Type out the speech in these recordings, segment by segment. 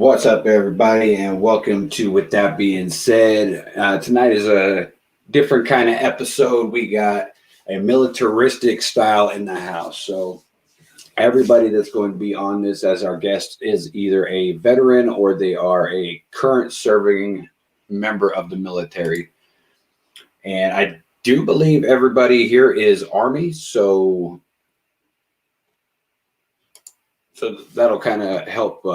What's up, everybody, and welcome to With That Being Said. Tonight is a different kind of episode. We got a militaristic style in the house. So everybody that's going to be on this as our guest is either a veteran or they are a current serving member of the military. And I do believe everybody here is Army, so that'll kind of help.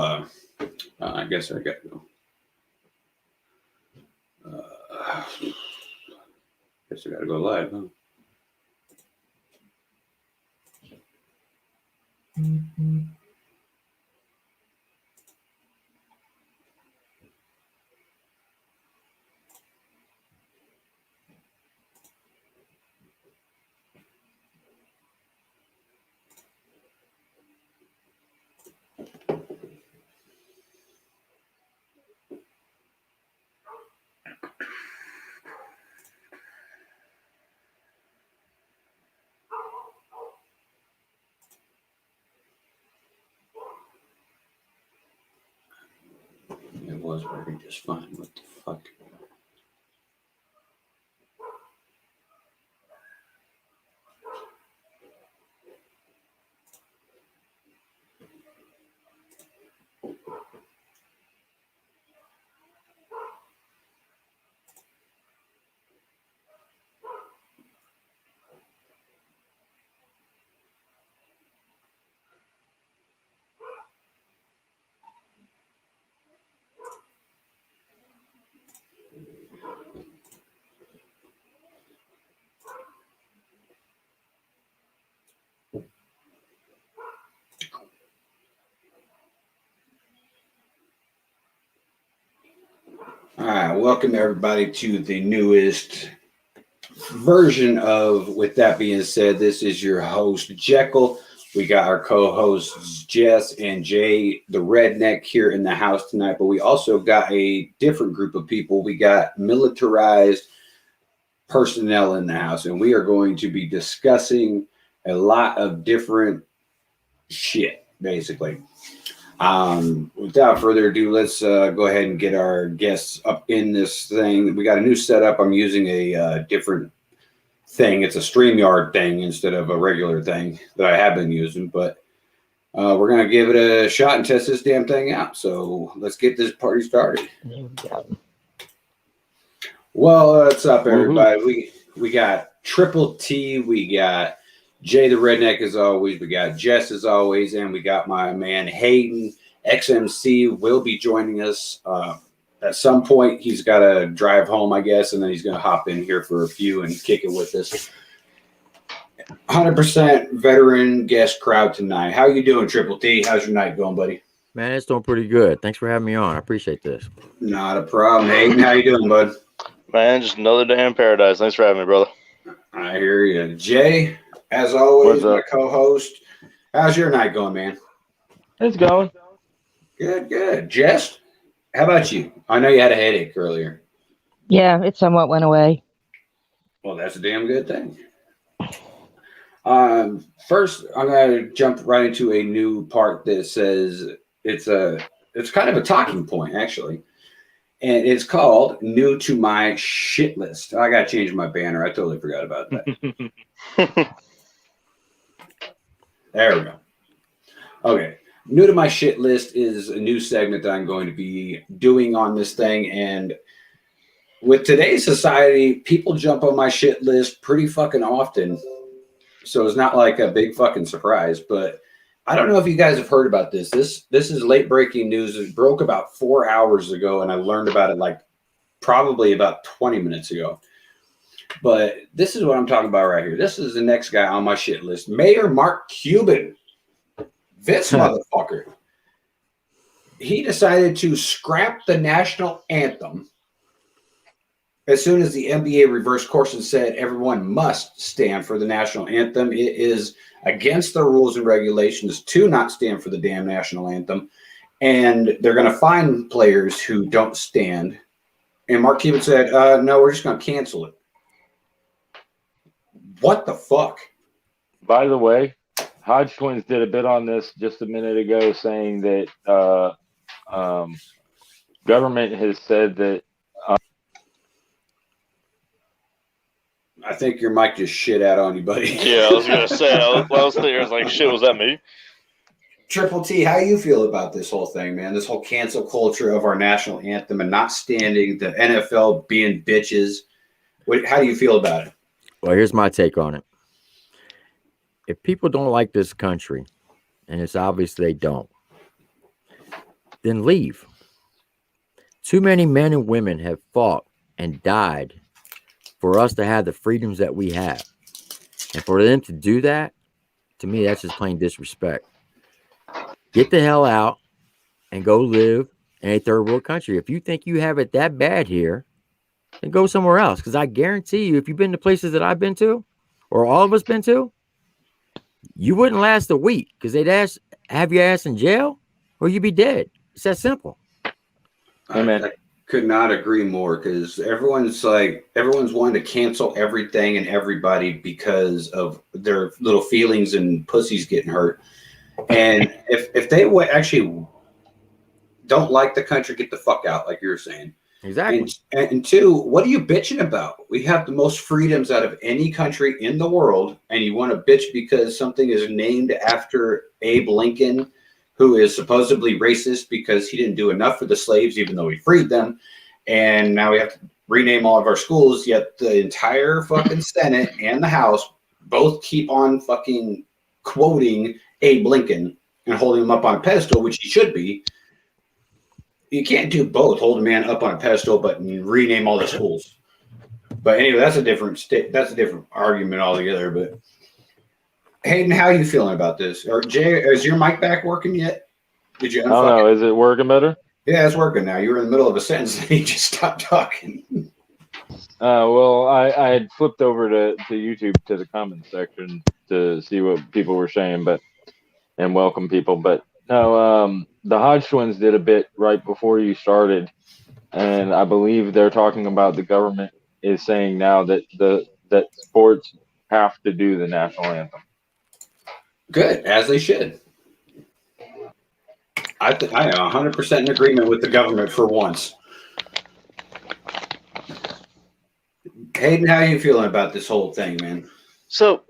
I guess I got to go. Guess I got to go live, huh? Mm-hmm. It was working just fine. What the fuck? All right, welcome everybody to the newest version of With That Being Said. This is your host, Jekyl. We got our co-hosts, Jess and Jay, the Redneck, here in the house tonight, but we also got a different group of people. We got militarized personnel in the house, and we are going to be discussing a lot of different shit, basically. Without further ado, let's go ahead and get our guests up in this thing. We got a new setup. I'm using a different thing. It's a StreamYard thing instead of a regular thing that I have been using, but we're going to give it a shot and test this damn thing out. So let's get this party started. Well, what's up, everybody? We got Triple T. We got Jay the Redneck as always. We got Jess as always. And we got my man Hayden, XMC, will be joining us at some point. He's got to drive home, I guess, and then he's going to hop in here for a few and kick it with us. 100% veteran guest crowd tonight. How you doing, Triple T? How's your night going, buddy? Man, it's doing pretty good. Thanks for having me on. I appreciate this. Not a problem. Hayden, how you doing, bud? Man, just another day in paradise. Thanks for having me, brother. I hear you. Jay, as always, my co-host. How's your night going, man? It's going. Good. Jess, how about you? I know you had a headache earlier. Yeah, it somewhat went away. Well, that's a damn good thing. First, I'm going to jump right into a new part that says it's kind of a talking point, actually. And it's called New to My Shit List. I got to change my banner. I totally forgot about that. There we go. Okay. New to My Shit List is a new segment that I'm going to be doing on this thing. And with today's society, people jump on my shit list pretty fucking often. So it's not like a big fucking surprise. But I don't know if you guys have heard about this. This is late breaking news. It broke about 4 hours ago, and I learned about it like probably about 20 minutes ago. But this is what I'm talking about right here. This is the next guy on my shit list. Mayor Mark Cuban. This motherfucker. He decided to scrap the national anthem as soon as the NBA reversed course and said everyone must stand for the national anthem. It is against the rules and regulations to not stand for the damn national anthem. And they're going to fine players who don't stand. And Mark Cuban said, no, we're just going to cancel it. What the fuck? By the way, Hodge Twins did a bit on this just a minute ago saying that Government has said that I think your mic just shit out on you, buddy. Yeah, I was gonna say. I was thinking, I was like, shit, was that me? Triple T, how you feel about this whole thing, man? This whole cancel culture of our national anthem and not standing, the NFL being bitches. How do you feel about it? Well, here's my take on it. If people don't like this country, and it's obvious they don't, then leave. Too many men and women have fought and died for us to have the freedoms that we have. And for them to do that, to me, that's just plain disrespect. Get the hell out and go live in a third world country. If you think you have it that bad here, then go somewhere else. Because I guarantee you, if you've been to places that I've been to, or all of us been to, you wouldn't last a week because they'd have your ass in jail or you'd be dead. It's that simple. Amen. I could not agree more, because everyone's wanting to cancel everything and everybody because of their little feelings and pussies getting hurt. And if they would actually don't like the country, get the fuck out, like you're saying. Exactly. And two, what are you bitching about? We have the most freedoms out of any country in the world, and you want to bitch because something is named after Abe Lincoln, who is supposedly racist because he didn't do enough for the slaves, even though he freed them. And now we have to rename all of our schools, yet the entire fucking Senate and the House both keep on fucking quoting Abe Lincoln and holding him up on a pedestal, which he should be. You can't do both, hold a man up on a pedestal, but rename all the schools. But anyway, that's a different argument altogether. But Hayden, how are you feeling about this? Or Jay, is your mic back working yet? Did you? I don't know. Is it working better? Yeah, it's working now. You were in the middle of a sentence and you just stopped talking. Well, I had flipped over to YouTube to the comment section to see what people were saying, and welcome people. But no, the Hodge twins did a bit right before you started, and I believe they're talking about the government is saying now that that sports have to do the national anthem. Good, as they should. I am 100% in agreement with the government for once. Hayden, how are you feeling about this whole thing, man? So,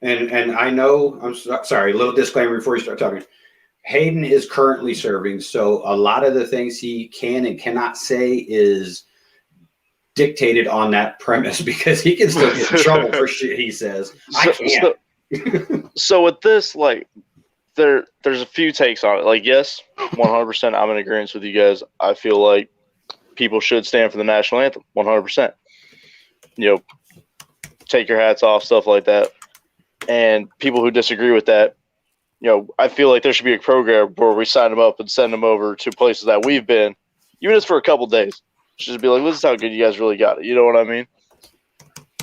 and I know, sorry, a little disclaimer before you start talking. Hayden is currently serving, so a lot of the things he can and cannot say is dictated on that premise, because he can still get in trouble for shit he says. I can't. So with this, like, there's a few takes on it. Like, yes, 100%, I'm in agreement with you guys. I feel like people should stand for the national anthem, 100%. You know, take your hats off, stuff like that. And people who disagree with that, you know, I feel like there should be a program where we sign them up and send them over to places that we've been, even just for a couple days. Just be like, this is how good you guys really got it. You know what I mean?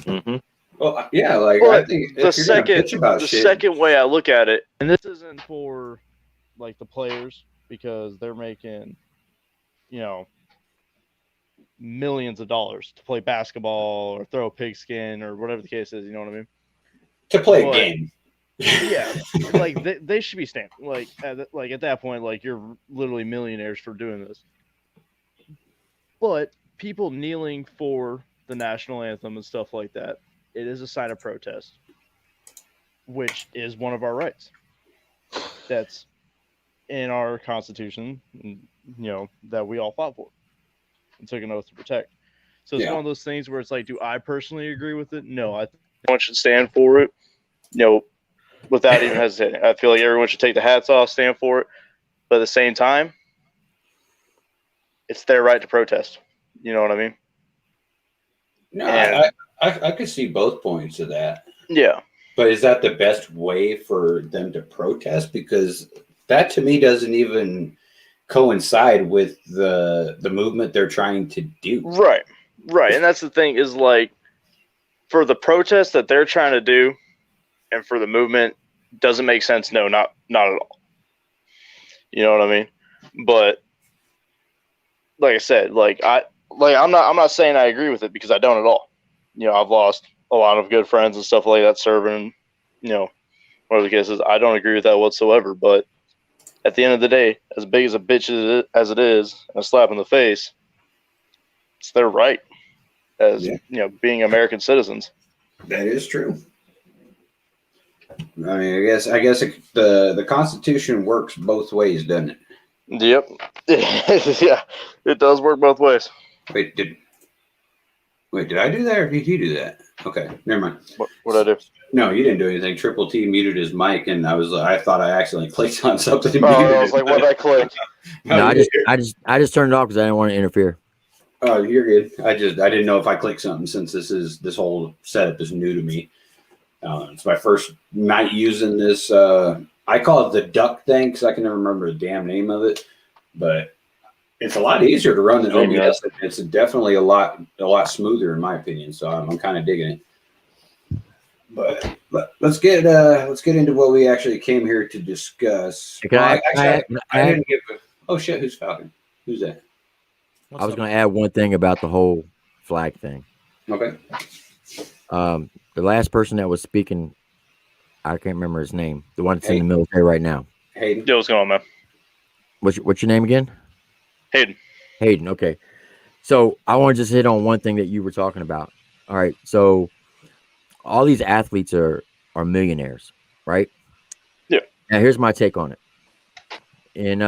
Mm-hmm. Well, yeah, like, but I think the second way I look at it, and this isn't for like the players because they're making, you know, millions of dollars to play basketball or throw a pigskin or whatever the case is. You know what I mean? To play a game. Yeah, like they should be stamped. Like at that point, like, you're literally millionaires for doing this. But people kneeling for the national anthem and stuff like that, it is a sign of protest, which is one of our rights. That's in our Constitution, you know, that we all fought for and took an oath to protect. So it's one of those things where it's like, do I personally agree with it? No, I think everyone should stand for it, you know, without even hesitating. I feel like everyone should take the hats off, stand for it. But at the same time, it's their right to protest. You know what I mean? No, I could see both points of that. Yeah. But is that the best way for them to protest? Because that, to me, doesn't even coincide with the movement they're trying to do. Right. And that's the thing is, like, for the protest that they're trying to do and for the movement, doesn't make sense. No, not at all. You know what I mean? But like I said, I'm not saying I agree with it, because I don't at all. You know, I've lost a lot of good friends and stuff like that serving, you know, whatever the case is. I don't agree with that whatsoever, but at the end of the day, as big as a bitch as it is, and a slap in the face, it's their right as being American citizens. That is true. I mean, I guess the Constitution works both ways, doesn't it? Yep. Yeah, it does work both ways. Wait, did I do that or did you do that? Okay, never mind. What I do? No, you didn't do anything. Triple T muted his mic, and I thought I accidentally clicked on something. I was like, what did I click? No, I just turned it off because I didn't want to interfere. Oh, you're good. I didn't know if I clicked something since this whole setup is new to me. It's my first night using this. I call it the duck thing because I can never remember the damn name of it, but it's a lot easier to run than OBS. It's definitely a lot smoother in my opinion. So I'm kind of digging it. But let's get into what we actually came here to discuss. I didn't give. Oh shit! Who's Falcon? Who's that? I was going to add one thing about the whole flag thing. Okay. The last person that was speaking, I can't remember his name. The one that's in the military right now. Hayden. Yo, what's going on, man? What's your name again? Hayden. Hayden. Okay. So I want to just hit on one thing that you were talking about. All right. So all these athletes are millionaires, right? Yeah. Now here's my take on it. In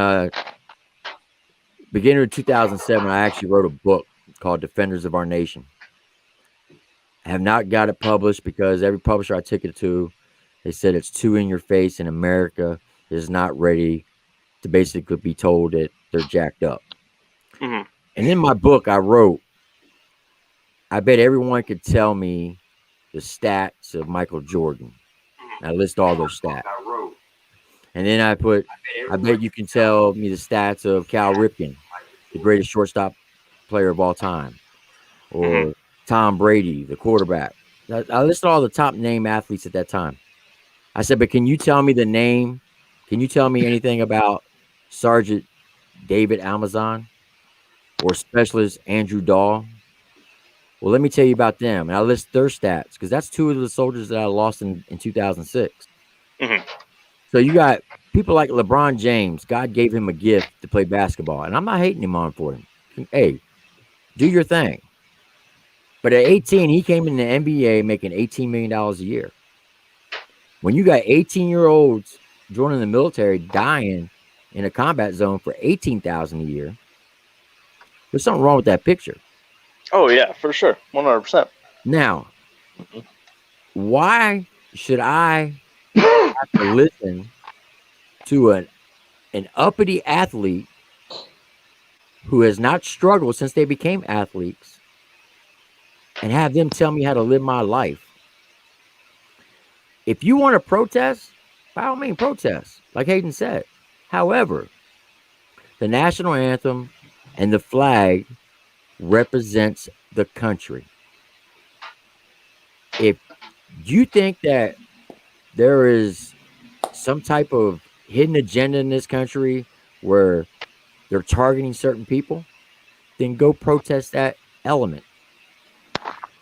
beginning of 2007, I actually wrote a book called Defenders of Our Nation. I have not got it published because every publisher I took it to, they said it's too in your face and America is not ready to basically be told that they're jacked up. Mm-hmm. And in my book, I wrote, I bet everyone could tell me the stats of Michael Jordan. I list all their stats. And then I put, I bet you can tell me the stats of Cal Ripken, the greatest shortstop player of all time, or Tom Brady, the quarterback. I listed all the top name athletes at that time. I said, but can you tell me the name? Can you tell me anything about Sergeant David Amazon or Specialist Andrew Dahl? Well, let me tell you about them. And I list their stats because that's two of the soldiers that I lost in 2006. Mm-hmm. So you got people like LeBron James. God gave him a gift to play basketball. And I'm not hating him on for him. Hey, do your thing. But at 18, he came in the NBA making $18 million a year. When you got 18-year-olds joining the military, dying in a combat zone for $18,000 a year, there's something wrong with that picture. Oh, yeah, for sure. 100%. Now, why should I have to listen to an uppity athlete who has not struggled since they became athletes and have them tell me how to live my life? If you want to protest, by all means, protest, like Hayden said. However, the national anthem and the flag represents the country. If you think that there is some type of hidden agenda in this country where they're targeting certain people, then go protest that element.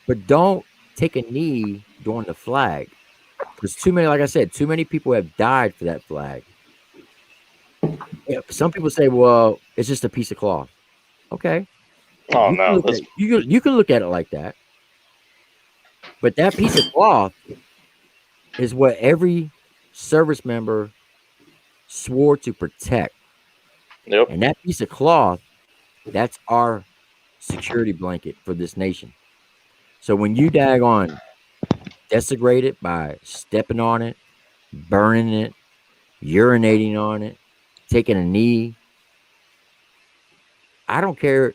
But don't take a knee during the flag. Because too many, like I said, too many people have died for that flag. Some people say, well, it's just a piece of cloth. Okay. Oh, no. You can look at it like that. But that piece of cloth is what every service member swore to protect. Yep. And that piece of cloth, that's our security blanket for this nation. So when you daggone desecrate it by stepping on it, burning it, urinating on it, taking a knee, I don't care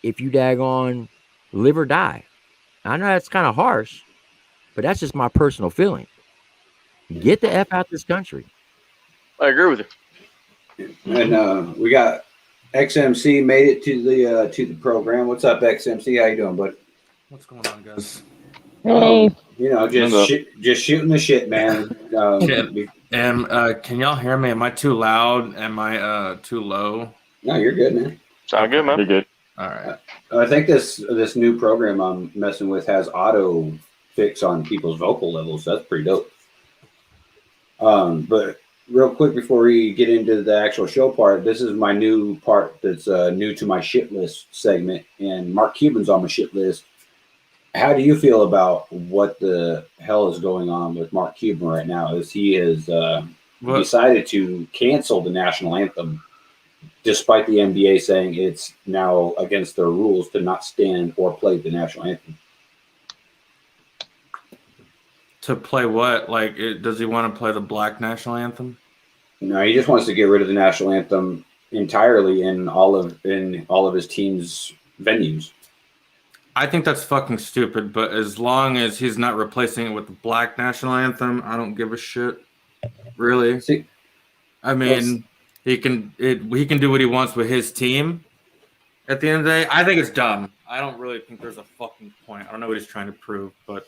if you daggone live or die. I know that's kind of harsh, but that's just my personal feeling. Get the F out this country. I agree with you. And we got XMC made it to the program. What's up, XMC? How you doing, bud? What's going on, guys? Hey. Just shooting the shit, man. Can y'all hear me? Am I too loud? Am I too low? No, you're good, man. Sound good, man? You're good. All right. I think this new program I'm messing with has auto fix on people's vocal levels. That's pretty dope. But real quick before we get into the actual show part, this is my new part that's new to my shit list segment, and Mark Cuban's on my shit list. How do you feel about what the hell is going on with Mark Cuban right now? As he has decided to cancel the national anthem, despite the NBA saying it's now against their rules to not stand or play the national anthem. To play what? Like, does he want to play the Black national anthem? No, he just wants to get rid of the national anthem entirely in all of his team's venues. I think that's fucking stupid. But as long as he's not replacing it with the Black national anthem, I don't give a shit. Really? See, I mean, he can do what he wants with his team. At the end of the day, I think it's dumb. I don't really think there's a fucking point. I don't know what he's trying to prove, but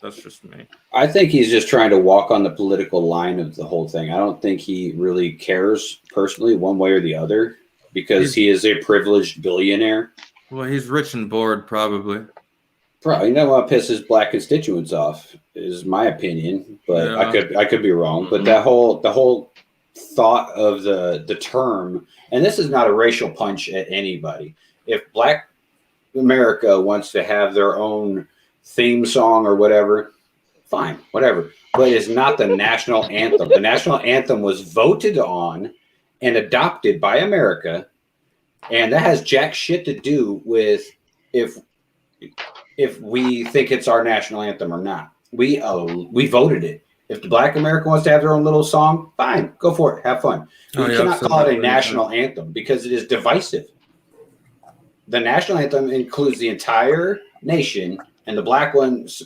that's just me. I think he's just trying to walk on the political line of the whole thing. I don't think he really cares personally one way or the other because he is a privileged billionaire. Well, he's rich and bored, probably. Probably not want to piss his black constituents off, is my opinion. But yeah. I could be wrong. But the whole thought of the term, and this is not a racial punch at anybody. If Black America wants to have their own theme song or whatever, fine, whatever. But it's not the national anthem. The national anthem was voted on and adopted by America, and that has jack shit to do with if we think it's our national anthem or not. We voted it. If the Black America wants to have their own little song, fine, go for it, have fun. You cannot call it a national anthem because it is divisive. The national anthem includes the entire nation. And the black ones,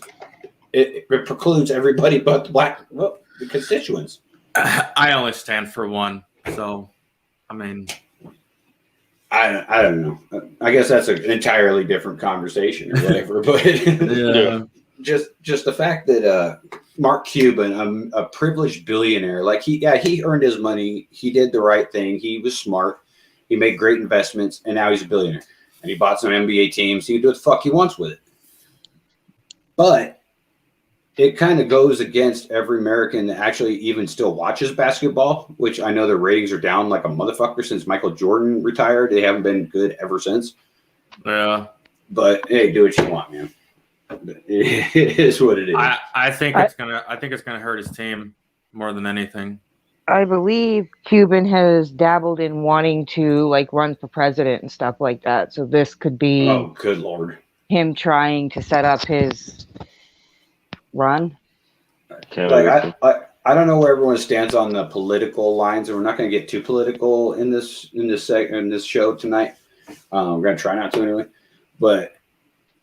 it precludes everybody but the constituents. I only stand for one, so I mean, I don't know. I guess that's an entirely different conversation or whatever. But yeah. just the fact that Mark Cuban, a privileged billionaire, like he earned his money. He did the right thing. He was smart. He made great investments, and now he's a billionaire. And he bought some NBA teams. He can do what the fuck he wants with it. But it kind of goes against every American that actually even still watches basketball, which I know their ratings are down like a motherfucker since Michael Jordan retired. They haven't been good ever since. Yeah. But hey, do what you want, man. It is what it is. I think it's gonna hurt his team more than anything. I believe Cuban has dabbled in wanting to run for president and stuff like that. So this could be good Lord. Him trying to set up his run. I don't know where everyone stands on the political lines, and we're not going to get too political in this show tonight. We're going to try not to anyway. But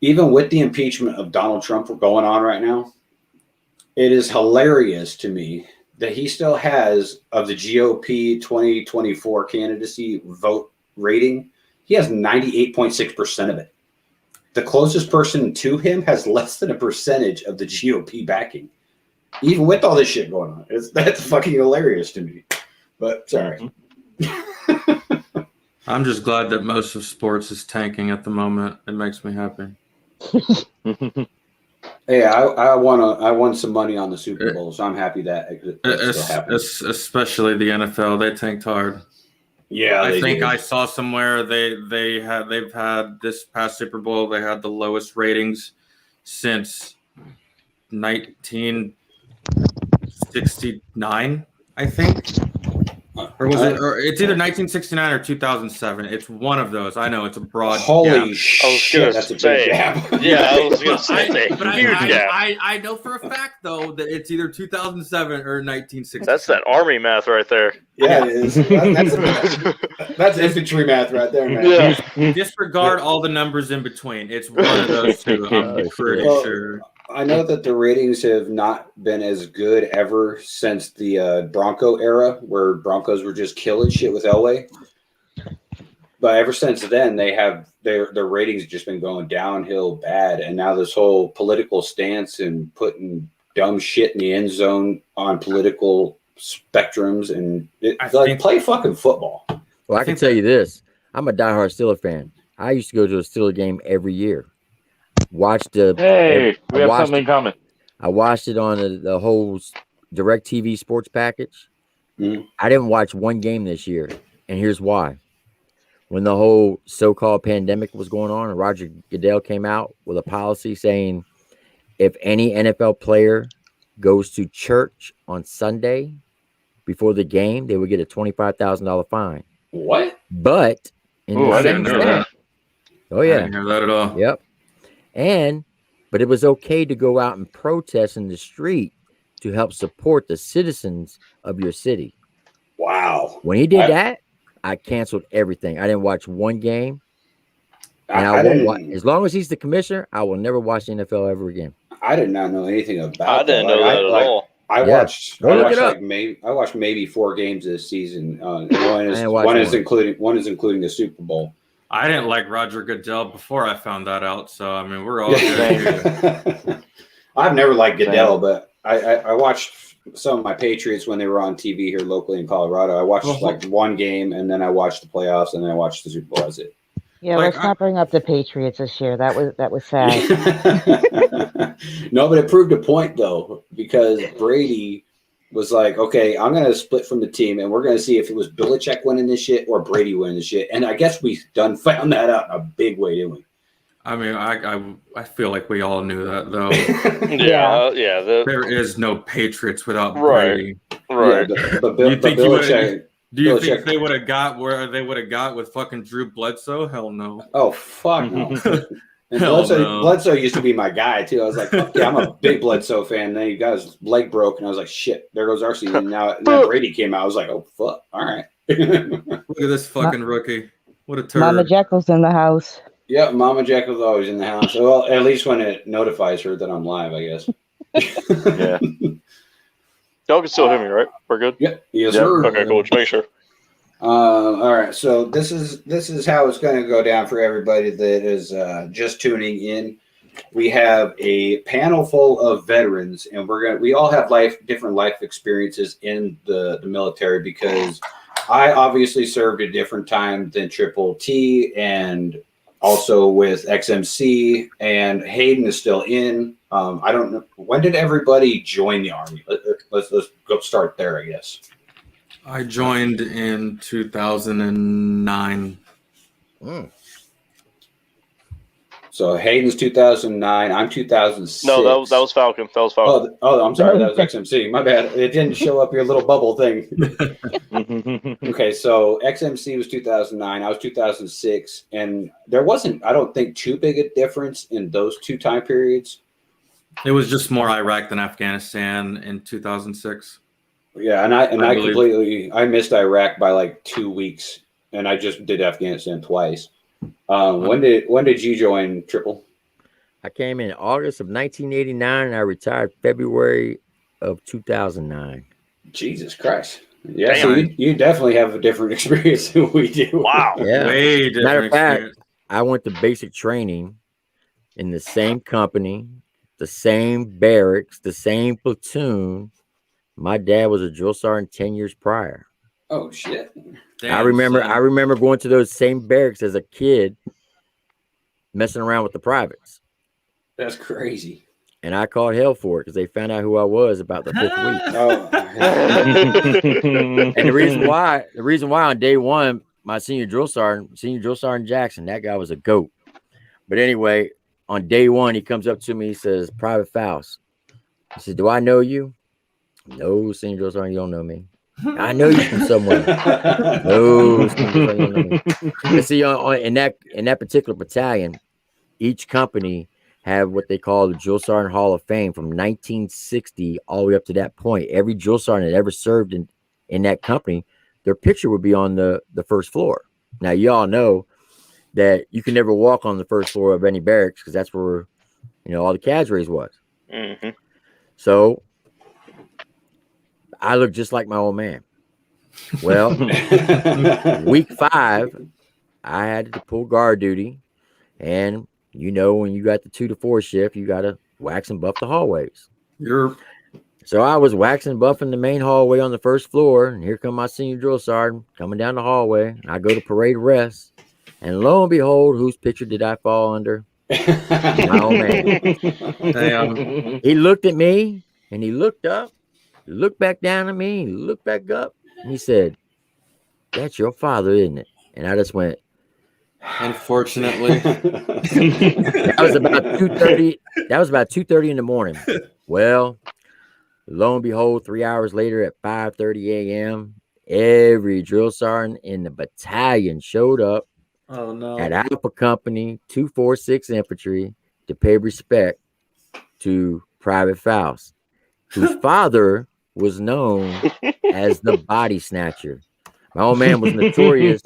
even with the impeachment of Donald Trump going on right now, it is hilarious to me that he still has, of the GOP 2024 candidacy vote rating, he has 98.6% of it. The closest person to him has less than a percentage of the GOP backing, even with all this shit going on. That's fucking hilarious to me. But sorry. I'm just glad that most of sports is tanking at the moment. It makes me happy. Hey, I won some money on the Super Bowl, so I'm happy that it's still happening. Especially the NFL, they tanked hard. Yeah, I think I saw somewhere they've had this past Super Bowl. They had the lowest ratings since 1969, I think. Or was it? Or it's either 1969 or 2007. It's one of those. I know it's a broad. Holy shit! That's a big gap. Yeah, I was gonna say. I know for a fact though that it's either 2007 or 1960. That's that army math right there. Yeah, it is. That's infantry math right there, man. Yeah. Disregard all the numbers in between. It's one of those two. I'm pretty sure. I know that the ratings have not been as good ever since the Bronco era, where Broncos were just killing shit with Elway. But ever since then, they have their ratings just been going downhill bad. And now this whole political stance and putting dumb shit in the end zone on political spectrums and play fucking football. Well, I can tell you this: I'm a diehard Steelers fan. I used to go to a Steelers game every year. We have something in common. I watched it on the whole DirecTV sports package. Mhm. I didn't watch one game this year, and here's why. When the whole so-called pandemic was going on, and Roger Goodell came out with a policy saying if any NFL player goes to church on Sunday before the game, they would get a $25,000 fine. What? But in Ooh, the I same didn't hear sense, that. oh I yeah, didn't hear that at all. yep. But it was okay to go out and protest in the street to help support the citizens of your city. Wow. When he did I- that, I canceled everything. I didn't watch one game. And I won't watch, didn't. as long as he's the commissioner, I will never watch the NFL ever again. I did not know anything about. I didn't know that at all. I Yeah. watched. Go I look watched it up. I watched maybe 4 games this season. And one is I watched one is one. including the Super Bowl. I didn't like Roger Goodell before I found that out. So I mean, we're all good. I've never liked Goodell, Same. but I watched some of my Patriots when they were on TV here locally in Colorado. I watched like one game, and then I watched the playoffs, and then I watched the Super Bowl. That's it. Yeah, Like, let's not bring up the Patriots this year. That was sad. No, but it proved a point though, because Brady was like, okay, I'm going to split from the team, and we're going to see if it was Belichick winning this shit or Brady winning this shit. And I guess we found that out in a big way, didn't we? I mean, I feel like we all knew that though. Yeah. There is no Patriots without Right. Brady. Right. Yeah, but You think you would've- Belichick. Do you Belichick- think they would have got where they would have got with fucking Drew Bledsoe? Hell no. Oh fuck no! And Hell no. Bledsoe used to be my guy too. I was like, fuck yeah, I'm a big Bledsoe fan. Then he got his leg broke, and I was like, shit, there goes our season. Now then Brady came out. I was like, oh fuck, all right. Look at this fucking rookie. What a turd. Mama Jekyll's in the house. Yeah, Mama Jacob's always in the house. Well, at least when it notifies her that I'm live, I guess. Yeah. Y'all can still hear me, right? We're good? Yeah. Yes, Yep. sir. Okay, cool. Just make sure. All right. So this is how it's going to go down for everybody that is just tuning in. We have a panel full of veterans, and we all have different life experiences in the military, because I obviously served a different time than Triple T, and also with XMC, and Hayden is still in. I don't know, when did everybody join the Army? Let's go start there, I guess. I joined in 2009. So Hayden's 2009. I'm 2006. No, that was Falcon. That was Falcon. Oh, I'm sorry. That was XMC. My bad. It didn't show up your little bubble thing. Okay, so XMC was 2009. I was 2006, and there wasn't, I don't think, too big a difference in those two time periods. It was just more Iraq than Afghanistan in 2006. Yeah, and I believe- I missed Iraq by like 2 weeks, and I just did Afghanistan twice. When did you join Triple? I came in August of 1989, and I retired February of 2009. Jesus Christ! Yeah, Damn. so you definitely have a different experience than we do. Wow. Yeah. Way different Matter of fact, experience. I went to basic training in the same company, the same barracks, the same platoon. My dad was a drill sergeant 10 years prior. Oh shit! Damn, I remember son. going to those same barracks as a kid, messing around with the privates. That's crazy. And I called hell for it because they found out who I was about the 5th week. Oh. And the reason why on day one, my senior drill sergeant Jackson, that guy was a goat. But anyway, on day one, he comes up to me, he says, Private Faust. He said, do I know you? No, senior drill sergeant, you don't know me. I know you from somewhere. No, senior drill sergeant, you don't know me. And see, in that particular battalion, each company have what they call the Drill Sergeant Hall of Fame from 1960 all the way up to that point. Every drill sergeant that ever served in that company, their picture would be on the first floor. Now, you all know that you can never walk on the first floor of any barracks because that's where, all the cadres was. Mm-hmm. So I look just like my old man. Well, week 5, I had to pull guard duty, and when you got the 2 to 4 shift, you got to wax and buff the hallways. So I was waxing and buffing the main hallway on the first floor, and here come my senior drill sergeant coming down the hallway. I go to parade rest, and lo and behold, whose picture did I fall under? My old man. Damn. He looked at me, and he looked up, he looked back down at me, he looked back up. He said, "That's your father, isn't it?" And I just went, Unfortunately. that was about 2:30. That was about 2:30 in the morning. Well, lo and behold, 3 hours later at 5:30 a.m., every drill sergeant in the battalion showed up Oh no. at Alpha Company 246 Infantry to pay respect to Private Faust, whose father was known as the Body Snatcher. My old man was notorious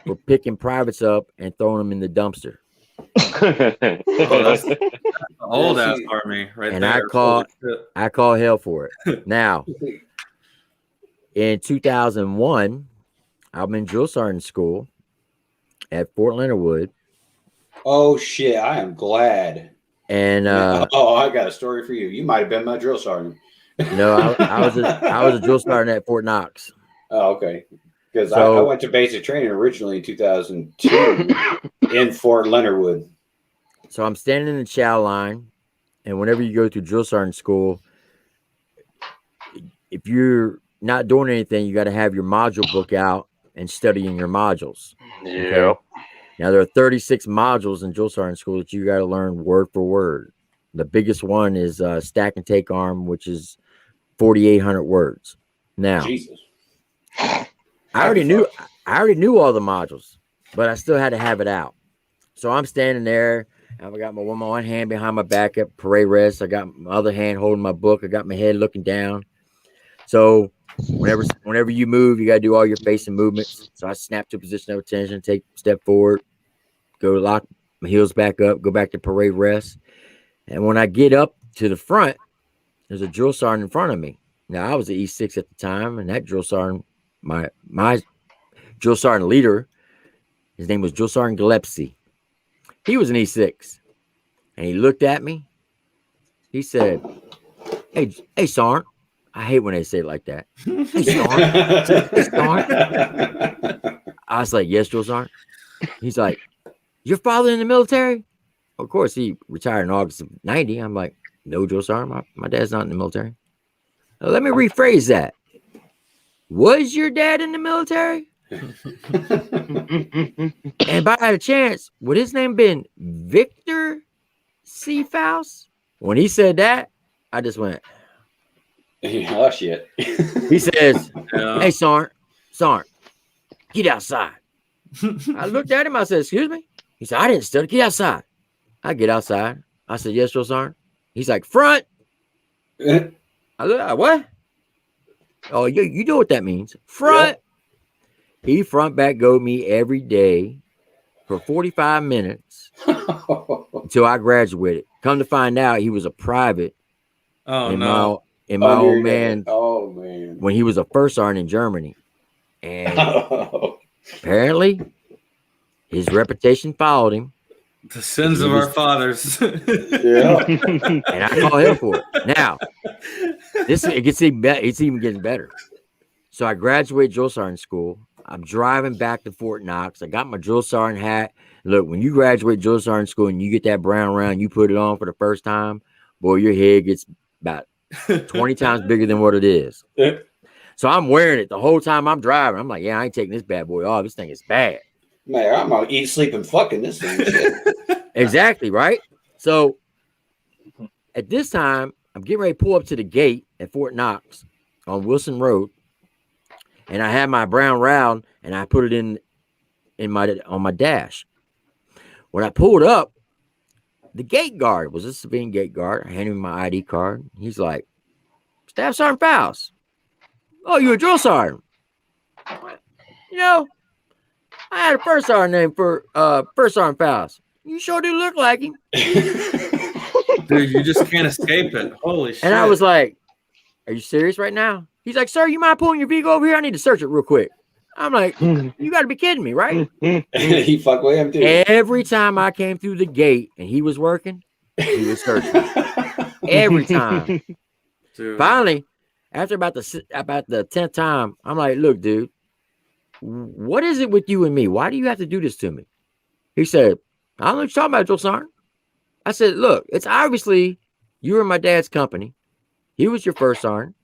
for picking privates up and throwing them in the dumpster. Oh, that's the old Yeah, ass see- army right And there. I call hell for it. Now, in 2001, I'm in drill sergeant school at Fort Leonard Wood. Oh shit! I am glad. And I got a story for you. You might have been my drill sergeant. no, I was a drill sergeant at Fort Knox. Oh, okay. Because I So- went to basic training originally in 2002 in Fort Leonard Wood. So I'm standing in the chow line, and whenever you go through drill sergeant school, if you're not doing anything, you got to have your module book out and studying your modules. Yeah. Now there are 36 modules in drill sergeant school that you got to learn word for word. The biggest one is stack and take arm, which is 4,800 words. Now Jesus. I already knew all the modules, but I still had to have it out. So I'm standing there. I've got my one hand behind my back at parade rest. I got my other hand holding my book. I got my head looking down. So whenever you move, you got to do all your facing movements. So I snap to a position of attention, take a step forward, go lock my heels back up, go back to parade rest. And when I get up to the front, there's a drill sergeant in front of me. Now I was an E6 at the time, and that drill sergeant, my drill sergeant leader, his name was Drill Sergeant Gillespie. He was an E6, and he looked at me. He said, "Hey, Sergeant." I hate when they say it like that. "Hey, Sergeant." I was like, "Yes, Drill Sergeant." He's like, "Your father in the military?" Of course, he retired in August of '90. I'm like, "No, Drill Sergeant. My dad's not in the military." Now, let me rephrase that. Was your dad in the military? And by a chance, would his name been Victor C. Faust? When he said that, I just went. Oh shit. He says, Yeah. "Hey, Sergeant, get outside." I looked at him. I said, "Excuse me?" He said, "I didn't study. Get outside." I get outside. I said, "Yes, Drill Sergeant." He's like, "Front." I look, what? Oh, you know what that means. Front. Yeah. He front back go me every day for 45 minutes until I graduated. Come to find out, he was a private. Oh in no. my old man. Oh man. When he was a first sergeant in Germany. And apparently his reputation followed him. The sins of our fathers. Yeah. And I call him for it. Now, it's even getting better. So I graduate drill sergeant school. I'm driving back to Fort Knox. I got my drill sergeant hat. Look, when you graduate drill sergeant school and you get that brown round, you put it on for the first time, boy, your head gets about 20 times bigger than what it is. So I'm wearing it the whole time I'm driving. I'm like, yeah, I ain't taking this bad boy off. This thing is bad. Man, I'm gonna eat, sleep, and fucking this thing. Shit. Exactly, right? So at this time, I'm getting ready to pull up to the gate at Fort Knox on Wilson Road. And I had my brown round and I put it on my dash. When I pulled up, the gate guard was a civilian gate guard. I handed him my ID card. He's like, "Staff Sergeant Faust. Oh, you a drill sergeant? You know, I had a first sergeant name for First Sergeant Faust. You sure do look like him." Dude, you just can't escape it. Holy shit. And I was like, "Are you serious right now?" He's like, "Sir, you mind pulling your vehicle over here? I need to search it real quick." I'm like, "You got to be kidding me, right?" He fucked with him too. Every time I came through the gate and he was working, he was searching. Every time. Dude. Finally, after about the 10th time, I'm like, "Look, dude, what is it with you and me? Why do you have to do this to me?" He said, "I don't know what you're talking about, Drill Sergeant." I said, "Look, it's obviously you were in my dad's company. He was your first sergeant.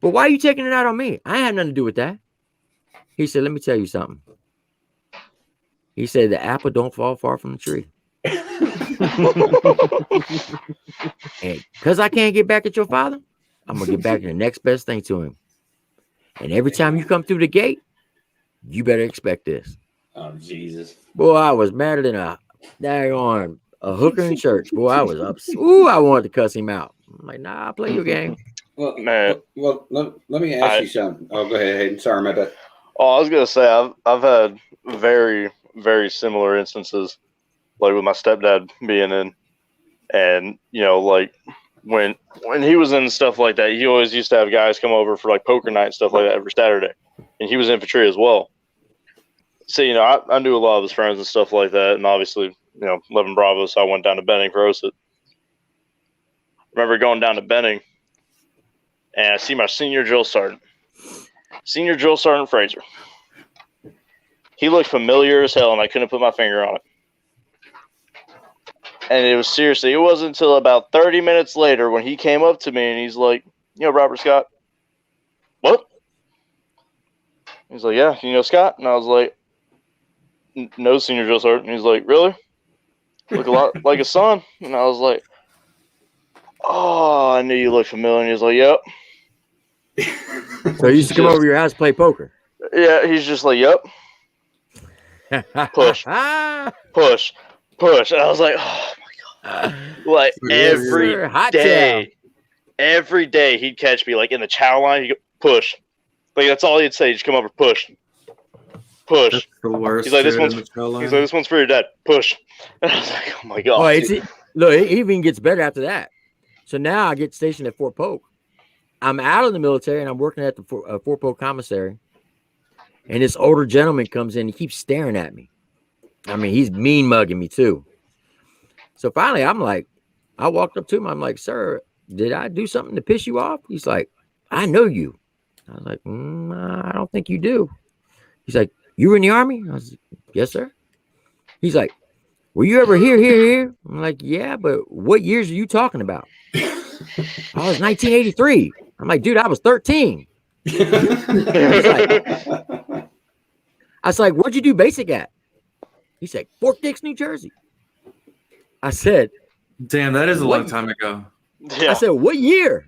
But why are you taking it out on me? I had nothing to do with that. He said, let me tell you something. He said, the apple don't fall far from the tree. And because I can't get back at your father, I'm going to get back to the next best thing to him. And every time you come through the gate, you better expect this. Oh, Jesus. Boy, I was madder than a daggone a hooker in church. Boy, I was upset. Ooh, I wanted to cuss him out. I'm like, nah, I'll play your game. Well, Man. well, let me ask you something. Oh, go ahead, Hayden. Sorry, my bad. Oh, I was gonna say I've had very, very similar instances, like with my stepdad being in, and like when he was in stuff like that, he always used to have guys come over for like poker night and stuff like that every Saturday, and he was infantry as well. So I knew a lot of his friends and stuff like that, and obviously 11 Bravo, so I went down to Benning for OSIT. Remember going down to Benning, and I see my senior drill sergeant Fraser. He looked familiar as hell, and I couldn't put my finger on it. And it wasn't until about 30 minutes later when he came up to me and he's like, Robert Scott? What? He's like, yeah, you know Scott? And I was like, no, senior drill sergeant. And he's like, really? Look a lot like his son. And I was like, oh, I knew you looked familiar. And he was like, yep. So you used to come over to your house to play poker? Yeah, he's just like, yep. Push. Push. And I was like, oh my God. Like every day he'd catch me like in the chow line, he'd go, push. Like that's all he'd say. Just come over, push. That's the worst. He's like, this one's for your dad. Push. And I was like, oh my God. Oh, look, it even gets better after that. So now I get stationed at Fort Polk. I'm out of the military and I'm working at the Fort Polk commissary. And this older gentleman comes in. He keeps staring at me. I mean, he's mean mugging me too. So finally, I'm like, I walked up to him. I'm like, sir, did I do something to piss you off? He's like, I know you. I was like, I don't think you do. He's like, you were in the Army? I was like, yes, sir. He's like, were you ever here? I'm like, yeah, but what years are you talking about? I was 1983. I'm like, dude, I was 13. I was like, where'd you do basic at? He said, Fort Dix, New Jersey. I said, damn, that is a long time ago. Yeah. I said, what year?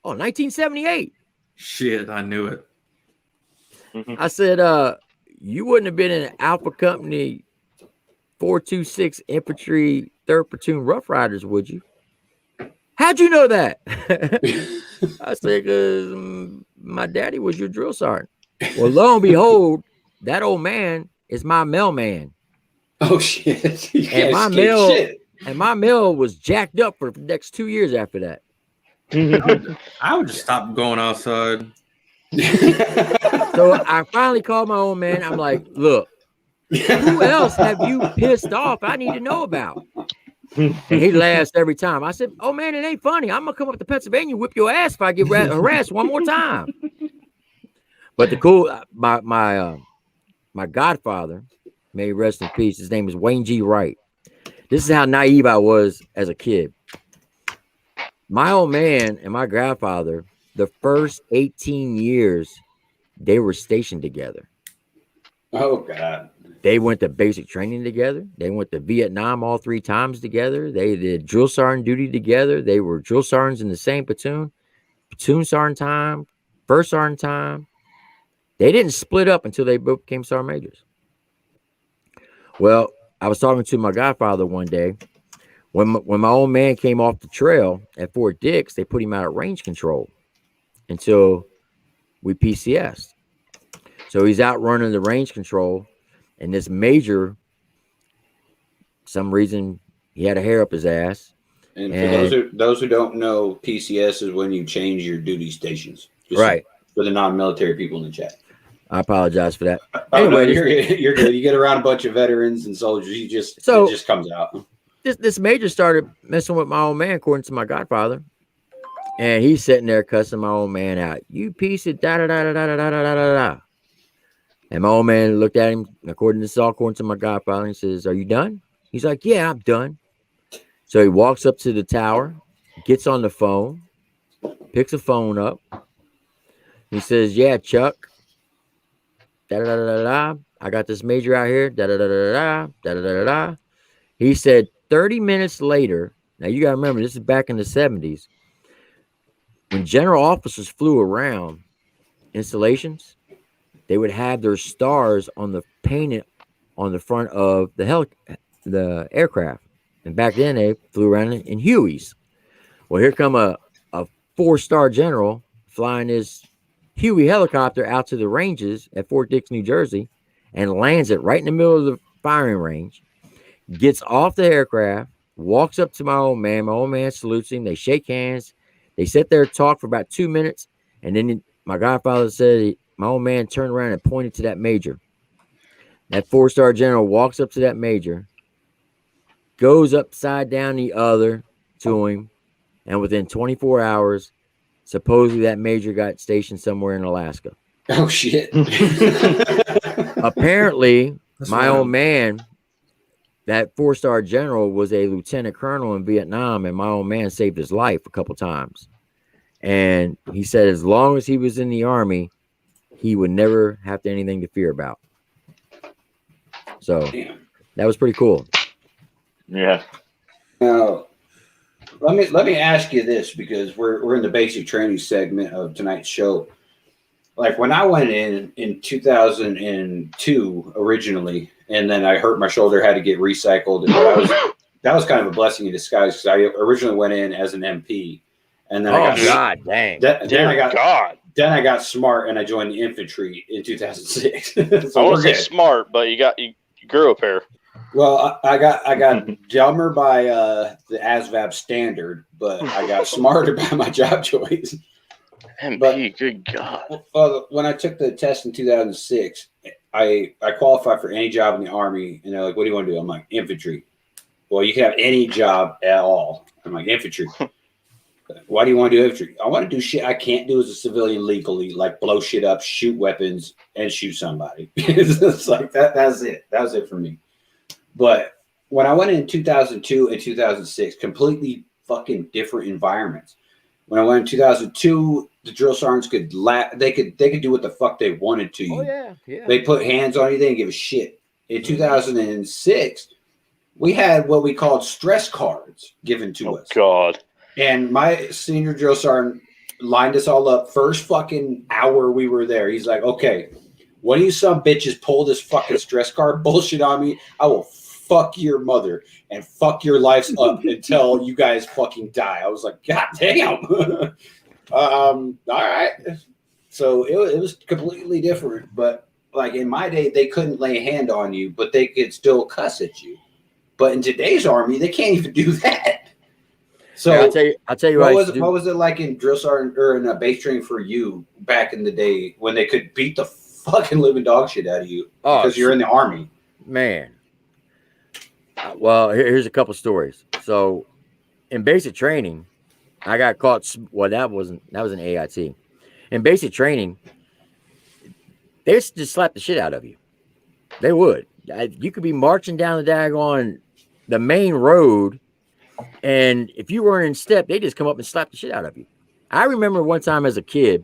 Oh, 1978. Shit, I knew it. I said, you wouldn't have been in Alpha Company 426 Infantry 3rd Platoon Rough Riders, would you? How'd you know that? I said, because my daddy was your drill sergeant. Well, lo and behold, that old man is my mailman. Oh, shit. And my mail was jacked up for the next 2 years after that. I would just stop going outside. So I finally called my old man. I'm like, look, who else have you pissed off I need to know about? And he laughs every time. I said, oh, man, it ain't funny. I'm going to come up to Pennsylvania and whip your ass if I get harassed one more time. But my godfather, may he rest in peace, his name is Wayne G. Wright. This is how naive I was as a kid. My old man and my grandfather, the first 18 years, they were stationed together. Oh, God. They went to basic training together. They went to Vietnam all 3 times together. They did drill sergeant duty together. They were drill sergeants in the same platoon sergeant time, first sergeant time. They didn't split up until they both became sergeant majors. Well, I was talking to my godfather one day. When my old man came off the trail at Fort Dix, they put him out at range control until we PCS'd. So he's out running the range control, and this major, some reason, he had a hair up his ass. And for those who don't know, PCS is when you change your duty stations. Just right. For the non-military people in the chat. I apologize for that. Anyway, no, you're good. You get around a bunch of veterans and soldiers, it just comes out. This major started messing with my old man, according to my godfather, and he's sitting there cussing my old man out. You piece of da da da da da da da da da. And my old man looked at him, according to my godfather, and says, "Are you done?" He's like, "Yeah, I'm done." So he walks up to the tower, gets on the phone, picks the phone up, He says, "Yeah, Chuck. Da da da da da. I got this major out here. Da da da da da da da da da." He said 30 minutes later. Now you got to remember, this is back in the 70s when general officers flew around installations. They would have their stars on the painted on the front of the aircraft. And back then they flew around in Hueys. Well, here come a 4-star general flying his Huey helicopter out to the ranges at Fort Dix, New Jersey, and lands it right in the middle of the firing range. Gets off the aircraft, walks up to my old man. My old man salutes him. They shake hands. They sit there and talk for about 2 minutes. And then my godfather said, my old man turned around and pointed to that major. That 4-star general walks up to that major, goes upside down the other to him. And within 24 hours, supposedly that major got stationed somewhere in Alaska. Oh, shit. Apparently, That's my wild. old man, that 4-star general, was a lieutenant colonel in Vietnam, and my old man saved his life a couple times. And he said as long as he was in the Army, he would never have anything to fear about. So Damn. that was pretty cool. Yeah. Now, let me ask you this, because we're in the basic training segment of tonight's show. Like when I went in 2002 originally, and then I hurt my shoulder, had to get recycled. And that was kind of a blessing in disguise, because I originally went in as an MP, and then God dang. Then I got smart and I joined the infantry in 2006. So I want we're to say good. smart, but you grew up here. Well, I got dumber by the ASVAB standard, but I got smarter by my job choice. MP, good God. Well, when I took the test in 2006, I qualified for any job in the Army, and they're like, "What do you want to do?" I'm like, "Infantry." Well, you can have any job at all. I'm like, "Infantry." Why do you want to do infantry? I want to do shit I can't do as a civilian legally, like blow shit up, shoot weapons, and shoot somebody. It's like that. That's it. That was it for me. But when I went in 2002 and 2006, completely fucking different environments. When I went in 2002, the drill sergeants could they could do what the fuck they wanted to you. Oh yeah. They put hands on you. They didn't give a shit. In 2006, we had what we called stress cards given to us. God. And my senior drill sergeant lined us all up. First fucking hour we were there, he's like, "Okay, when you some bitches pull this fucking stress card bullshit on me, I will fuck your mother and fuck your lives up until you guys fucking die." I was like, "God damn." All right. So it was completely different. But like in my day, they couldn't lay a hand on you, but they could still cuss at you. But in today's Army, they can't even do that. So Hey, I'll tell you what what was it like in drill sergeant or in a base training for you back in the day when they could beat the fucking living dog shit out of you because you're in the Army? Man. Well, here's a couple stories. So in basic training, I got caught. Well, that was an AIT. In basic training, they just slap the shit out of you. They would. You could be marching down the main road, and if you weren't in step, they just come up and slap the shit out of you. I remember one time as a kid,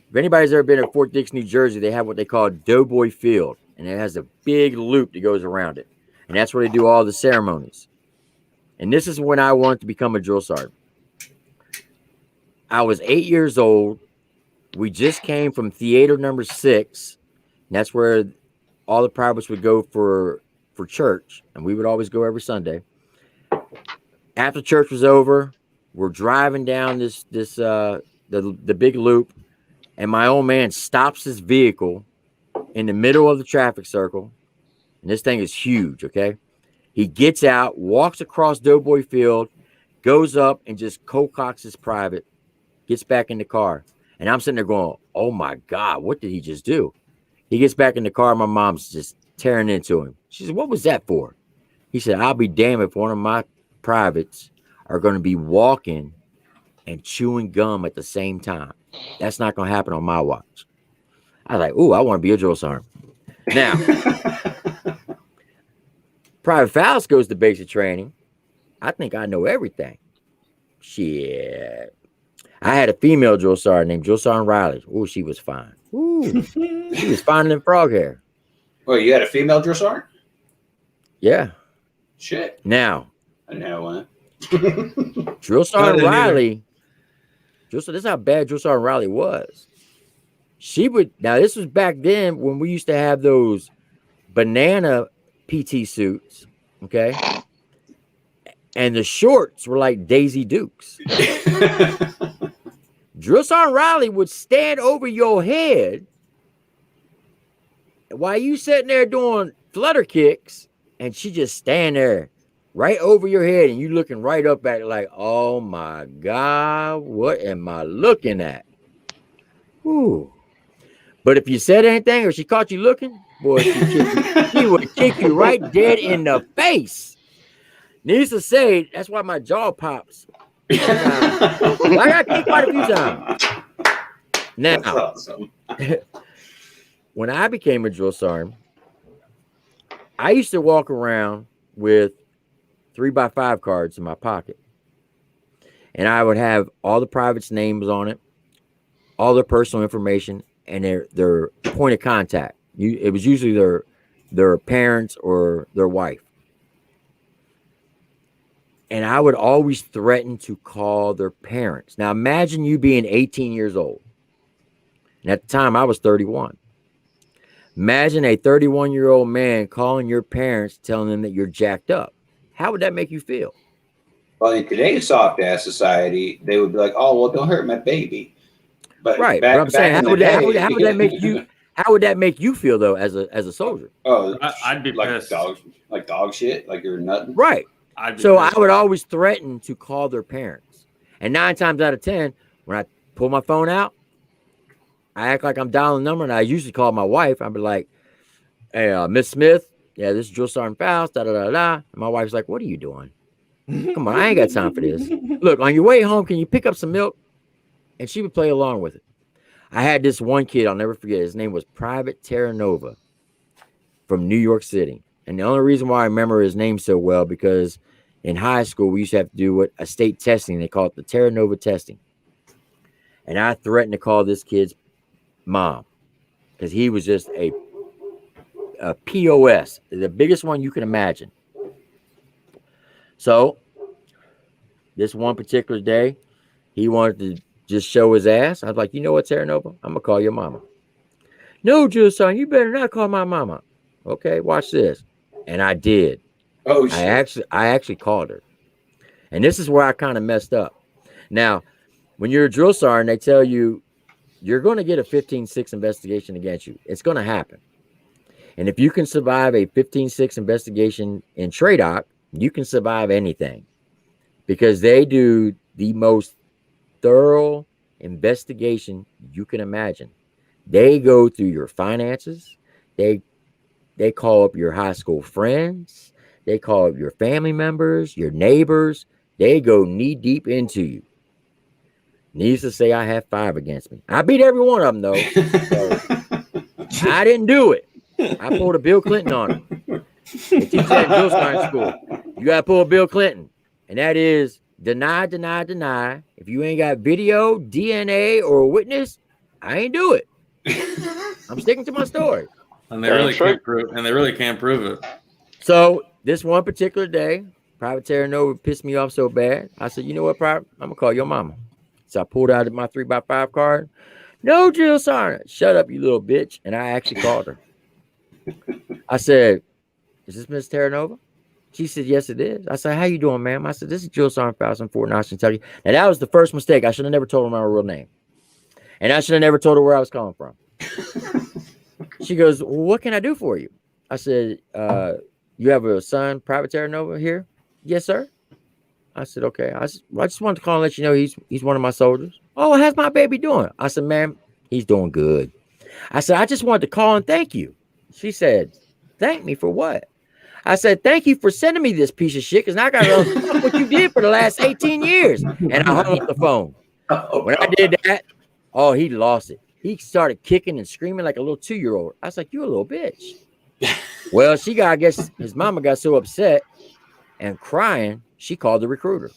if anybody's ever been at Fort Dix, New Jersey, they have what they call Doughboy Field, and it has a big loop that goes around it. And that's where they do all the ceremonies. And this is when I wanted to become a drill sergeant. I was 8 years old. We just came from theater number 6. And that's where all the privates would go for church. And we would always go every Sunday. After church was over, we're driving down the big loop. And my old man stops his vehicle in the middle of the traffic circle. And this thing is huge, okay? He gets out, walks across Doughboy Field, goes up and just co-cocks his private, gets back in the car. And I'm sitting there going, "Oh my God, what did he just do?" He gets back in the car. My mom's just tearing into him. She said, "What was that for?" He said, "I'll be damned if one of my privates are going to be walking and chewing gum at the same time. That's not going to happen on my watch." I was like, "Ooh, I want to be a drill sergeant." Now, Private Faust goes to basic training. I think I know everything. Shit. I had a female drill sergeant named Drill Sergeant Riley. Oh, she was fine. Ooh, she was finer than frog hair. Well, you had a female drill sergeant? Yeah. Shit. Now, I didn't know one. Drill Sergeant didn't either. Riley. This is how bad Drill Sergeant Riley was. She would. Now, this was back then when we used to have those banana PT suits. Okay. And the shorts were like Daisy Dukes. Drill Sergeant Riley would stand over your head while you sitting there doing flutter kicks, and she just stand there right over your head, and you looking right up at it like, oh my God, what am I looking at? Ooh. But if you said anything or she caught you looking, boy, she would kick you right dead in the face. Needless to say, that's why my jaw pops. I got kicked quite a few times. Now, That's awesome. when I became a drill sergeant, I used to walk around with 3x5 cards in my pocket. And I would have all the privates' names on it, all their personal information, and their point of contact. It was usually their parents or their wife. And I would always threaten to call their parents. Now, imagine you being 18 years old. And at the time, I was 31. Imagine a 31-year-old man calling your parents, telling them that you're jacked up. How would that make you feel? Well, in today's soft-ass society, they would be like, oh, well, don't hurt my baby. But Right. back, But I'm saying, back how in the would day- that make you? How would that make you feel though, as a soldier? Oh, I'd be like pissed. dog shit, like you're nothing. Right. I'd be So I pissed. would always threaten to call their parents. And 9 times out of 10, when I pull my phone out, I act like I'm dialing a number, and I usually call my wife. I'd be like, hey, Miss Smith, yeah, this is Drill Sergeant Faust, da da da da. And my wife's like, what are you doing? Come on, I ain't got time for this. Look, on your way home, can you pick up some milk? And she would play along with it. I had this one kid, I'll never forget. His name was Private Terranova from New York City. And the only reason why I remember his name so well, because in high school, we used to have to do a state testing. They call it the Terranova testing. And I threatened to call this kid's mom because he was just a POS, the biggest one you can imagine. So this one particular day, he wanted to just show his ass. I was like, you know what, Terranova? I'm going to call your mama. No, Jill, son, you better not call my mama. Okay, watch this. And I did. Oh, shit. I actually called her. And this is where I kind of messed up. Now, when you're a drill sergeant, they tell you you're going to get a 15-6 investigation against you. It's going to happen. And if you can survive a 15-6 investigation in TRADOC, you can survive anything, because they do the most thorough investigation you can imagine. They go through your finances. They call up your high school friends. They call up your family members, your neighbors. They go knee deep into you. Needs to say I have 5 against me. I beat every one of them, though. So I didn't do it. I pulled a Bill Clinton on him. They teach that in drill sergeant school. You got to pull a Bill Clinton. And that is deny, deny, deny. If you ain't got video, DNA, or a witness, I ain't do it. I'm sticking to my story. And they really can't prove. And they really can't prove it. So this one particular day, Private Terranova pissed me off so bad. I said, you know what, Private? I'm gonna call your mama. So I pulled out my 3x5 card. No, drill sergeant. Shut up, you little bitch. And I actually called her. I said, is this Miss Terranova? She said, yes, it is. I said, how you doing, ma'am? I said, this is Drill Sergeant Faust in Fort Knox, Kentucky. And that was the first mistake. I should have never told her my real name. And I should have never told her where I was calling from. She goes, well, what can I do for you? I said, you have a son, Private Terranova, here? Yes, sir. I said, okay. I just wanted to call and let you know he's one of my soldiers. Oh, how's my baby doing? I said, ma'am, he's doing good. I said, I just wanted to call and thank you. She said, thank me for what? I said, thank you for sending me this piece of shit, because now I got to know what you did for the last 18 years. And I hung up the phone. When I did that, oh, he lost it. He started kicking and screaming like a little 2-year-old. I was like, you a little bitch. Well, I guess his mama got so upset and crying, she called the recruiter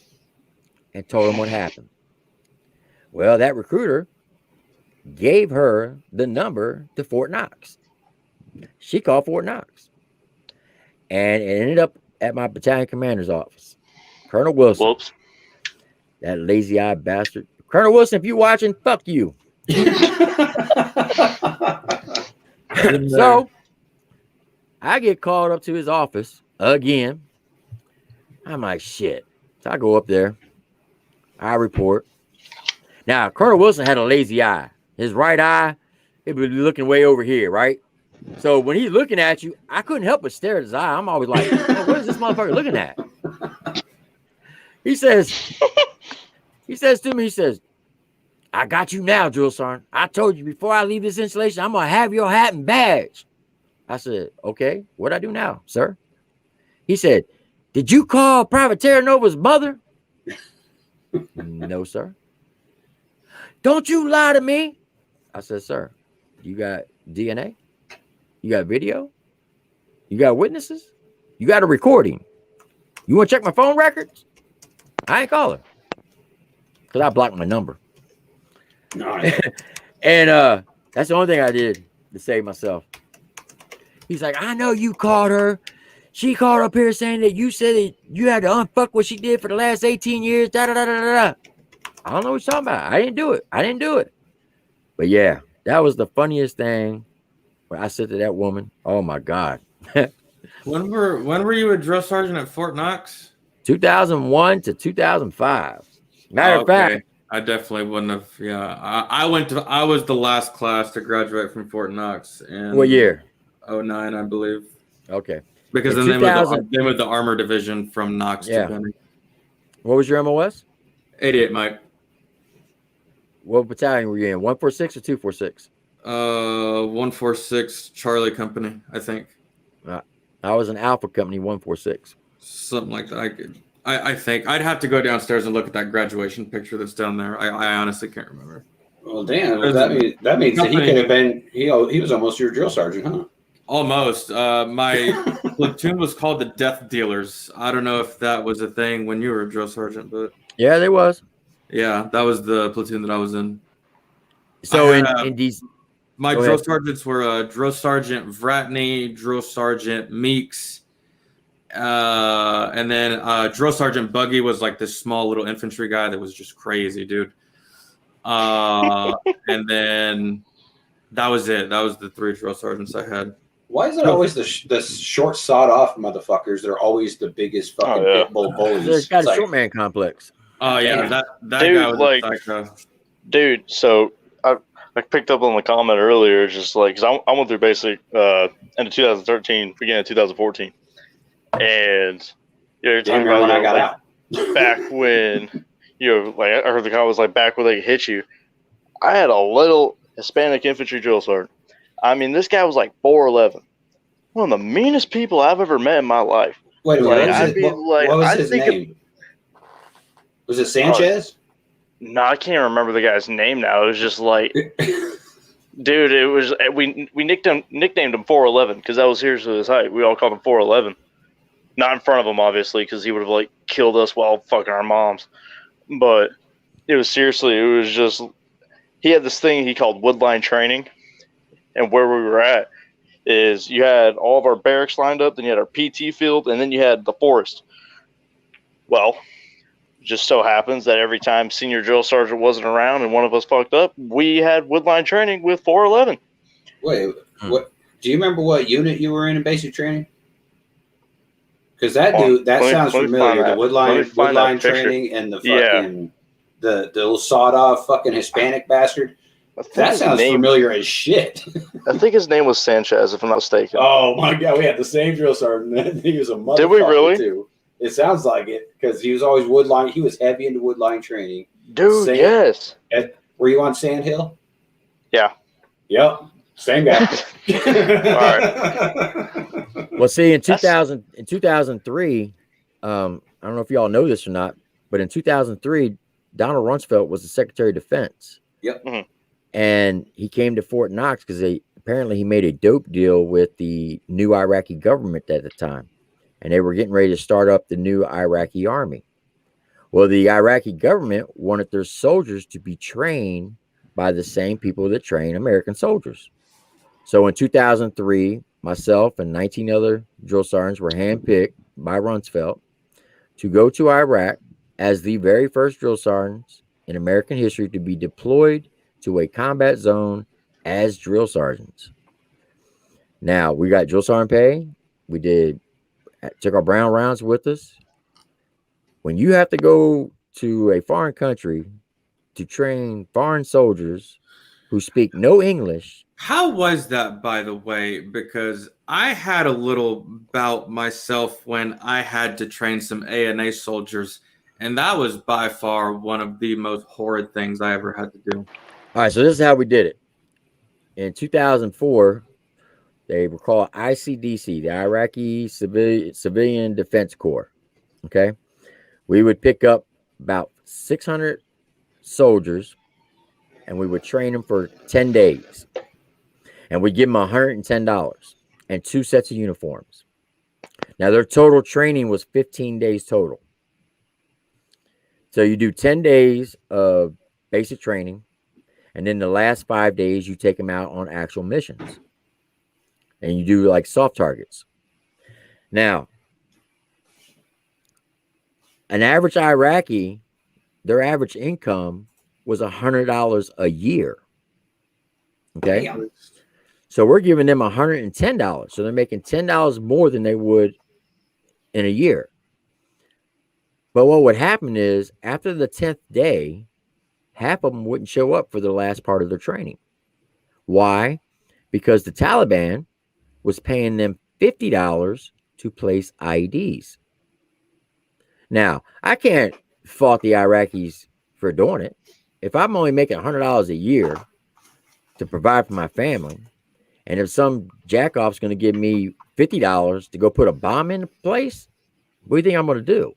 and told him what happened. Well, that recruiter gave her the number to Fort Knox. She called Fort Knox. And it ended up at my battalion commander's office. Colonel Wilson. Whoops. That lazy-eyed bastard. Colonel Wilson, if you're watching, fuck you. So, I get called up to his office again. I'm like, shit. So I go up there. I report. Now, Colonel Wilson had a lazy eye. His right eye, it would be looking way over here, right? So when he's looking at you, I couldn't help but stare at his eye. I'm always like, oh, what is this motherfucker looking at? He says to me, I got you now, Drill Sergeant. I told you before I leave this installation, I'm going to have your hat and badge. I said, okay, what I do now, sir? He said, did you call Private Terranova's mother? No, sir. Don't you lie to me. I said, sir, you got DNA? You got video? You got witnesses? You got a recording? You want to check my phone records? I ain't calling. Because I blocked my number. Nice. And that's the only thing I did to save myself. He's like, I know you called her. She called up here saying that you said that you had to unfuck what she did for the last 18 years. Da, da, da, da, da. I don't know what you're talking about. I didn't do it. But yeah, that was the funniest thing when I said to that woman, oh my God. When were you a drill sergeant at Fort Knox? 2001 to 2005. Matter of fact, I definitely wouldn't have. Yeah, I was the last class to graduate from Fort Knox. In what year? 09, I believe. Okay. Because In then 2000 they were the armor division from Knox Yeah. to Benny. What was your MOS? 88, Mike. What battalion were you in? 146 or 246? 146 Charlie Company, I think. I was in Alpha Company 146. Something like that. I think I'd have to go downstairs and look at that graduation picture that's down there. I honestly can't remember. Well, damn. Well, that means that he could have been. He was almost your drill sergeant, huh? Almost. My platoon was called the Death Dealers. I don't know if that was a thing when you were a drill sergeant, but Yeah, there was. yeah, that was the platoon that I was in. So I in these, My Go drill ahead. sergeants were Drill Sergeant Vratney, Drill Sergeant Meeks, and then Drill Sergeant Buggy was like this small little infantry guy that was just crazy, dude. And then that was it. That was the 3 drill sergeants I had. Why is it always the short sawed off motherfuckers? They're always the biggest fucking pit bull bullies. there's got It's a like, short man complex. Oh yeah, Damn. that Dude, guy was like- a psycho. Dude, so I picked up on the comment earlier, just like, cause I went through basic end of 2013, beginning of 2014, and you're damn talking near about when I like, got out. back when like I heard the comment was like back when they could hit you. I had a little Hispanic infantry drill sergeant. I mean, this guy was like 4'11", one of the meanest people I've ever met in my life. Wait a Like, minute. I'd be like, what was I his think name? Was it Sanchez? No, I can't remember the guy's name now. It was just like, dude, it was we nicknamed him 4'11" because that was seriously his height. We all called him 4'11", not in front of him obviously because he would have like killed us while fucking our moms. But it was just he had this thing he called woodline training, and where we were at is you had all of our barracks lined up, then you had our PT field, and then you had the forest. Well, just so happens that every time senior drill sergeant wasn't around and one of us fucked up, we had woodline training with 4'11". Wait, what? Do you remember what unit you were in basic training? Because that dude, that sounds let me familiar. find The that. Let me find woodline that picture. training and the Yeah. fucking the little sawed off fucking Hispanic bastard. I think That his sounds name- familiar as shit. I think his name was Sanchez, if I'm not mistaken. Oh my god, we had the same drill sergeant. He was a motherfucker Did we really? too. It sounds like it because he was always woodline. He was heavy into woodline training. Dude, Same. yes. Were you on Sand Hill? Yeah. Yep. Same guy. Well, see, in That's- 2003, I don't know if y'all know this or not, but in 2003, Donald Rumsfeld was the Secretary of Defense. Yep. Mhm. And he came to Fort Knox because apparently he made a dope deal with the new Iraqi government at the time. And they were getting ready to start up the new Iraqi army. Well, the Iraqi government wanted their soldiers to be trained by the same people that train American soldiers. So in 2003, myself and 19 other drill sergeants were handpicked by Rumsfeld to go to Iraq as the very first drill sergeants in American history to be deployed to a combat zone as drill sergeants. Now, we got drill sergeant pay. We took our brown rounds with us. When you have to go to a foreign country to train foreign soldiers who speak no English. How was that, by the way? Because I had a little bout myself when I had to train some ANA soldiers, and that was by far one of the most horrid things I ever had to do. All right, so this is how we did it. In 2004, they were called ICDC, the Iraqi Civilian Defense Corps. Okay. We would pick up about 600 soldiers and we would train them for 10 days. And we'd give them $110 and 2 sets of uniforms. Now, their total training was 15 days total. So you do 10 days of basic training. And then the last 5 days, you take them out on actual missions. And you do like soft targets. Now, an average Iraqi, their average income was $100 a year. Okay. Damn. So we're giving them $110. So they're making $10 more than they would in a year. But what would happen is after the 10th day, half of them wouldn't show up for the last part of their training. Why? Because the Taliban was paying them $50 to place IEDs. Now, I can't fault the Iraqis for doing it. If I'm only making $100 a year to provide for my family, and if some jackoff's going to give me $50 to go put a bomb in place, what do you think I'm going to do?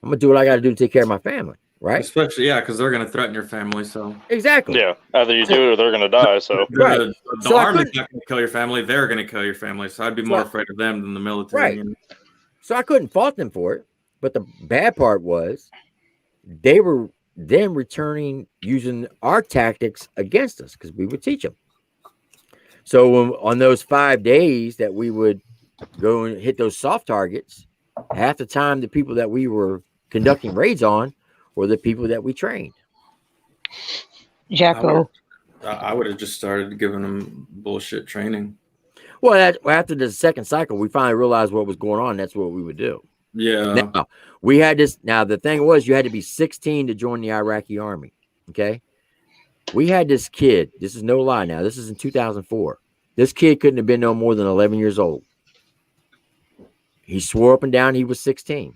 I'm going to do what I got to do to take care of my family, right? Especially, yeah, because they're going to threaten your family. So Exactly. Yeah, either you do it or they're going to die. So Right. the So I army's couldn't- not going to kill your family. They're going to kill your family. So I'd be more afraid of them than the military. Right. you know? So I couldn't fault them for it. But the bad part was they were then returning using our tactics against us because we would teach them. So on those 5 days that we would go and hit those soft targets, half the time the people that we were conducting raids on were the people that we trained. Jekyl. I would have just started giving them bullshit training. Well, after the second cycle, we finally realized what was going on. That's what we would do. Yeah. Now, we had this. Now, the thing was, you had to be 16 to join the Iraqi army. Okay. We had this kid. This is no lie now. This is in 2004. This kid couldn't have been no more than 11 years old. He swore up and down he was 16.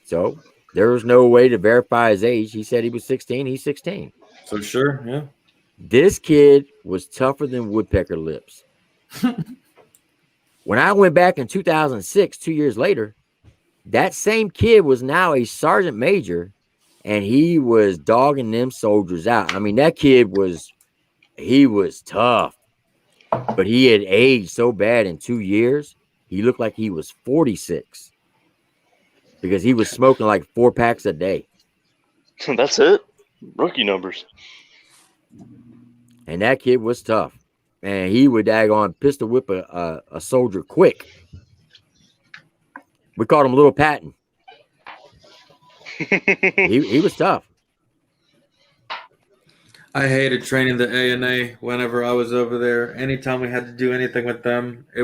So there was no way to verify his age. He said he was 16. He's 16. So sure, yeah. This kid was tougher than woodpecker lips. When I went back in 2006, 2 years later, that same kid was now a sergeant major, and he was dogging them soldiers out. I mean, that kid was tough, but he had aged so bad in 2 years, he looked like he was 46 because he was smoking like 4 packs a day. that's it. Rookie numbers. And that kid was tough. And he would daggone pistol whip a soldier quick. We called him Little Patton. He was tough. I hated training the ANA whenever I was over there. Anytime we had to do anything with them, it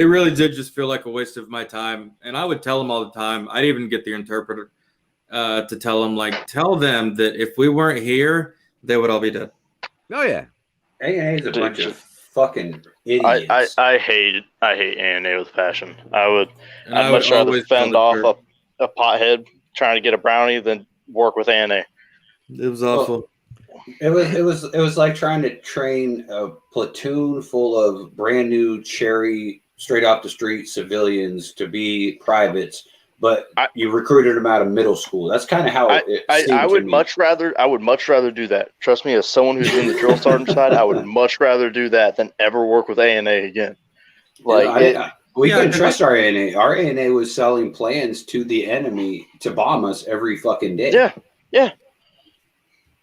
really did just feel like a waste of my time. And I would tell them all the time. I'd even get the interpreter to tell them that if we weren't here, they would all be dead. Oh, yeah. AA is a bunch of fucking idiots. I hate ANA with passion. I'd And much rather always fend tell the off a pothead trying to get a brownie than work with ANA. It was awful. It was like trying to train a platoon full of brand new cherry straight off the street civilians to be privates, but you recruited them out of middle school. That's kind of how it seemed I would to me. much rather do that. Trust me, as someone who's in the drill sergeant side, I would much rather do that than ever work with ANA again. Like We Yeah, couldn't 'cause trust our ANA. Our ANA was selling plans to the enemy to bomb us every fucking day. Yeah.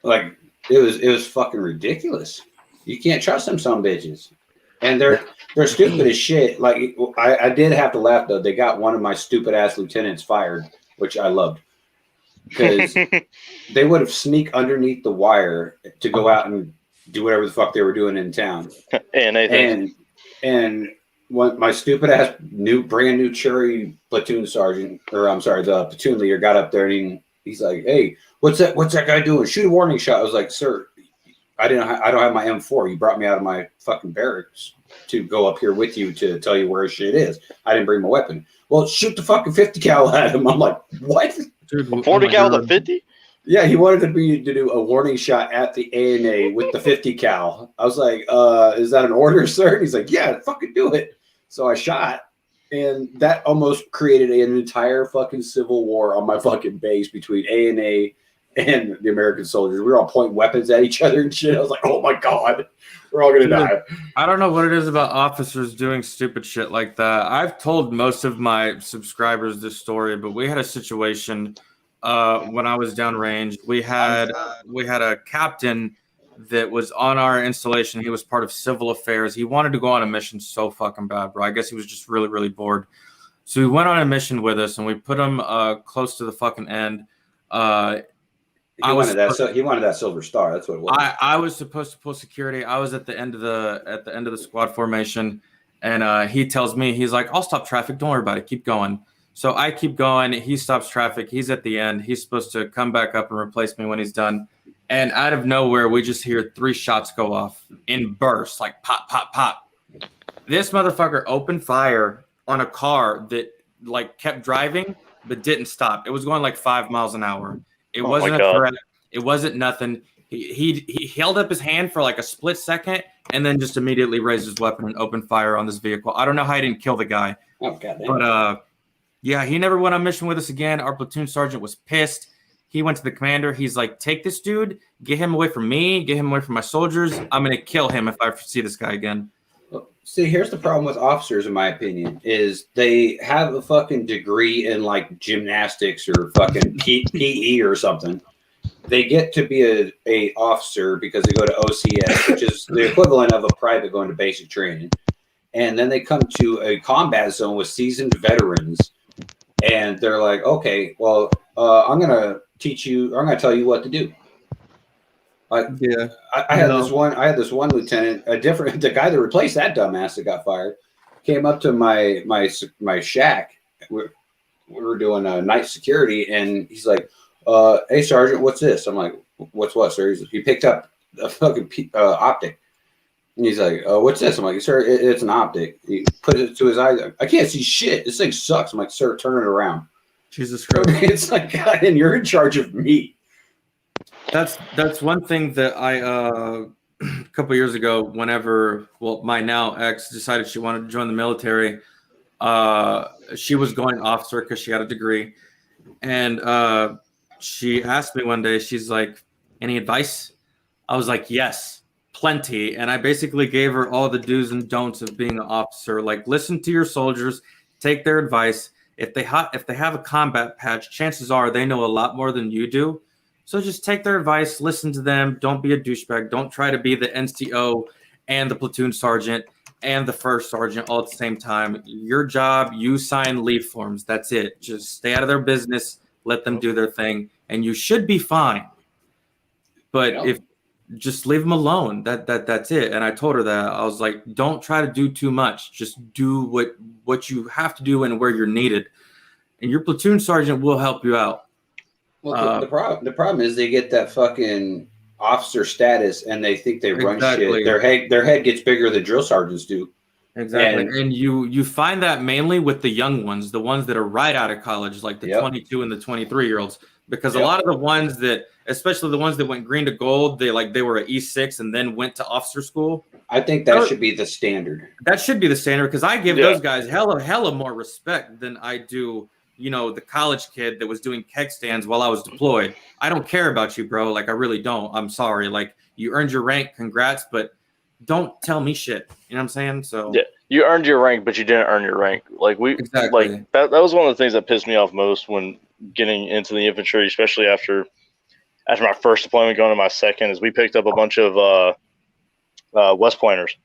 Like it was fucking ridiculous. You can't trust them some bitches. And they're stupid as shit. Like I did have to laugh though. They got one of my stupid ass lieutenants fired, which I loved. Because they would have sneaked underneath the wire to go out and do whatever the fuck they were doing in town. And when my stupid ass brand new cherry platoon sergeant, or I'm sorry, the platoon leader got up there and he's like, "Hey, what's that guy doing? Shoot a warning shot." I was like, "Sir, I don't have my M4. You brought me out of my fucking barracks to go up here with you to tell you where shit is. I didn't bring my weapon." "Well, shoot the fucking 50 cal at him." I'm like, "What?" Dude, 40 cal to 50? Yeah, he wanted me to do a warning shot at the ANA with the 50 cal. I was like, "Is that an order, sir?" And he's like, "Yeah, fucking do it." So I shot, and that almost created an entire fucking civil war on my fucking base between ANA and the American soldiers. We were all pointing weapons at each other and shit. I was like, "Oh my god, we're all gonna die." I don't know what it is about officers doing stupid shit like that. I've told most of my subscribers this story, but we had a situation when I was downrange. We had a captain that was on our installation. He was part of civil affairs. He wanted to go on a mission so fucking bad, bro. I guess he was just really, really bored. So he went on a mission with us, and we put him close to the fucking end. He wanted that silver star. That's what it was. I was supposed to pull security. I was at the end of the squad formation, and he tells me, he's like, "I'll stop traffic. Don't worry about it. Keep going." So I keep going. He stops traffic. He's at the end. He's supposed to come back up and replace me when he's done. And out of nowhere, we just hear 3 shots go off in bursts, like pop, pop, pop. This motherfucker opened fire on a car that like kept driving but didn't stop. It was going like 5 miles an hour. It wasn't a threat. It wasn't nothing. He held up his hand for like a split second and then just immediately raised his weapon and opened fire on this vehicle. I don't know how he didn't kill the guy. Oh, goddamn. But yeah, he never went on mission with us again. Our platoon sergeant was pissed. He went to the commander. He's like, "Take this dude, get him away from me, get him away from my soldiers. I'm going to kill him if I see this guy again." See, here's the problem with officers, in my opinion, is they have a fucking degree in like gymnastics or fucking PE or something. They get to be a officer because they go to OCS, which is the equivalent of a private going to basic training. And then they come to a combat zone with seasoned veterans. And they're like, "Okay, well, I'm going to tell you what to do." Yeah, I had this one lieutenant, the guy that replaced that dumbass that got fired, came up to my shack. We were doing night security, and he's like, "Hey, Sergeant, what's this?" I'm like, "What's what, sir?" He picked up a fucking optic, and he's like, "What's this?" I'm like, "Sir, it's an optic." He put it to his eyes. "I can't see shit. This thing sucks." I'm like, "Sir, turn it around." Jesus Christ. It's like, God, and you're in charge of me. That's one thing that I a couple years ago, whenever my now ex decided she wanted to join the military, she was going officer because she had a degree, and she asked me one day, she's like, "Any advice?" I was like, "Yes, plenty." And I basically gave her all the do's and don'ts of being an officer. Like, listen to your soldiers, take their advice. If they have a combat patch, chances are they know a lot more than you do. So just take their advice, listen to them. Don't be a douchebag. Don't try to be the NCO and the platoon sergeant and the first sergeant all at the same time. Your job, you sign leave forms. That's it. Just stay out of their business. Let them do their thing, and you should be fine. But if just leave them alone, that's it. And I told her that. I was like, don't try to do too much. Just do what you have to do and where you're needed, and your platoon sergeant will help you out. Well, the problem is they get that fucking officer status and they think they run shit. Their head gets bigger than drill sergeants do. Exactly. And you find that mainly with the young ones, the ones that are right out of college, like the 22 and the 23-year-olds, because a lot of the ones that, especially the ones that went green to gold, they were at E6 and then went to officer school. I think that should be the standard. That should be the standard, because I give those guys hella more respect than I do, the college kid that was doing keg stands while I was deployed. I don't care about you, bro. Like, I really don't. I'm sorry. Like, you earned your rank. Congrats. But don't tell me shit. You know what I'm saying? So you earned your rank, but you didn't earn your rank. Like Exactly. like that was one of the things that pissed me off most when getting into the infantry, especially after my first deployment, going to my second, is we picked up a bunch of West Pointers.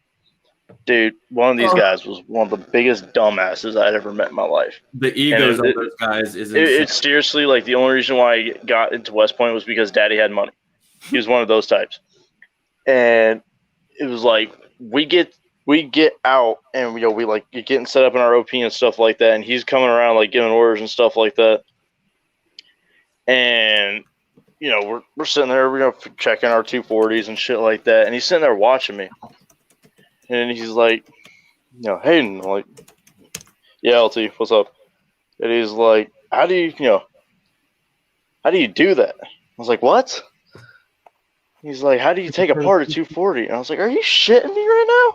Dude, one of these guys was one of the biggest dumbasses I'd ever met in my life. The egos of those guys is insane. It's seriously like the only reason why I got into West Point was because Daddy had money. He was one of those types, and it was like we get out and we like getting set up in our OP and stuff like that, and he's coming around like giving orders and stuff like that, and we're sitting there, we're checking our 240s and shit like that, and he's sitting there watching me, and he's like, Hayden, I'm like, yeah, LT, what's up? And he's like, how do you do that? I was like, what? He's like, how do you take apart a 240? And I was like, are you shitting me right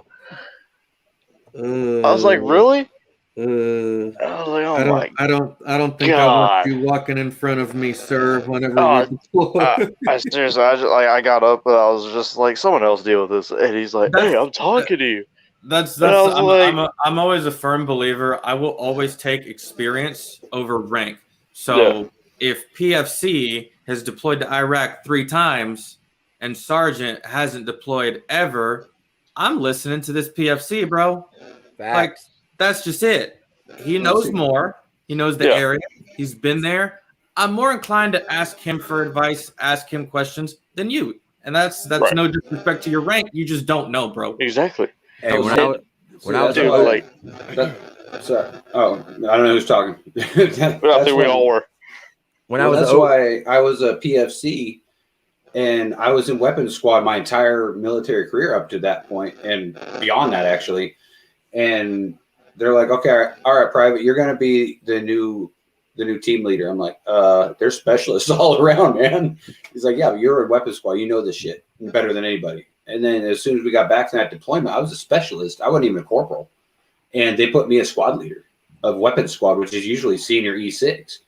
now? I was like, really? I was like, oh my I don't think God. I want you walking in front of me, sir. Whenever we deploy. I seriously, I got up and I was just like, someone else deal with this. And he's like, hey, I'm talking to you. I'm always a firm believer. I will always take experience over rank. So if PFC has deployed to Iraq 3 times and Sergeant hasn't deployed ever, I'm listening to this PFC, bro. Facts. Like, that's just it. He knows more. He knows the area. He's been there. I'm more inclined to ask him for advice, ask him questions than you. And that's Right. no disrespect to your rank. You just don't know, bro. Exactly. Hey, when I was Dude, like, Sorry. Oh, I don't know who's talking. I think we all were. That's why I was a PFC, and I was in weapons squad my entire military career up to that point, and beyond that actually. And they're like, okay, all right, Private, you're going to be the new team leader. I'm like, there's specialists all around, man. He's like, yeah, but you're in weapons squad. You know this shit better than anybody. And then as soon as we got back to that deployment, I was a specialist. I wasn't even a corporal. And they put me as squad leader of weapons squad, which is usually senior E6.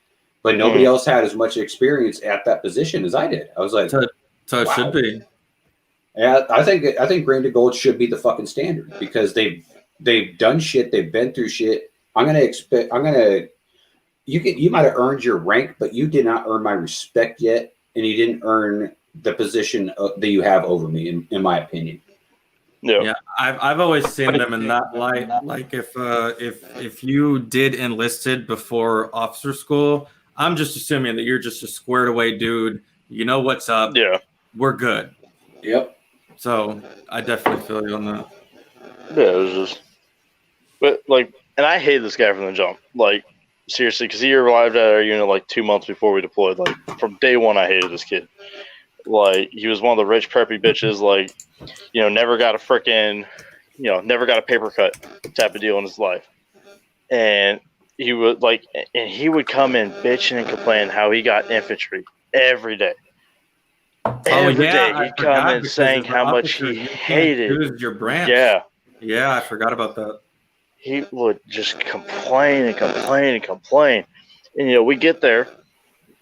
But nobody else had as much experience at that position as I did. I was like, so it should be. Yeah, I think green to gold should be the fucking standard because they've done shit, they've been through shit. You might have earned your rank, but you did not earn my respect yet, and you didn't earn the position that you have over me, in my opinion. Yeah, I've always seen them in that light. Like if you did enlisted before officer school, I'm just assuming that you're just a squared away dude. You know what's up. Yeah, we're good. Yep. So I definitely feel you on that. Yeah, it was just, but like, and I hate this guy from the jump. Like, seriously, because he arrived at our unit like 2 months before we deployed. Like, from day one, I hated this kid. Like, he was one of the rich preppy bitches. Like, never got a freaking, never got a paper cut type of deal in his life. And he would come in bitching and complaining how he got infantry every day. Every day he'd come in saying how much he hated your branch. Yeah, I forgot about that. He would just complain and complain and complain, and we get there,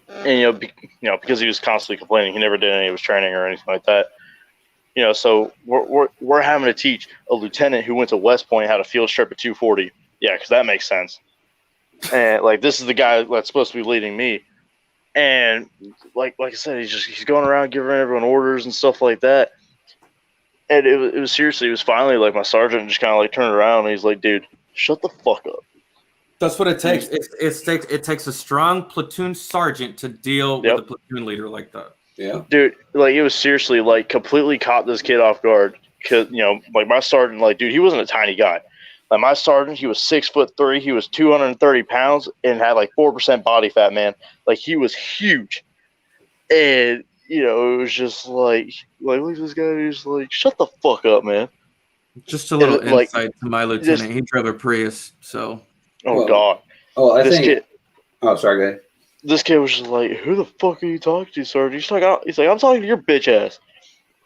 and because he was constantly complaining, he never did any of his training or anything like that. So we're having to teach a lieutenant who went to West Point how to field strip a 240. Yeah, because that makes sense. And like, this is the guy that's supposed to be leading me. And like I said, he's going around giving everyone orders and stuff like that. And it was seriously, it was finally like my sergeant just kind of like turned around and he's like, dude, shut the fuck up. That's what it takes. It takes a strong platoon sergeant to deal with a platoon leader like that. Yeah, dude, like, it was seriously like completely caught this kid off guard. Cause like my sergeant, like, dude, he wasn't a tiny guy. Like, my sergeant, he was 6'3", he was 230 pounds and had like 4% body fat, man. Like, he was huge. And it was just like look at this guy who's like, shut the fuck up, man. Just a little insight to my lieutenant. He drove a Prius, so. God. Oh, Kid, oh, sorry, go ahead. This kid was just like, who the fuck are you talking to, Sergeant? He's like, I'm talking to your bitch ass.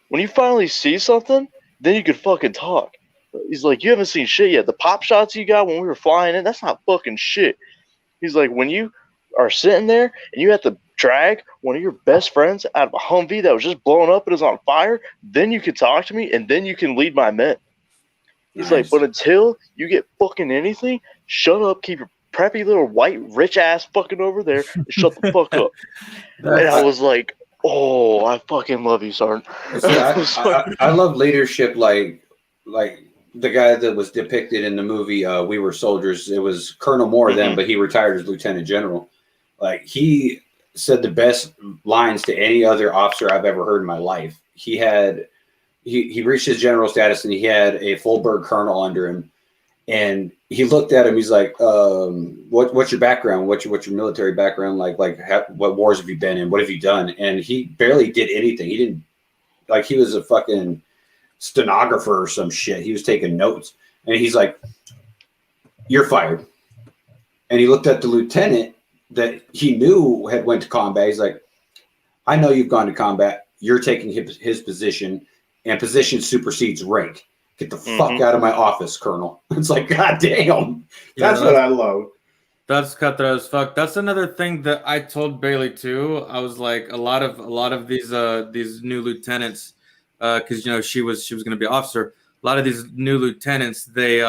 When you finally see something, then you can fucking talk. He's like, you haven't seen shit yet. The pop shots you got when we were flying in, that's not fucking shit. He's like, when you are sitting there and you have to drag one of your best friends out of a Humvee that was just blowing up and is on fire, then you can talk to me and then you can lead my men. He's like, but until you get fucking anything, shut up, keep your preppy little white rich ass fucking over there, and shut the fuck up. And I was like, oh, I fucking love you, Sergeant. I love leadership like the guy that was depicted in the movie We Were Soldiers. It was Colonel Moore then, but he retired as Lieutenant General. Like, he said the best lines to any other officer I've ever heard in my life. He reached his general status and he had a full-bird colonel under him. And he looked at him. He's like, what's your background? What's your military background? What wars have you been in? What have you done? And he barely did anything. He didn't, like, he was a fucking stenographer or some shit. He was taking notes. And he's like, you're fired. And he looked at the lieutenant that he knew had went to combat. He's like, I know you've gone to combat. You're taking his position, and position supersedes rank. Get the fuck out of my office, Colonel. It's like, God damn. That's what I love. That's cutthroat as fuck. That's another thing that I told Bailey too. I was like, a lot of these new lieutenants, because she was going to be an officer. A lot of these new lieutenants, they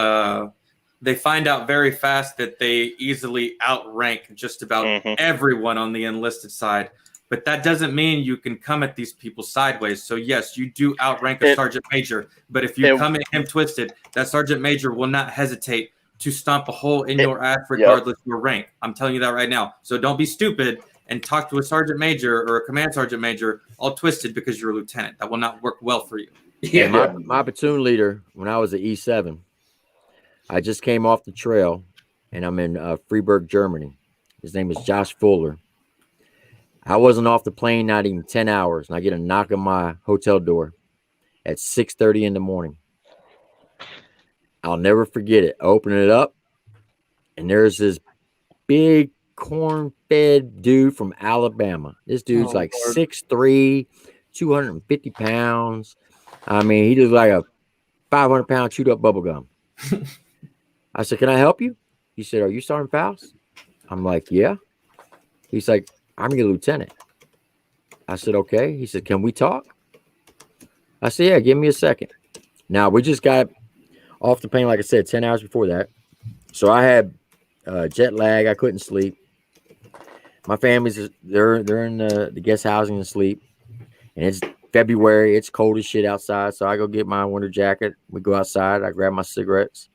find out very fast that they easily outrank just about everyone on the enlisted side. But that doesn't mean you can come at these people sideways. So yes, you do outrank a sergeant major. But if you come at him twisted, that sergeant major will not hesitate to stomp a hole in your ass regardless of your rank. I'm telling you that right now. So don't be stupid and talk to a sergeant major or a command sergeant major all twisted because you're a lieutenant. That will not work well for you. Yeah, my platoon leader, when I was at E7, I just came off the trail, and I'm in Freiburg, Germany. His name is Josh Fuller. I wasn't off the plane not even 10 hours, and I get a knock on my hotel door at 6:30 in the morning. I'll never forget it. I open it up, and there's this big corn-fed dude from Alabama. This dude's 6'3", 250 pounds. I mean, he looks like a 500-pound chewed-up bubble gum. I said, can I help you? He said, are you Sergeant Faust? I'm like, yeah. He's like, I'm your lieutenant. I said, okay. He said, can we talk? I said, yeah, give me a second. Now, we just got off the plane, like I said, 10 hours before that. So I had jet lag. I couldn't sleep. My family's, they're in the guest housing and sleep. And it's February. It's cold as shit outside. So I go get my winter jacket. We go outside. I grab my cigarettes.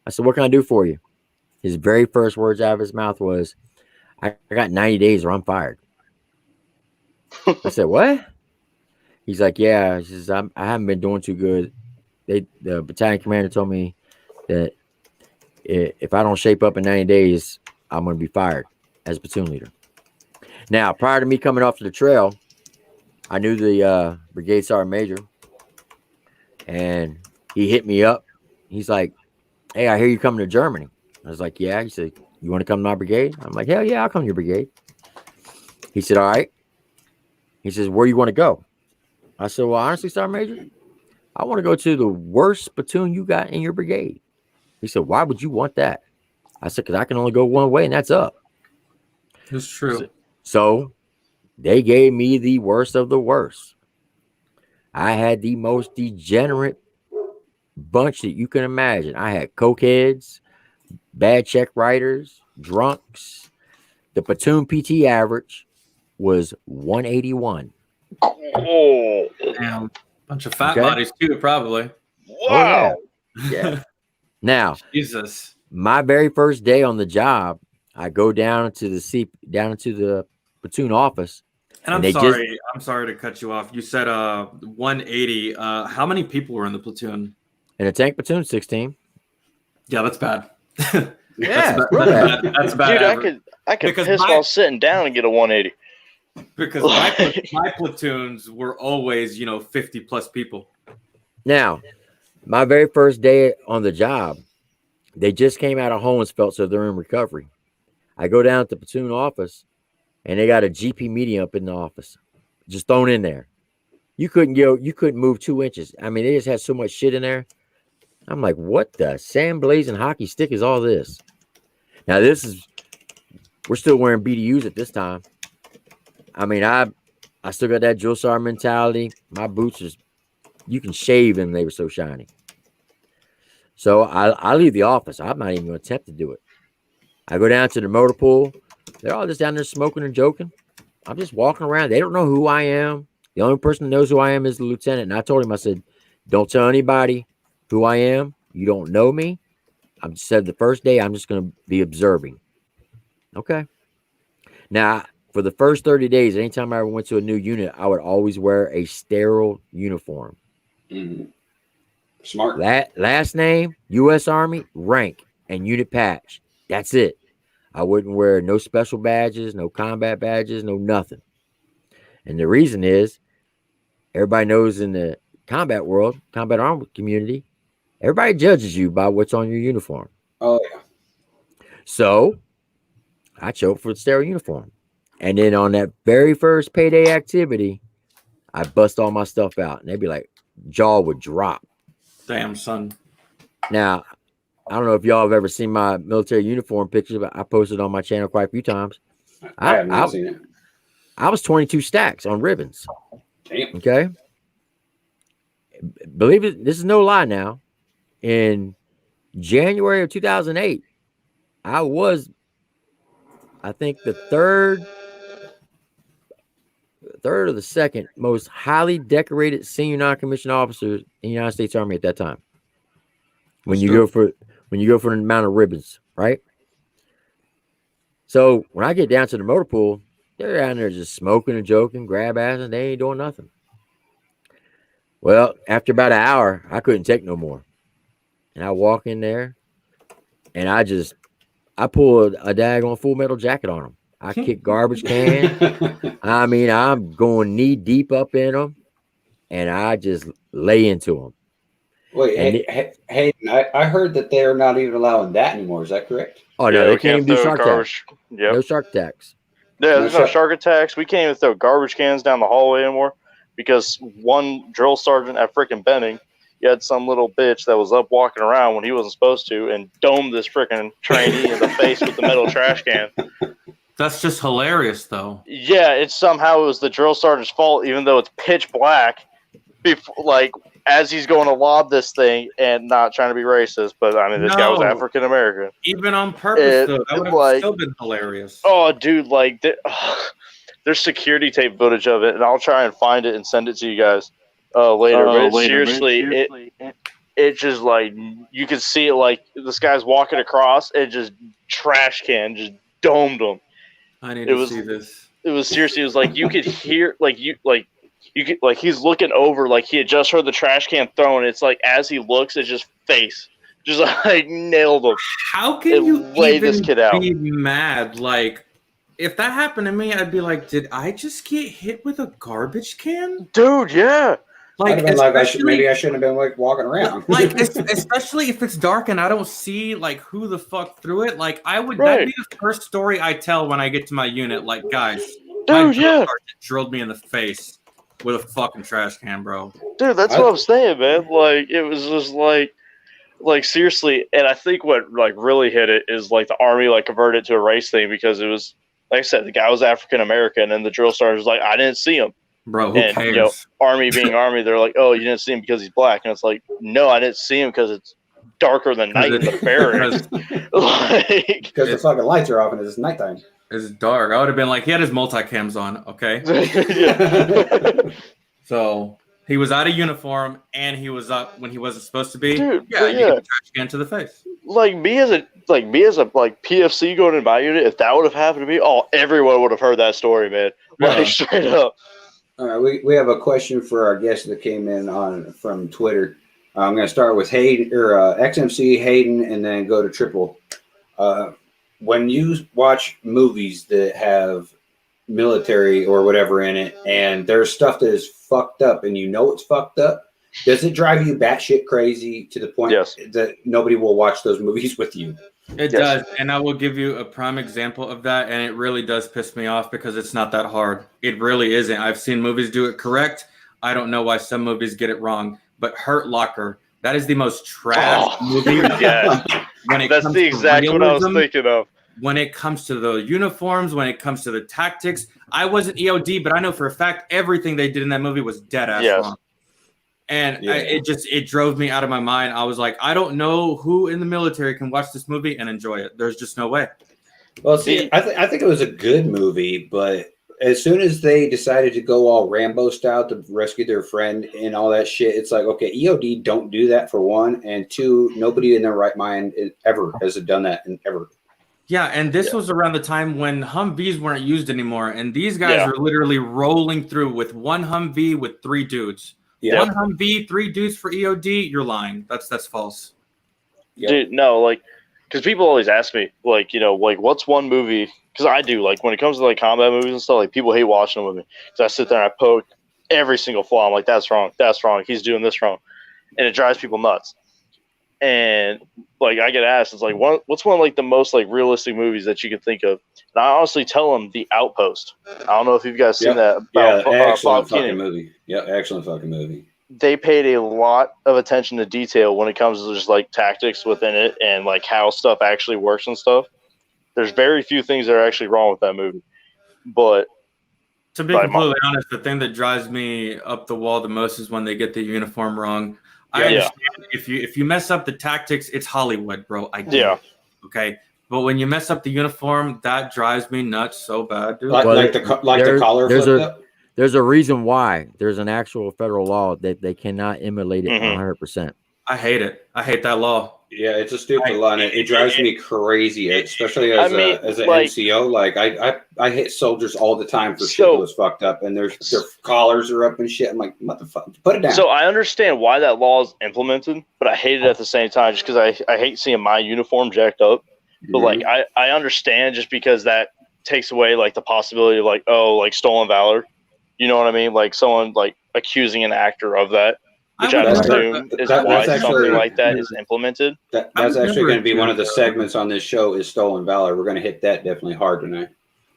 I said, what can I do for you? His very first words out of his mouth was, I got 90 days or I'm fired. I said, what? He's like, yeah. He says, I haven't been doing too good. The battalion commander told me that if I don't shape up in 90 days, I'm going to be fired as platoon leader. Now, prior to me coming off to the trail, I knew the brigade sergeant major, and he hit me up. He's like, hey, I hear you coming to Germany. I was like, yeah. He said, you want to come to my brigade? I'm like, hell yeah, I'll come to your brigade. He said, all right. He says, where do you want to go? I said, well, honestly, Sergeant Major, I want to go to the worst platoon you got in your brigade. He said, why would you want that? I said, because I can only go one way, and that's up. That's true. So they gave me the worst of the worst. I had the most degenerate bunch that you can imagine. I had cokeheads, bad check writers, drunks. The platoon PT average was 181. Oh, Damn. Bunch of fat bodies too, probably. wow. Oh, yeah. Now, Jesus. my very first day on the job, I go down into the platoon office. And I'm sorry to cut you off. You said 180. How many people were in the platoon? In a tank platoon, 16. Yeah, that's bad. Yeah, that's bad. Dude, I could piss while sitting down and get a 180. Because my platoons were always, 50 plus people. Now, my very first day on the job, they just came out of Hohenfeld, so they're in recovery. I go down to the platoon office, and they got a GP medium up in the office, just thrown in there. You couldn't move 2 inches. I mean, they just had so much shit in there. I'm like, what the sand blazing hockey stick is all this? Now, we're still wearing BDUs at this time. I mean, I still got that drill sergeant mentality. My boots you can shave and they were so shiny. So I leave the office. I'm not even going to attempt to do it. I go down to the motor pool. They're all just down there smoking and joking. I'm just walking around. They don't know who I am. The only person that knows who I am is the lieutenant. And I told him, I said, don't tell anybody who I am. You don't know me. I said the first day, I'm just going to be observing. Okay. Now, for the first 30 days, anytime I ever went to a new unit, I would always wear a sterile uniform. Mm-hmm. Smart. Last name, U.S. Army, rank, and unit patch. That's it. I wouldn't wear no special badges, no combat badges, no nothing. And the reason is, everybody knows in the combat world, combat armed community, everybody judges you by what's on your uniform. Oh, yeah. So I chose for the sterile uniform. And then on that very first payday activity, I bust all my stuff out. And they'd be like, jaw would drop. Damn, son. Now, I don't know if y'all have ever seen my military uniform pictures, but I posted on my channel quite a few times. I have not seen it. I was 22 stacks on ribbons. Damn. Okay. Believe it, this is no lie now. In January of 2008, I was, I think, the third or the second most highly decorated senior non-commissioned officer in the United States Army at that time. When you go for the amount of ribbons, right? So when I get down to the motor pool, they're down there just smoking and joking, grab ass, and they ain't doing nothing. Well, after about an hour, I couldn't take no more. And I walk in there and I pull a daggone Full Metal Jacket on them. I kick garbage can. I mean, I'm going knee deep up in them and I just lay into them. Wait, Hayden, I heard that they're not even allowing that anymore. Is that correct? Oh, no, they can't even do shark attacks. Yep. No shark attacks. Yeah, there's no shark attacks. We can't even throw garbage cans down the hallway anymore because one drill sergeant at frickin' Benning, you had some little bitch that was up walking around when he wasn't supposed to and domed this frickin' trainee in the face with the metal trash can. That's just hilarious, though. Yeah, it was the drill sergeant's fault, even though it's pitch black. Before, as he's going to lob this thing, and not trying to be racist, but I mean, this guy was African American. Even on purpose, though, that would have still been hilarious. Oh, dude, there's security tape footage of it, and I'll try and find it and send it to you guys later. But seriously, it just you can see it this guy's walking across, and just trash can just domed him. I need to see this. It was seriously. It was like you could hear you could he's looking over he had just heard the trash can thrown. It's as he looks, it's just face, just nailed him. How can you lay this kid out? Be mad? If that happened to me, I'd be like, did I just get hit with a garbage can, dude? Yeah. Maybe I shouldn't have been walking around. Especially if it's dark and I don't see who the fuck threw it. That'd be the first story I tell when I get to my unit. Guys, dude, yeah, drilled me in the face with a fucking trash can, bro. Dude, that's what I'm saying, man. It was just seriously. And I think what really hit it is the Army converted it to a race thing because it was like I said, the guy was African American, and the drill sergeant was like, I didn't see him. Bro, who cares? Army being Army, they're like, oh, you didn't see him because he's black. And it's like, no, I didn't see him because it's darker than night in the barracks. Because the fucking lights are off and it's nighttime. It's dark. I would have been like, he had his multicams on, okay? So he was out of uniform and he was up when he wasn't supposed to be. Dude, you get the trash can to the face. Me as a PFC going in my unit, if that would have happened to me, everyone would have heard that story, man. Straight up. All right, we have a question for our guest that came in from Twitter. I'm going to start with Hayden or XMC Hayden, and then go to Triple. When you watch movies that have military or whatever in it, and there's stuff that is fucked up, and you know it's fucked up, does it drive you batshit crazy to the point that nobody will watch those movies with you? It does, and I will give you a prime example of that, and it really does piss me off because it's not that hard. It really isn't. I've seen movies do it correct. I don't know why some movies get it wrong, but Hurt Locker, that is the most trash movie. Yeah, that's the exact one I was thinking of. When it comes to the uniforms, when it comes to the tactics, I wasn't EOD, but I know for a fact everything they did in that movie was dead ass wrong. And Yeah. it drove me out of my mind. I was like, I don't know who in the military can watch this movie and enjoy it. There's just no way. Well, see, I think it was a good movie, but as soon as they decided to go all Rambo style to rescue their friend and all that shit, it's like, okay, EOD don't do that for one, and two, nobody in their right mind ever has done that and ever. Yeah, and this was around the time when Humvees weren't used anymore, and these guys Yeah. are literally rolling through with one Humvee with 3 dudes. Yeah. One Humvee, 3 dudes for EOD. You're lying. That's false. Yep. Dude, no, like, because people always ask me, like, you know, like, what's one movie? Because I do, like, when it comes to like combat movies and stuff, like, people hate watching them with me. Because I sit there and I poke every single flaw. I'm like, that's wrong, he's doing this wrong, and it drives people nuts. And like, I get asked, it's like, what's one of like the most like realistic movies that you can think of? And I honestly tell them The Outpost. I don't know if you guys seen that. Yeah, About, excellent Bob fucking Keenan. movie. Yeah, excellent fucking movie. They paid a lot of attention to detail when it comes to just like tactics within it and like how stuff actually works and stuff. There's very few things that are actually wrong with that movie. But To be completely honest, the thing that drives me up the wall the most is when they get the uniform wrong. I understand if you mess up the tactics, it's Hollywood, bro. I get it. Okay. But when you mess up the uniform, that drives me nuts so bad, dude. Like the collar flipped up. There's a reason why. There's an actual federal law that they cannot emulate it 100%. I hate it. I hate that law. Yeah, it's a stupid law, and it drives me crazy, especially as an NCO. Like I hit soldiers all the time for shit that was fucked up, and their collars are up and shit. I'm like, what the fuck? Put it down. So I understand why that law is implemented, but I hate it at the same time, just because I hate seeing my uniform jacked up. But like I understand, just because that takes away like the possibility of like, oh, like stolen valor. You know what I mean? Like someone like accusing an actor of that. Which I assume is why something like that is implemented. That's actually going to be one of the segments on this show is stolen valor. We're going to hit that definitely hard tonight.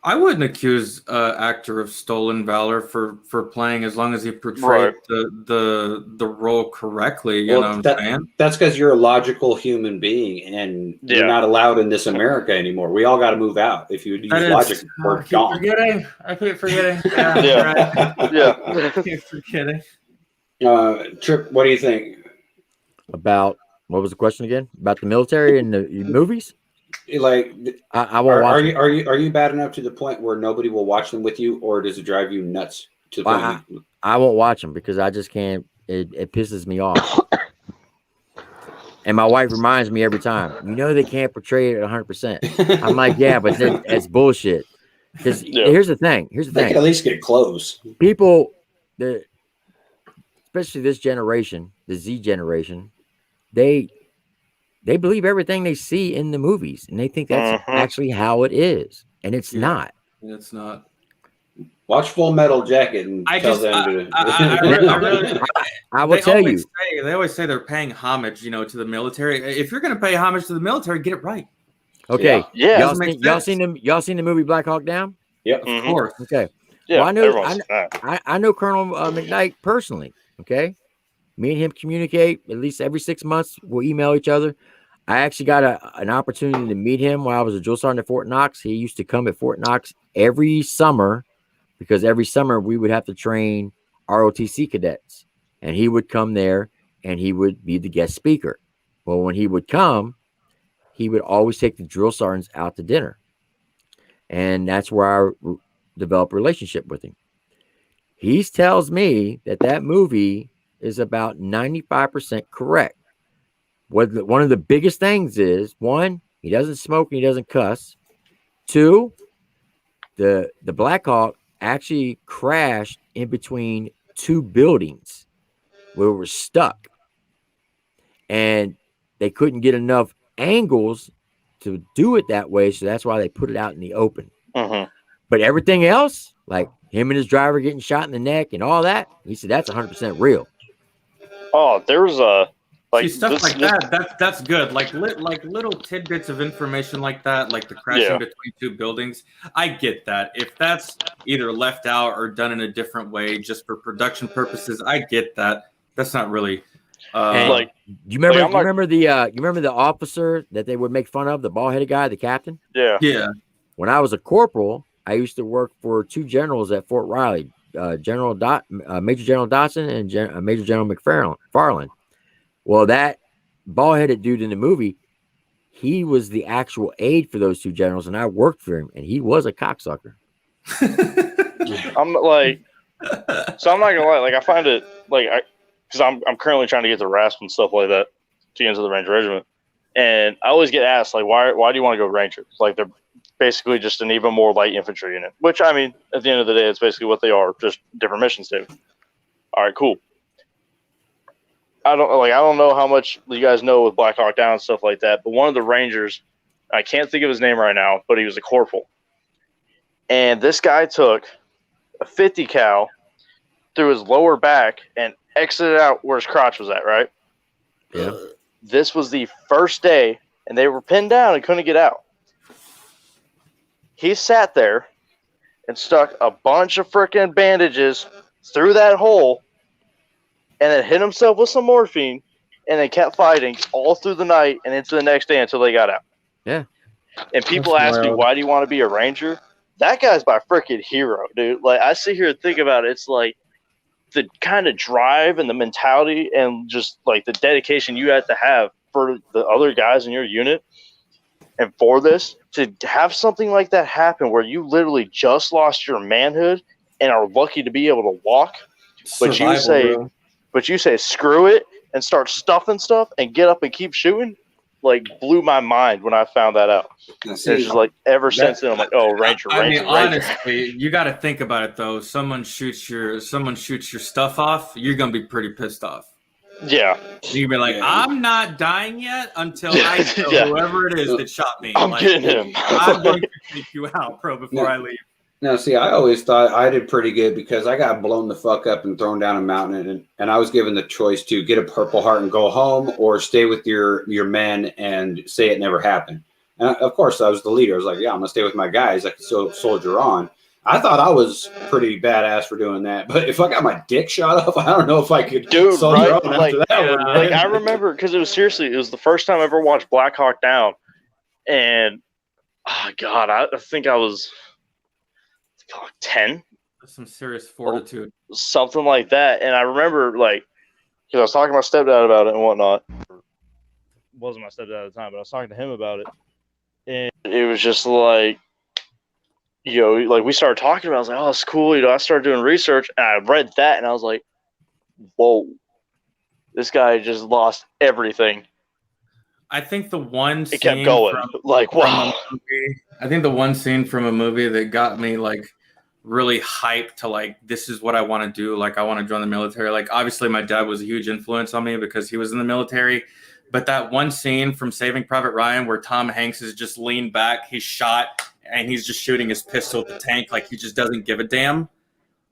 I wouldn't accuse an actor of stolen valor for playing as long as he portrayed the role correctly. You know what I'm saying? That's because you're a logical human being, and you're not allowed in this America anymore. We all got to move out. If you use logic, we're gone. I keep forgetting. Yeah. I keep forgetting. Trip, what do you think about what was the question again? About the military and the movies? Like, I won't watch. Are you bad enough to the point where nobody will watch them with you, or does it drive you nuts to the point? I won't watch them because I just can't. It pisses me off. And my wife reminds me every time. You know they can't portray it 100%. I'm like, yeah, but that's bullshit. Because here's the thing. They can at least get close. People, especially this generation, the Z generation, they believe everything they see in the movies, and they think that's actually how it is, and it's not. It's not. Watch Full Metal Jacket and tell them to. I will tell you. They always say they're paying homage, to the military. If you're going to pay homage to the military, get it right. Okay. Yeah. Y'all seen the movie Black Hawk Down? Yep. Of course. Okay. Yeah. Well, I know Colonel McKnight personally. Okay. Me and him communicate at least every 6 months. We'll email each other. I actually got an opportunity to meet him while I was a drill sergeant at Fort Knox. He used to come at Fort Knox every summer because every summer we would have to train ROTC cadets. And he would come there and he would be the guest speaker. Well, when he would come, he would always take the drill sergeants out to dinner. And that's where I developed a relationship with him. He tells me that movie is about 95% correct. One of the biggest things is, one, he doesn't smoke and he doesn't cuss. Two, the Black Hawk actually crashed in between 2 buildings where we were stuck. And they couldn't get enough angles to do it that way, so that's why they put it out in the open. But everything else, like him and his driver getting shot in the neck and all that, he said that's 100% real. Oh, there's stuff like that. That's good. Like little tidbits of information like that, like the crashing between 2 buildings. I get that. If that's either left out or done in a different way, just for production purposes, I get that. That's not really. You remember the officer that they would make fun of, the bald-headed guy, the captain? Yeah. When I was a corporal, I used to work for 2 generals at Fort Riley, Major General Dotson and Major General McFarland. Well, that bald-headed dude in the movie, he was the actual aide for those two generals, and I worked for him, and he was a cocksucker. I'm like, so I'm not gonna lie. Like, I find it like because I'm currently trying to get the RASP and stuff like that to get into the Ranger Regiment, and I always get asked like, why do you want to go Ranger? Like, they're basically just an even more light infantry unit. Which, I mean, at the end of the day, it's basically what they are, just different mission statement. All right, cool. I don't know how much you guys know with Black Hawk Down and stuff like that, but one of the Rangers, I can't think of his name right now, but he was a corporal. And this guy took a 50 cal through his lower back and exited out where his crotch was at, right? Yeah. This was the first day, and they were pinned down and couldn't get out. He sat there and stuck a bunch of freaking bandages through that hole and then hit himself with some morphine and then kept fighting all through the night and into the next day until they got out. Yeah. And people ask me, why do you want to be a Ranger? That guy's my freaking hero, dude. Like, I sit here and think about it. It's like the kind of drive and the mentality and just like the dedication you have to have for the other guys in your unit. And for this, to have something like that happen where you literally just lost your manhood and are lucky to be able to walk, but you say screw it and start stuffing stuff and get up and keep shooting, like, blew my mind when I found that out. It's just like ever since then I'm like, oh, Ranger. I mean, honestly, you got to think about it though. Someone shoots your stuff off, you're gonna be pretty pissed off. Yeah, you'd be like, I'm not dying yet until I kill whoever it is that shot me. I'm getting him. I'm going to take you out, bro, before I leave. Now, see, I always thought I did pretty good because I got blown the fuck up and thrown down a mountain, and I was given the choice to get a Purple Heart and go home or stay with your men and say it never happened. And of course, I was the leader. I was like, yeah, I'm going to stay with my guys. I can still soldier on. I thought I was pretty badass for doing that, but if I got my dick shot off, I don't know if I could soldier on after that one. Like, I remember, because it was the first time I ever watched Black Hawk Down, and oh god, I think I was 10. That's some serious fortitude, something like that. And I remember, like, because I was talking to my stepdad about it and whatnot. Wasn't my stepdad at the time, but I was talking to him about it, and it was just like, you know, like, we started talking about it. I was like, oh, it's cool. You know, I started doing research, and I read that, and I was like, whoa, this guy just lost everything. I think the one scene it kept going. Wow. I think the one scene from a movie that got me, like, really hyped to, like, this is what I want to do. Like, I want to join the military. Like, obviously, my dad was a huge influence on me because he was in the military. But that one scene from Saving Private Ryan where Tom Hanks is just leaned back, he's shot, and he's just shooting his pistol at the tank like he just doesn't give a damn.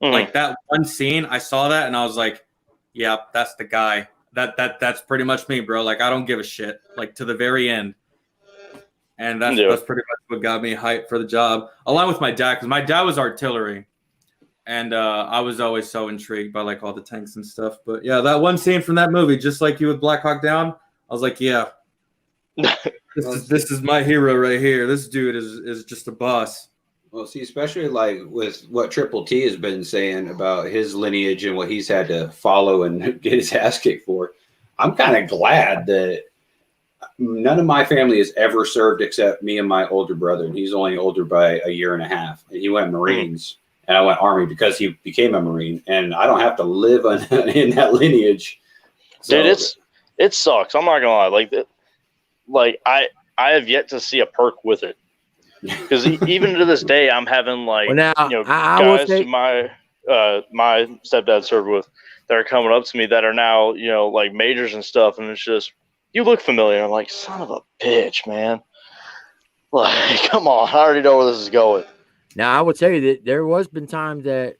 Like, that one scene, I saw that, and I was like, yeah, that's the guy. That's pretty much me, bro. Like, I don't give a shit, like, to the very end. And that's pretty much what got me hyped for the job, along with my dad, because my dad was artillery, and I was always so intrigued by, like, all the tanks and stuff. But yeah, that one scene from that movie, just like you with Black Hawk Down, I was like, yeah, this is my hero right here. This dude is just a boss. Well, see, especially like with what Triple T has been saying about his lineage and what he's had to follow and get his ass kicked for, I'm kind of glad that none of my family has ever served except me and my older brother. And he's only older by a year and a half. And he went Marines, and I went Army because he became a Marine. And I don't have to live in that lineage. So, dude, it sucks. I'm not gonna lie. I have yet to see a perk with it. Because even to this day, I'm having, like, guys who my stepdad served with that are coming up to me that are now, you know, like, majors and stuff, and it's just, you look familiar. I'm like, son of a bitch, man. Like, come on, I already know where this is going. Now, I will tell you that there was been times that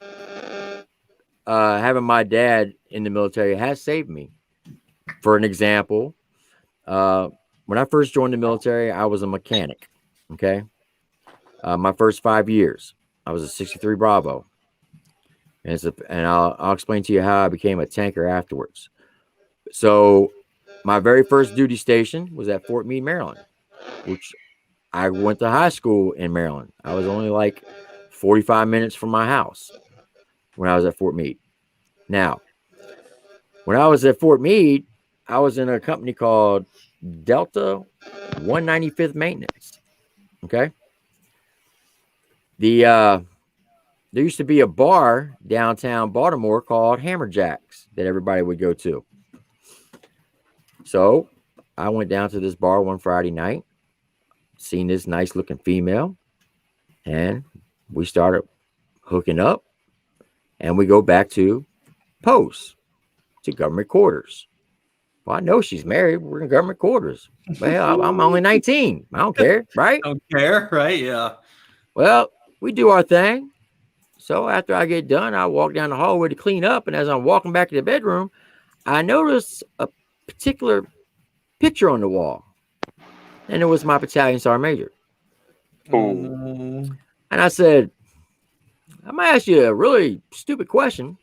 having my dad in the military has saved me. For an example, when I first joined the military, I was a mechanic. Okay. My first 5 years, I was a 63 Bravo. And I'll explain to you how I became a tanker afterwards. So my very first duty station was at Fort Meade, Maryland, which I went to high school in Maryland. I was only like 45 minutes from my house. when I was at Fort Meade. Now, when I was at Fort Meade, I was in a company called Delta 195th Maintenance. Okay. There used to be a bar downtown Baltimore called Hammerjacks that everybody would go to. So I went down to this bar one Friday night, seen this nice looking female, and we started hooking up, and we go back to post to government quarters. Well, I know she's married. We're in government quarters. Well, I'm only 19. I don't care, right? Don't care, right? Yeah. Well, we do our thing. So after I get done, I walk down the hallway to clean up. And as I'm walking back to the bedroom, I notice a particular picture on the wall. And it was my battalion sergeant major. Ooh. And I said, I'm going to ask you a really stupid question.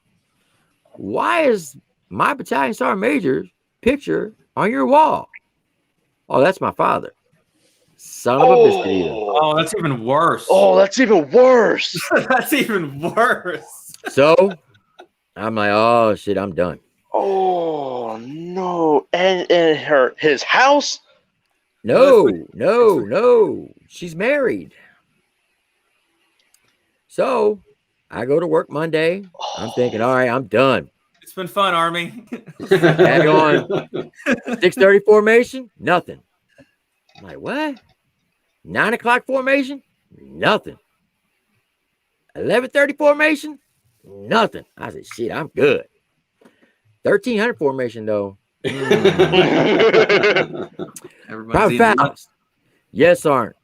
Why is my battalion sergeant major picture on your wall? Oh, that's my father. Son of a biscuit eater. Oh, that's even worse. Oh, that's even worse. That's even worse. So I'm like, oh shit, I'm done. Oh no! And his house? No. She's married. So I go to work Monday. I'm thinking, all right, I'm done. It's been fun, Army. Tag on 6:30 formation, nothing. I'm like, what? 9 o'clock formation, nothing. 11:30 formation, nothing. I said, shit, I'm good. 1300 formation though. Everybody's Private eating Fouls. nuts. Yes, Sergeant.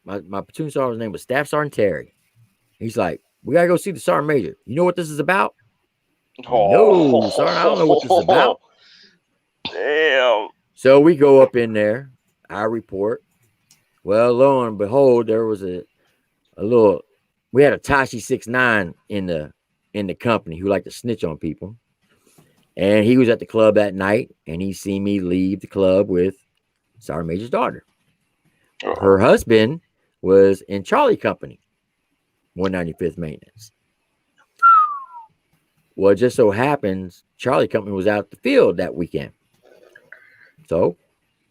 My platoon sergeant's name was Staff Sergeant Terry. He's like, we gotta go see the sergeant major. You know what this is about? No, Sergeant, I don't know what this is about. Damn. So we go up in there. I report. Well, lo and behold, there was a little. We had a Tashi 6'9" in the company who liked to snitch on people, and he was at the club that night, and he seen me leave the club with Sergeant Major's daughter. Her husband was in Charlie Company, 195th Maintenance. Well, it just so happens Charlie Company was out the field that weekend, so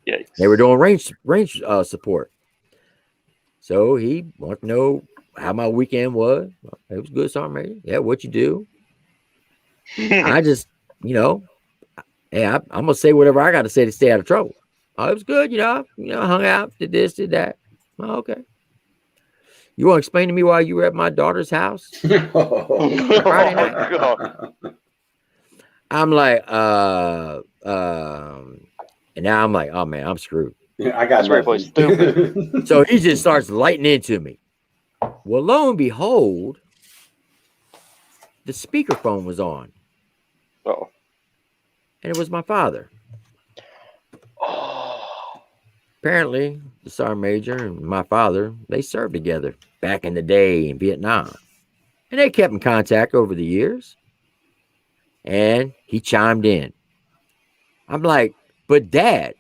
Yikes. they were doing range support. So he wanted to know how my weekend was. It was good, Sergeant Major. Yeah, what you do? I just, hey, I'm gonna say whatever I got to say to stay out of trouble. Oh, it was good, hung out, did this, did that. Oh, okay. You want to explain to me why you were at my daughter's house Friday night? God. I'm like, and now I'm like, oh man, I'm screwed. Yeah, I got That's where he plays stupid. So he just starts lighting into me. Well, lo and behold, the speakerphone was on, Oh. and it was my father. Oh. Apparently, the sergeant major and my father, they served together back in the day in Vietnam. And they kept in contact over the years. And he chimed in. I'm like, but Dad,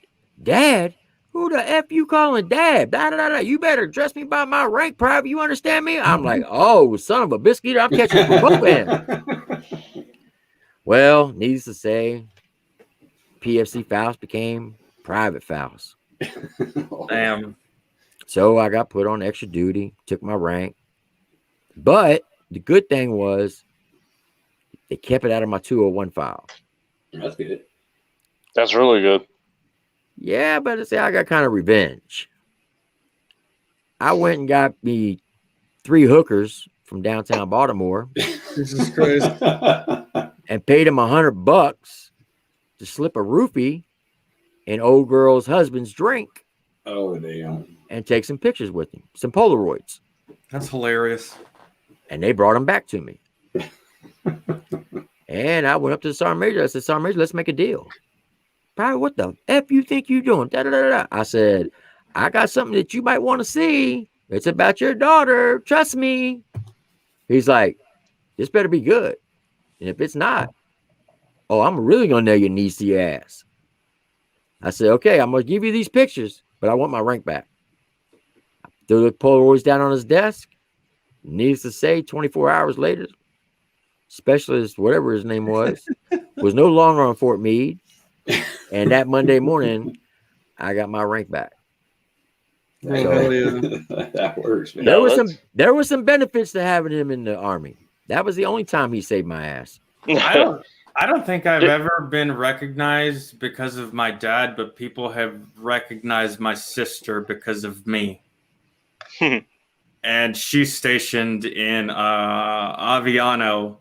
who the F you calling Dad? Da, da, da, da. You better address me by my rank, private. You understand me? I'm like, oh, son of a biscuit, I'm catching from both ends. Well, needless to say, PFC Faust became Private Faust. Damn. So I got put on extra duty, took my rank. But the good thing was they kept it out of my 201 file. That's good. That's really good. Yeah, but I say I got kind of revenge. I went and got me 3 hookers from downtown Baltimore Jesus Christ. and paid them $100 to slip a roofie in old girl's husband's drink Oh, damn. and take some pictures with him, some Polaroids. That's hilarious. And they brought them back to me. And I went up to the sergeant major. I said, Sergeant Major, let's make a deal. Probably, what the F you think you doing? Da, da, da, da. I said, I got something that you might want to see. It's about your daughter. Trust me. He's like, this better be good. And if it's not, oh, I'm really going to nail your knees to your ass. I said, okay, I'm going to give you these pictures, but I want my rank back. I threw the Polaroids down on his desk. Needless to say, 24 hours later, specialist, whatever his name was no longer on Fort Meade. And that Monday morning, I got my rank back. Oh, hell yeah. That works, man. No, There was some benefits to having him in the Army. That was the only time he saved my ass. I don't think I've ever been recognized because of my dad, but people have recognized my sister because of me. And she's stationed in Aviano.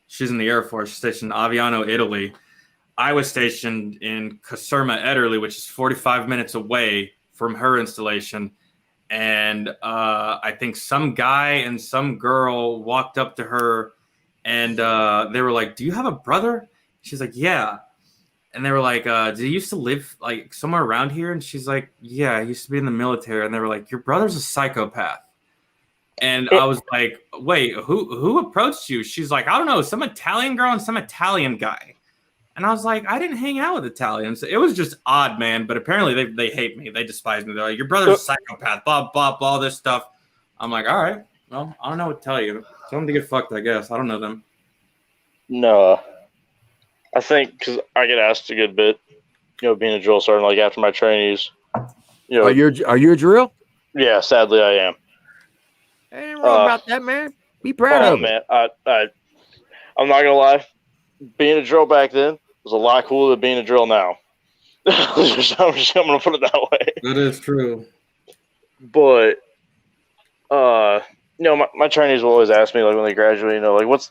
She's in the Air Force, stationed in Aviano, Italy. I was stationed in Caserma, Italy, which is 45 minutes away from her installation. And I think some guy and some girl walked up to her and they were like, "Do you have a brother?" She's like, "Yeah." And they were like, "Do you used to live like somewhere around here?" And she's like, "Yeah, I used to be in the military." And they were like, "Your brother's a psychopath." And I was like, "Wait, who approached you?" She's like, "I don't know, some Italian girl and some Italian guy." And I was like, "I didn't hang out with Italians." It was just odd, man. But apparently they hate me. They despise me. They're like, "Your brother's a psychopath, blah, blah, blah, all this stuff." I'm like, all right, well, I don't know what to tell you. Tell them to get fucked, I guess. I don't know them. No, I think because I get asked a good bit, being a drill sergeant, like after my trainees, Are you a drill? Yeah, sadly I am. Ain't wrong about that, man. Be proud of it. Man, I'm not gonna lie. Being a drill back then was a lot cooler than being a drill now. I'm just gonna put it that way. That is true. But my trainees will always ask me like when they graduate, like what's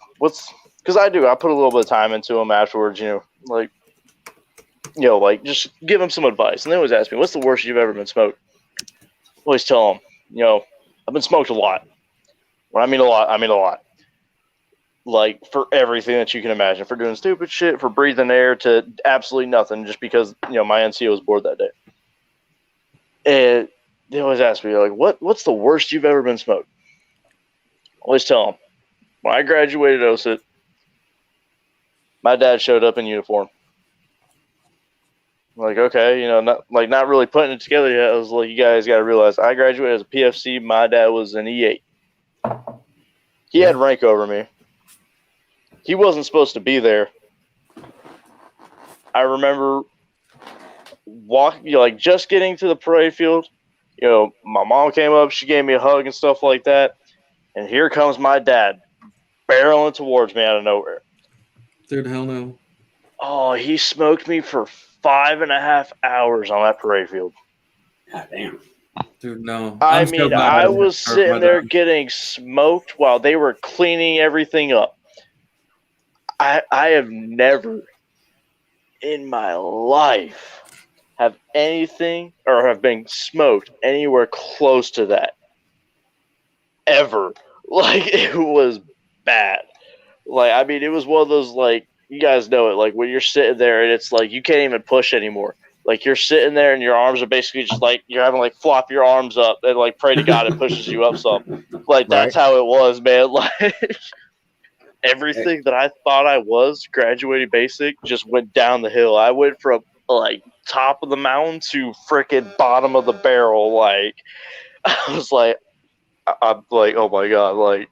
because I put a little bit of time into them afterwards, like just give them some advice. And they always ask me, what's the worst you've ever been smoked? I always tell them, I've been smoked a lot. When I mean a lot, I mean a lot. Like for everything that you can imagine, for doing stupid shit, for breathing air, to absolutely nothing, just because my NCO was bored that day. And they always ask me like, what's the worst you've ever been smoked? I always tell them, when I graduated OSIT, my dad showed up in uniform. I'm like, okay, not really putting it together yet. I was like, you guys got to realize, I graduated as a PFC. My dad was an E8. He had rank over me. He wasn't supposed to be there. I remember walking, just getting to the parade field. My mom came up, she gave me a hug and stuff like that. And here comes my dad barreling towards me out of nowhere. Dude, hell no. Oh, he smoked me for 5.5 hours on that parade field. God damn. Dude, no. I was sitting there getting smoked while they were cleaning everything up. I have never in my life have anything or have been smoked anywhere close to that. Ever. Like, it was bad. Like, it was one of those, like, you guys know it, like, when you're sitting there and it's like, you can't even push anymore. Like, you're sitting there and your arms are basically just like, you're having to, like, flop your arms up and, like, pray to God it pushes you up some. Like, that's how it was, man. Like, everything that I thought I was graduating basic just went down the hill. I went from, like, top of the mountain to freaking bottom of the barrel. Like, I was like, I'm like, oh my God, like.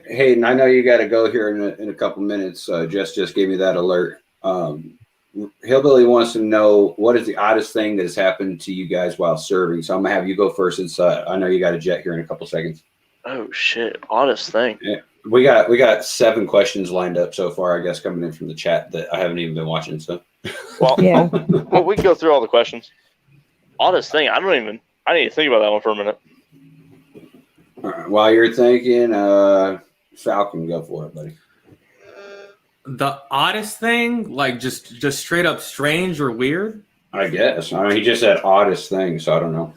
Hayden, I know you got to go here in a couple minutes. Jess just gave me that alert. Hillbilly wants to know, what is the oddest thing that has happened to you guys while serving? So I'm gonna have you go first, since I know you got a jet here in a couple seconds. Oh shit, oddest thing. Yeah, we got 7 questions lined up so far, I guess, coming in from the chat that I haven't even been watching. So, well, Yeah. well, we can go through all the questions. Oddest thing, I need to think about that one for a minute. all right, while you're thinking, Falcon, go for it, buddy. The oddest thing, like just straight up strange or weird? I guess. He just said oddest thing, so I don't know.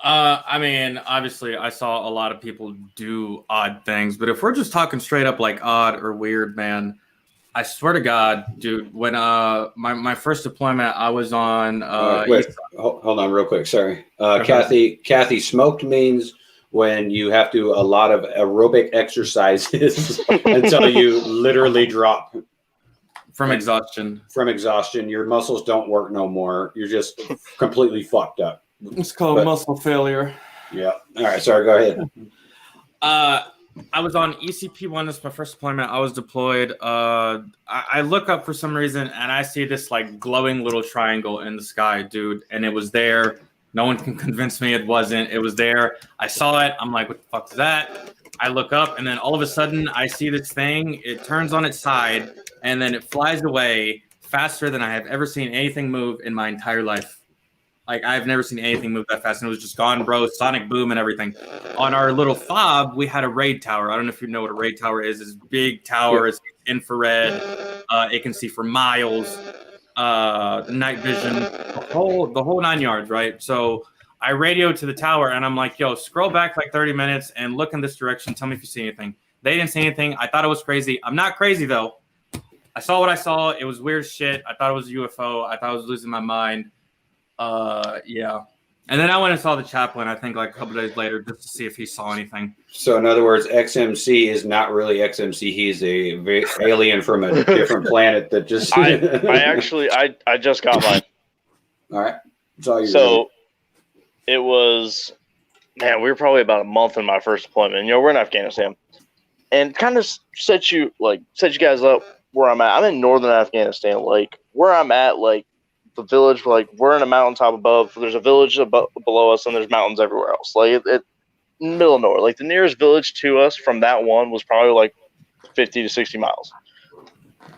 Obviously, I saw a lot of people do odd things, but if we're just talking straight up like odd or weird, man, I swear to God, dude, when my first deployment, I was on. Wait, hold on, real quick. Sorry, Kathy. Smoked means when you have to do a lot of aerobic exercises until you literally drop from exhaustion. From exhaustion, your muscles don't work no more. You're just completely fucked up. It's called muscle failure. Yeah. All right. Sorry. Go ahead. I was on ECP1. This is my first deployment. I was deployed. I look up for some reason and I see this like glowing little triangle in the sky, dude. And it was there. No one can convince me it wasn't. It was there. I saw it. I'm like, what the fuck is that? I look up and then all of a sudden I see this thing. It turns on its side and then it flies away faster than I have ever seen anything move in my entire life. Like, I've never seen anything move that fast, and it was just gone, bro. Sonic boom and everything. On our little fob, we had a raid tower. I don't know if you know what a raid tower is. It's a big tower. It's infrared. It can see for miles. Night vision. The whole 9 yards, right? So I radio to the tower, and I'm like, yo, scroll back like 30 minutes and look in this direction. Tell me if you see anything. They didn't see anything. I thought it was crazy. I'm not crazy, though. I saw what I saw. It was weird shit. I thought it was a UFO. I thought I was losing my mind. Yeah. And then I went and saw the chaplain, I think, like a couple days later, just to see if he saw anything. So, in other words, XMC is not really XMC. He's a alien from a different planet that just. I just got mine. All right. It's all yours. So, it was, man, we were probably about a month in my first deployment. You know, we're in Afghanistan, and kind of set you guys up where I'm at. I'm in northern Afghanistan, like where I'm at, like. The village, like we're in a mountaintop above. There's a village below us, and there's mountains everywhere else. Like it middle of nowhere. Like the nearest village to us from that one was probably like 50 to 60 miles.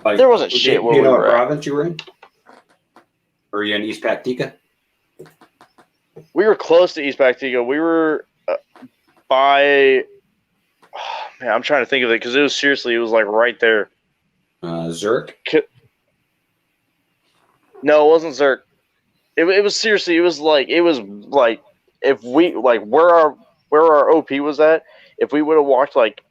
Like, there wasn't shit where we were. What province you were in? Or are you in East Paktika? We were close to East Paktika. We were by. Oh, man, I'm trying to think of it because it was like right there. Zerk. No, it wasn't Zerk. It was seriously. It was like if we like where our OP was at. If we would have walked like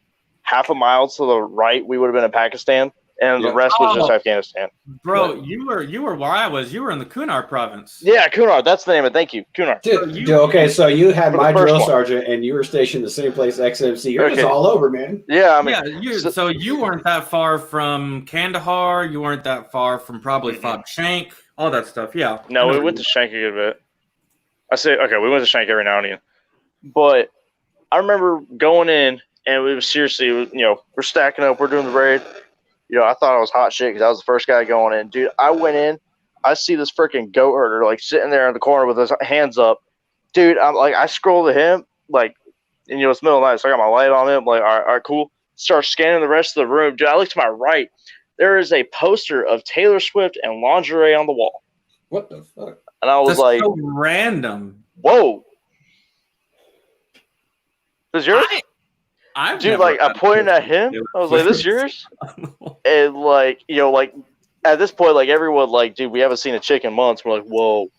half a mile to the right, we would have been in Pakistan, and the rest was just Afghanistan. Bro, you were where I was. You were in the Kunar province. Yeah, Kunar. That's the name of it. Thank you, Kunar. Dude, okay, so you had my drill one. sergeant, and you were stationed the same place XMC. You're just all over, man. Yeah, I mean, so you weren't that far from Kandahar. You weren't that far from probably Fob Shank. All that stuff, yeah. No, we went to Shank a good bit. We went to Shank every now and again. But I remember going in, and it was seriously, we're stacking up, we're doing the raid. I thought I was hot shit because I was the first guy going in. Dude, I went in, I see this freaking goat herder, like, sitting there in the corner with his hands up. Dude, I'm like, I scroll to him, like, and, it's middle of the night, so I got my light on him, like, all right, cool. Start scanning the rest of the room. Dude, I look to my right. There is a poster of Taylor Swift and lingerie on the wall. What the fuck? And I was like, so random. Whoa. Is yours? Dude, like, I pointed at him. I was like, this yours? And, like, at this point, like, everyone, like, dude, we haven't seen a chick in months. We're like, whoa.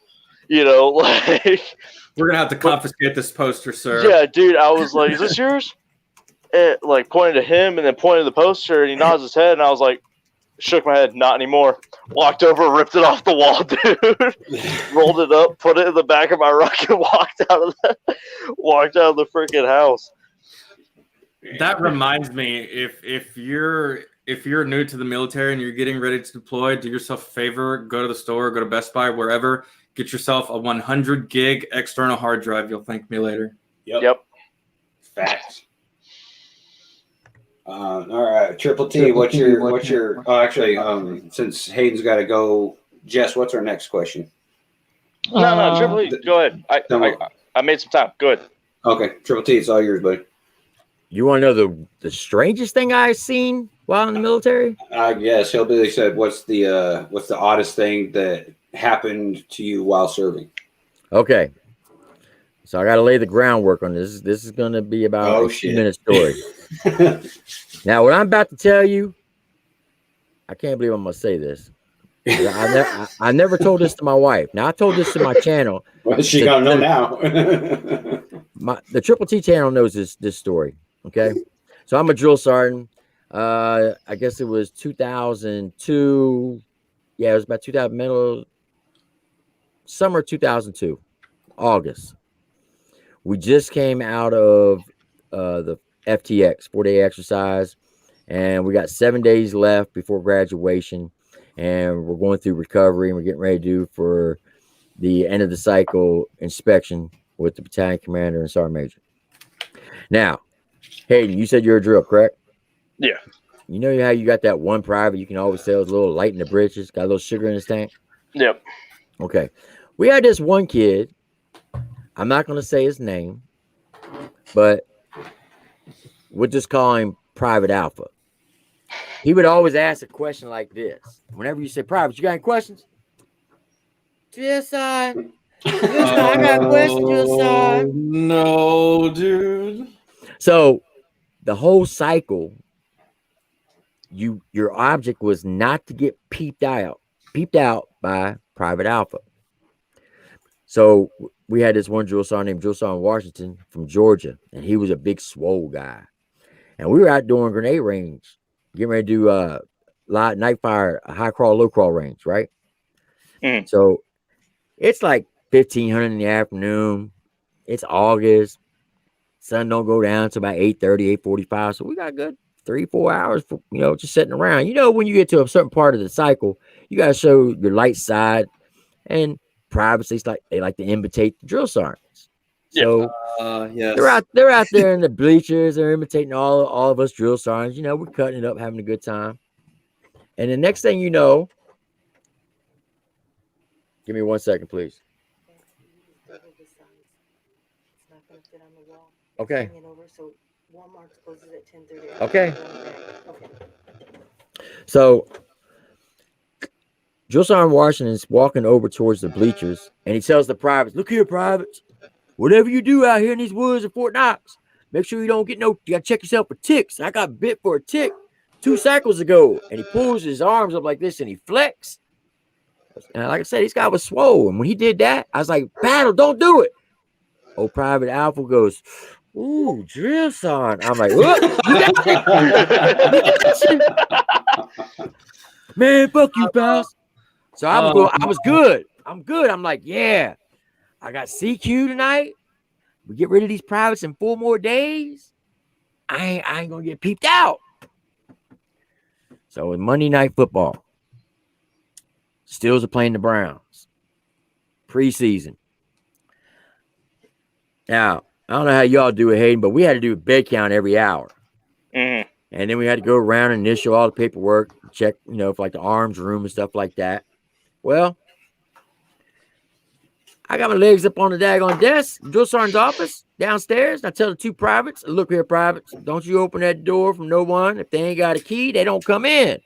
Like. We're going to have to confiscate this poster, sir. Yeah, dude, I was like, is this yours? And, like, pointed to him and then pointed to the poster, and he nods his head, and I was like, shook my head, not anymore. Walked over, ripped it off the wall, dude. Rolled it up, put it in the back of my ruck, and walked out of the freaking house. That reminds me, if you're new to the military and you're getting ready to deploy, do yourself a favor, go to the store, go to Best Buy, wherever, get yourself a 100 gig external hard drive. You'll thank me later. Yep. Facts. All right, Triple T. What's your? Oh, actually, since Hayden's got to go, Jess, what's our next question? No, Triple T. Go ahead. I made some time. Go ahead. Okay, Triple T. It's all yours, buddy. You want to know the strangest thing I've seen while in the military? Yes, Hillbilly said, what's the oddest thing that happened to you while serving? Okay. So I got to lay the groundwork on this. This is going to be about a 2-minute story. Now, what I'm about to tell you, I can't believe I'm going to say this. I never told this to my wife. Now, I told this to my channel. Well, she got to know now. The Triple T channel knows this story. Okay. So I'm a drill sergeant. I guess it was 2002. Yeah, it was about 2000, summer 2002, August. We just came out of the FTX, 4-day exercise, and we got 7 days left before graduation, and we're going through recovery, and we're getting ready to do for the end of the cycle inspection with the battalion commander and sergeant major. Now, Hayden, you said you're a drill, correct? Yeah. You know how you got that one private you can always tell is a little light in the britches, got a little sugar in his tank? Yep. Okay. We had this one kid. I'm not going to say his name, but we'll just call him Private Alpha. He would always ask a question like this. Whenever you say, Private, you got any questions? Yes, sir. Yes, I got questions, yes, sir. No, dude. So the whole cycle, your object was not to get peeped out by Private Alpha. So we had this one drill sergeant named Drill Sergeant Washington from Georgia, and he was a big swole guy. And we were out doing grenade range, getting ready to do light night fire, high crawl, low crawl range, right? Mm. So it's like 1500 in the afternoon. It's August. Sun don't go down until about 8:30, 8:45. So we got a good 3-4 hours for, just sitting around. When you get to a certain part of the cycle, you got to show your light side, and privates, they like to imitate the drill sergeants. So yes. they're out there in the bleachers. They're imitating all of us drill sergeants. We're cutting it up, having a good time. And the next thing you know, give me 1 second, please. Okay. Okay. So Drill Sergeant Washington's walking over towards the bleachers, and he tells the privates, "Look here, privates. Whatever you do out here in these woods of Fort Knox, make sure you don't get you gotta check yourself for ticks. I got bit for a tick 2 cycles ago." And he pulls his arms up like this and he flex. And like I said, this guy was swole. And when he did that, I was like, "Battle, don't do it." Old Private Alpha goes, "Ooh, drill sergeant." I'm like, "What? Man, fuck you, pals." So I was good. I'm good. I'm like, yeah, I got CQ tonight. We get rid of these privates in 4 more days. I ain't gonna get peeped out. So it's Monday Night Football. Steelers are playing the Browns. Preseason. Now, I don't know how y'all do it, Hayden, but we had to do a bed count every hour. Mm. And then we had to go around and initial all the paperwork, check, for like the arms room and stuff like that. Well, I got my legs up on the daggone desk, drill sergeant's office, downstairs. And I tell the 2 privates, "Look here, privates, don't you open that door from no one. If they ain't got a key, they don't come in."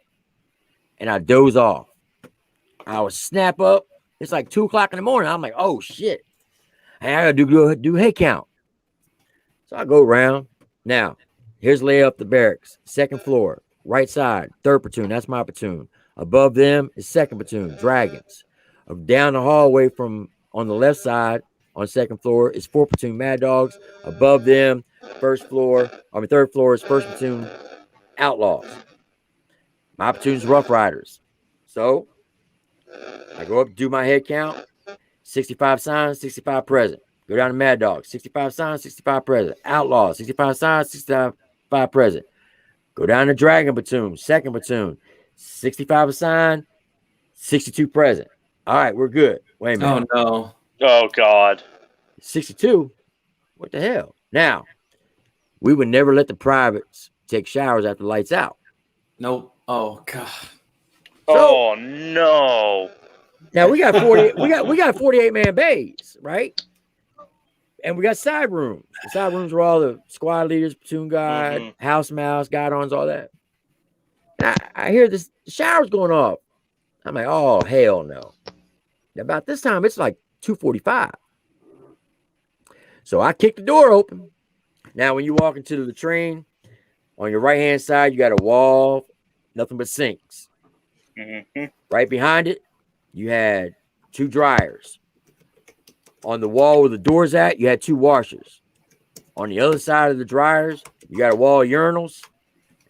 And I doze off. I would snap up. It's like 2:00 in the morning. I'm like, "Oh shit. Hey, I gotta do head count." So I go around. Now, here's lay up the barracks. 2nd floor, right side, 3rd platoon. That's my platoon. Above them is 2nd platoon, Dragons. Down the hallway from on the left side on 2nd floor is 4th platoon, Mad Dogs. Above them, 3rd floor is 1st platoon, Outlaws. My platoon's Rough Riders. So I go up, do my head count. 65 signs, 65 present. Go down to Mad Dogs. 65 signs, 65 present. Outlaws, 65 signs, 65 present. Go down to Dragon platoon, 2nd platoon. 65 assigned, 62 present. All right, we're good. Wait a minute. Oh no. Oh God. 62? What the hell? Now, we would never let the privates take showers after lights out. Nope. Oh god. Oh no. Now we got 48-man bays, right? And we got side rooms. The side rooms were all the squad leaders, platoon guide, house mouse, guidons, all that. And I hear the shower's going off. I'm like, oh hell no. About this time, it's like 2:45. So I kick the door open. Now, when you walk into the latrine, on your right hand side, you got a wall, nothing but sinks. Mm-hmm. Right behind it, you had 2 dryers. On the wall where the door's at, you had 2 washers. On the other side of the dryers, you got a wall of urinals,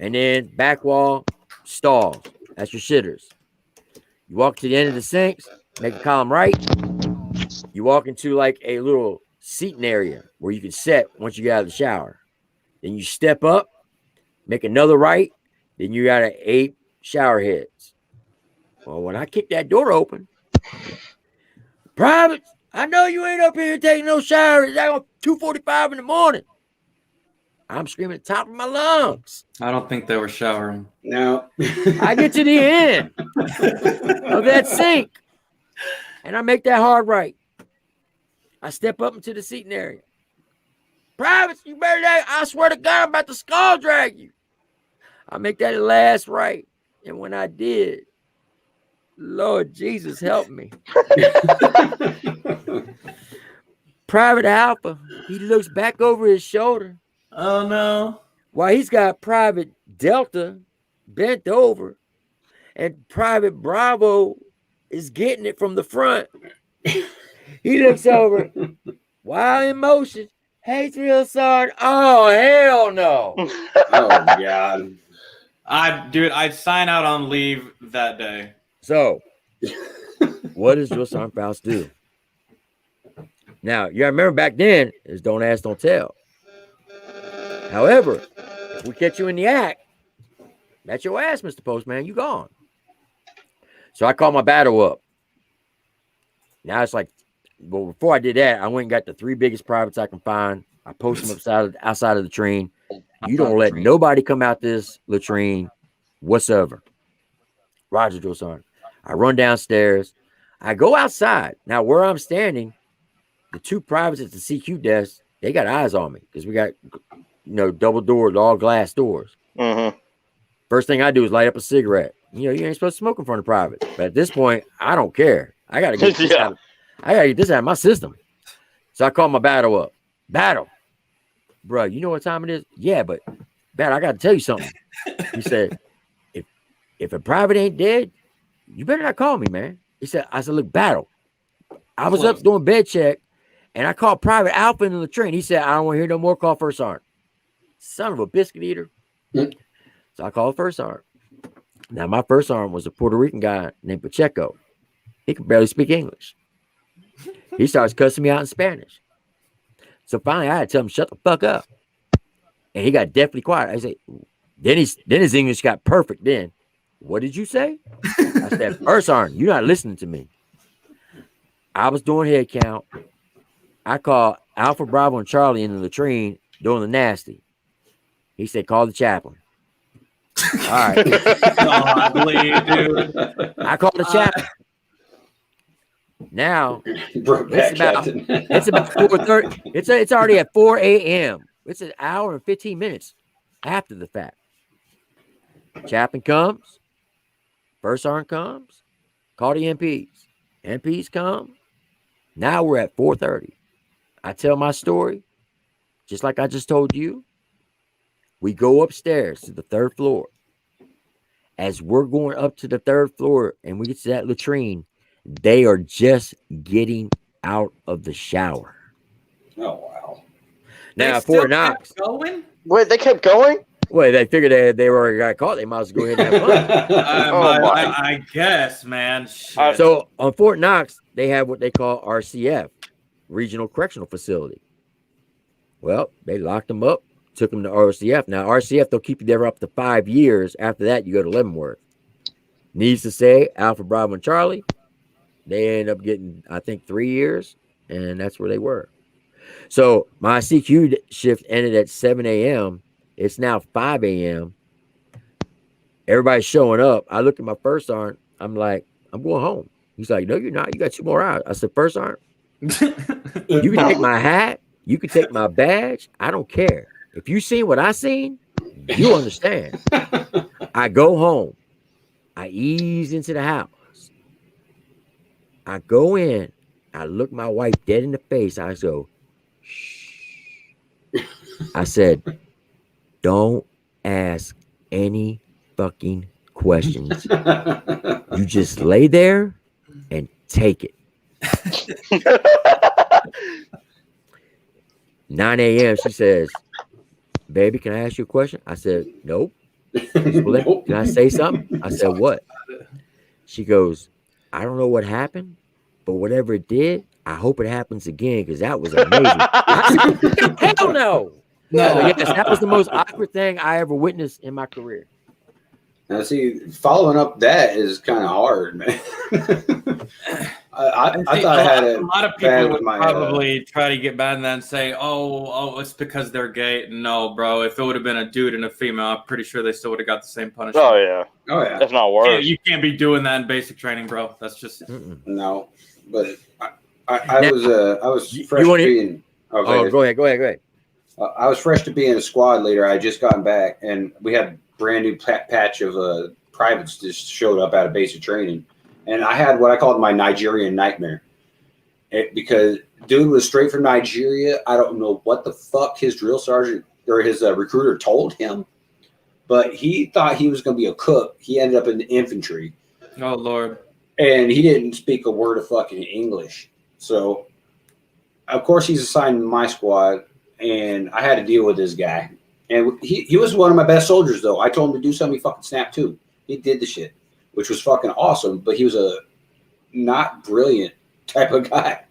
and then back wall, stalls. That's your shitters. You walk to the end of the sinks, make a column right. You walk into like a little seating area where you can sit once you get out of the shower. Then you step up, make another right. Then you got 8 shower heads. Well, when I kick that door open, privates, I know you ain't up here taking no showers. It's like 2:45 in the morning. I'm screaming at the top of my lungs. I don't think they were showering. No. I get to the end of that sink, and I make that hard right. I step up into the seating area. Privates, you better not. I swear to God, I'm about to skull drag you. I make that last right. And when I did, Lord Jesus, help me. Private Alpha, he looks back over his shoulder. Oh no. While he's got Private Delta bent over, and Private Bravo is getting it from the front. He looks over while in motion. Hey, Drill Sergeant. Oh, hell no. Oh, God. I'd sign out on leave that day. So, what does Drill Sergeant Faust do? Now, you remember back then is don't ask, don't tell. However, if we catch you in the act, that's your ass, Mr. Postman. You gone. So I call my battle up. Now it's like, well, before I did that, I went and got the 3 biggest privates I can find. I post them outside of the latrine. You don't let nobody come out this latrine whatsoever. Roger, Drill Sergeant. I run downstairs. I go outside. Now, where I'm standing, the 2 privates at the CQ desk, they got eyes on me because we got, double doors, all glass doors. Mm-hmm. First thing I do is light up a cigarette. You ain't supposed to smoke in front of privates. But at this point, I don't care. I got to get this out. I got to get this out of my system. So I call my battle up. Battle. Bro, you know what time it is? Yeah, but Battle, I got to tell you something. He said, if a private ain't dead, you better not call me, man. I said, look, Battle. I was up doing bed check, and I called Private Alpha in the latrine. He said, I don't want to hear no more. Call First Sergeant. Son of a biscuit eater. So I called First Sergeant. Now, my First Sergeant was a Puerto Rican guy named Pacheco. He could barely speak English. He starts cussing me out in Spanish. So finally, I had to tell him, shut the fuck up. And he got deathly quiet. I said, then his English got perfect then. What did you say? I said, First Sergeant, you're not listening to me. I was doing head count. I called Alpha, Bravo, and Charlie in the latrine doing the nasty. He said, call the chaplain. All right. I believe, dude. I called the chaplain. Now it's about 4:30. It's already at 4 a.m. It's an hour and 15 minutes after the fact. Chaplain comes, First Sergeant comes, call the MPs. MPs come. Now we're at 4:30. I tell my story, just like I just told you. We go upstairs to the 3rd floor. As we're going up to the 3rd floor and we get to that latrine, they are just getting out of the shower. Oh, wow. Now, Fort Knox. Going? Wait, they kept going? Well, they figured they were already got caught. They might as well go ahead and have fun. I guess, man. Shit. So on Fort Knox, they have what they call RCF, Regional Correctional Facility. Well, they locked them up, took them to RCF. Now, RCF, they'll keep you there up to 5 years. After that, you go to Leavenworth. Needs to say, Alpha, Bravo, and Charlie, they end up getting, I think, 3 years, and that's where they were. So my CQ shift ended at 7 a.m. It's now 5 a.m. Everybody's showing up. I look at my First Sergeant. I'm like, I'm going home. He's like, no, you're not. You got 2 more hours. I said, First Sergeant, you can take my hat. You can take my badge. I don't care. If you seen what I seen, you understand. I go home. I ease into the house. I go in. I look my wife dead in the face. I go, shh. I said, don't ask any fucking questions. You just lay there and take it. 9 a.m. She says, baby, can I ask you a question? I said, nope. Can I say something? I said, what? She goes, I don't know what happened, but whatever it did, I hope it happens again because that was amazing. I said, hell no. So yes, that was the most awkward thing I ever witnessed in my career. Now, see, following up that is kind of hard, man. I thought I had a lot of bad people with would my, probably try to get bad in that and say, oh, it's because they're gay. No, bro. If it would have been a dude and a female, I'm pretty sure they still would have got the same punishment. Oh yeah, Oh yeah, if not worse. You can't be doing that in basic training, bro. That's just no. But I was You fresh wanna- to being. Oh, go ahead. I was fresh to being a squad leader. I had just gotten back, and we had a brand new patch of privates just showed up out of basic training, and I had what I called my Nigerian nightmare. Because dude was straight from Nigeria. I don't know what the fuck his drill sergeant or his recruiter told him, but he thought he was going to be a cook. He ended up in the infantry. oh Lord. And he didn't speak a word of fucking English. So, of course, he's assigned to my squad, and I had to deal with this guy. And he was one of my best soldiers, though. I told him to do something, he fucking snapped too. He did the shit, which was fucking awesome, but he was a not brilliant type of guy.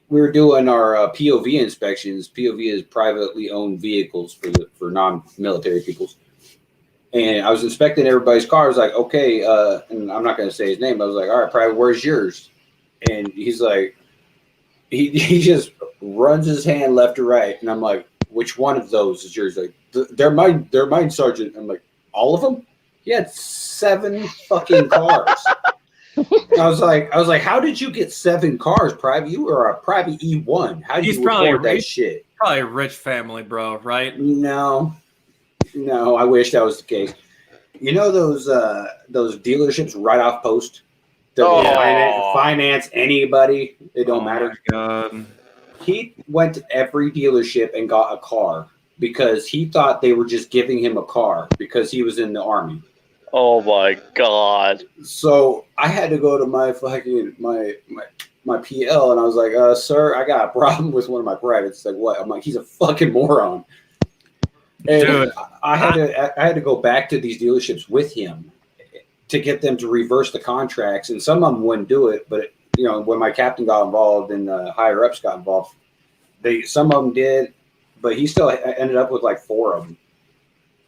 We were doing our POV inspections. POV is privately owned vehicles for non-military peoples. And I was inspecting everybody's car. I was like, okay, and I'm not going to say his name. I was like, all right, private, where's yours? And he's like, he just runs his hand left to right. And I'm like, which one of those is yours? Like, they're mine, Sergeant. I'm like, all of them? He had 7 fucking cars. I was like, how did you get 7 cars, Private? You were a Private E1. How did you afford that shit? Probably a rich family, bro, right? No, I wish that was the case. You know those dealerships right off post that finance anybody? It don't matter. My God. He went to every dealership and got a car because he thought they were just giving him a car because he was in the army. Oh my God. So I had to go to my fucking my PL and I was like, sir, I got a problem with one of my privates. Like, what? I'm like, he's a fucking moron. And Dude, I had to go back to these dealerships with him to get them to reverse the contracts, and some of them wouldn't do it. But when my captain got involved and the higher ups got involved, some of them did, but he still ended up with like 4 of them.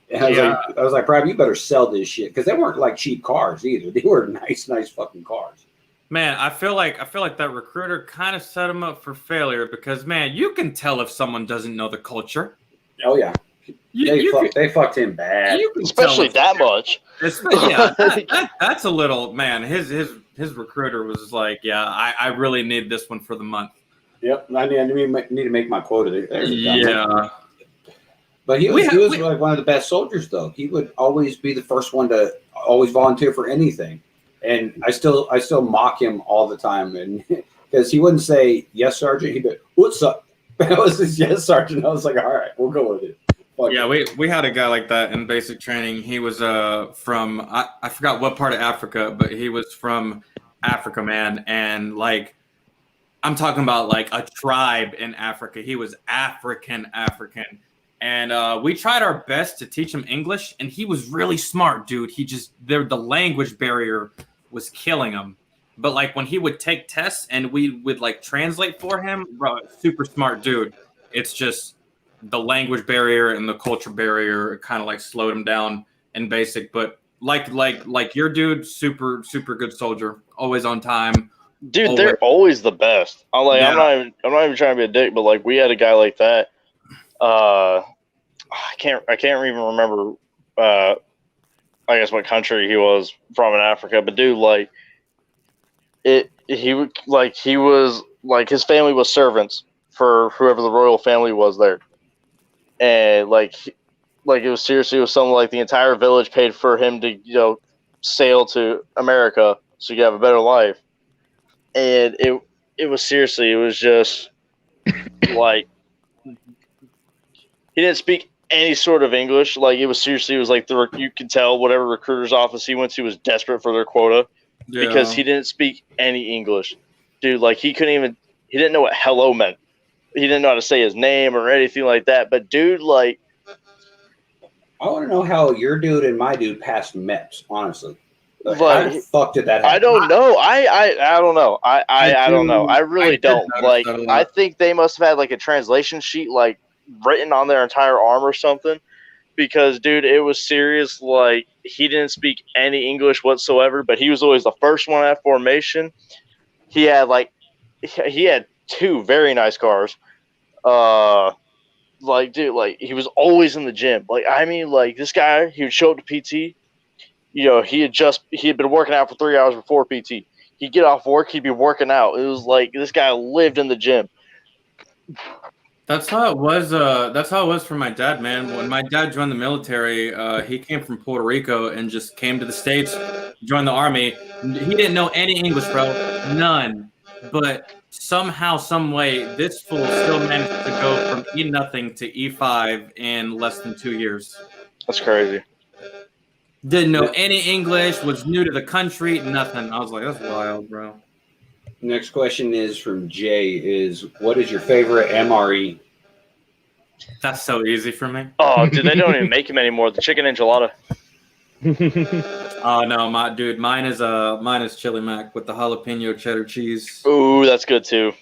And I was like, Private, you better sell this shit because they weren't like cheap cars either. They were nice fucking cars. man, I feel like that recruiter kind of set him up for failure because, man, you can tell if someone doesn't know the culture. Oh yeah. They fucked him bad. Especially that much. Yeah, that's a little, man. His recruiter was like, yeah, I really need this one for the month. Yep, I need to make my quota. Yeah. But he was like one of the best soldiers, though. He would always be the first one to always volunteer for anything, and I still mock him all the time, and because he wouldn't say yes, Sergeant, he'd be, what's up? That was his yes, Sergeant. I was like, all right, we'll go with it. Yeah, we had a guy like that in basic training. He was from I forgot what part of Africa, but he was from Africa, man, and like I'm talking about like a tribe in Africa. He was African, and we tried our best to teach him English, and he was really smart, dude. The language barrier was killing him. But like when he would take tests and we would like translate for him, bro, super smart dude. It's just the language barrier and the culture barrier kind of like slowed him down in basic, but like your dude, super good soldier, always on time. Dude, always. They're always the best. I'm Yeah. not even trying to be a dick, but like we had a guy like that. I can't even remember. I guess what country he was from in Africa, but dude, like he was like his family was servants for whoever the royal family was there. And like it was something like the entire village paid for him to sail to America so you could have a better life. And it was just like he didn't speak any sort of English. Like it was like you could tell whatever recruiter's office he went to was desperate for their quota because he didn't speak any English. Dude, like he didn't know what hello meant. He didn't know how to say his name or anything like that. But dude, like, I want to know how your dude and my dude passed MEPS. Honestly, like how the fuck did that happen? I don't know. I don't know. I don't know. I really don't. Like, I think they must have had like a translation sheet like written on their entire arm or something. Because dude, it was serious. Like he didn't speak any English whatsoever, but he was always the first one at formation. he had two very nice cars. Like, dude, like, he was always in the gym. Like, I mean, like, this guy, he would show up to PT. You know, he had been working out for 3 hours before PT. He'd get off work, he'd be working out. It was like this guy lived in the gym. That's how it was. That's how it was for my dad, man. When my dad joined the military, he came from Puerto Rico and just came to the States, joined the army. He didn't know any English, bro, none. But somehow, some way, this fool still managed to go from E0 to E5 in less than 2 years. That's crazy. Didn't know any English, was new to the country, nothing. I was like, that's wild, bro. Next question is from Jay. What is your favorite MRE? That's so easy for me. Oh, dude, they don't even make him anymore. The chicken enchilada. Oh no, mine is chili mac with the jalapeno cheddar cheese. Ooh, that's good too.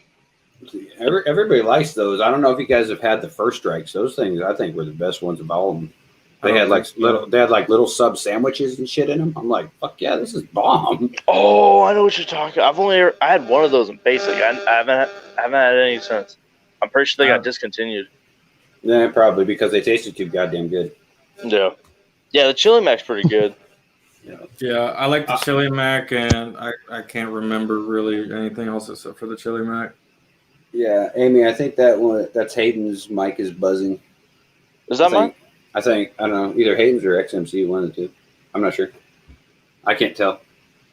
Everybody likes those. I don't know if you guys have had the First Strikes. Those things I think were the best ones of all of them. They had little sub sandwiches and shit in them. I'm like, fuck yeah, this is bomb. Oh, I know what you're talking. I had one of those in basic. I haven't had any since. I'm pretty sure they got discontinued. Yeah, probably because they tasted too goddamn good. Yeah, the chili mac's pretty good. Yeah, I like the chili mac, and I can't remember really anything else except for the chili mac. Yeah, Amy, I think that's Hayden's mic is buzzing. Is that mine? I don't know, either Hayden's or XMC, one of the two. I'm not sure. I can't tell.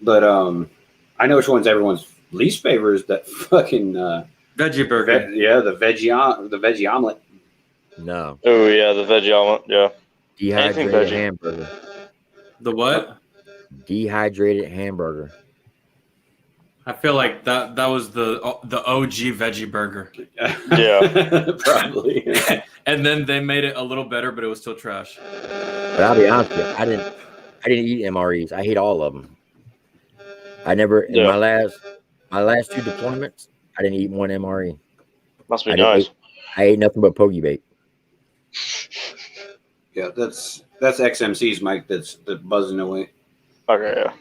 But I know which one's everyone's least favorite is that fucking Veggie burger. the veggie omelet. No. Oh yeah, the veggie omelet. Yeah. Dehydrated veggie. hamburger. The what? Dehydrated hamburger. I feel like that was the OG veggie burger. Yeah. Probably. And then they made it a little better, but it was still trash. But I'll be honest with you, I didn't eat MREs. I hate all of them. I never in my last two deployments, I didn't eat one MRE. Must be nice. I ate nothing but pokey bait. Yeah, that's XMC's mic that's buzzing away. Okay, yeah.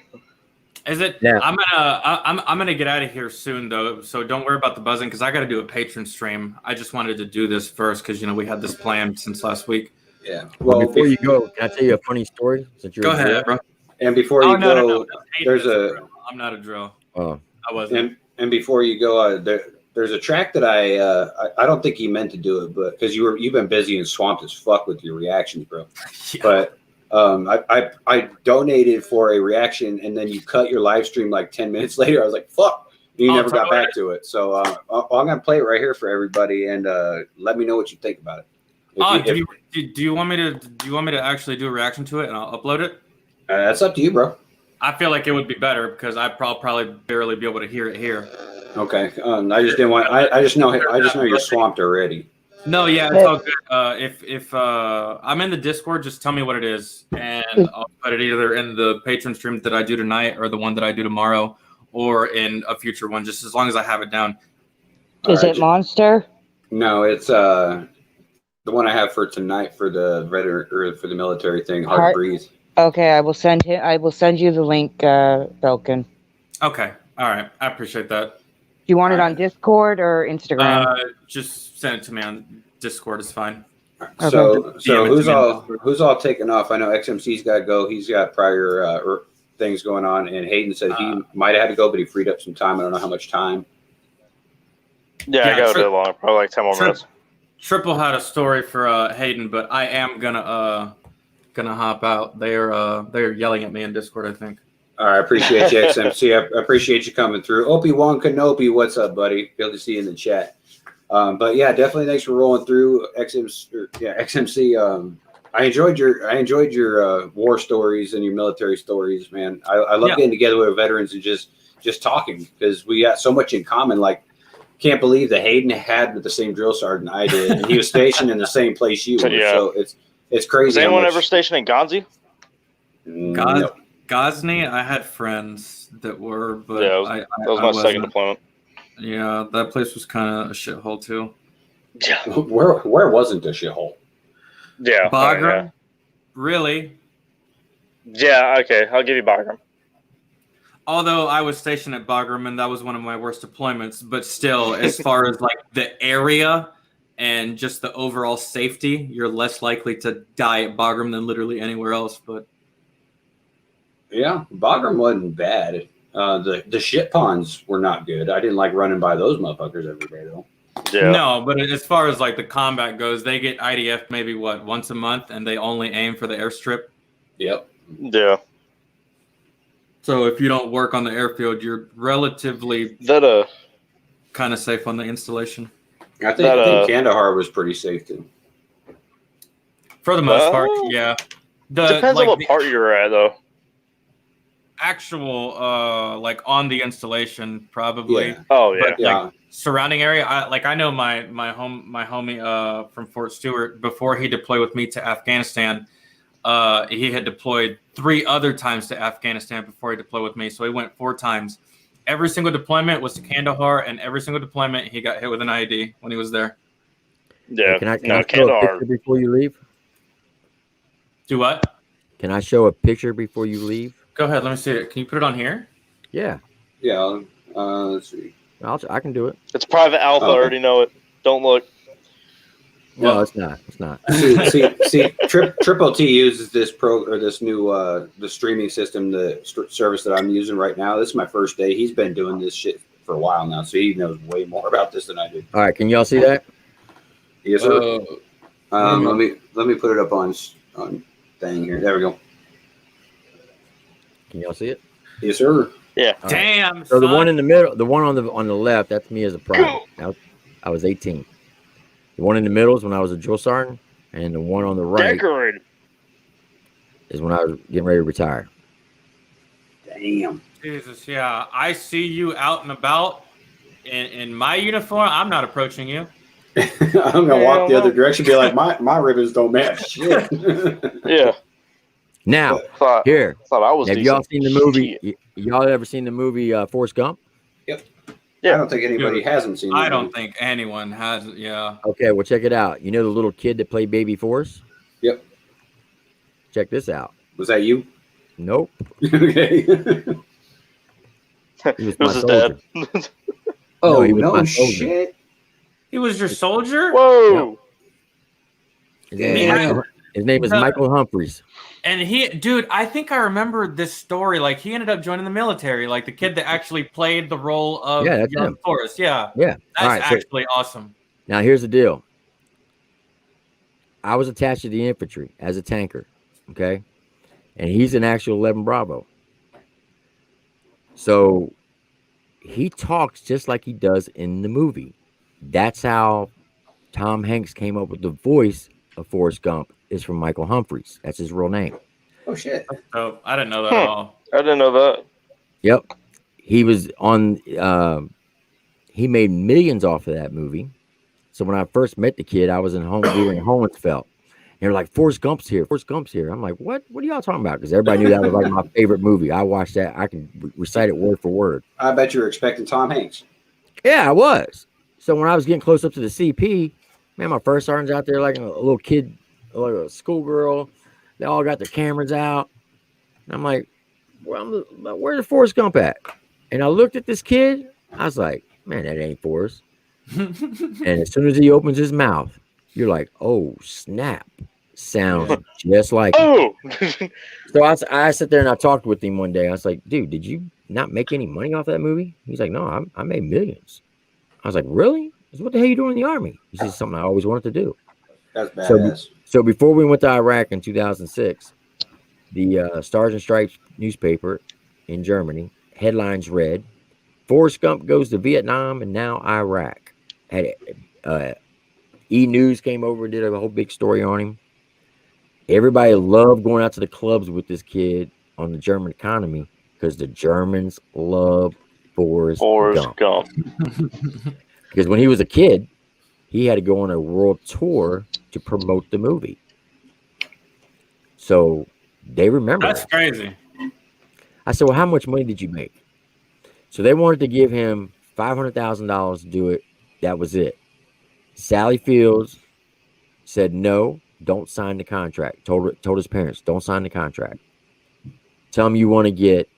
Is it? Yeah. I'm gonna get out of here soon though, so don't worry about the buzzing because I got to do a patron stream. I just wanted to do this first because we had this planned since last week. Yeah. Well, before you go, can I tell you a funny story? Since you're Go ahead, bro. And before you go, no. there's I'm not a drill. Oh. I wasn't. And before you go, there's a track that I don't think you meant to do it, but because you've been busy and swamped as fuck with your reactions, bro. Yeah. But I donated for a reaction, and then you cut your live stream like 10 minutes later. I was like, fuck. You never got back to it. So I'm gonna play it right here for everybody, and let me know what you think about it. Do you want me to actually do a reaction to it and I'll upload it? That's up to you, bro. I feel like it would be better because I'd probably barely be able to hear it here. Okay. I just didn't want. I just know you're swamped already. No, yeah, it's all good. If I'm in the Discord, just tell me what it is, and I'll put it either in the patron stream that I do tonight, or the one that I do tomorrow, or in a future one. Just as long as I have it down. Is it Monster? No, it's the one I have for tonight for the veteran or for the military thing. Hard to breathe. Okay, I will send you the link, Belkin. Okay, all right, I appreciate that. Do you want it on Discord or Instagram? Just send it to me on Discord. It's fine. So who's all taking off? I know XMC's got to go. He's got prior things going on, and Hayden said he might have had to go, but he freed up some time. I don't know how much time. Yeah, I got a bit long, probably like 10 more minutes. Triple had a story for Hayden, but I am gonna hop out. They're yelling at me in Discord, I think. All right, I appreciate you, XMC. I appreciate you coming through. Obi-Wan Kenobi, what's up, buddy? Good to see you in the chat. But yeah, definitely thanks for rolling through XMC. I enjoyed your war stories and your military stories, man. I love getting together with veterans and just talking because we got so much in common. Like, can't believe that Hayden had the same drill sergeant I did, and he was stationed in the same place you were. Yeah. So it's crazy. Was anyone ever stationed in Ghazni? No. Ghazni, I had friends that were, but that was my second deployment. Yeah, that place was kind of a shithole too. Yeah. Where wasn't a shithole? Yeah. Bagram? Yeah. Really? Yeah, okay. I'll give you Bagram. although I was stationed at Bagram and that was one of my worst deployments, but still, as far as like the area and just the overall safety, you're less likely to die at Bagram than literally anywhere else. But Yeah, Bagram wasn't bad. The shit ponds were not good. I didn't like running by those motherfuckers every day though. Yeah. no, but as far as like the combat goes, they get IDF maybe once a month, and they only aim for the airstrip. Yep. Yeah. So if you don't work on the airfield, you're relatively That kind of safe on the installation. I think Kandahar was pretty safe too. For the most part, yeah. depends on what part you're at though. Actual like on the installation probably. Yeah. Oh yeah. But like surrounding area, I know my homie from Fort Stewart, before he deployed with me to Afghanistan, he had deployed 3 other times to Afghanistan before he deployed with me. So he went 4 times. Every single deployment was to Kandahar, and every single deployment he got hit with an IED when he was there. Yeah. Hey, can I show a Kandahar. picture before you leave? Do what? Can I show a picture before you leave? Go ahead, let me see it. Can you put it on here? Yeah. Yeah. Let's see. I can do it. It's private alpha. I already know it. Don't look. No, it's not. It's not. see, Triple T uses this new the streaming system, the service that I'm using right now. This is my first day. He's been doing this shit for a while now, so he knows way more about this than I do. All right, can y'all see that? Yes, sir. Let me put it up on thing here. There we go. Can y'all see it? Yes, sir. Yeah. All right. Damn. So the son. one in the middle, the one on the left, that's me as a private. I was 18. The one in the middle is when I was a drill sergeant, and the one on the right Decorated. is when I was getting ready to retire. Damn. Jesus, yeah. I see you out and about in my uniform. I'm not approaching you. I'm gonna walk the other direction. Be like, my ribbons don't match. Shit. Yeah. Now, Thought here, I was. have y'all seen the movie? Y'all ever seen the movie Forrest Gump? I don't think anybody hasn't seen it. I don't think anyone has. Yeah. Okay, well, check it out. You know the little kid that played Baby Forrest? Yep. Check this out. Was that you? Nope. Okay. He was It my was his soldier. dad. Oh, he was no my soldier. shit. He was your soldier? Whoa. His name is Michael Humphreys. And dude, I think I remember this story. Like, he ended up joining the military. Like, the kid that actually played the role of Yeah, that's young him. Forrest. Yeah. Yeah. That's All right. So actually awesome. now here's the deal. I was attached to the infantry as a tanker. Okay. And he's an actual 11 Bravo. So he talks just like he does in the movie. That's how Tom Hanks came up with the voice of Forrest Gump, is from Michael Humphreys. That's his real name. Oh shit. Oh, I didn't know that at all. I didn't know that. Yep. He was on he made millions off of that movie. So when I first met the kid, I was we were in Holmesfeld. And they were like, Forrest Gump's here. Forrest Gump's here. I'm like, what? What are y'all talking about? Because everybody knew that was like my favorite movie. I watched that. I can recite it word for word. I bet you were expecting Tom Hanks. Yeah, I was. So when I was getting close up to the CP, man, my first sergeant's out there like a little kid, like a schoolgirl. They all got their cameras out. And I'm like, well, where's the Forrest Gump at? And I looked at this kid. I was like, man, that ain't Forrest. And as soon as he opens his mouth, you're like, oh, snap. Sounds just like him. Oh. So I sat there and I talked with him one day. I was like, dude, did you not make any money off that movie? He's like, no, I made millions. I was like, really? I said, what the hell are you doing in the Army? He said, something I always wanted to do. That's badass. So before we went to Iraq in 2006, the Stars and Stripes newspaper in Germany, headlines read, Forrest Gump goes to Vietnam and now Iraq. Had E! News came over and did a whole big story on him. Everybody loved going out to the clubs with this kid on the German economy because the Germans love Forrest Gump. Because when he was a kid, he had to go on a world tour to promote the movie. So they remember. That's crazy. I said, well, how much money did you make? So they wanted to give him $500,000 to do it. That was it. Sally Fields said, no, don't sign the contract. Told his parents, don't sign the contract. Tell him you want to get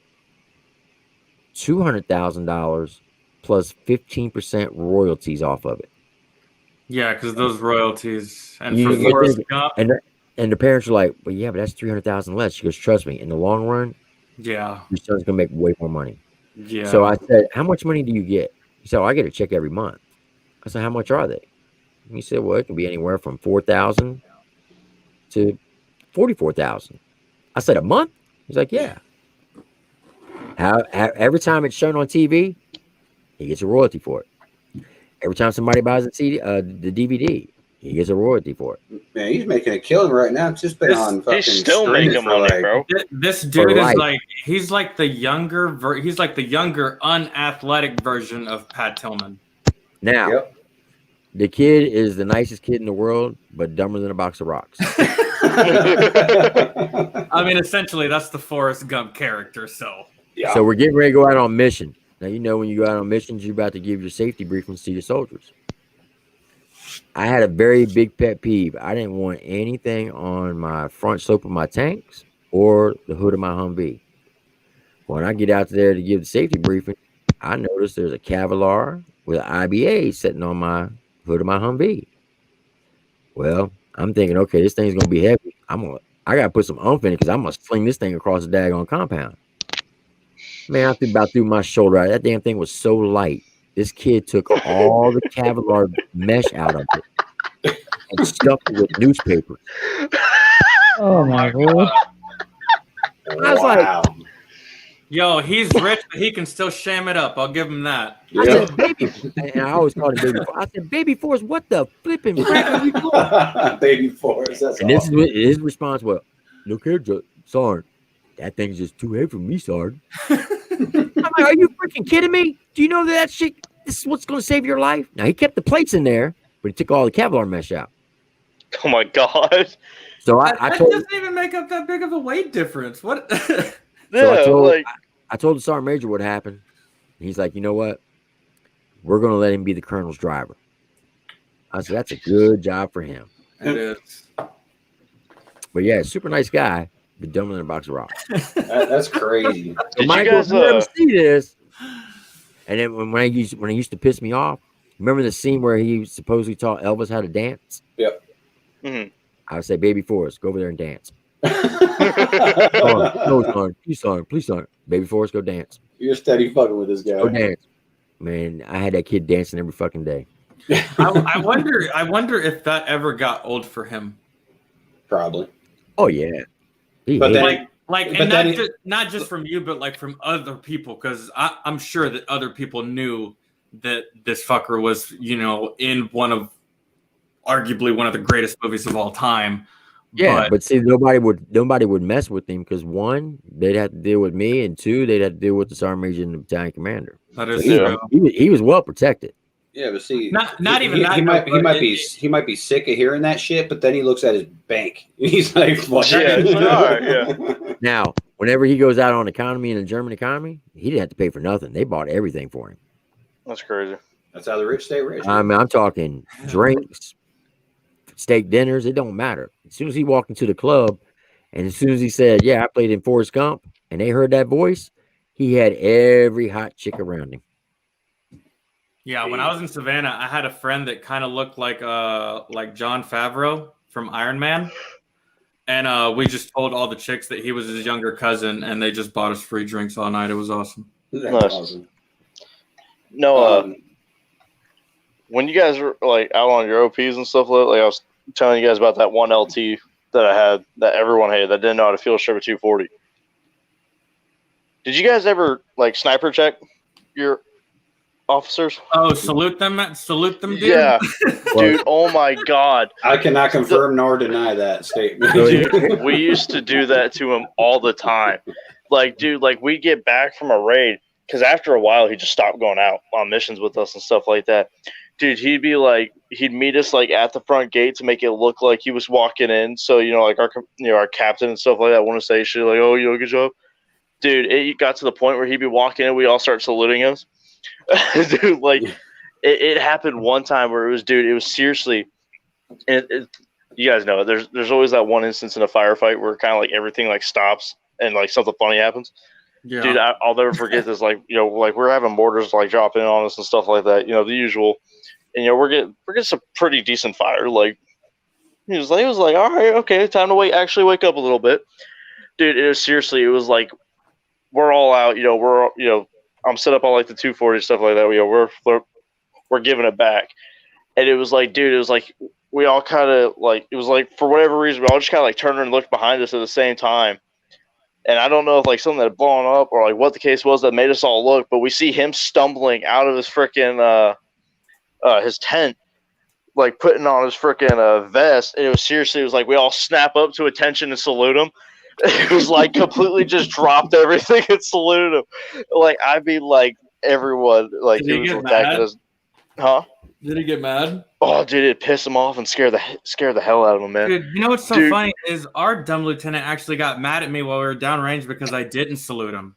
$200,000 plus 15% royalties off of it. Yeah, because those royalties and You for get Forrest thinking- Gump, And the parents are like, well, yeah, but that's 300,000 less. She goes, trust me, in the long run, yeah, your son's gonna make way more money. yeah. So I said, how much money do you get? He said, oh, I get a check every month. I said, how much are they? And he said, well, it can be anywhere from 4,000 to 44,000. I said, a month? He's like, yeah. Every time it's shown on TV, he gets a royalty for it. Every time somebody buys a CD, the DVD, he gets a royalty for it. Man, he's making a killing right now. It's just been This- on fucking He's still streaming making for money, like, bro. This dude is life. like he's like the younger unathletic version of Pat Tillman. Now, Yep. the kid is the nicest kid in the world, but dumber than a box of rocks. I mean, essentially, that's the Forrest Gump character. So Yeah. So we're getting ready to go out on mission. Now, you know, when you go out on missions, you're about to give your safety briefings to your soldiers. I had a very big pet peeve. I didn't want anything on my front slope of my tanks or the hood of my Humvee. When I get out there to give the safety briefing, I noticed there's a Kevlar with an IBA sitting on my hood of my Humvee. Well, I'm thinking, okay, this thing's gonna be heavy. I gotta put some oomph in it because I'm gonna sling this thing across the daggone compound. Man, I threw my shoulder out. That damn thing was so light. This kid took all the Kevlar mesh out of it and stuffed it with newspaper. Oh my god. I was like- Wow. yo, he's rich, but he can still sham it up. I'll give him that. I Yeah. said, baby, and I always called him Baby Force. I said, Baby Force, what the flipping frick are you doing? Baby Forrest. That's And this is awesome. what his response was. Look here, Sarn. That thing's just too heavy for me, Sarn. I'm like, are you freaking kidding me? Do you know that shit? This is what's going to save your life. Now, he kept the plates in there, but he took all the Kevlar mesh out. Oh my god. So I That told doesn't even make up that big of a weight difference. What? So Yeah, like I told the sergeant major what happened. He's like, you know what? We're going to let him be the colonel's driver. I said, that's a good job for him. It is. But yeah, super nice guy, but dumber than a box of rocks. That's crazy. So Did you Michael, guys, if you ever see this, and then when I used to piss me off, remember the scene where he supposedly taught Elvis how to dance? Yep. Mhm. I would say, Baby Forrest, go over there and dance. You're No, son, please, son. Baby Forrest, go dance. steady fucking with this Go guy. dance. Man, I had that kid dancing every fucking day. I wonder if that ever got old for him. Probably. Oh yeah. He But hated then- Like, But and then not just from you, but like from other people, because I'm sure that other people knew that this fucker was, in arguably one of the greatest movies of all time. Yeah, but see, nobody would mess with him because one, they'd have to deal with me, and two, they'd have to deal with the sergeant major and the battalion commander. That is Yeah. true. He was well protected. Yeah, but see, Not even he, that. He though, might but he might be sick of hearing that shit, but then he looks at his bank. He's like, what? Yeah, it's like, all right, yeah. Now, whenever he goes out on economy in the German economy, he didn't have to pay for nothing. They bought everything for him. That's crazy. That's how the rich stay rich. I mean, I'm talking drinks, steak dinners. It don't matter. As soon as he walked into the club, and as soon as he said, "Yeah, I played in Forrest Gump," and they heard that voice, he had every hot chick around him. Yeah, when I was in Savannah, I had a friend that kind of looked like Jon Favreau from Iron Man, and we just told all the chicks that he was his younger cousin, and they just bought us free drinks all night. It was awesome. That's Nice. awesome. No, when you guys were like out on your OPs and stuff, like I was telling you guys about that one LT that I had that everyone hated that didn't know how to field strip a 240. Did you guys ever like sniper check your officers? Oh, salute them, dude. Yeah, dude. Oh my god. I cannot confirm nor deny that statement. Dude, we used to do that to him all the time. Like, dude, like we get back from a raid because after a while he just stopped going out on missions with us and stuff like that. Dude, he'd be like, he'd meet us like at the front gate to make it look like he was walking in. So like our captain and stuff like that want to say shit like, "Oh, good job." Dude, it got to the point where he'd be walking in, we all start saluting us. Dude, like it happened one time where it was seriously. You guys know there's always that one instance in a firefight where kind of like everything like stops and like something funny happens. Yeah. Dude, I'll never forget this. Like, you know, like we're having mortars like drop in on us and stuff like that. You know, the usual. And you know, we're getting some pretty decent fire. Like he was like, all right, okay, time to wake up a little bit, dude. It was like we're all out. You know, I'm set up on like the 240 stuff like that. You know, we're giving it back, and it was like, dude, it was like we all kind of like it was like for whatever reason we all just kind of like turned and looked behind us at the same time. And I don't know if like something had blown up or like what the case was that made us all look, but we see him stumbling out of his freaking his tent, like putting on his freaking vest. And it was like we all snap up to attention and salute him. It was like completely just dropped everything and saluted him. Like I mean, like everyone, like Did he he was get attacking mad? us. Huh? Did he get mad? Oh, dude, it pissed him off and scared the hell out of him, man. Dude, you know what's so Dude. funny is our dumb lieutenant actually got mad at me while we were downrange because I didn't salute him.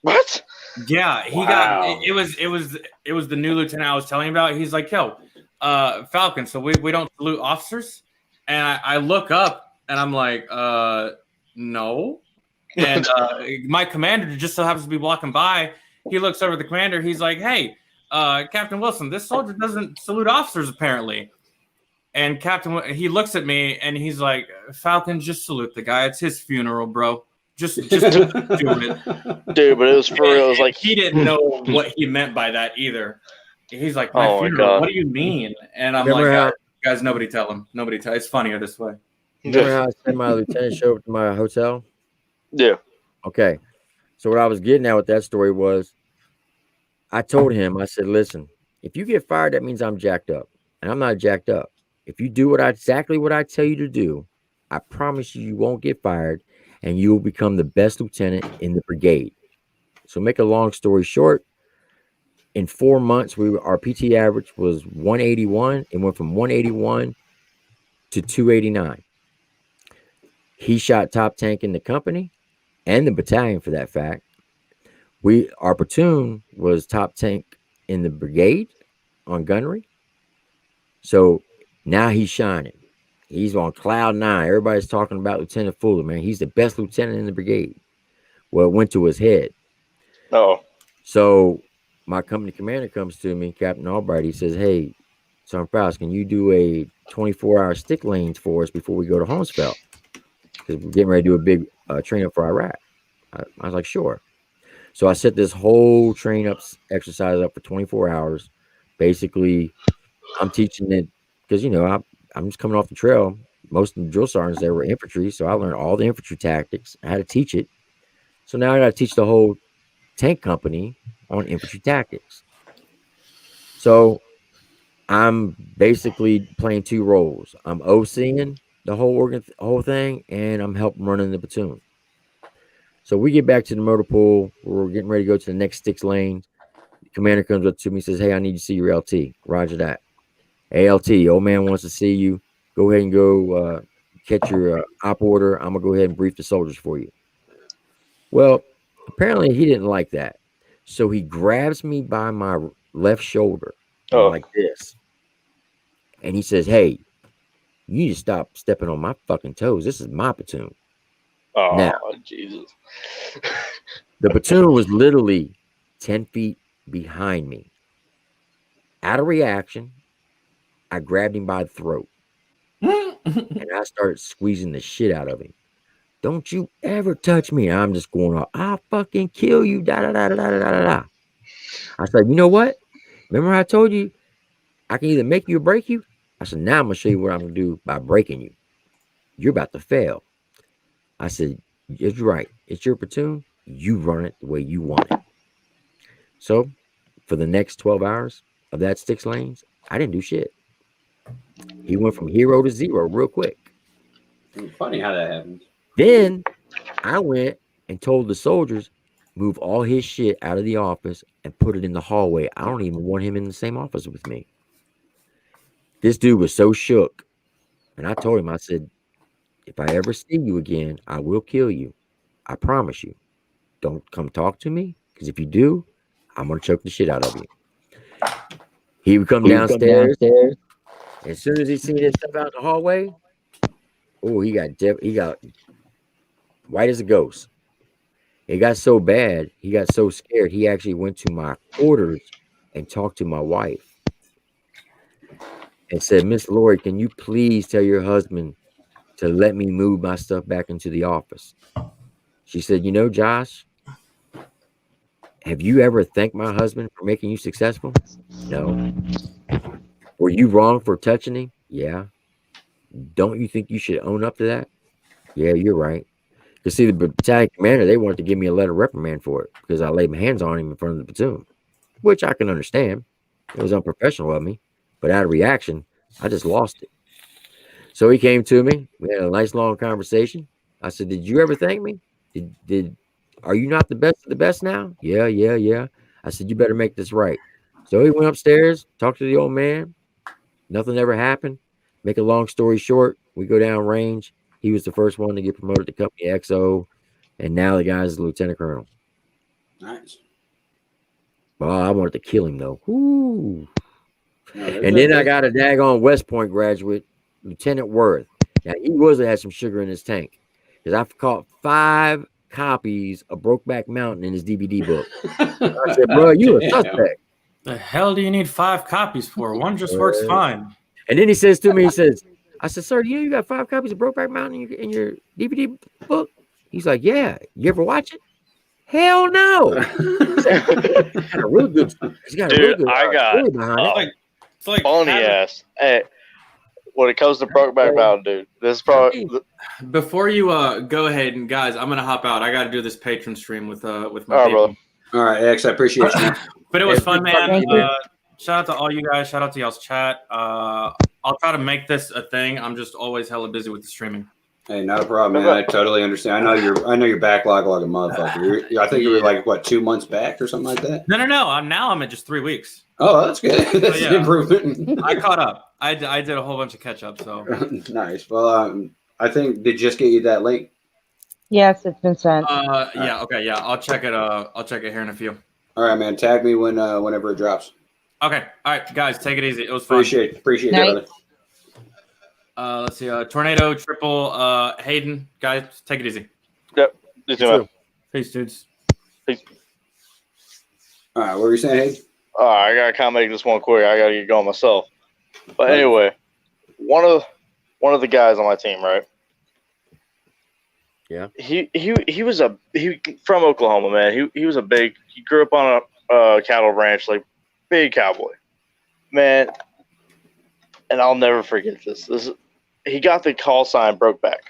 What? Yeah, he Wow. got it was the new lieutenant I was telling you about. He's like, yo, Falcon, so we don't salute officers? And I look up and I'm like, no. And my commander just so happens to be walking by. He looks over at the commander, he's like, hey, Captain Wilson, this soldier doesn't salute officers apparently. And he looks at me and he's like, Falcon, just salute the guy. It's his funeral, bro. Just do it. Dude, but it was for real. It was like He didn't know what he meant by that either. He's like, my Oh my funeral, God. what do you mean? And I'm Remember like, guys, nobody tell him. Nobody tell. It's funnier this way. Remember how I sent my lieutenant show up to my hotel? Yeah. Okay. So what I was getting at with that story was I told him, I said, listen, if you get fired, that means I'm jacked up. And I'm not jacked up. If you do exactly what I tell you to do, I promise you won't get fired and you will become the best lieutenant in the brigade. So make a long story short, in 4 months, our PT average was 181. It went from 181 to 289. He shot top tank in the company and the battalion for that fact. Our platoon was top tank in the brigade on gunnery. So now he's shining. He's on cloud 9. Everybody's talking about Lieutenant Fuller, man. He's the best lieutenant in the brigade. Well, it went to his head. Oh. So my company commander comes to me, Captain Albright. He says, hey, Sergeant Faust, can you do a 24-hour stick lanes for us before we go to Holmesfeld? Because we're getting ready to do a big train up for Iraq. I was like, sure. So I set this whole train up exercise up for 24 hours. Basically, I'm teaching it because, you know, I'm just coming off the trail. Most of the drill sergeants there were infantry, so I learned all the infantry tactics. I had to teach it. So now I got to teach the whole tank company on infantry tactics. So I'm basically playing two roles. I'm OCing the whole thing, and I'm helping running the platoon. So we get back to the motor pool. We're getting ready to go to the next six lanes. The commander comes up to me and says, hey, I need to see your LT. Roger that. ALT, old man wants to see you. Go ahead and go catch your op order. I'm going to go ahead and brief the soldiers for you. Well, apparently he didn't like that. So he grabs me by my left shoulder like this. And he says, hey, you need to stop stepping on my fucking toes. This is my platoon. Oh, now, Jesus. The platoon was literally 10 feet behind me. Out of reaction, I grabbed him by the throat. And I started squeezing the shit out of him. Don't you ever touch me. I'm just going off. I'll fucking kill you. Da, da, da, da, da, da, da. I said, you know what? Remember how I told you I can either make you or break you? I said, now I'm going to show you what I'm going to do by breaking you. You're about to fail. I said, you're right. It's your platoon. You run it the way you want it. So for the next 12 hours of that 6 lanes, I didn't do shit. He went from hero to zero real quick. Funny how that happens. Then I went and told the soldiers, move all his shit out of the office and put it in the hallway. I don't even want him in the same office with me. This dude was so shook. And I told him, I said, if I ever see you again, I will kill you. I promise you. Don't come talk to me, because if you do, I'm going to choke the shit out of you. He would come downstairs. As soon as he seen his stuff out in the hallway, oh, he got white as a ghost. It got so bad, he got so scared, he actually went to my quarters and talked to my wife and said, Miss Lori, can you please tell your husband to let me move my stuff back into the office? She said, Josh, have you ever thanked my husband for making you successful? No. Were you wrong for touching him? Yeah. Don't you think you should own up to that? Yeah, you're right. You see, the battalion commander, they wanted to give me a letter of reprimand for it because I laid my hands on him in front of the platoon, which I can understand. It was unprofessional of me, but out of reaction, I just lost it. So he came to me. We had a nice long conversation. I said, "Did you ever thank me? Are you not the best of the best now?" Yeah. I said, "You better make this right." So he went upstairs, talked to the old man. Nothing ever happened. Make a long story short, we go down range. He was the first one to get promoted to company XO, and now the guy's a lieutenant colonel. Nice. Well, I wanted to kill him though. Ooh. No, And then I got a daggone West Point graduate, Lieutenant Worth. Now he was had some sugar in his tank because I caught 5 copies of Brokeback Mountain in his DVD book. I said, "Bro, you a suspect." The hell do you need 5 copies for? One just works fine. And then he says to me, I said, "Sir, you got 5 copies of Brokeback Mountain in your DVD book?" He's like, "Yeah." "You ever watch it?" "Hell no." He's got a real good story behind it. It's like funny ass. Hey, when it comes to Brokeback Mountain, dude, this is probably. Before you go ahead, and guys, I'm gonna hop out. I got to do this patron stream with my All right, people. brother. All right, X, I appreciate you. But it was fun, man. Thank you. Shout out to all you guys. Shout out to y'all's chat. I'll try to make this a thing. I'm just always hella busy with the streaming. Hey, not a problem, man. I totally understand. I know your backlog like a motherfucker. I think you were like what 2 months back or something like that. No. Now I'm at just 3 weeks. Oh, that's good. That's yeah. an improvement. I caught up. I did a whole bunch of catch up. So Nice. Well, I think did just get you that link. Yes, it's been sent. yeah, okay, yeah. I'll check it. I'll check it here in a few. All right, man. Tag me whenever it drops. Okay, all right, guys, take it easy. It was fun. Appreciate it, Night. brother. Let's see. Tornado, triple, Hayden, guys, take it easy. Yep. You too, man. Peace, dudes. All right, what were you saying, Hayden? All right, I gotta kind of make this one quick. I gotta get going myself. But anyway, one of the guys on my team, right? Yeah. He was from Oklahoma, man. He was he grew up on a cattle ranch, like big cowboy, man. And I'll never forget this. He got the call sign Brokeback.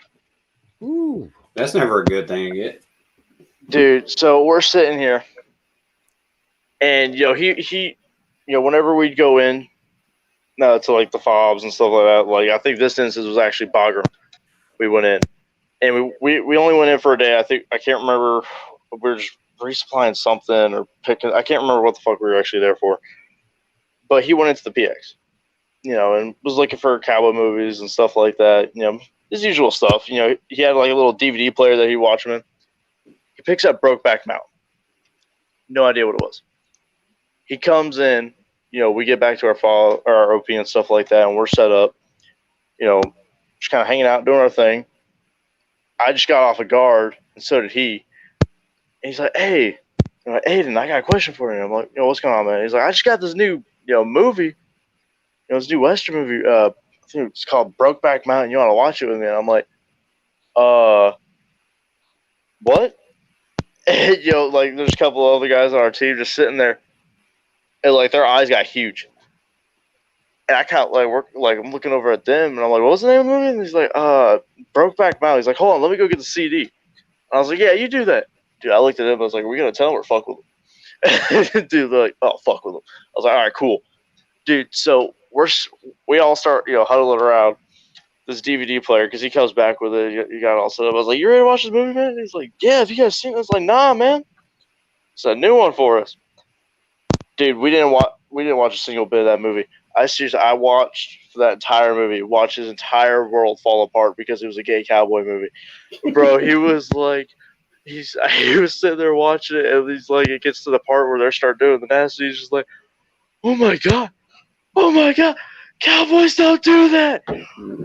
Ooh. That's never a good thing to get. Dude, so we're sitting here, and he whenever we'd go in, to like the fobs and stuff like that. Like I think this instance was actually Bagram. We went in, and we only went in for a day. I can't remember. We were just resupplying something or picking. I can't remember what the fuck we were actually there for. But he went into the PX, and was looking for cowboy movies and stuff like that. His usual stuff. He had like a little DVD player that he watched him in. He picks up Brokeback Mountain. No idea what it was. He comes in. We get back to our OP and stuff like that, and we're set up. Just kind of hanging out, doing our thing. I just got off a guard, and so did he. And he's like, "Hey, Hayden, I got a question for you." I'm like, "What's going on, man?" He's like, "I just got this new, movie. This new Western movie. I think it's called Brokeback Mountain. You want to watch it with me?" And I'm like, what? And, there's a couple of other guys on our team just sitting there, and like their eyes got huge. And I kind of I'm looking over at them, and I'm like, "What was the name of the movie?" And he's like, Brokeback Mountain. He's like, "Hold on, let me go get the CD." And I was like, "Yeah, you do that." Dude, I looked at him, I was like, "Are we gonna tell him or fuck with him?" Dude, they're like, "Oh, fuck with him." I was like, "All right, cool." Dude, so we all start, huddling around this DVD player because he comes back with it. You got it all set up. I was like, "You ready to watch this movie, man?" And he's like, "Yeah, have you guys seen it?" I was like, "Nah, man. It's a new one for us." Dude, we didn't watch a single bit of that movie. I watched for that entire movie, watched his entire world fall apart because it was a gay cowboy movie. Bro, he was like, he was sitting there watching it, and he's like, it gets to the part where they start doing the nasty. He's just like, "Oh my god, oh my god!" Cowboys don't do that.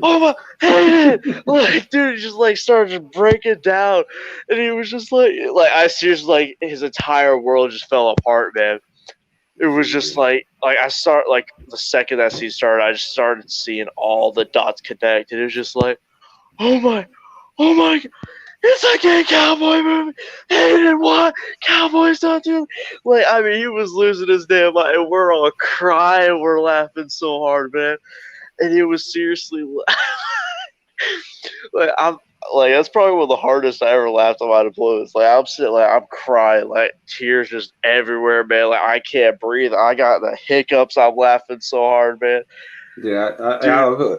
Oh my, Hayden, like, dude, he just like started to break it down, and he was just like I seriously, like, his entire world just fell apart, man. It was just like I start, like, the second that scene started, I just started seeing all the dots connect, and it was just like, oh my, it's a gay cowboy movie. Hayden, what? Cowboys don't do. Like, I mean, he was losing his damn mind, and we're all crying, we're laughing so hard, man. And it was seriously like, I'm like, that's probably one of the hardest I ever laughed on my deployments. Like, I'm sitting, like, I'm crying, like, tears just everywhere, man. Like, I can't breathe. I got the hiccups. I'm laughing so hard, man. Yeah,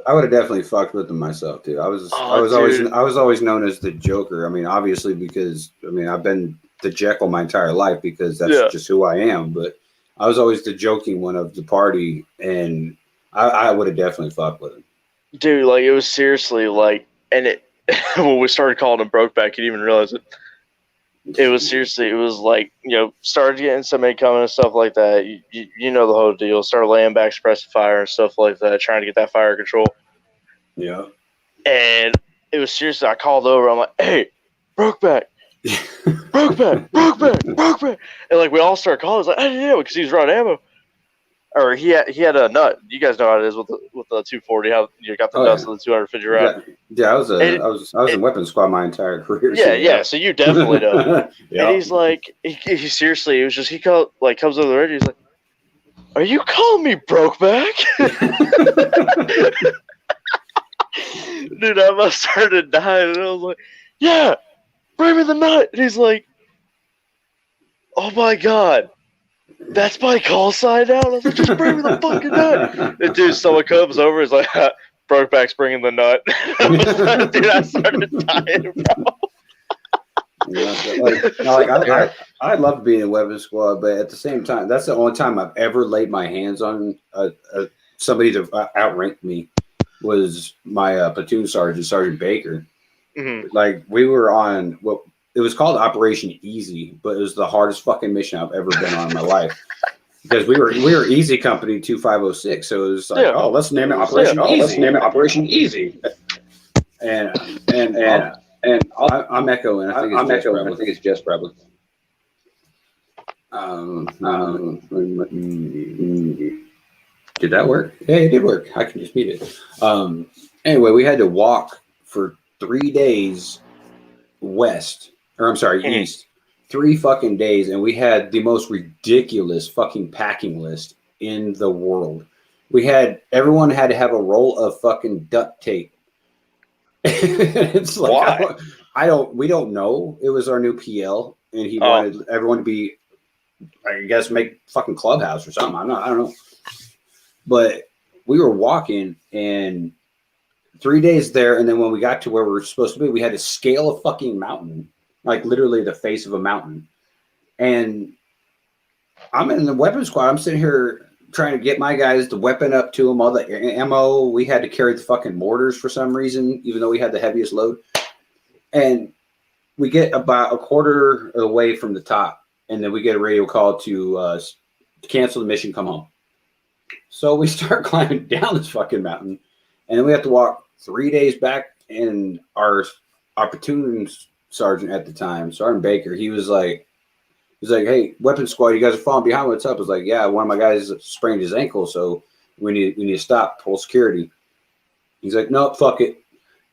I would have definitely fucked with them myself too. I was always known as the Joker. I mean, obviously because I've been the Jekyl my entire life because that's just who I am. But I was always the joking one of the party, and I would have definitely fucked with him. Dude, like, it was seriously like, and it when we started calling him Brokeback, you didn't even realize it. It was seriously, it was like, started getting some income and stuff like that. You know the whole deal. Started laying back, suppressing fire and stuff like that, trying to get that fire control. Yeah. And it was seriously, I called over. I'm like, hey, Brokeback. Brokeback. And, like, we all started calling. It's like, I didn't know, because he was running ammo. Or he had a nut. You guys know how it is with the 240. How you got the nuts of the 250 round. Yeah, I was in weapons squad my entire career. Yeah. So you definitely know. Yep. And he's like, he seriously, it was just, comes over the radio. He's like, "Are you calling me Brokeback?" Dude, I must started dying, and I was like, "Yeah, bring me the nut." And he's like, "Oh my god. That's my call sign now?" And I was like, "Just bring me the fucking nut." And dude, someone comes over, is like, "Brokeback's bringing the nut." Dude, I started dying, bro. I love being in weapons squad, but at the same time, that's the only time I've ever laid my hands on somebody to outrank me. Was my platoon sergeant, Sergeant Baker. Mm-hmm. Like, we were on it was called Operation Easy, but it was the hardest fucking mission I've ever been on in my life. Because we were Easy Company 2506, so it was like, let's name it Operation Easy. Let's name it Operation Easy. And I'm echoing. I think it's just Rebel. Did that work? Yeah, it did work. I can just mute it. Anyway, we had to walk for 3 days east. 3 fucking days, and we had the most ridiculous fucking packing list in the world. Everyone had to have a roll of fucking duct tape. It's like, why? We don't know. It was our new PL, and he wanted everyone to be, I guess, make fucking clubhouse or something. I don't know. But we were walking, and 3 days there, and then when we got to where we were supposed to be, we had to scale a fucking mountain, like literally the face of a mountain. And I'm in the weapons squad. I'm sitting here trying to get my guys the weapon up to them, all the ammo. We had to carry the fucking mortars for some reason, even though we had the heaviest load. And we get about a quarter away from the top, and then we get a radio call to cancel the mission, come home. So we start climbing down this fucking mountain, and then we have to walk 3 days back. And our platoon sergeant at the time, Sergeant Baker, he was like, "Hey, weapons squad, you guys are falling behind. What's up?" I was like, "Yeah, one of my guys sprained his ankle, so we need to stop, pull security." He's like, "No, fuck it.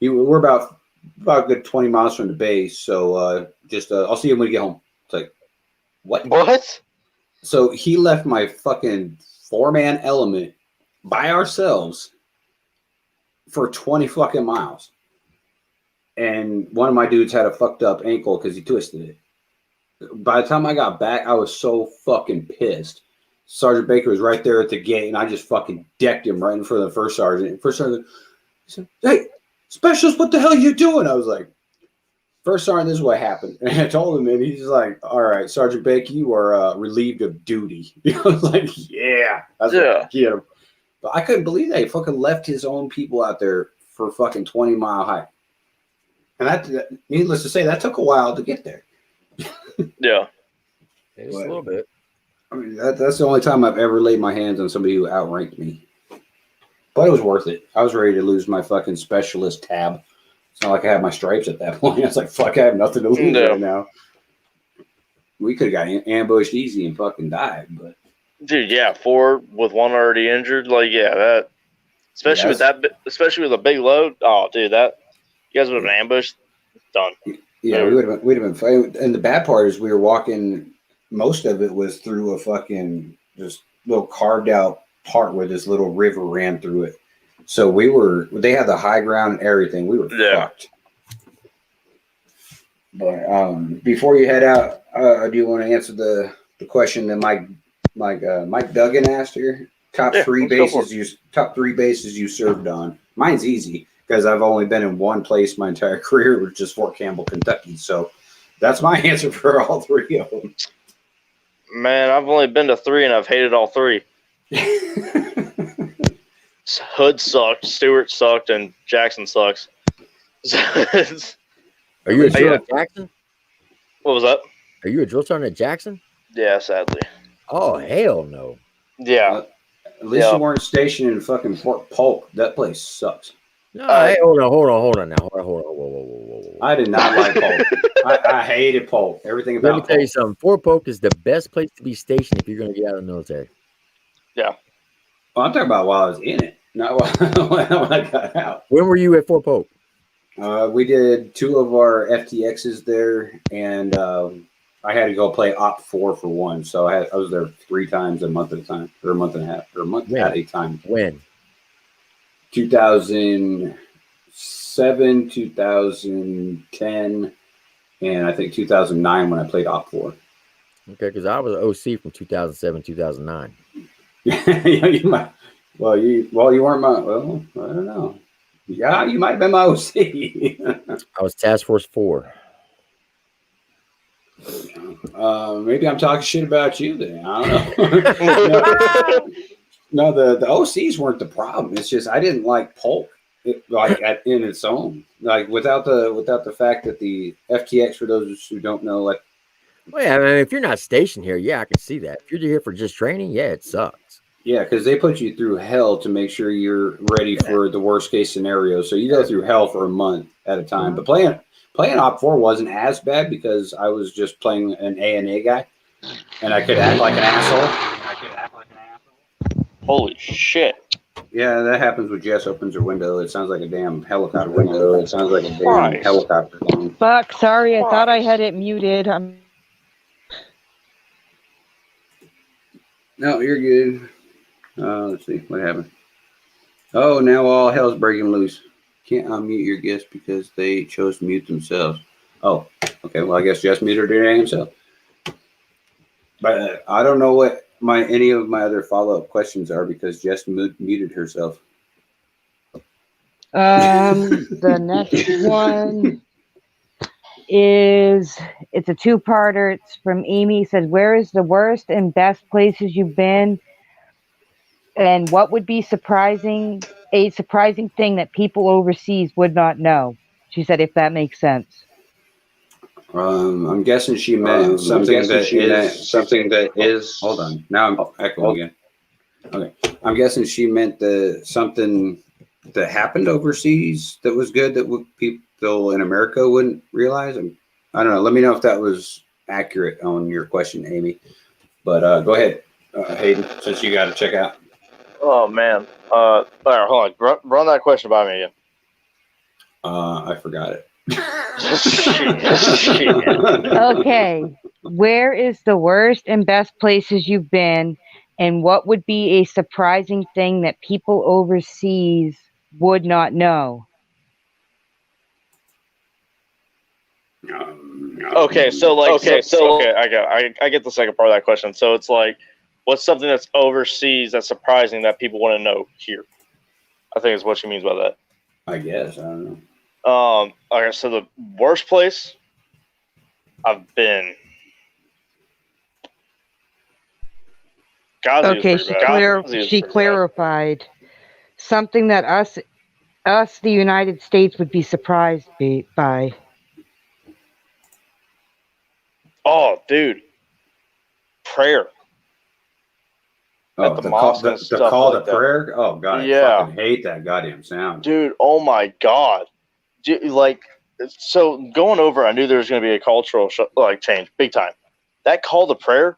We're about a good 20 miles from the base, so I'll see you when we get home." It's like, what? So he left my fucking 4-man element by ourselves for 20 fucking miles. And one of my dudes had a fucked up ankle because he twisted it. By the time I got back, I was so fucking pissed. Sergeant Baker was right there at the gate, and I just fucking decked him right in front of the first sergeant. First sergeant said, "Hey, specialist, what the hell are you doing?" I was like, "First sergeant, this is what happened." And I told him, and he's like, "All right, Sergeant Baker, you are relieved of duty." I was like, "Yeah." That's what, get him. But I couldn't believe that he fucking left his own people out there for a fucking 20-mile hike. And that, needless to say, that took a while to get there. Yeah. Just a little bit. I mean, that's the only time I've ever laid my hands on somebody who outranked me. But it was worth it. I was ready to lose my fucking specialist tab. It's not like I had my stripes at that point. I was like, fuck, I have nothing to lose right now. We could have got ambushed easy and fucking died, but Dude, yeah, 4 with 1 already injured. Like, yeah, that especially with that, especially with a big load. Oh, dude, that you guys would have been ambushed. Done. Yeah, we'd have been fighting. And the bad part is we were walking. Most of it was through a fucking just little carved out part where this little river ran through it. So they had the high ground and everything. We were fucked. But before you head out, do you want to answer the question that Mike Duggan asked here? Top three bases you served on. Mine's easy because I've only been in one place my entire career, which is Fort Campbell, Kentucky. So that's my answer for all 3 of them. Man, I've only been to 3 and I've hated all 3. Hood sucked, Stewart sucked, and Jackson sucks. Are you a drill at Jackson? What was that? Are you a drill sergeant at Jackson? Yeah, sadly. Oh, hell no. Yeah. At least you weren't stationed in fucking Fort Polk. That place sucks. No, hey, hold on now. Hold on. Whoa. I did not like Polk. I hated Polk. Everything about Let me tell you something. Fort Polk is the best place to be stationed if you're going to get out of the military. Yeah. Well, I'm talking about while I was in it, not when I got out. When were you at Fort Polk? We did 2 of our FTXs there, and I had to go play Op 4 for 1. So I was there 3 times a month at a time, or a month and a half, or a month at a time. When? 2007, 2010, and I think 2009 when I played Op 4. Okay, because I was OC from 2007, 2009. You might. You weren't my. Well, I don't know. Yeah, you might have been my OC. I was Task Force 4. Maybe I'm talking shit about you then. I don't know. No, the OCs weren't the problem. It's just I didn't like Polk in its own. Like without the fact that the FTX, for those who don't know, like. Well, yeah, I mean, if you're not stationed here, yeah, I can see that. If you're here for just training, yeah, it sucks. Yeah, because they put you through hell to make sure you're ready for the worst case scenario. So you go through hell for a month at a time. But playing Op 4 wasn't as bad because I was just playing an A&A guy, and I could act like an asshole. Holy shit. Yeah, that happens with Jess opens her window. It sounds like a damn helicopter window. It sounds like a damn helicopter. Fuck, sorry, I thought I had it muted. No, you're good. Let's see what happened. Oh, now all hell's breaking loose. Can't unmute your guest because they chose to mute themselves. Oh, okay. Well, I guess Jess muted her himself. But I don't know what any of my other follow-up questions are because Jess muted herself. The next one it's a 2-parter. It's from Amy. It says, where is the worst and best places you've been? And what would be a surprising thing that people overseas would not know? She said, if that makes sense. I'm guessing she meant something that is. Hold on. Now I'm echoing again. Okay. I'm guessing she meant something that happened overseas that was good that people in America wouldn't realize. I don't know. Let me know if that was accurate on your question, Amy. But go ahead, Hayden, since you got to check out. Oh, man. All right, hold on. Run that question by me again. I forgot it. Okay. Where is the worst and best places you've been? And what would be a surprising thing that people overseas would not know? Okay, so I get the second part of that question. So it's like, what's something that's overseas that's surprising that people want to know here? I think is what she means by that. I guess I don't know. Okay, so the worst place I've been. Okay, she clarified something that us, the United States, would be surprised by. Oh, dude, prayer. Oh, the the mosque call, and the stuff call like to that. prayer. Oh god, I Yeah. fucking hate that goddamn sound. Dude, oh my god. Like, so going over, I knew there was going to be a cultural change, big time. That call to prayer,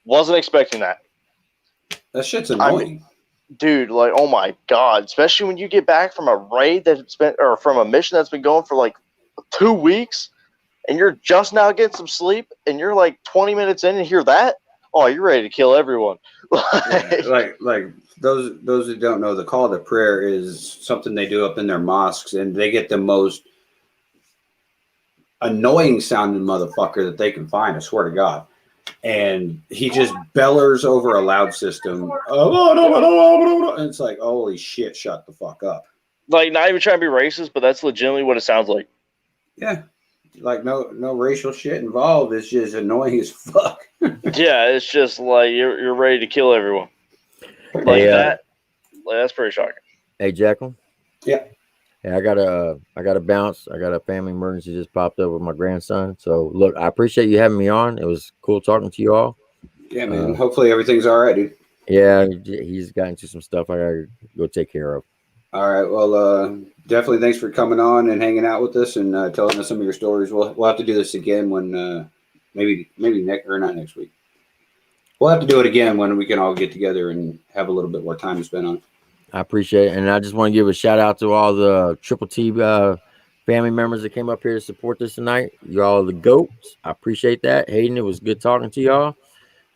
wasn't expecting that. That shit's I mean, annoying. dude, like, oh my god, especially when you get back from a raid that's been, or from a mission that's been going for like 2 weeks, and you're just now getting some sleep, and you're like 20 minutes in and hear that, oh, you're ready to kill everyone. like those who don't know, the call to prayer is something they do up in their mosques, and they get the most annoying sounding motherfucker that they can find. I swear to God. And he just bellers over a loud system. And it's like, holy shit, shut the fuck up. Like, not even trying to be racist, but that's legitimately what it sounds like. Yeah. Like no racial shit involved. It's just annoying as fuck. Yeah, it's just like you're ready to kill everyone. Like Hey, that. Like, that's pretty shocking. Hey, Jekyl. Yeah. Hey, I gotta bounce. I got a family emergency just popped up with my grandson. So look, I appreciate you having me on. It was cool talking to you all. Yeah, man. Hopefully everything's all right, dude. Yeah, he's gotten into some stuff I gotta go take care of. All right. Well, definitely thanks for coming on and hanging out with us and telling us some of your stories. We'll have to do this again when maybe next or not next week. We'll have to do it again when we can all get together and have a little bit more time to spend on it. I appreciate it. And I just want to give a shout out to all the Triple T family members that came up here to support this tonight. You all are the GOATs. I appreciate that. Hayden, it was good talking to y'all.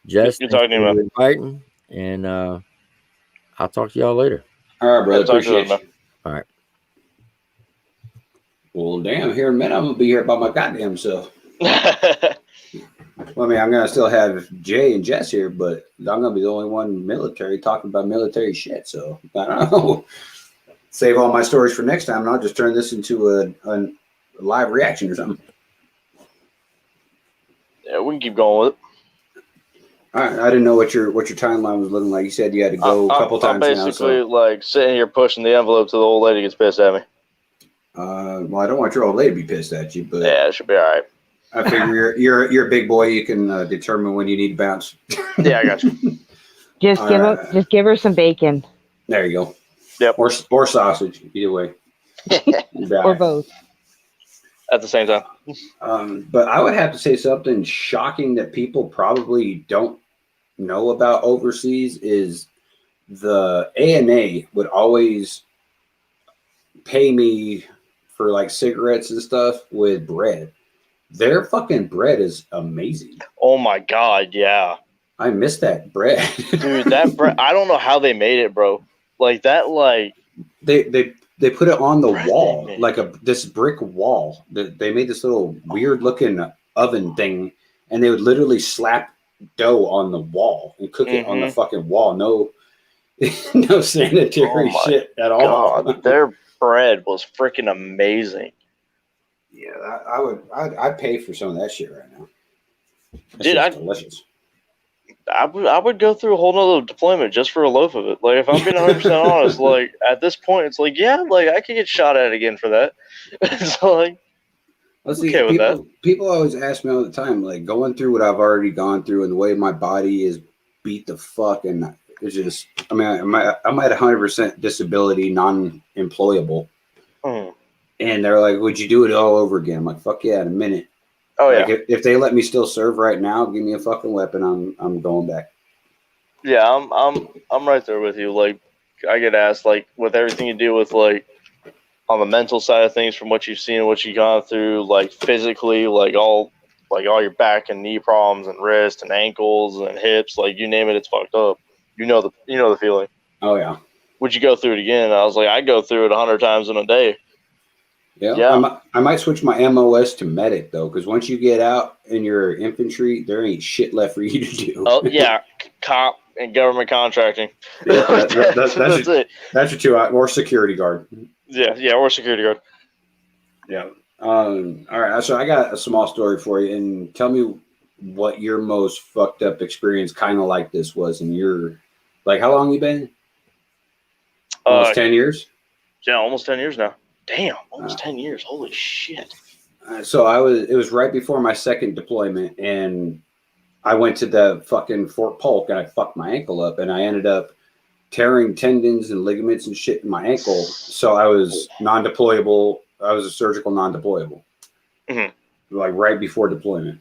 Jess, Good thanks talking to you, for man. inviting. And I'll talk to y'all later. All right, brother. Yeah, talk to you Appreciate later, you. All right. Well, damn, here in a minute, I'm going to be here by my goddamn self. Well, I mean, I'm going to still have Jay and Jess here, but I'm going to be the only one military talking about military shit. So, I don't know. Save all my stories for next time, and I'll just turn this into a live reaction or something. Yeah, we can keep going with it. All right. I didn't know what your timeline was looking like. You said you had to go a couple times I'm now. basically So. like sitting here pushing the envelope till the old lady gets pissed at me. Well, I don't want your old lady to be pissed at you, but Yeah, it should be all right. I figure you're a big boy. You can determine when you need to bounce. Yeah, I got you. Just give her some bacon There you go. Yep. Or sausage. Either way. or both. At the same time. But I would have to say something shocking that people probably don't know about overseas is the ANA would always pay me for like cigarettes and stuff with bread. Their fucking bread is amazing. Oh my god, yeah. I miss that bread. Dude, that bread, I don't know how they made it, bro. Like that, like they put it on the bread wall, they made. like this brick wall. They made this little weird looking oven thing, and they would literally slap dough on the wall and cook it on the fucking wall. No sanitary shit at all. God, their bread was freaking amazing. Yeah, I'd pay for some of that shit right now. That Dude, shit's delicious. I would go through a whole nother deployment just for a loaf of it. Like, if I'm being 100% honest, like, at this point, it's like, yeah, like, I could get shot at again for that. So, like, Let's see, okay with that. People always ask me all the time, like, going through what I've already gone through and the way my body is beat the fuck, and it's just, I mean, I'm at 100% disability, non-employable. And they're like, would you do it all over again? I'm like, fuck yeah, in a minute. Oh, like, yeah. if they let me still serve right now, give me a fucking weapon, I'm going back. Yeah, I'm right there with you. Like, I get asked, like, with everything you deal with, like, on the mental side of things, from what you've seen and what you've gone through, like, physically, like all your back and knee problems and wrist and ankles and hips, like, you name it, it's fucked up. You know the feeling. Oh yeah. Would you go through it again? I was like, I'd go through it 100 times in a day. Yeah. I might switch my MOS to medic though, because once you get out in your infantry, there ain't shit left for you to do. Oh yeah, cop and government contracting. Yeah, that's it. That's your two, or security guard. Yeah, or security guard. Yeah. All right. So I got a small story for you, and tell me what your most fucked up experience, kind of like this, was in your, like, how long you been? Almost 10 years. Yeah, almost 10 years now. Damn, almost 10 years. Holy shit. So it was right before my second deployment, and I went to the fucking Fort Polk and I fucked my ankle up, and I ended up tearing tendons and ligaments and shit in my ankle. So I was non-deployable. I was a surgical non-deployable, like right before deployment,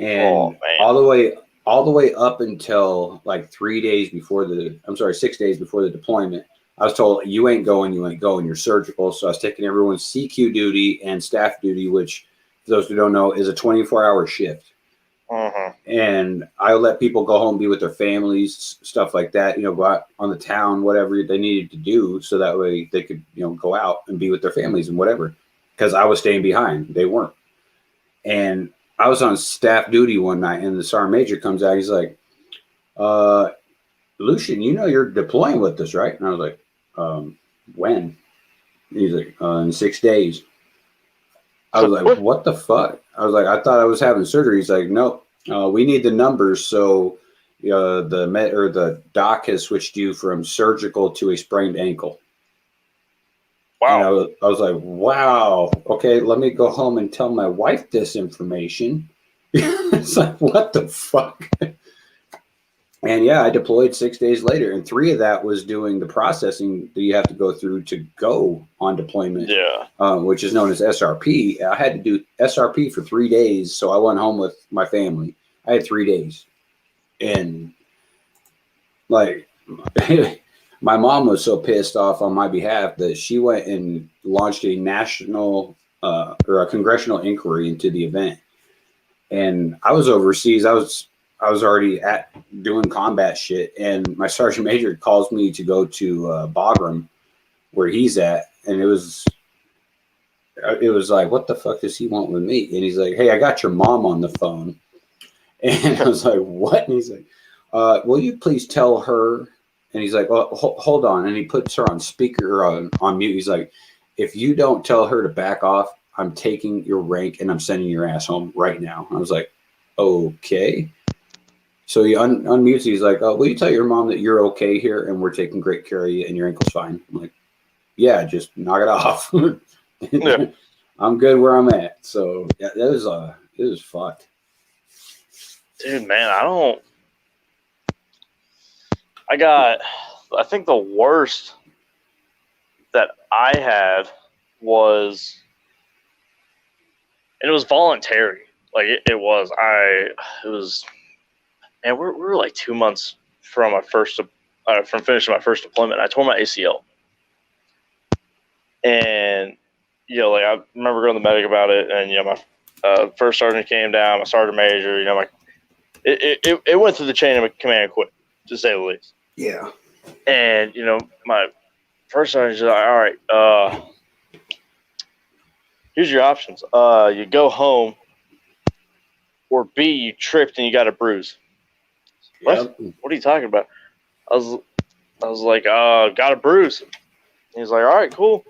and all the way up until like 6 days before the deployment. I was told, you ain't going, you're surgical. So I was taking everyone's CQ duty and staff duty, which, for those who don't know, is a 24-hour shift. And I let people go home, be with their families, stuff like that, go out on the town, whatever they needed to do. So that way they could, go out and be with their families and whatever, because I was staying behind. They weren't. And I was on staff duty one night, and the sergeant major comes out. He's like, Lucian, you're deploying with us, right? And I was like, when? He's like, in 6 days. I was like, what the fuck? I was like, I thought I was having surgery. He's like, nope, we need the numbers. So the doc has switched you from surgical to a sprained ankle. Wow. And I was like, wow. Okay, let me go home and tell my wife this information. It's like, what the fuck? And yeah, I deployed 6 days later, and 3 of that was doing the processing that you have to go through to go on deployment, which is known as SRP. I had to do SRP for 3 days, so I went home with my family. I had 3 days, and like my mom was so pissed off on my behalf that she went and launched a national or a congressional inquiry into the event. And I was overseas. I was already doing combat shit, and my sergeant major calls me to go to Bagram, where he's at, and it was like, what the fuck does he want with me? And he's like, hey, I got your mom on the phone. And I was like, what? And he's like, will you please tell her? And he's like, well, hold on. And he puts her on speaker or on mute. He's like, if you don't tell her to back off, I'm taking your rank and I'm sending your ass home right now. I was like, okay. So he unmutes. He's like, oh, will you tell your mom that you're okay here and we're taking great care of you and your ankle's fine? I'm like, yeah, just knock it off. Yeah. I'm good where I'm at. So yeah, it was fucked. Dude, man, I think the worst that I had was, and it was voluntary. Like it was, and we were like 2 months from from finishing my first deployment. I tore my ACL, and like I remember going to the medic about it, and my first sergeant came down, my sergeant major, it went through the chain of command quick, to say the least. Yeah. And my first sergeant's like, all right, here's your options. You go home, or B, you tripped and you got a bruise. What? Yep. What are you talking about? I was like, got a bruise. And he's like, all right, cool.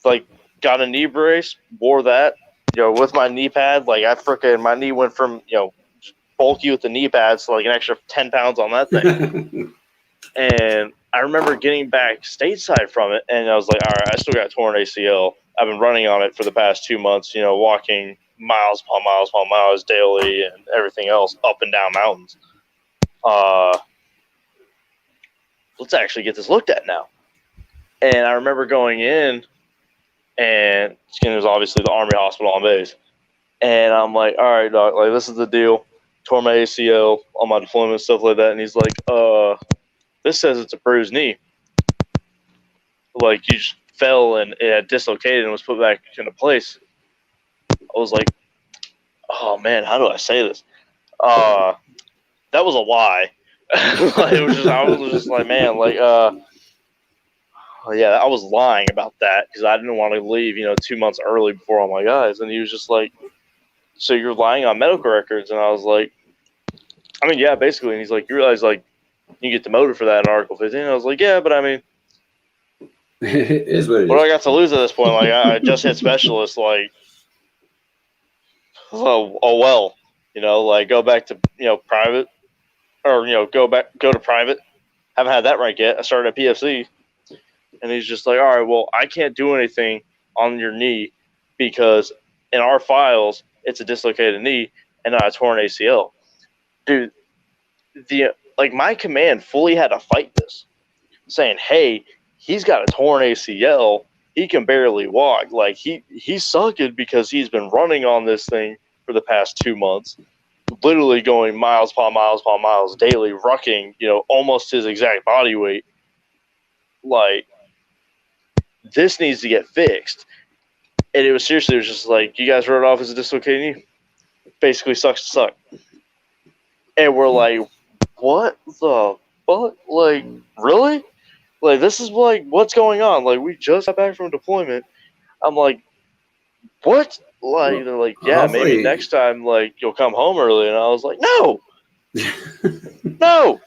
Like, got a knee brace, wore that, with my knee pad. Like, my knee went from, bulky with the knee pads to like an extra 10 pounds on that thing. And I remember getting back stateside from it, and I was like, all right, I still got torn ACL. I've been running on it for the past 2 months, walking miles upon miles upon miles daily and everything else up and down mountains. Let's actually get this looked at now. And I remember going in, and it was obviously the Army hospital on base. And I'm like, all right, doc, like, this is the deal. Tore my ACL on my deployment, stuff like that. And he's like, this says it's a bruised knee. Like, you just fell and it had dislocated and was put back into place. I was like, oh, man, how do I say this? That was a lie. I was just like, man, like, yeah, I was lying about that because I didn't want to leave, 2 months early before all my guys. And he was just like, so you're lying on medical records? And I was like, I mean, yeah, basically. And he's like, you realize, like, you get demoted for that in Article 15? And I was like, yeah, but I mean, it is what it what is. do I got to lose at this point? Like, I just hit specialist, like, like, go back to, private, or, go to private. Haven't had that rank yet. I started at PFC. And he's just like, all right, well, I can't do anything on your knee because in our files, it's a dislocated knee and not a torn ACL. dude, my command fully had to fight this, saying, "Hey, he's got a torn ACL. He can barely walk. Like he's sucking because he's been running on this thing for the past 2 months, literally going miles upon miles upon miles daily, rucking, almost his exact body weight. Like, this needs to get fixed." And it was just like, you guys wrote it off as a dislocated knee. Basically sucks to suck. And we're like, what the fuck? Like, really? Like, this is like, what's going on? Like, we just got back from deployment. I'm like, what? Like, they're like, yeah, maybe next time, like, you'll come home early. And I was like, no! No!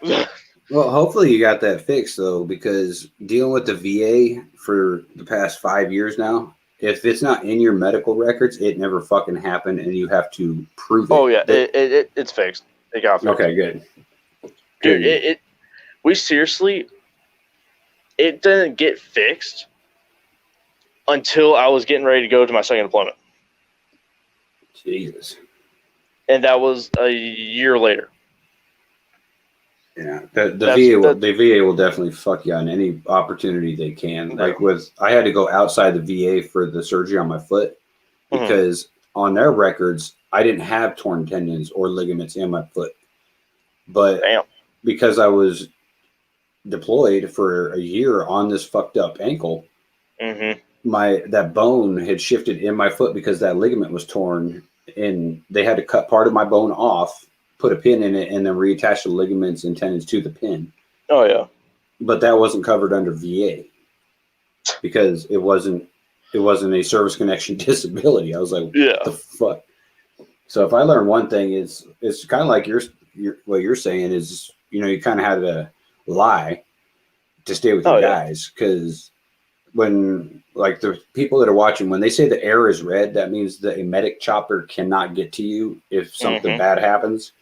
Well, hopefully you got that fixed, though, because dealing with the VA for the past 5 years now, if it's not in your medical records, it never fucking happened, and you have to prove it. Oh, yeah, it's fixed. It got fixed. Okay, good. Dude, we seriously, it didn't get fixed until I was getting ready to go to my second deployment. Jesus. And that was a year later. Yeah, the VA will definitely fuck you on any opportunity they can. Like I had to go outside the VA for the surgery on my foot because on their records I didn't have torn tendons or ligaments in my foot, but because I was deployed for a year on this fucked up ankle, that bone had shifted in my foot because that ligament was torn, and they had to cut part of my bone off, put a pin in it, and then reattach the ligaments and tendons to the pin. Oh, yeah. But that wasn't covered under VA because it wasn't a service connection disability. I was like, what the fuck? So if I learned one thing, it's kind of like what you're saying is, you kind of had to lie to stay with your guys, because when, like, the people that are watching, when they say the air is red, that means that a medic chopper cannot get to you if something bad happens.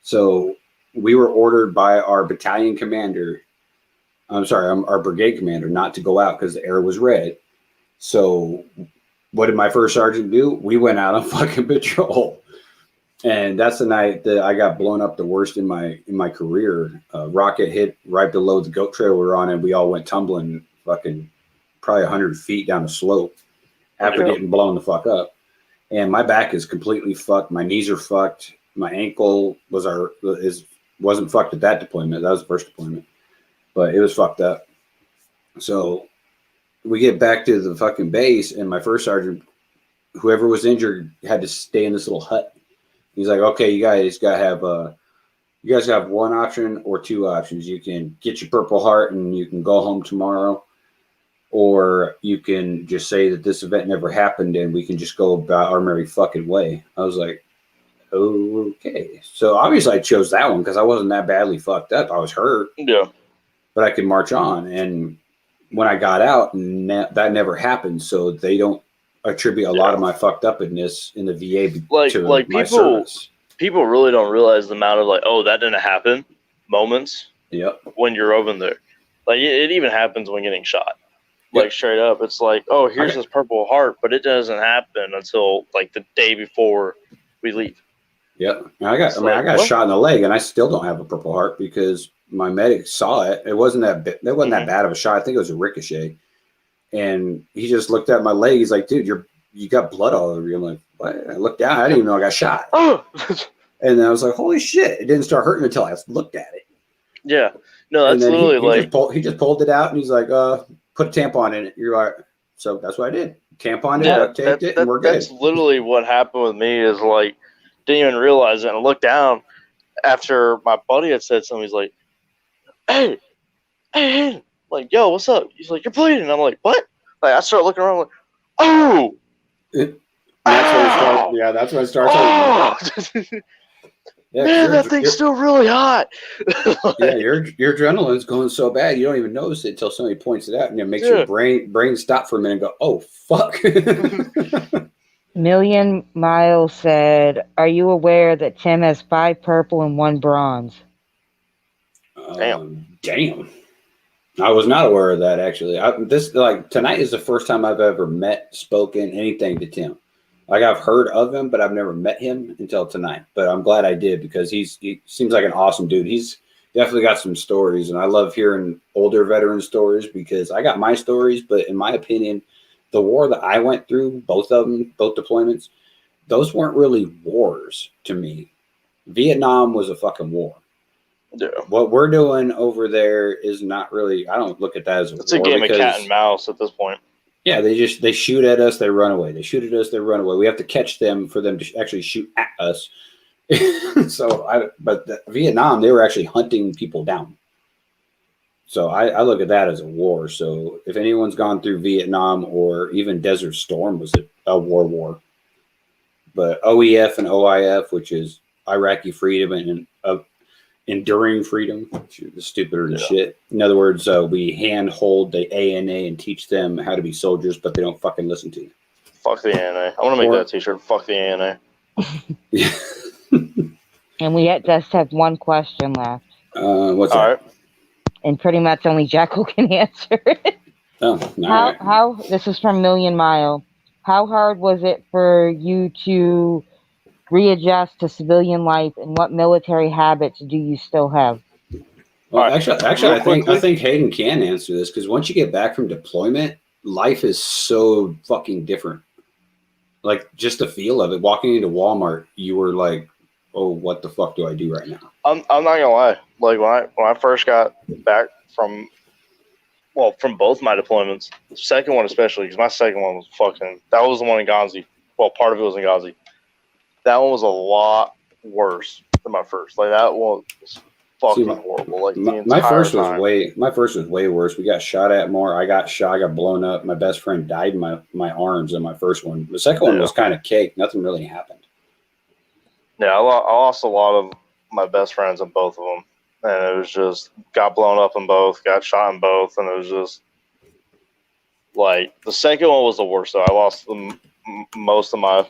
So we were ordered by our battalion commander, our brigade commander, not to go out because the air was red. So what did my first sergeant do? We went out on fucking patrol. And that's the night that I got blown up the worst in my career. Rocket hit right below the goat trail we were on, and we all went tumbling fucking probably 100 feet down a slope after getting blown the fuck up. And my back is completely fucked. My knees are fucked. My ankle wasn't fucked at that deployment. That was the first deployment, but it was fucked up. So we get back to the fucking base, and my first sergeant, whoever was injured, had to stay in this little hut. He's like, okay, you guys have one option or two options. You can get your Purple Heart and you can go home tomorrow, or you can just say that this event never happened and we can just go about our merry fucking way. I was like, okay. So obviously I chose that one because I wasn't that badly fucked up. I was hurt. Yeah. But I could march on. And when I got out, that never happened. So they don't attribute a lot of my fucked upness in the VA to my service. People really don't realize the amount of, like, oh, that didn't happen moments when you're over there. Like, it even happens when getting shot. Like, straight up, it's like, oh, here's this Purple Heart, but it doesn't happen until, like, the day before we leave. Yeah, I got shot in the leg, and I still don't have a Purple Heart because my medic saw it. It wasn't that bad of a shot. I think it was a ricochet, and he just looked at my leg. He's like, "Dude, you got blood all over you." I'm like, "What?" I looked down. I didn't even know I got shot. And then I was like, "Holy shit!" It didn't start hurting until I looked at it. Yeah, no, that's literally he just pulled it out, and he's like, "Put a tampon in it." You're like, so that's what I did. Tamponed it, duct taped it, and we're good. That's literally what happened with me. Is like, didn't even realize it. And I looked down after my buddy had said something. He's like, hey, like, yo, what's up? He's like, you're bleeding. And I'm like, what? Like, I start looking around, like, oh. That's when it starts. Oh! Man, that thing's still really hot. Your adrenaline's going so bad you don't even notice it until somebody points it out, and it makes your brain stop for a minute and go, "Oh fuck." Million Miles said, "Are you aware that Tim has 5 purple and 1 bronze?" Damn. I was not aware of that, actually. Tonight is the first time I've ever spoken anything to Tim. Like I've heard of him, but I've never met him until tonight. But I'm glad I did because he seems like an awesome dude. He's definitely got some stories, and I love hearing older veteran stories because I got my stories, but in my opinion, the war that I went through, both of them, both deployments, those weren't really wars to me. Vietnam was a fucking war. Yeah. What we're doing over there is not really. I don't look at that as a It's war a game because, of cat and mouse at this point. yeah, they shoot at us, they run away. They shoot at us, they run away. We have to catch them for them to actually shoot at us. But Vietnam, they were actually hunting people down. So I look at that as a war. So if anyone's gone through Vietnam or even Desert Storm was a war. But OEF and OIF, which is Iraqi freedom and enduring freedom, which is stupider than shit. In other words, we handhold the ANA and teach them how to be soldiers, but they don't fucking listen to you. Fuck the ANA. I want to make that t-shirt. Fuck the ANA. And we just have one question left. What's All that? right. And pretty much only Jekyl can answer it. Oh, How this is from Million Mile. How hard was it for you to readjust to civilian life, and what military habits do you still have? Well, All right. actually, Real I think Hayden can answer this because once you get back from deployment, life is so fucking different. Like just the feel of it. Walking into Walmart, you were like, "Oh, what the fuck do I do right now?" I'm not gonna lie. Like when I first got back from both my deployments, the second one especially, because my second one was that was the one in Ghazi. Well, part of it was in Ghazi. That one was a lot worse than my first. Like that one was fucking horrible. Like my first was way worse. We got shot at more. I got shot. I got blown up. My best friend died in my arms in my first one. The second one was kind of cake. Nothing really happened. Yeah, I lost a lot of my best friends in both of them, and it was just got blown up in both, got shot in both, and it was just like the second one was the worst. Though I lost most of my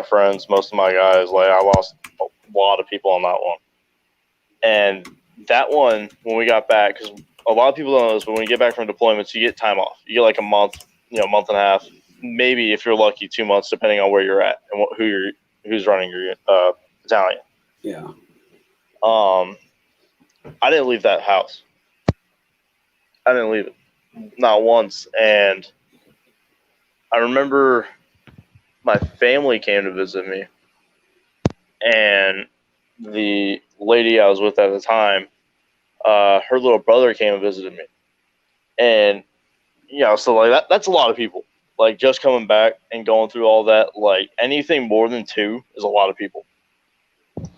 friends, most of my guys. Like I lost a lot of people on that one, and that one when we got back, because a lot of people don't know this, but when you get back from deployments, you get time off. You get like a month, month and a half, maybe if you're lucky 2 months, depending on where you're at and who's running your battalion. Yeah. I didn't leave that house. I didn't leave it, not once. And I remember my family came to visit me, and the lady I was with at the time, her little brother came and visited me, and so like that's a lot of people. Like just coming back and going through all that, like anything more than 2 is a lot of people.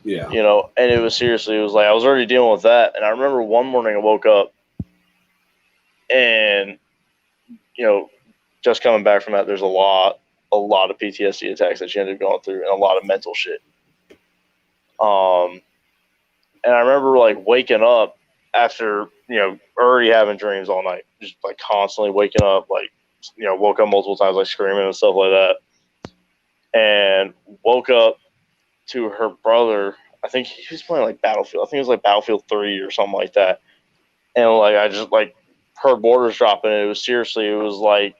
Yeah. And it was like I was already dealing with that. And I remember one morning I woke up and, just coming back from that, there's a lot of PTSD attacks that you end up going through and a lot of mental shit. And I remember like waking up after, already having dreams all night, just like constantly waking up, like, woke up multiple times, like screaming and stuff like that. And woke up to her brother. I think he was playing like Battlefield. I think it was like Battlefield 3 or something like that. And like I just like heard borders dropping. And it was like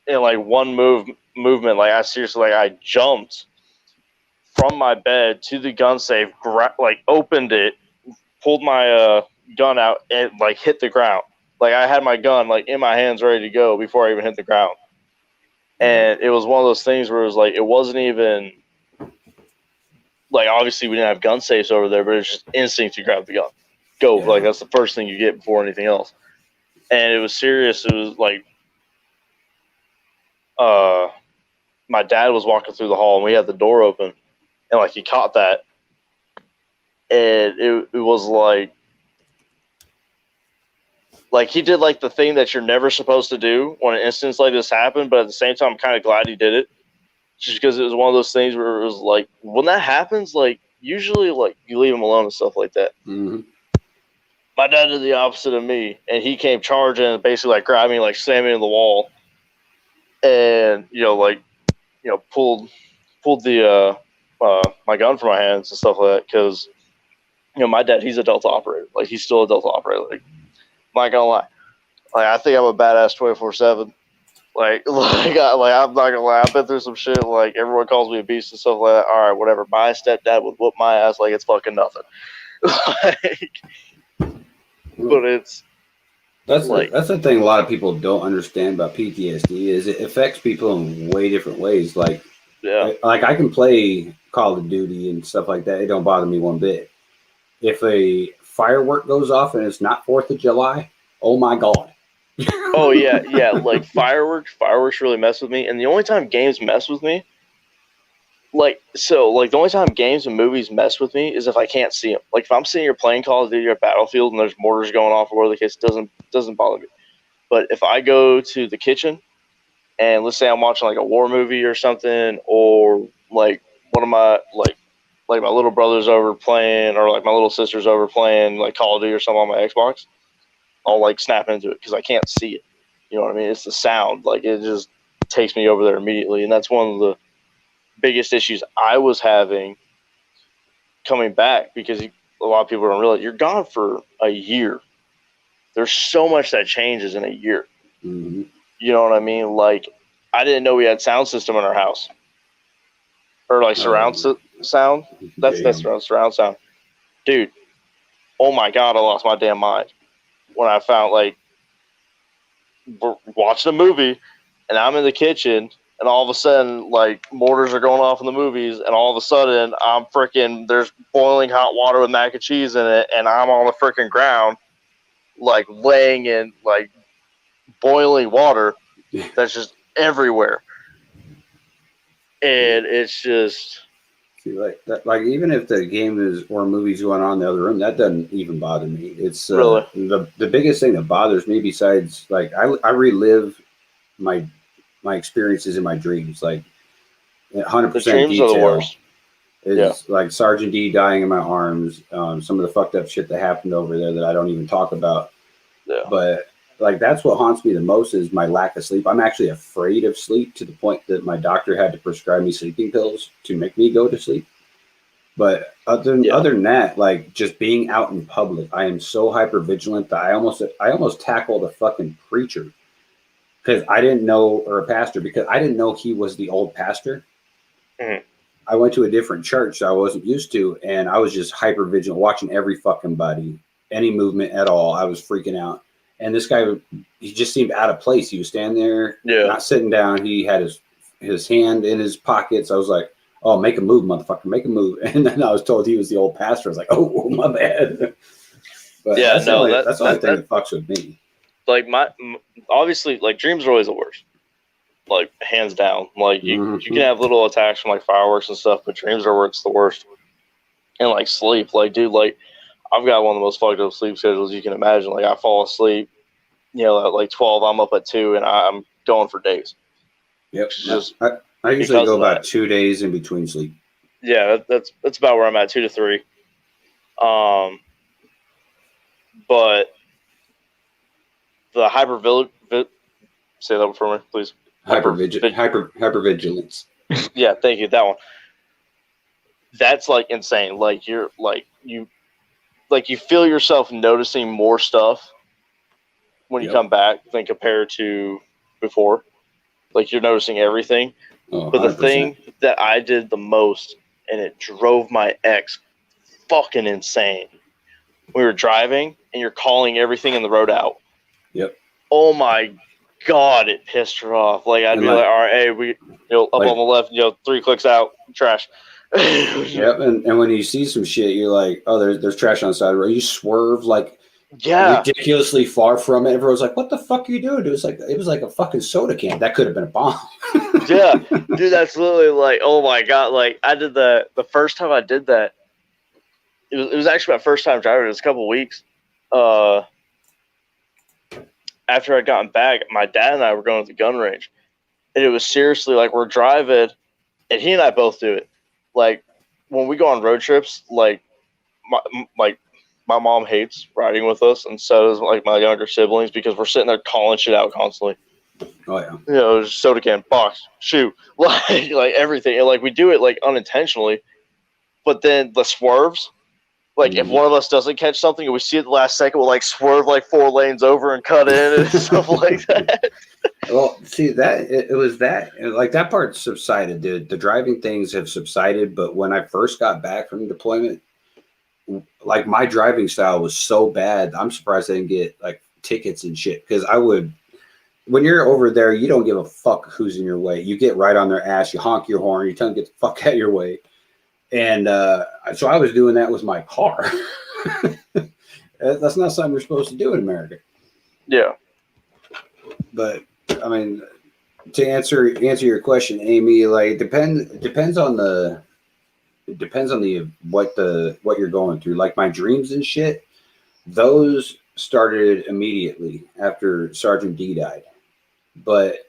in like one movement. Like I jumped from my bed to the gun safe, like opened it, pulled my gun out, and like hit the ground. Like I had my gun like in my hands ready to go before I even hit the ground. And it was one of those things where it was like it wasn't even like obviously we didn't have gun safes over there, but it's just instinct to grab the gun. Go. Yeah. Like that's the first thing you get before anything else. And it was serious. It was like my dad was walking through the hall and we had the door open and like he caught that. And it was like he did like the thing that you're never supposed to do when an instance like this happened, but at the same time, I'm kind of glad he did it, just because it was one of those things where it was like when that happens, like usually like you leave him alone and stuff like that. Mm-hmm. My dad did the opposite of me, and he came charging and basically like grabbed me, like slammed me in the wall, and pulled the my gun from my hands and stuff like that because my dad, he's a Delta operator, like he's still a Delta operator, like. I'm not gonna lie. Like I think I'm a badass 24/7. Like I'm not gonna lie, I've been through some shit. Like everyone calls me a beast and stuff like that. All right, whatever. My stepdad would whoop my ass like it's fucking nothing. Like, but it's That's like that's the thing a lot of people don't understand about PTSD is it affects people in way different ways. Like I can play Call of Duty and stuff like that. It don't bother me one bit. If a firework goes off and it's not 4th of July, oh my God. oh yeah. Like fireworks really mess with me. And the only time games mess with me, the only time games and movies mess with me is if I can't see them. Like if I'm sitting here playing Call of Duty or Battlefield and there's mortars going off or whatever the case, doesn't bother me. But if I go to the kitchen and let's say I'm watching like a war movie or something, or like one of my like my little brother's over playing, or like my little sister's over playing like Call of Duty or something on my Xbox, I'll like snap into it because I can't see it. You know what I mean? It's the sound. Like it just takes me over there immediately, and that's one of the biggest issues I was having coming back, because a lot of people don't realize you're gone for a year. There's so much that changes in a year. Mm-hmm. You know what I mean? Like I didn't know we had sound system in our house, or like surround sound. That's surround sound, dude. Oh my God, I lost my damn mind when I found like we're watching a movie and I'm in the kitchen. And all of a sudden, like, mortars are going off in the movies, and all of a sudden, there's boiling hot water with mac and cheese in it, and I'm on the freaking ground, like, laying in, like, boiling water that's just everywhere. And it's just... See, like, that, like, even if the game is or movie's going on in the other room, that doesn't even bother me. It's really the biggest thing that bothers me, besides, like, I relive my experiences in my dreams, like 100% the dreams detail. are the worst. It's like Sergeant D dying in my arms, some of the fucked up shit that happened over there that I don't even talk about. Yeah. But like that's what haunts me the most is my lack of sleep. I'm actually afraid of sleep to the point that my doctor had to prescribe me sleeping pills to make me go to sleep. But other than that, like just being out in public, I am so hyper vigilant that I almost tackled a fucking preacher. Because I didn't know, or a pastor, because I didn't know he was the old pastor. Mm-hmm. I went to a different church I wasn't used to, and I was just hyper vigilant, watching every fucking body, any movement at all. I was freaking out. And this guy, he just seemed out of place. He was standing there, not sitting down. He had his hand in his pockets. I was like, oh, make a move, motherfucker, make a move. And then I was told he was the old pastor. I was like, oh my bad. But that's the only thing that fucks with me. Like obviously, like dreams are always the worst, like hands down. Like you can have little attacks from like fireworks and stuff, but dreams are where it's the worst. And like sleep, like dude, like I've got one of the most fucked up sleep schedules you can imagine. Like I fall asleep, at like 12, I'm up at 2, and I'm going for days. Yep. I usually go about 2 days in between sleep. Yeah, that's about where I'm at, 2 to 3. But the say that one for me, please. Hypervigilance. Yeah, thank you. That one. That's like insane. Like you're you feel yourself noticing more stuff when you come back than compared to before. Like you're noticing everything. Oh, but the thing that I did the most, and it drove my ex fucking insane. We were driving and you're calling everything in the road out. Yep. Oh my God, it pissed her off. Like I'd be like, all right, hey, we up on the left, 3 clicks out, trash. Yep, and when you see some shit, you're like, oh, there's trash on the side of the road. You swerve like ridiculously far from it. Everyone's like, what the fuck are you doing? It was like a fucking soda can. That could have been a bomb. Yeah, dude, that's literally like, oh my God. Like I did the first time I did that. It was actually my first time driving. It was a couple of weeks. After I'd gotten back, my dad and I were going to the gun range, and it was seriously like we're driving, and he and I both do it. Like when we go on road trips, like my mom hates riding with us, and so does like my younger siblings, because we're sitting there calling shit out constantly. Oh yeah. Soda can, box, shoe, like everything, and like we do it like unintentionally, but then the swerves. Like, if one of us doesn't catch something and we see it the last second, we'll, like, swerve, like, 4 lanes over and cut in and stuff like that. Well, see that it was that like that part subsided. The driving things have subsided, but when I first got back from deployment, like my driving style was so bad. I'm surprised I didn't get like tickets and shit because I would. When you're over there, you don't give a fuck who's in your way. You get right on their ass. You honk your horn. You tell them to get the fuck out of your way. And so I was doing that with my car. That's not something you're supposed to do in America. Yeah. But I mean, to answer your question, Amy, like depends on what you're going through. Like my dreams and shit, those started immediately after Sergeant D died. But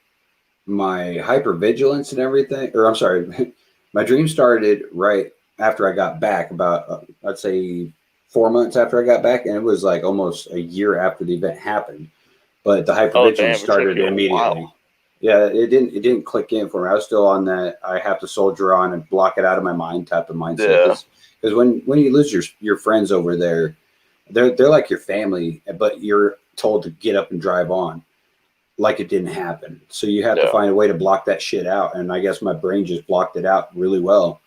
my hypervigilance and everything, or I'm sorry, my dream started right after I got back, about I'd say 4 months after I got back, and it was like almost a year after the event happened. But the hypervigilance started immediately. Yeah, it didn't click in for me. I was still on that I have to soldier on and block it out of my mind type of mindset. Because when you lose your friends over there, they're like your family, but you're told to get up and drive on like it didn't happen. So you have to find a way to block that shit out. And I guess my brain just blocked it out really well.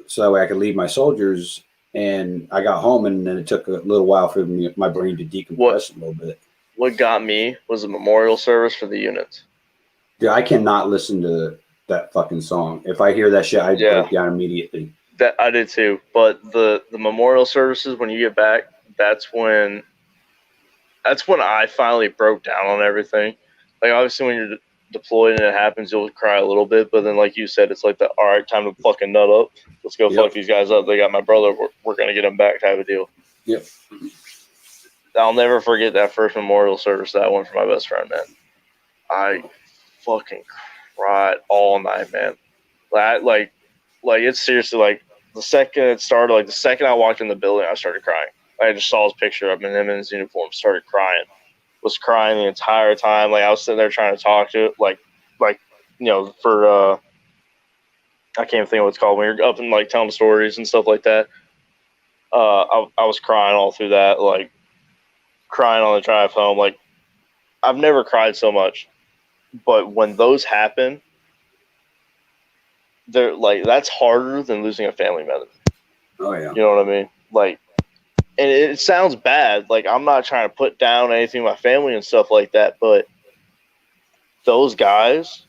So that way I could leave my soldiers. And I got home, and then it took a little while for my brain to decompress a little bit. What got me was a memorial service for the units. Dude, I cannot listen to that fucking song. If I hear that shit, I break down immediately. That I did too. But the memorial services, when you get back, that's when I finally broke down on everything. Like obviously when you're deployed and it happens, you'll cry a little bit, but then like you said, it's like the all right, time to fucking nut up. Let's go fuck these guys up. They got my brother. We're gonna get him back type of deal. Yep. I'll never forget that first memorial service that I went for my best friend, man. I fucking cried all night, man. Like it's seriously like the second it started, like the second I walked in the building, I started crying. I just saw his picture of him in his uniform, started crying. Was crying the entire time. Like I was sitting there trying to talk to it, like for I can't think of what it's called when you're up and like telling stories and stuff like that. I was crying all through that, like crying on the drive home. Like I've never cried so much, but when those happen, they're like that's harder than losing a family member. Oh yeah. You know what I mean? Like. And it sounds bad. Like, I'm not trying to put down anything with my family and stuff like that, but those guys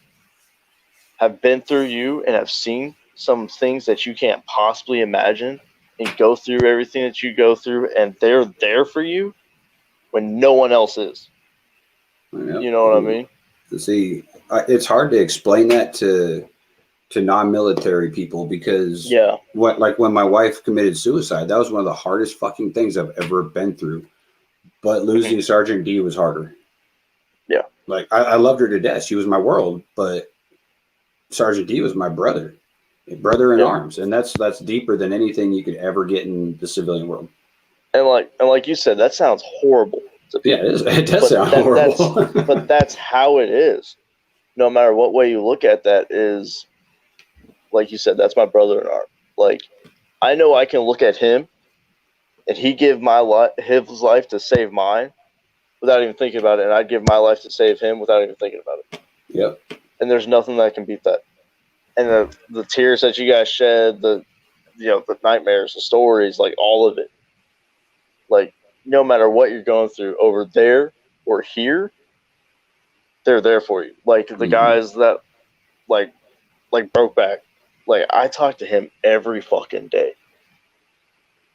have been through you and have seen some things that you can't possibly imagine and go through everything that you go through, and they're there for you when no one else is. Yep. You know what I mean? See, it's hard to explain that to non-military people because when my wife committed suicide, that was one of the hardest fucking things I've ever been through. But losing Sergeant D was harder. Yeah. Like I loved her to death. She was my world, but Sergeant D was my brother in arms. And that's deeper than anything you could ever get in the civilian world. And like you said, that sounds horrible. Yeah, it does sound horrible. But that's how it is. No matter what way you look at that is, like you said, that's my brother in arms. Like, I know I can look at him and he give his life to save mine without even thinking about it, and I'd give my life to save him without even thinking about it. Yep. And there's nothing that can beat that. And the tears that you guys shed, the nightmares, the stories, like all of it. Like, no matter what you're going through over there or here, they're there for you. Like the guys that like broke back. Like I talk to him every fucking day.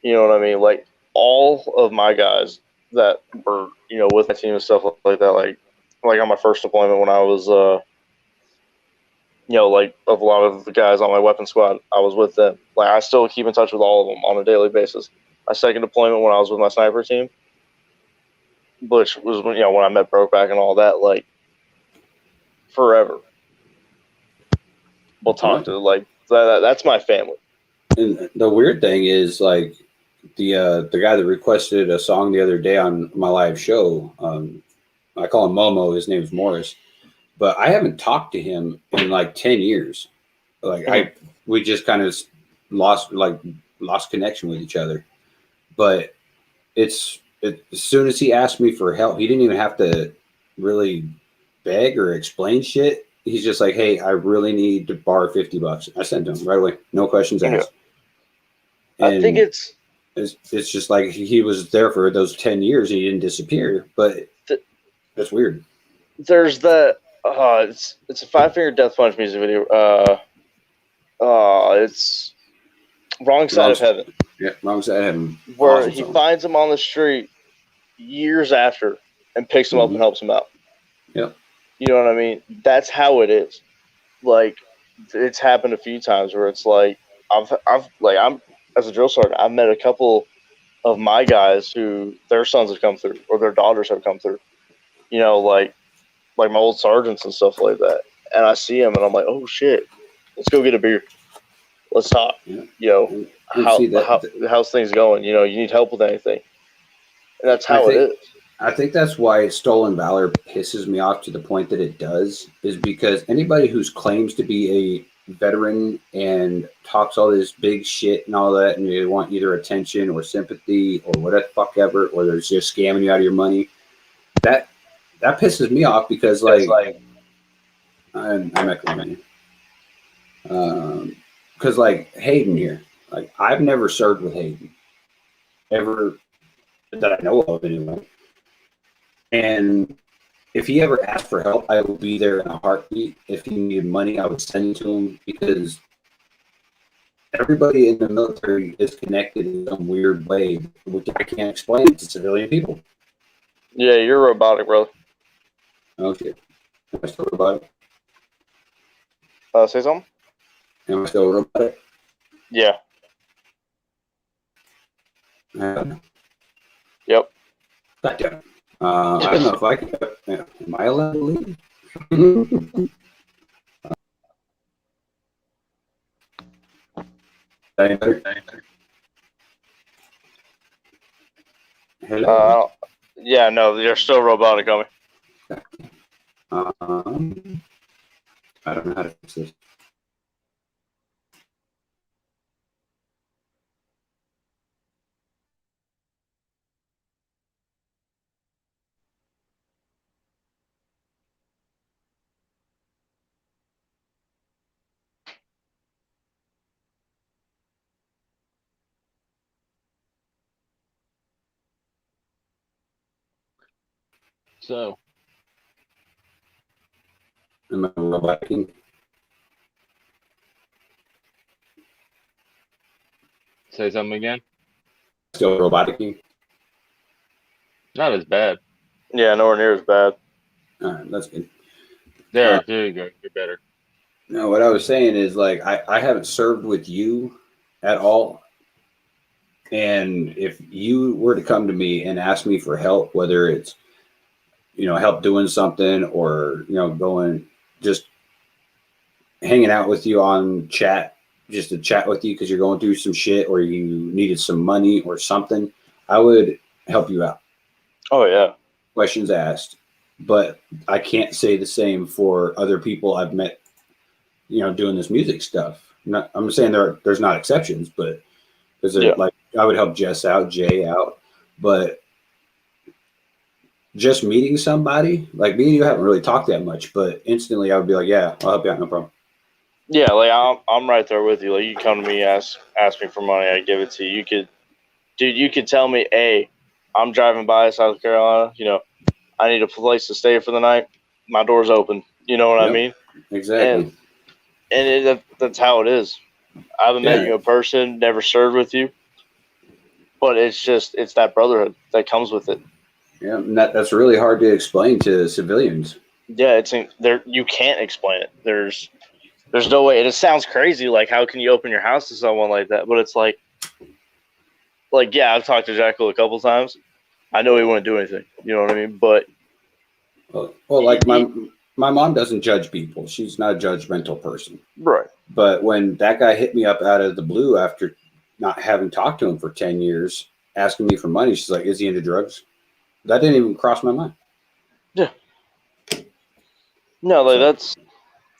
You know what I mean? Like all of my guys that were, with my team and stuff like that, like on my first deployment when I was like of a lot of the guys on my weapon squad, I was with them. Like I still keep in touch with all of them on a daily basis. My second deployment when I was with my sniper team, which was when I met Brokeback and all that, like forever. We'll talk to like that's my family. And the weird thing is like the guy that requested a song the other day on my live show, I call him Momo, his name's Morris, but I haven't talked to him in like 10 years. Like we just kind of lost connection with each other. But as soon as he asked me for help, he didn't even have to really beg or explain shit. He's just like, hey, I really need to borrow $50. I sent him right away, no questions asked. I think it's just like he was there for those 10 years and he didn't disappear, but that's weird. There's the it's a 5 Finger Death Punch music video. It's Wrong Side of Heaven. Yeah, Wrong Side of Heaven. Where Awesome he song. finds him on the street years after and picks him up and helps him out. Yep. You know what I mean? That's how it is. Like, it's happened a few times where it's like I'm as a drill sergeant, I've met a couple of my guys who their sons have come through or their daughters have come through. You know, like my old sergeants and stuff like that. And I see them and I'm like, oh shit, let's go get a beer. Let's talk. Yeah. You know, how's things going? You know, you need help with anything. And that's how it is. I think that's why Stolen Valor pisses me off to the point that it does, is because anybody who claims to be a veteran and talks all this big shit and all that, and they want either attention or sympathy or whatever the fuck ever, or they're just scamming you out of your money, that pisses me off because like I'm echoing. Because like Hayden here, like I've never served with Hayden ever that I know of anyway. And if he ever asked for help, I would be there in a heartbeat. If he needed money, I would send it to him because everybody in the military is connected in some weird way, which I can't explain to civilian people. Yeah, you're robotic, brother. Okay. Am I still robotic? Say something? Am I still robotic? Yeah. I don't know. Yep. God damn it. I don't know if I can. Am I allowed to leave? Hello. Yeah, no, you're still robotic on me. I don't know how to fix this. So, Am I robotic? say something again. Still robotic? Not as bad. Yeah, nowhere near as bad. All right, that's good. There you go. You're better. No, what I was saying is like I haven't served with you at all. And if you were to come to me and ask me for help, whether it's, you know, help doing something or, you know, going just hanging out with you on chat, just to chat with you because you're going through some shit or you needed some money or something, I would help you out. Oh, yeah. Questions asked. But I can't say the same for other people I've met, you know, doing this music stuff. I'm saying there's not exceptions, but there's like I would help Jess out, Jay out, but just meeting somebody, like me and you haven't really talked that much, but instantly I would be like, yeah, I'll help you out, no problem. Yeah, like I'm right there with you. Like you come to me, ask me for money, I give it to you. You could tell me, hey, I'm driving by South Carolina, you know, I need a place to stay for the night. My door's open. You know what I mean? Exactly. And that's how it is. I haven't met you in person, never served with you, but it's that brotherhood that comes with it. Yeah, and that's really hard to explain to civilians. Yeah, you can't explain it. There's no way. It sounds crazy. Like, how can you open your house to someone like that? But it's like, yeah, I've talked to Jekyl a couple times. I know he wouldn't do anything. You know what I mean? But well, like my mom doesn't judge people. She's not a judgmental person. Right. But when that guy hit me up out of the blue after not having talked to him for 10 years, asking me for money, she's like, is he into drugs? That didn't even cross my mind. Yeah. No, like that's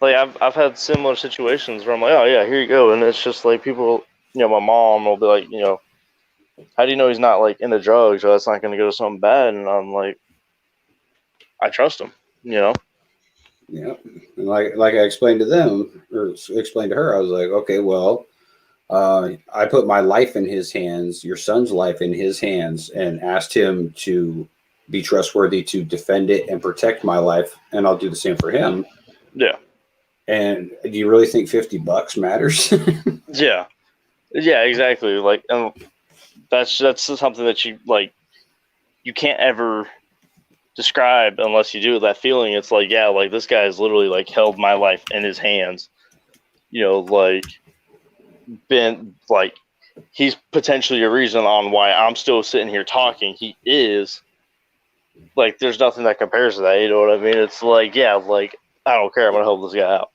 like I've had similar situations where I'm like, oh yeah, here you go, and it's just like people, you know, my mom will be like, you know, how do you know he's not like into drugs or that's not going to go to something bad? And I'm like, I trust him, you know. Yeah, and like I explained to them or explained to her, I was like, okay, well, I put my life in his hands, your son's life in his hands, and asked him to be trustworthy to defend it and protect my life, and I'll do the same for him. Yeah. And do you really think $50 matters? Yeah. Yeah, exactly. Like, that's something that you like. You can't ever describe unless you do that feeling. It's like, yeah, like this guy's literally like held my life in his hands. You know, like been like he's potentially a reason on why I'm still sitting here talking. He is like, there's nothing that compares to that. You know what I mean? It's like, yeah, like I don't care. I'm gonna help this guy out.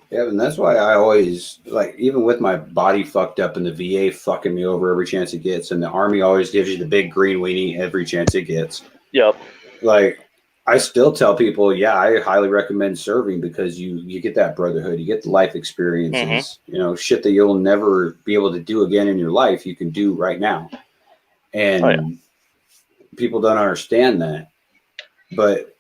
Yeah, and that's why I always like, even with my body fucked up and the VA fucking me over every chance it gets, and the Army always gives you the big green weenie every chance it gets. Yep. Like, I still tell people, yeah, I highly recommend serving because you get that brotherhood, you get the life experiences, you know, shit that you'll never be able to do again in your life, you can do right now. And people don't understand that. But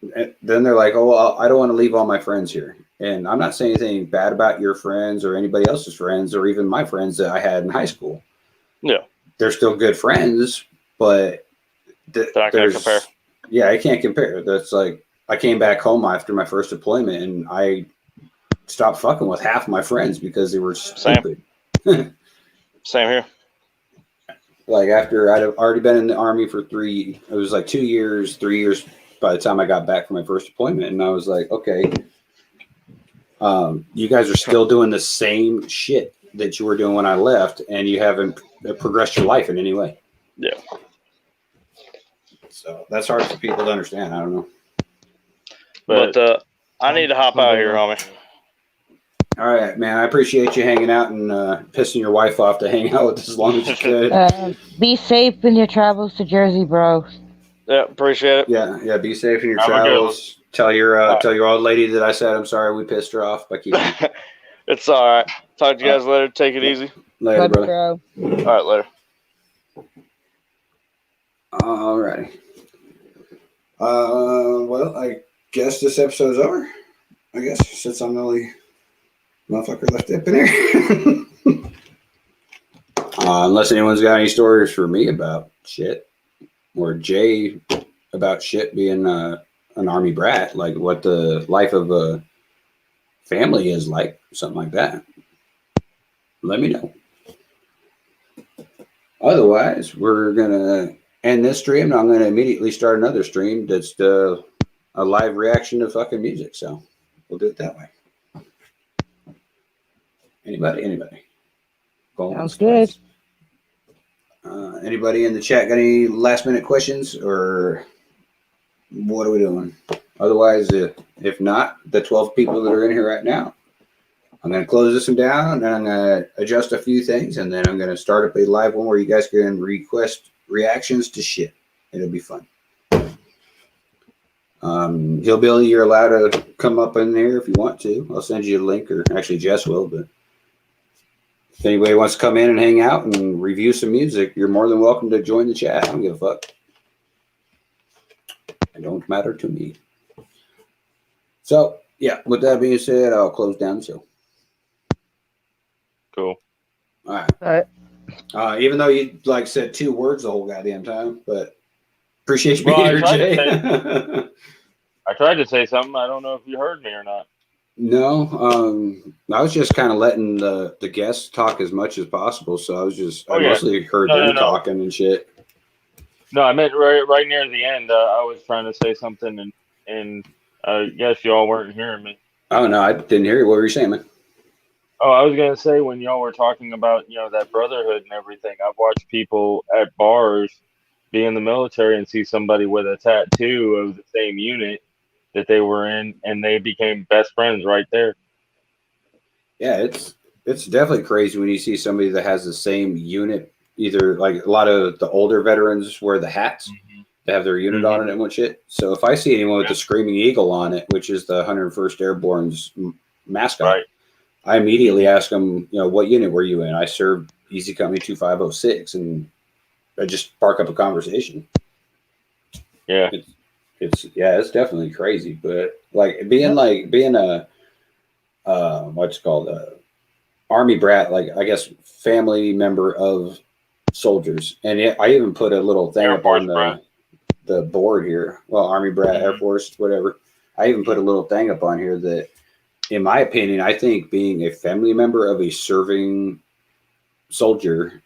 then they're like, oh, well, I don't want to leave all my friends here. And I'm not saying anything bad about your friends or anybody else's friends or even my friends that I had in high school. Yeah. They're still good friends, but They're not gonna compare. Yeah, I can't compare. That's like, I came back home after my first deployment and I stopped fucking with half my friends because they were stupid. Same here. Like, after I'd have already been in the Army for 3 years by the time I got back from my first deployment. And I was like, okay, you guys are still doing the same shit that you were doing when I left, and you haven't progressed your life in any way. Yeah. So that's hard for people to understand. I don't know. But I need to hop out here, homie. All right, man. I appreciate you hanging out and pissing your wife off to hang out with us as long as you could. Be safe in your travels to Jersey, bro. Yeah, appreciate it. Yeah. Be safe in your Have a good travels. Tell your old lady that I said I'm sorry we pissed her off by keeping. It's all right. Talk to you guys later. Take it easy. Later, Good, brother. bro. All right, later. All righty. Well, I guess this episode's over. I guess, since I'm the only motherfucker left up in here. Unless anyone's got any stories for me about shit, or Jay about shit being an Army brat, like what the life of a family is like, something like that. Let me know. Otherwise, we're gonna end this stream, and I'm gonna immediately start another stream that's a live reaction to fucking music. So we'll do it that way. Anybody? Sounds good. Anybody in the chat got any last minute questions, or what are we doing? Otherwise, if not, the 12 people that are in here right now, I'm going to close this one down, and I'm going to adjust a few things, and then I'm going to start up a live one where you guys can request reactions to shit. It'll be fun. Hillbilly, you're allowed to come up in there if you want to. I'll send you a link, or actually Jess will, but if anybody wants to come in and hang out and review some music, you're more than welcome to join the chat. I don't give a fuck. It don't matter to me. So, yeah, with that being said, I'll close down the show. Cool. All right. Even though you said 2 words the whole goddamn time, but appreciate you being here, Jay. I tried to say something. I don't know if you heard me or not. No, I was just kind of letting the guests talk as much as possible. So I mostly heard them talking and shit. No, I meant right near the end. I was trying to say something, and I guess y'all weren't hearing me. Oh no, I didn't hear you. What were you saying, man? Oh, I was gonna say, when y'all were talking about that brotherhood and everything, I've watched people at bars be in the military and see somebody with a tattoo of the same unit that they were in, and they became best friends right there. Yeah, it's definitely crazy when you see somebody that has the same unit. Either like a lot of the older veterans wear the hats, they have their unit on it and what shit. So if I see anyone with the Screaming Eagle on it, which is the 101st Airborne's mascot, right, I immediately ask them, what unit were you in? I served Easy Company 2506, and I just spark up a conversation. Yeah, It's definitely crazy. But like being a what's it called army brat, like I guess family member of soldiers, and I even put a little thing Air up Force on brat. the board here. Well, army brat, Air Force, whatever. I even put a little thing up on here that, in my opinion, I think being a family member of a serving soldier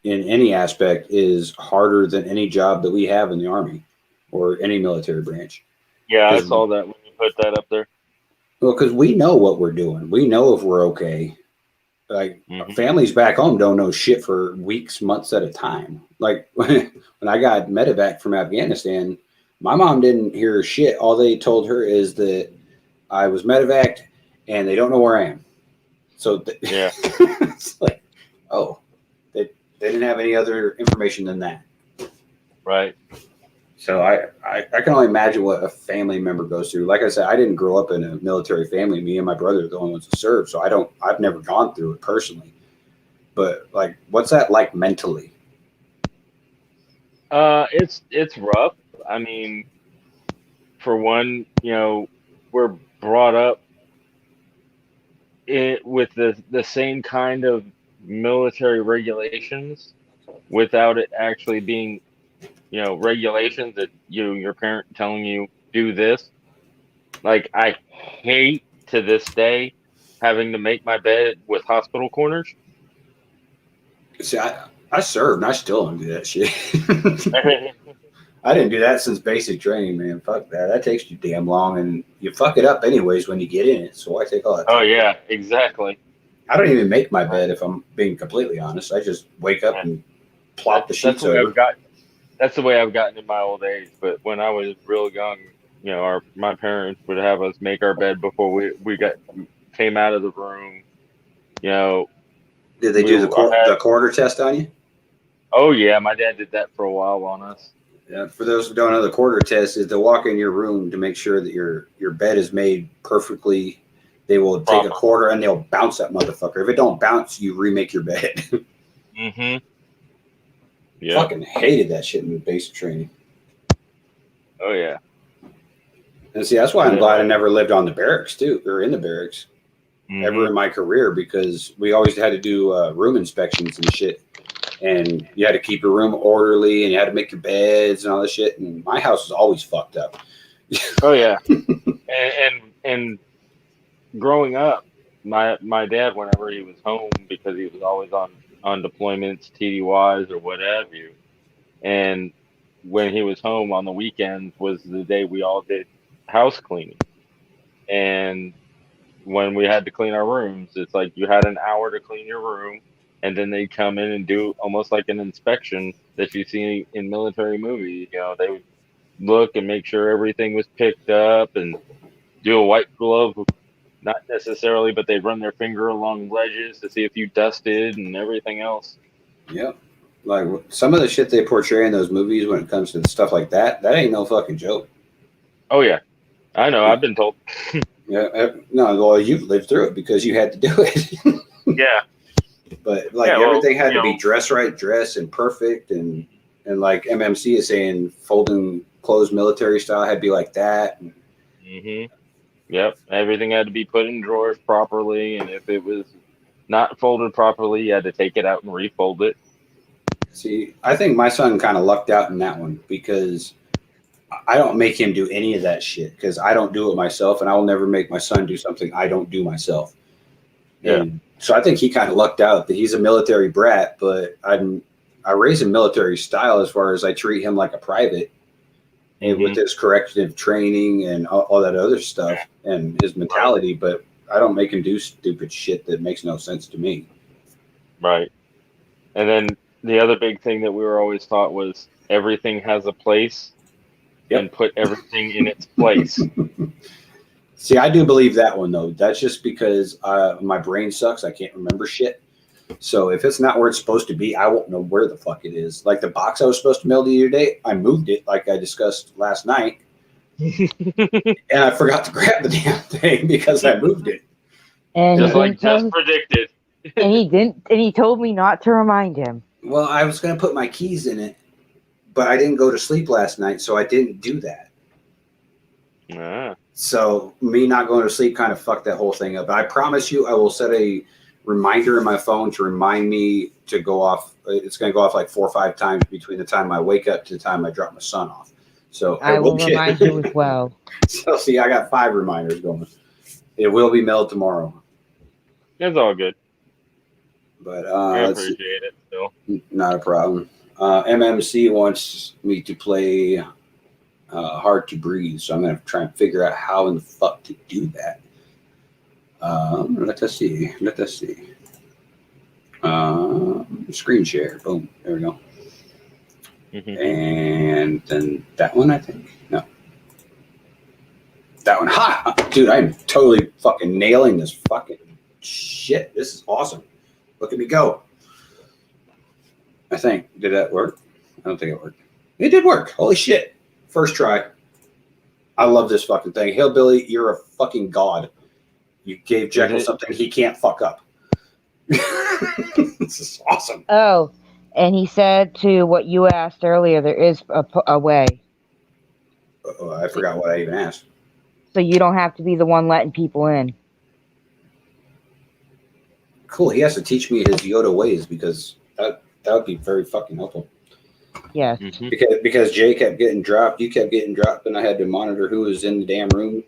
in any aspect is harder than any job that we have in the army or any military branch. Yeah, I saw that when you put that up there. Well, because we know what we're doing. We know if we're okay. Like families back home don't know shit for weeks, months at a time. Like when I got medevac from Afghanistan, my mom didn't hear shit. All they told her is that I was medevaced and they don't know where I am. So Yeah. it's like, oh, they didn't have any other information than that. Right. So I can only imagine what a family member goes through. Like I said, I didn't grow up in a military family. Me and my brother are the only ones to serve, so I've never gone through it personally. But like, what's that like mentally? It's rough. I mean, for one, we're brought up with the same kind of military regulations without it actually being, regulations that your parent telling you do this. Like, I hate to this day having to make my bed with hospital corners. See, I served and I still don't do that shit. I didn't do that since basic training, man. Fuck that. That takes you damn long, and you fuck it up anyways when you get in it. So I take all that time. Oh yeah, exactly. I don't even make my bed if I'm being completely honest. I just wake up and plop the sheets over. That's the way I've gotten in my old age. But when I was real young, my parents would have us make our bed before we came out of the room. Did they do the quarter test on you? Oh yeah, my dad did that for a while on us. Yeah, for those who don't know, the quarter test is to walk in your room to make sure that your bed is made perfectly. They will take a quarter and they'll bounce that motherfucker. If it don't bounce, you remake your bed. Mm-hmm. Yeah. Fucking hated that shit in basic training. Oh yeah. And see, that's why I'm glad I never lived on the barracks too, or in the barracks ever in my career, because we always had to do room inspections and shit. And you had to keep your room orderly, and you had to make your beds and all this shit. And my house was always fucked up. Oh yeah, and growing up, my dad, whenever he was home, because he was always on deployments, TDYs, or what have you, and when he was home on the weekends was the day we all did house cleaning. And when we had to clean our rooms, it's like you had an hour to clean your room. And then they come in and do almost like an inspection that you see in military movies. They would look and make sure everything was picked up and do a white glove, not necessarily, but they'd run their finger along ledges to see if you dusted and everything else. Yep. Like some of the shit they portray in those movies when it comes to stuff like that ain't no fucking joke. Oh, yeah. I know. I've been told. Yeah. No, well, you've lived through it because you had to do it. Yeah. But like everything had to be dress and perfect, and like MMC is saying, folding clothes military style had to be like that. Mm-hmm. Yep, everything had to be put in drawers properly, and if it was not folded properly, you had to take it out and refold it. See, I think my son kind of lucked out in that one because I don't make him do any of that shit because I don't do it myself, and I will never make my son do something I don't do myself. Yeah. And so I think he kind of lucked out that he's a military brat, but I raise him military style as far as I treat him like a private, and with his corrective training and all that other stuff and his mentality, but I don't make him do stupid shit that makes no sense to me. Right. And then the other big thing that we were always taught was everything has a place and put everything in its place. See, I do believe that one, though. That's just because my brain sucks. I can't remember shit. So if it's not where it's supposed to be, I won't know where the fuck it is. Like the box I was supposed to mail the other day, I moved it like I discussed last night. And I forgot to grab the damn thing because I moved it. And just predicted. And he didn't. And he told me not to remind him. Well, I was going to put my keys in it, but I didn't go to sleep last night, so I didn't do that. Ah. So me not going to sleep kind of fucked that whole thing up. But I promise you, I will set a reminder in my phone to remind me to go off. It's going to go off like 4 or 5 times between the time I wake up to the time I drop my son off. So I will remind you as well. So see, I got 5 reminders going. It will be mailed tomorrow. It's all good. But I appreciate it still. Not a problem. MMC wants me to play Hard to Breathe, so I'm going to try and figure out how in the fuck to do that. Let us see. Screen share. Boom. There we go. And then that one, I think. No. That one. Ha! Dude, I'm totally fucking nailing this fucking shit. This is awesome. Look at me go. I think. Did that work? I don't think it worked. It did work. Holy shit. First try. I love this fucking thing. Hillbilly, you're a fucking god. You gave Jekyl something he can't fuck up. This is awesome. Oh, and he said to what you asked earlier, there is a way. I forgot what I even asked. So you don't have to be the one letting people in. Cool. He has to teach me his Yoda ways because that would be very fucking helpful. Yes. Because Jay kept getting dropped, you kept getting dropped, and I had to monitor who was in the damn room.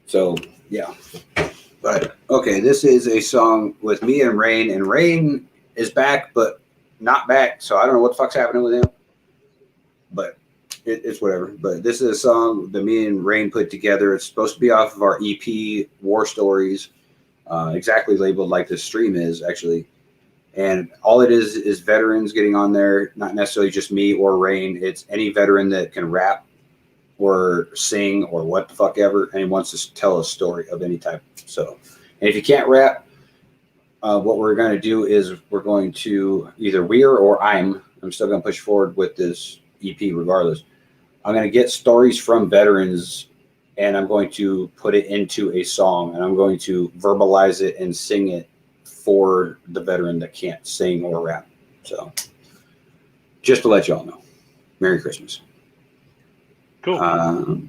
So yeah. But okay, this is a song with me and Rain is back, but not back. So I don't know what the fuck's happening with him. But it's whatever. But this is a song that me and Rain put together. It's supposed to be off of our EP War Stories. Exactly labeled like this stream is actually, and all it is veterans getting on there, not necessarily just me or Rain. It's any veteran that can rap or sing or what the fuck ever, and he wants to tell a story of any type. So, and if you can't rap, what we're going to do is we're going to either I'm still going to push forward with this EP regardless. I'm going to get stories from veterans and I'm going to put it into a song and I'm going to verbalize it and sing it for the veteran that can't sing or rap. So just to let y'all know, Merry Christmas. Cool.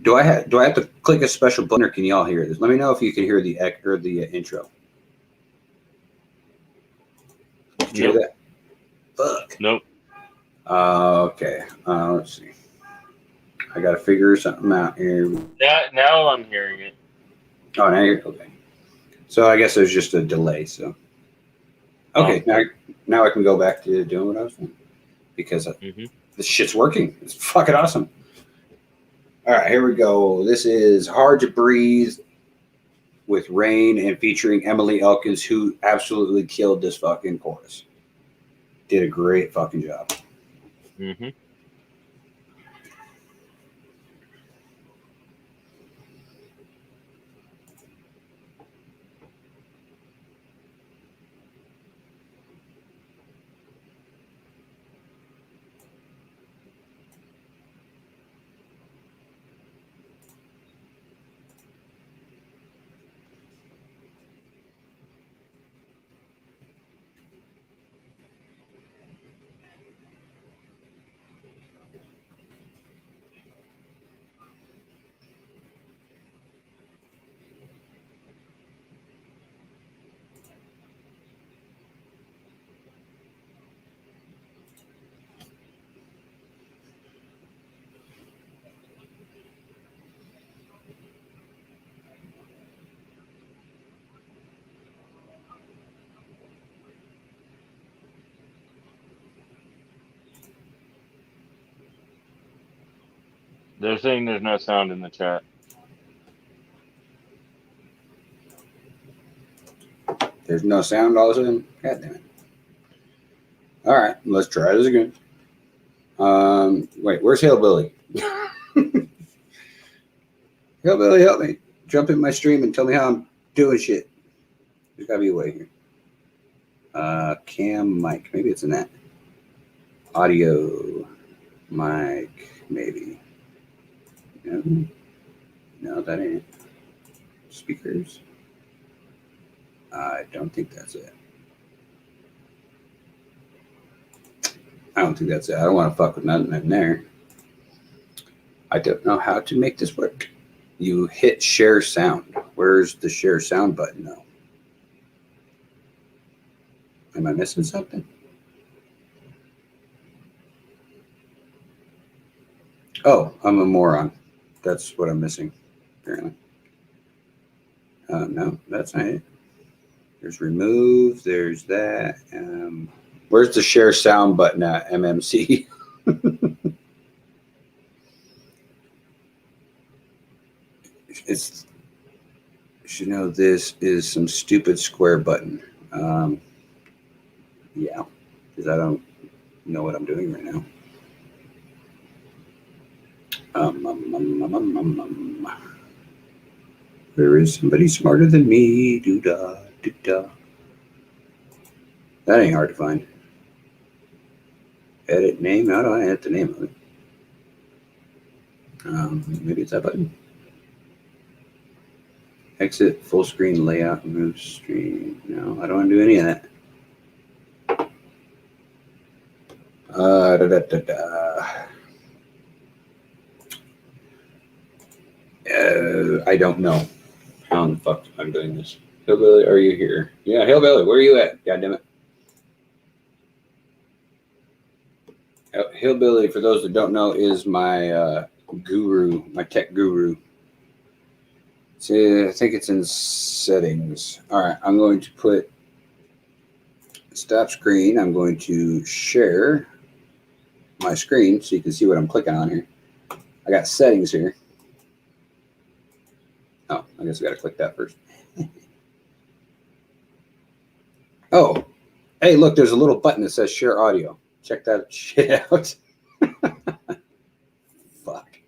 Do I have to click a special button or can y'all hear this? Let me know if you can hear the intro. Did you hear that? Fuck. Nope. Okay. Let's see. I got to figure something out here. Now I'm hearing it. Oh, now you're okay. So I guess there's just a delay. So okay, now I can go back to doing what I was doing because this shit's working. It's fucking awesome. All right, here we go. This is Hard to Breathe with Rain and featuring Emily Elkins, who absolutely killed this fucking chorus. Did a great fucking job. They're saying there's no sound in the chat. There's no sound all of a sudden. God damn it. All right, let's try this again. Wait, where's Hillbilly? Hillbilly, help me. Jump in my stream and tell me how I'm doing shit. There's gotta be a way here. Cam mic. Maybe it's in that. Audio mic, maybe. No, that ain't. Speakers. I don't think that's it. I don't think that's it. I don't want to fuck with nothing in there. I don't know how to make this work. You hit share sound. Where's the share sound button though? Am I missing something? Oh, I'm a moron. That's what I'm missing, apparently. No, that's not it. There's remove. There's that. Where's the share sound button at, MMC? It's, you should know this is some stupid square button. Yeah, because I don't know what I'm doing right now. There is somebody smarter than me. Doo-da, doo-da. That ain't hard to find. Edit name. How do I edit the name of it? Maybe it's that button. Exit full screen layout. Move stream. No, I don't want to do any of that. I don't know how in the fuck I'm doing this. Hillbilly, are you here? Yeah, Hillbilly, where are you at? God damn it. Hillbilly, for those that don't know, is my guru, my tech guru. See, I think it's in settings. All right, I'm going to put stop screen. I'm going to share my screen so you can see what I'm clicking on here. I got settings here. Oh, I guess I got to click that first. Oh, hey, look, there's a little button that says share audio. Check that shit out. Fuck.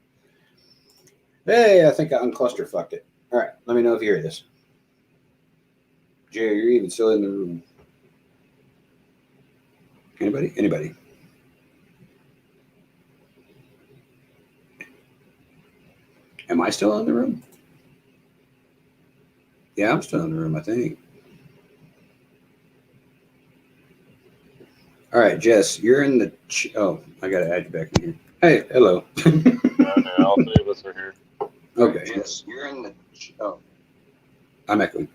Hey, I think I uncluster-fucked it. All right, let me know if you hear this. Jay, you're even still in the room. Anybody? Anybody? Am I still in the room? Yeah, I'm still in the room, I think. All right, Jess, you're in the... oh, I got to add you back in here. Hey, hello. Okay, all three of us are here. Okay. Yes, you're in the... oh, I'm echoing.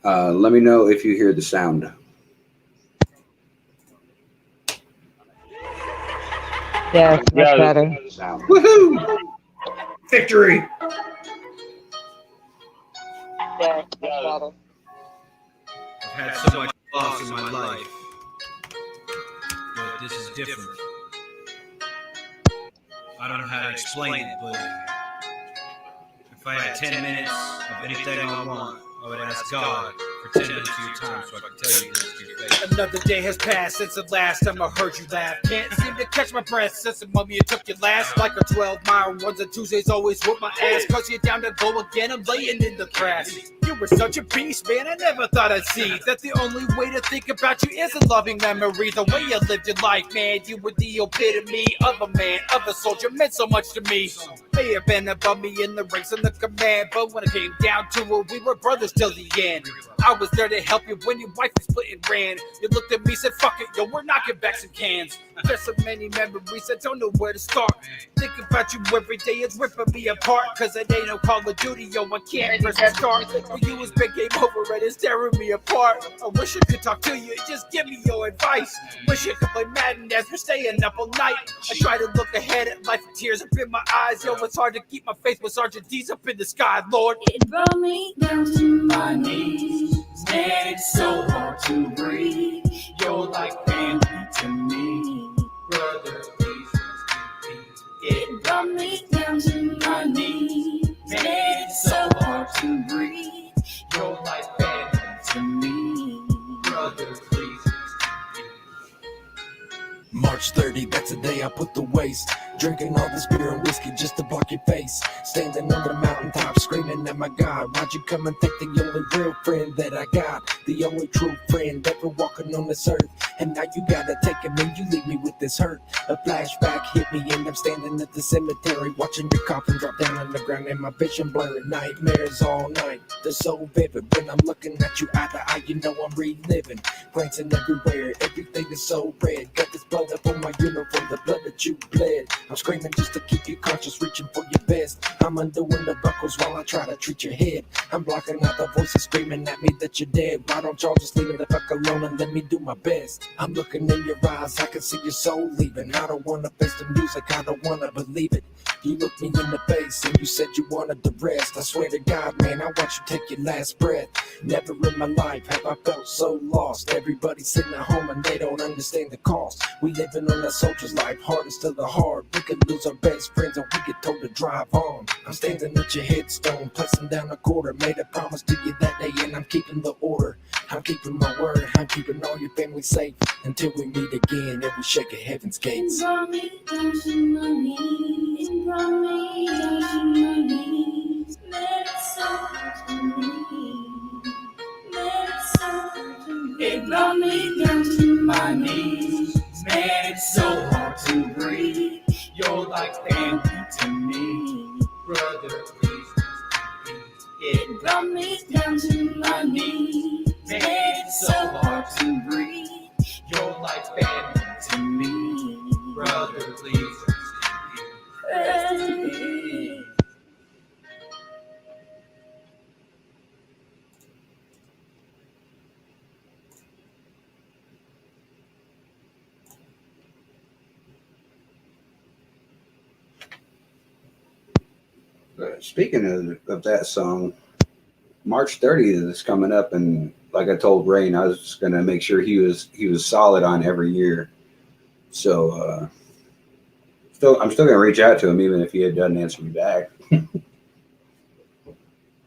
Let me know if you hear the sound. Yeah, it's much better. Sound. Woohoo! Victory! Yeah, it's much better. I've had so much loss in my life, but this is different. I don't know how to explain it, but if I had 10 minutes of anything I want, I would ask God for 10 minutes of your time so I can tell you this to your face. Another day has passed since the last time I heard you laugh. Can't seem to catch my breath since the moment you took your last. Like a 12-mile runs on Tuesdays, always whoop my ass. Cause you're down to go again, I'm laying in the grass. You were such a beast, man, I never thought I'd see that the only way to think about you is a loving memory. The way you lived your life, man, you were the epitome of a man, of a soldier, meant so much to me. May have been above me in the ranks and the command, but when it came down to it, we were brothers till the end. I was there to help you when your wife was split and ran. You looked at me, said, fuck it, yo, we're knocking back some cans. There's so many memories, I don't know where to start. Thinking about you every day is ripping me apart. Cause it ain't no Call of Duty, yo, I can't press start. For you it's big game over and it's tearing me apart. I wish I could talk to you, just give me your advice. Wish I could play Madden as we're staying up all night. I try to look ahead at life with tears up in my eyes. Yo, it's hard to keep my faith with Sergeant D's up in the sky, Lord. It brought me down to my knees. Man, it's so hard to breathe. You're like family to me. Brother, please rest in peace. It brought me down to my knees. Man, it's so hard to breathe. You're like family to me. Brother, please rest in peace. March 30, that's the day I put the waste. Drinking all this beer and whiskey just to block your face. Standing on the mountaintop screaming at my God. Why'd you come and take the only real friend that I got? The only true friend ever walking on this earth. And now you gotta take it, man, you leave me with this hurt. A flashback hit me and I'm standing at the cemetery, watching your coffin drop down on the ground and my vision blurry. Nightmares all night, they're so vivid. When I'm looking at you eye to eye, you know I'm reliving. Glancing everywhere, everything is so red. Got this blood up on my uniform, the blood that you bled. I'm screaming just to keep you conscious, reaching for your best. I'm undoing the buckles while I try to treat your head. I'm blocking out the voices screaming at me that you're dead. Why don't y'all just leave me the fuck alone and let me do my best? I'm looking in your eyes, I can see your soul leaving. I don't wanna face the music, I don't wanna believe it. You looked me in the face and you said you wanted the rest. I swear to God, man, I want you to take your last breath. Never in my life have I felt so lost. Everybody sitting at home and they don't understand the cost. We living on a soldier's life, hardest to the hard. We could lose our best friends and we get told to drive on. I'm standing at your headstone, placing down a quarter. Made a promise to you that day and I'm keeping the order. I'm keeping my word, I'm keeping all your family safe. Until we meet again and we shake at heaven's gates. Brought me down to my knees, brought me down to my knees. Made it so hard to me, made it so hard to me. It brought me down to my knees, made it so hard to breathe. You're like family to me, brother, please. It brought me down to my knees, made it so hard to breathe. You're like family to me, brother, please. Rest in peace. Speaking of that song, March 30th is coming up, and like I told Rain, I was gonna make sure he was solid on every year. So I'm still gonna reach out to him even if he doesn't answer me back.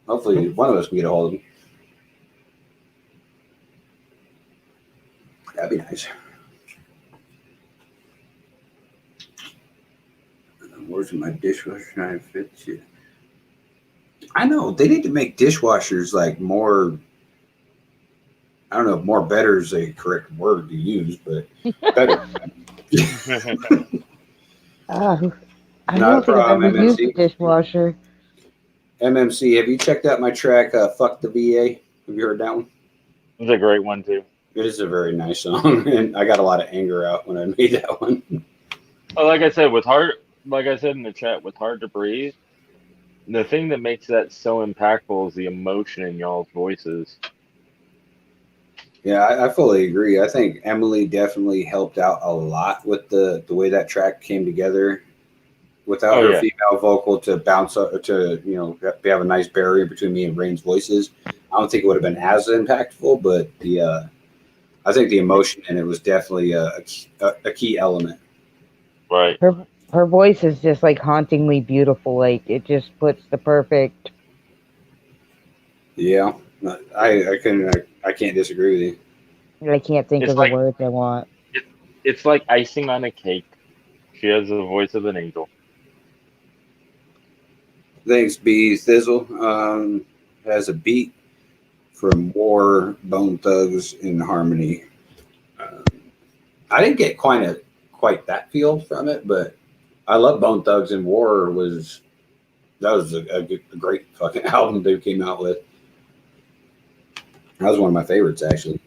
Hopefully one of us can get a hold of him. That'd be nice. Where's my dishwasher? Trying to fit shit. I know they need to make dishwashers like more. I don't know if more better is a correct word to use, but better. I Not a don't think I've problem, ever used MMC. a dishwasher. MMC, have you checked out my track, Fuck the VA? Have you heard that one? It's a great one too. It is a very nice song, and I got a lot of anger out when I made that one. Oh, like I said in the chat, with Hard to Breathe, the thing that makes that so impactful is the emotion in y'all's voices. Yeah, I fully agree. I think Emily definitely helped out a lot with the way that track came together. Without her female vocal to bounce up, to have a nice barrier between me and Rain's voices, I don't think it would have been as impactful. But I think the emotion in it was definitely a key element. Right. Her voice is just like hauntingly beautiful. Like it just puts the perfect. Yeah, I can't disagree with you. I can't think of the words I want. It's like icing on a cake. She has the voice of an angel. Thanks, B Thizzle. Has a beat from War, Bone Thugs in Harmony. I didn't get quite that feel from it, but I love Bone Thugs and War. That was a great fucking album they came out with. That was one of my favorites, actually.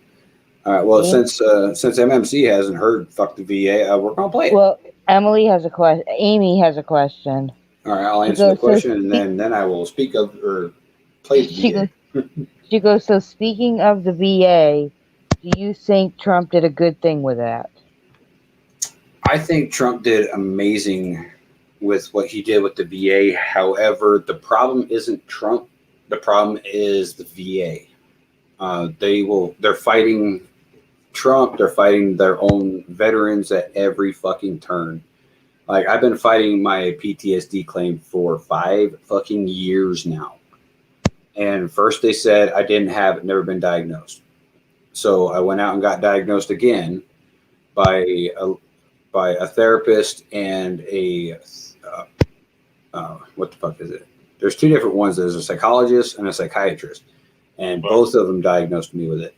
All right. Well, since MMC hasn't heard "Fuck the VA," we're gonna play it. Well, Emily has a question. Amy has a question. All right, I'll answer the question, and then I will speak of or play the VA. She goes. So, speaking of the VA, do you think Trump did a good thing with that? I think Trump did amazing with what he did with the VA. However, the problem isn't Trump. The problem is the VA. They're fighting Trump. They're fighting their own veterans at every fucking turn. Like, I've been fighting my PTSD claim for 5 fucking years now. And first they said I didn't have it, never been diagnosed. So I went out and got diagnosed again by a therapist and what the fuck is it? There's 2 different ones. There's a psychologist and a psychiatrist. And both of them diagnosed me with it.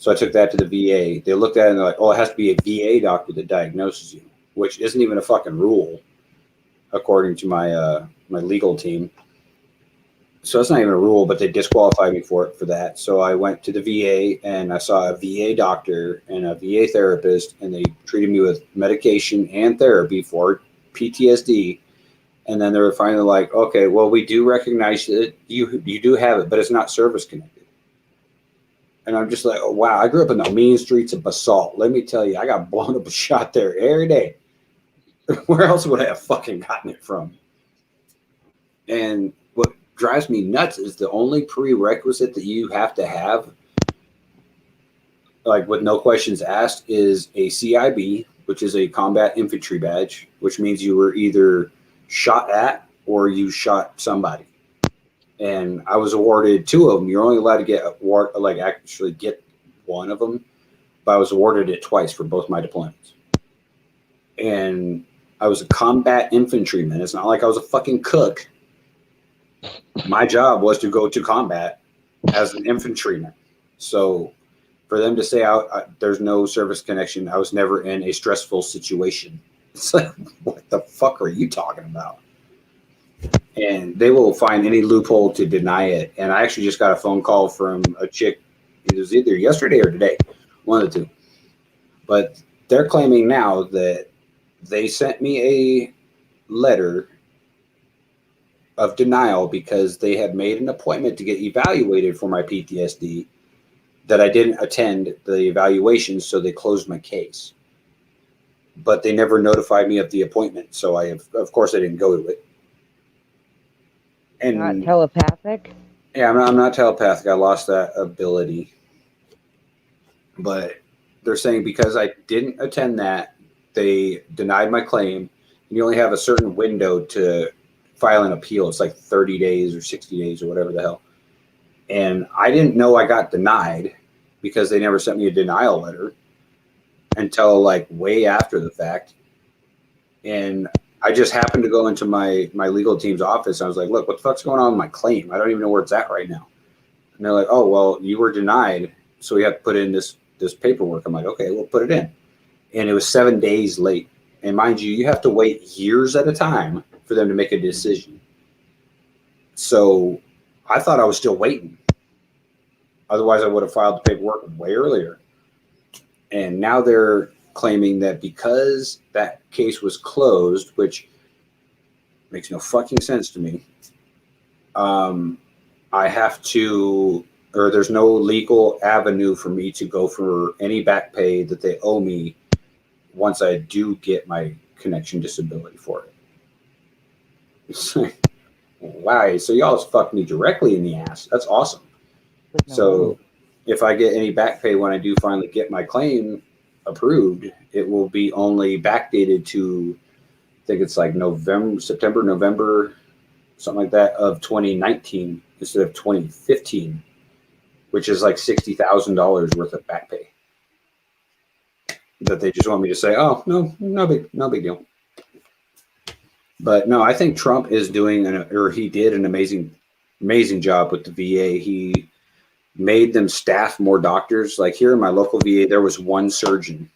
So I took that to the VA. They looked at it and they're like, oh, it has to be a VA doctor that diagnoses you, which isn't even a fucking rule, according to my my legal team. So it's not even a rule, but they disqualified me for that. So I went to the VA and I saw a VA doctor and a VA therapist, and they treated me with medication and therapy for PTSD. And then they were finally like, okay, well, we do recognize that you do have it, but it's not service connected. And I'm just like, oh, wow, I grew up in the mean streets of Basalt. Let me tell you, I got blown up and shot there every day. Where else would I have fucking gotten it from? And what drives me nuts is the only prerequisite that you have to have, like with no questions asked, is a CIB, which is a combat infantry badge, which means you were either shot at or you shot somebody. And I was awarded 2 of them. You're only allowed to get actually get 1 of them, but I was awarded it twice for both my deployments. And I was a combat infantryman. It's not like I was a fucking cook. My job was to go to combat as an infantryman. So for them to say there's no service connection, I was never in a stressful situation. It's like, what the fuck are you talking about? And they will find any loophole to deny it. And I actually just got a phone call from a chick. It was either yesterday or today, one of the two. But they're claiming now that they sent me a letter of denial because they had made an appointment to get evaluated for my PTSD, that I didn't attend the evaluation, so they closed my case. But they never notified me of the appointment, so of course I didn't go to it. And not telepathic? Yeah, I'm not telepathic. I lost that ability. But they're saying because I didn't attend that, they denied my claim. And you only have a certain window to file an appeal. It's like 30 days or 60 days or whatever the hell. And I didn't know I got denied because they never sent me a denial letter until like way after the fact. And I just happened to go into my legal team's office. I was like, look, what the fuck's going on with my claim? I don't even know where it's at right now. And they're like, oh, well, you were denied, so we have to put in this paperwork. I'm like, okay, we'll put it in. And it was 7 days late. And mind you, you have to wait years at a time for them to make a decision. So I thought I was still waiting. Otherwise, I would have filed the paperwork way earlier. And now they're claiming that because that case was closed, which makes no fucking sense to me, I have to, or there's no legal avenue for me to go for any back pay that they owe me once I do get my connection disability for it. It's like, wow, so y'all just fucked me directly in the ass. That's awesome. So if I get any back pay when I do finally get my claim approved, it will be only backdated to, I think it's like September, November, something like that, of 2019 instead of 2015, which is like $60,000 worth of back pay that they just want me to say, oh, no big deal. But no, I think Trump is doing, he did an amazing job with the VA. He made them staff more doctors. Like here in my local VA, there was 1 surgeon.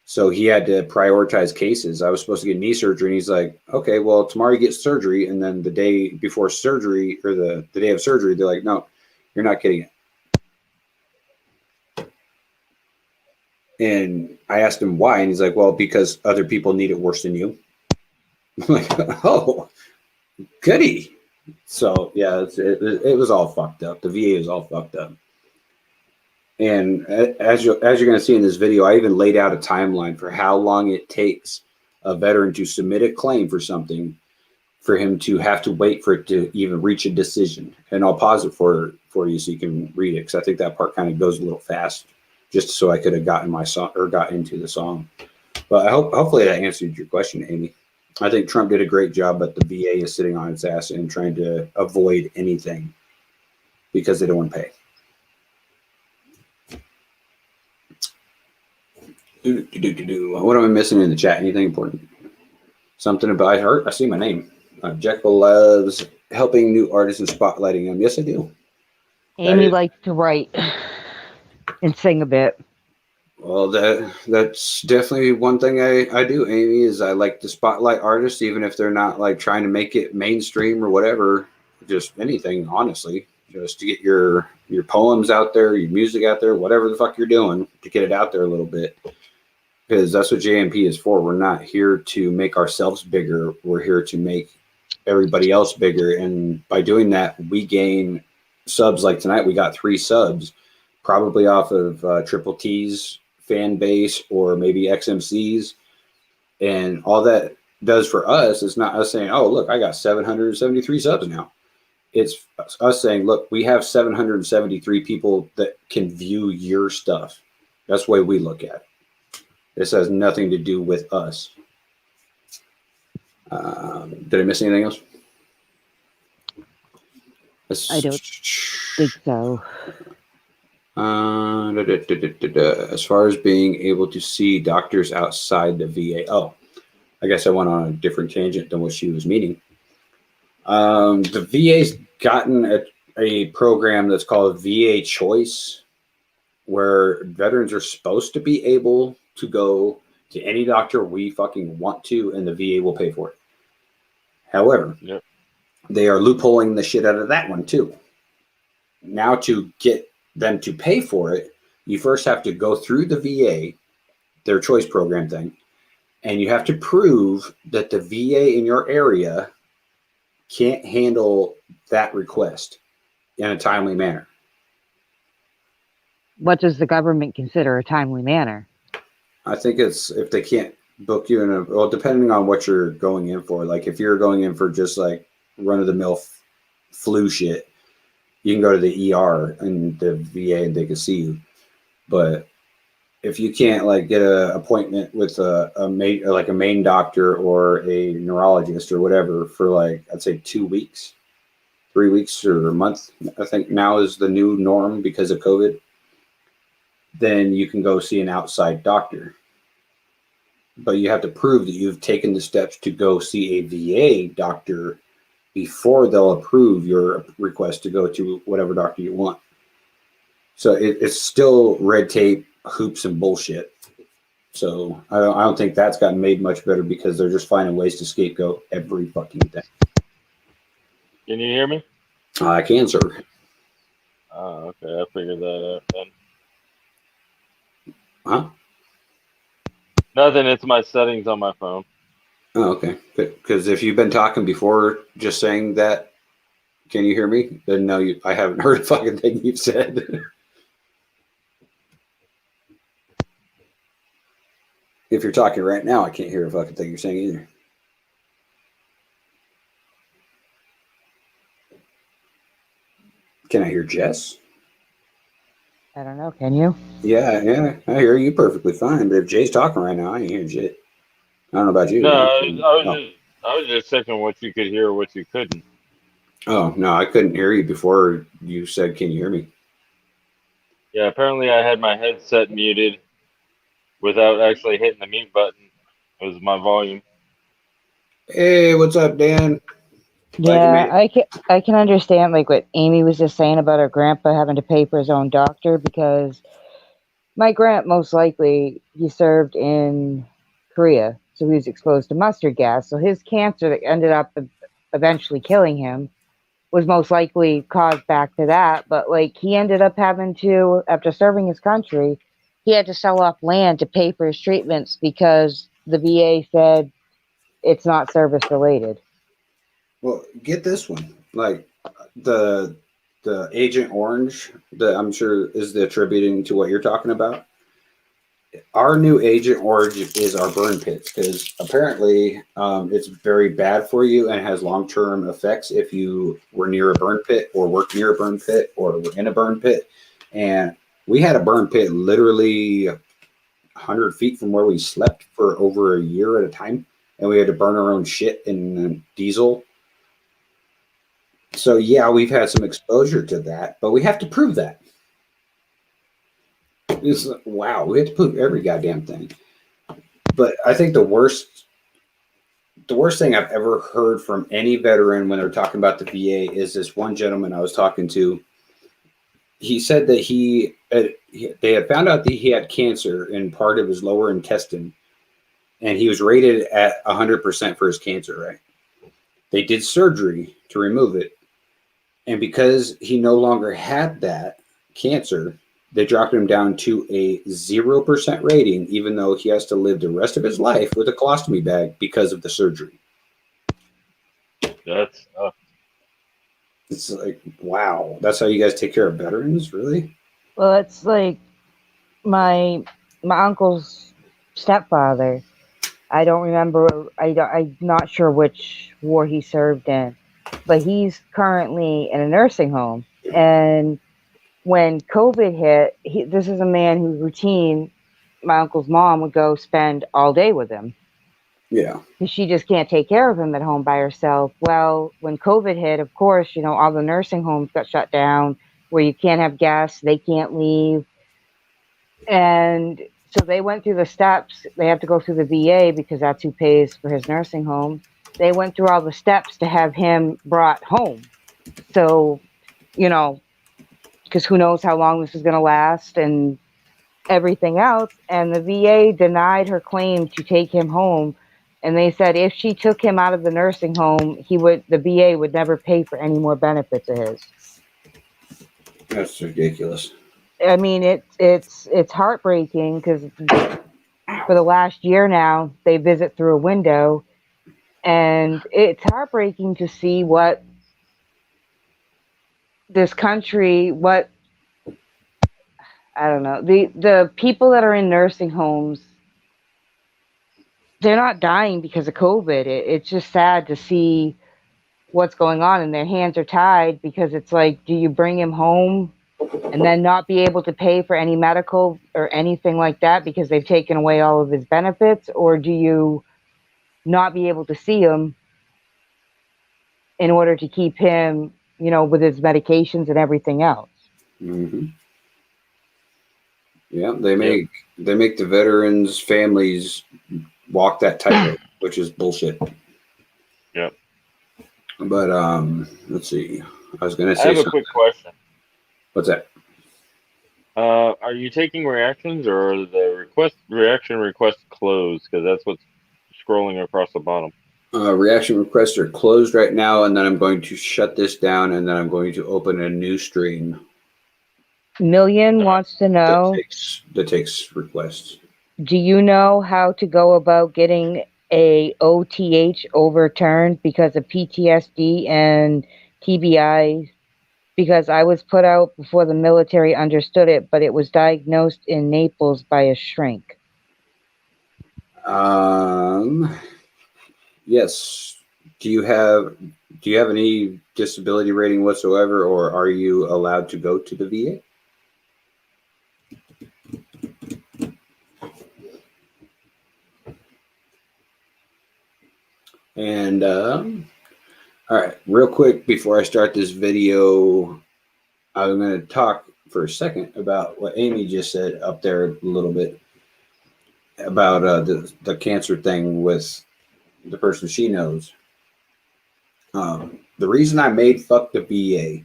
So he had to prioritize cases. I was supposed to get knee surgery, and he's like, okay, well, tomorrow you get surgery. And then the day before surgery, or the day of surgery, they're like, no, you're not getting it. And I asked him why, and he's like, well, because other people need it worse than you. I'm like, oh, goody. So yeah, it was all fucked up. The VA was all fucked up. And as you're going to see in this video, I even laid out a timeline for how long it takes a veteran to submit a claim for something, for him to have to wait for it to even reach a decision. And I'll pause it for you so you can read it, because I think that part kind of goes a little fast, just so I could have gotten my song or got into the song. But hopefully that answered your question, Amy. I think Trump did a great job, but the VA is sitting on its ass and trying to avoid anything because they don't want to pay. What am I missing in the chat? Anything important? Something about I see my name. Jekyl loves helping new artists and spotlighting them. Yes, I do. Amy likes to write. and sing a bit. Well, that's definitely one thing I do, Amy, is I like to spotlight artists, even if they're not like trying to make it mainstream or whatever, just anything, honestly, just to get your poems out there, your music out there, whatever the fuck you're doing, to get it out there a little bit, because that's what JMP is for. We're not here to make ourselves bigger. We're here to make everybody else bigger, and by doing that, we gain subs. Like tonight, we got 3 subs, probably off of Triple T's fan base or maybe XMC's, and all that does for us is not us saying, oh look, I got 773 subs now. It's us saying, look, we have 773 people that can view your stuff. That's the way we look at it. This has nothing to do with us. Did I miss anything else? I don't think so. As far as being able to see doctors outside the VA. Oh, I guess I went on a different tangent than what she was meaning. The VA's gotten a program that's called VA Choice, where veterans are supposed to be able to go to any doctor we fucking want to, and the VA will pay for it. However, they are loopholing the shit out of that one too. Now, to get them to pay for it, you first have to go through the VA, their choice program thing, and you have to prove that the VA in your area can't handle that request in a timely manner. What does the government consider a timely manner? I think it's if they can't book you in a, well, depending on what you're going in for. Like if you're going in for just like run-of-the-mill flu shit, you can go to the ER and the VA and they can see you. But if you can't like get an appointment with a main doctor or a neurologist or whatever for like, I'd say 2 weeks, 3 weeks or a month, I think now is the new norm because of COVID, then you can go see an outside doctor. But you have to prove that you've taken the steps to go see a VA doctor before they'll approve your request to go to whatever doctor you want. So it's still red tape, hoops, and bullshit. So I don't think that's gotten made much better because they're just finding ways to scapegoat every fucking thing. Can you hear me? I can, sir. Oh, okay. I figured that out then. Huh? Nothing. It's my settings on my phone. Oh, okay. Because if you've been talking before, just saying that, can you hear me? Then no, I haven't heard a fucking thing you've said. If you're talking right now, I can't hear a fucking thing you're saying either. Can I hear Jess? I don't know. Can you? Yeah, I hear you perfectly fine. But if Jay's talking right now, I ain't hearing shit. I don't know about you. No, I was just checking what you could hear, what you couldn't. Oh no, I couldn't hear you before you said, "Can you hear me?" Yeah, apparently I had my headset muted without actually hitting the mute button. It was my volume. Hey, what's up, Dan? Yeah, I can understand like what Amy was just saying about her grandpa having to pay for his own doctor, because my grant most likely he served in Korea, so he was exposed to mustard gas. So his cancer that ended up eventually killing him was most likely caused back to that. But like he ended up having to, after serving his country, he had to sell off land to pay for his treatments because the VA said it's not service related. Well, get this one. Like the Agent Orange that I'm sure is attributing to what you're talking about. Our new Agent Orange is our burn pits, because apparently it's very bad for you and has long-term effects if you were near a burn pit or worked near a burn pit or were in a burn pit. And we had a burn pit literally 100 feet from where we slept for over a year at a time. And we had to burn our own shit in diesel. So yeah, we've had some exposure to that, but we have to prove that. Wow, we have to prove every goddamn thing. But I think the worst thing I've ever heard from any veteran when they're talking about the VA is this one gentleman I was talking to. he said that they had found out that he had cancer in part of his lower intestine, and he was rated at 100% for his cancer, right? They did surgery to remove it. And because he no longer had that cancer, they dropped him down to a 0% rating, even though he has to live the rest of his life with a colostomy bag because of the surgery. That's It's like, wow, that's how you guys take care of veterans, really? Well, it's like my uncle's stepfather. I don't remember. I'm not sure which war he served in, but he's currently in a nursing home. And when COVID hit, this is a man whose routine, my uncle's mom would go spend all day with him. Yeah. Because she just can't take care of him at home by herself. Well, when COVID hit, of course, all the nursing homes got shut down where you can't have guests, they can't leave. And so they went through the steps. They have to go through the VA because that's who pays for his nursing home. They went through all the steps to have him brought home. So, because who knows how long this is going to last and everything else. And the VA denied her claim to take him home. And they said if she took him out of the nursing home, the VA would never pay for any more benefits of his. That's ridiculous. I mean, it's heartbreaking because for the last year now, they visit through a window, and it's heartbreaking to see what this country, I don't know, the people that are in nursing homes, they're not dying because of COVID. It's just sad to see what's going on, and their hands are tied because it's like, do you bring him home and then not be able to pay for any medical or anything like that because they've taken away all of his benefits? Or do you not be able to see him in order to keep him, with his medications and everything else? Mm-hmm. Yeah, they make the veterans' families walk that tightrope, which is bullshit. Yep. But let's see. I was gonna say I have something. a quick question. What's that? Are you taking reactions or are the reaction request closed? Because that's what's scrolling across the bottom. Reaction requests are closed right now, and then I'm going to shut this down, and then I'm going to open a new stream Million wants to know, that takes requests. do you know how to go about getting a OTH overturned because of PTSD and TBI? Because I was put out before the military understood it, but it was diagnosed in Naples by a shrink. Yes. Do you have any disability rating whatsoever, or are you allowed to go to the VA? And all right, real quick before I start this video, I'm going to talk for a second about what Amy just said up there a little bit about the cancer thing with the person she knows. The reason I made fuck the VA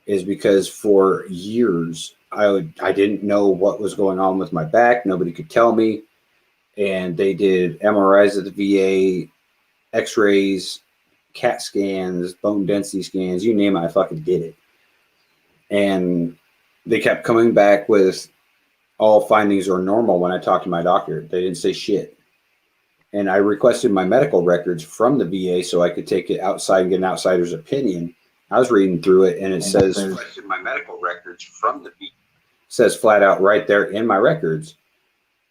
is because for years I didn't know what was going on with my back. Nobody could tell me, and they did MRIs at the VA, X-rays, CAT scans, bone density scans, you name it, I fucking did it. And they kept coming back with all findings are normal when I talked to my doctor. They didn't say shit. And I requested my medical records from the VA so I could take it outside and get an outsider's opinion. I was reading through it, and it says my medical records from the VA. Says flat out right there in my records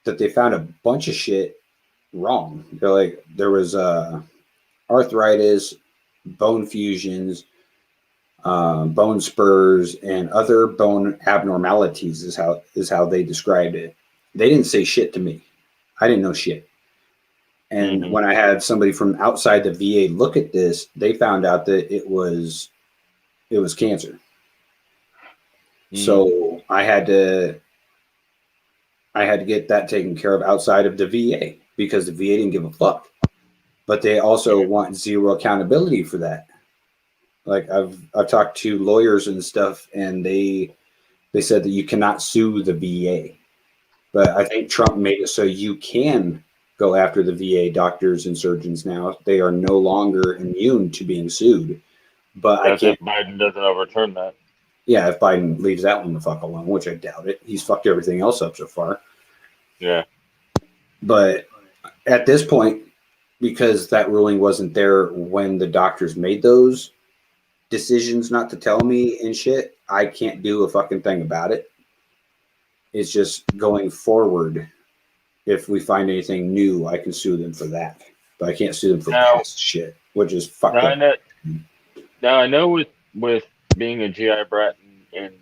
that they found a bunch of shit wrong. They're like, there was arthritis, bone fusions, bone spurs, and other bone abnormalities is how they described it. They didn't say shit to me. I didn't know shit. And when I had somebody from outside the VA look at this, they found out that it was cancer. So I had to get that taken care of outside of the VA because the VA didn't give a fuck. But they also want zero accountability for that. Like I've talked to lawyers and stuff, and they they said that you cannot sue the VA. But I think Trump made it so you can go after the VA doctors and surgeons now. They are no longer immune to being sued. But That's I can't. if Biden doesn't overturn that. Yeah, if Biden leaves that one the fuck alone, which I doubt it. He's fucked everything else up so far. Yeah. But at this point, because that ruling wasn't there when the doctors made those decisions not to tell me and shit, I can't do a fucking thing about it. It's just going forward. If we find anything new, I can sue them for that. But I can't sue them for past shit, which is fucked up. Now I know with being a GI brat in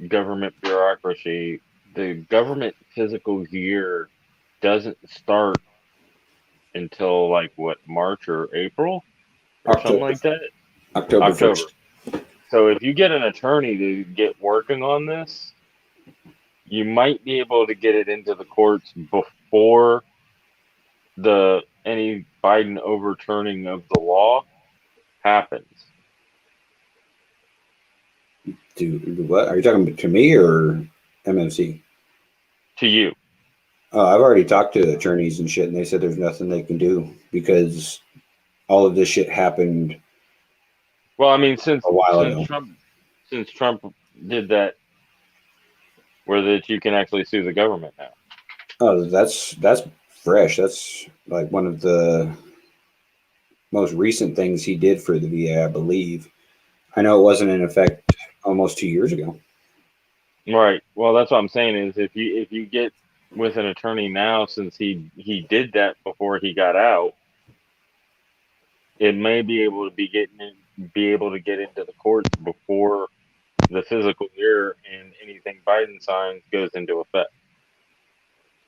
government bureaucracy, the government physical year doesn't start until like what, March or April or October. something like that. October 1st. So if you get an attorney to get working on this, you might be able to get it into the courts before any Biden overturning of the law happens. Dude, what are you talking to me or MMC? To you. I've already talked to attorneys and shit, and they said there's nothing they can do because all of this shit happened. Well, I mean, since a while ago. Trump did that, where that you can actually sue the government now. Oh, that's fresh. That's like one of the most recent things he did for the VA, I believe. I know it wasn't in effect almost 2 years ago. Right. Well, that's what I'm saying is if you get with an attorney now, since he did that before he got out, it may be able to get into the courts before the physical year and anything Biden signs goes into effect.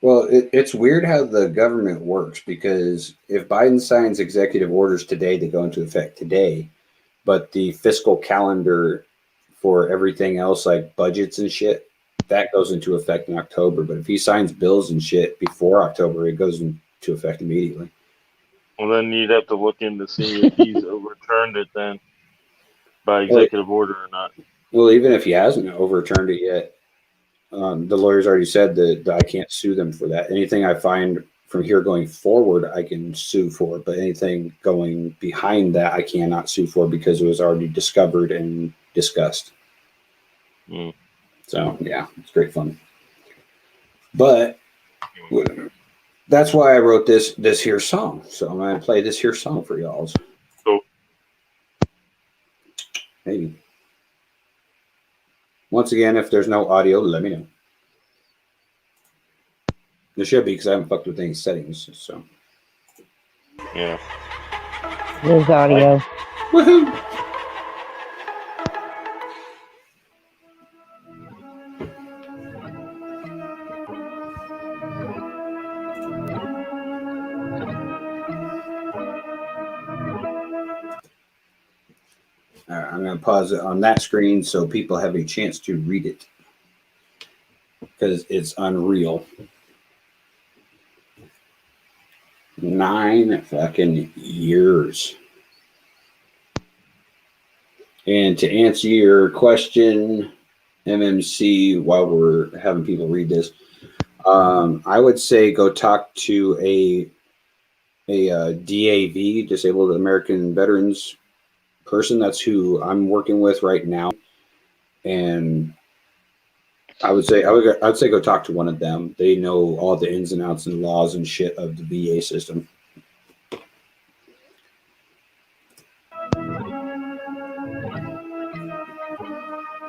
Well, it's weird how the government works because if Biden signs executive orders today, they go into effect today, but the fiscal calendar for everything else like budgets and shit, that goes into effect in October. But if he signs bills and shit before October, it goes into effect immediately. Well, then you'd have to look in to see if he's overturned it then by executive order or not. Well, even if he hasn't overturned it yet, the lawyers already said that I can't sue them for that. Anything I find from here going forward, I can sue for. But anything going behind that, I cannot sue for because it was already discovered and discussed. So, yeah, it's great fun. But that's why I wrote this here song. So I'm going to play this here song for y'all. Cool. Maybe. Once again, if there's no audio, let me know. There should be because I haven't fucked with any settings. So, yeah. There's audio. Woohoo! All right, I'm going to pause it on that screen so people have a chance to read it because it's unreal. 9 fucking years. And to answer your question, MMC, while we're having people read this, I would say go talk to a DAV, Disabled American Veterans person. That's who I'm working with right now, and I would say go talk to one of them. They know all the ins and outs and laws and shit of the VA system.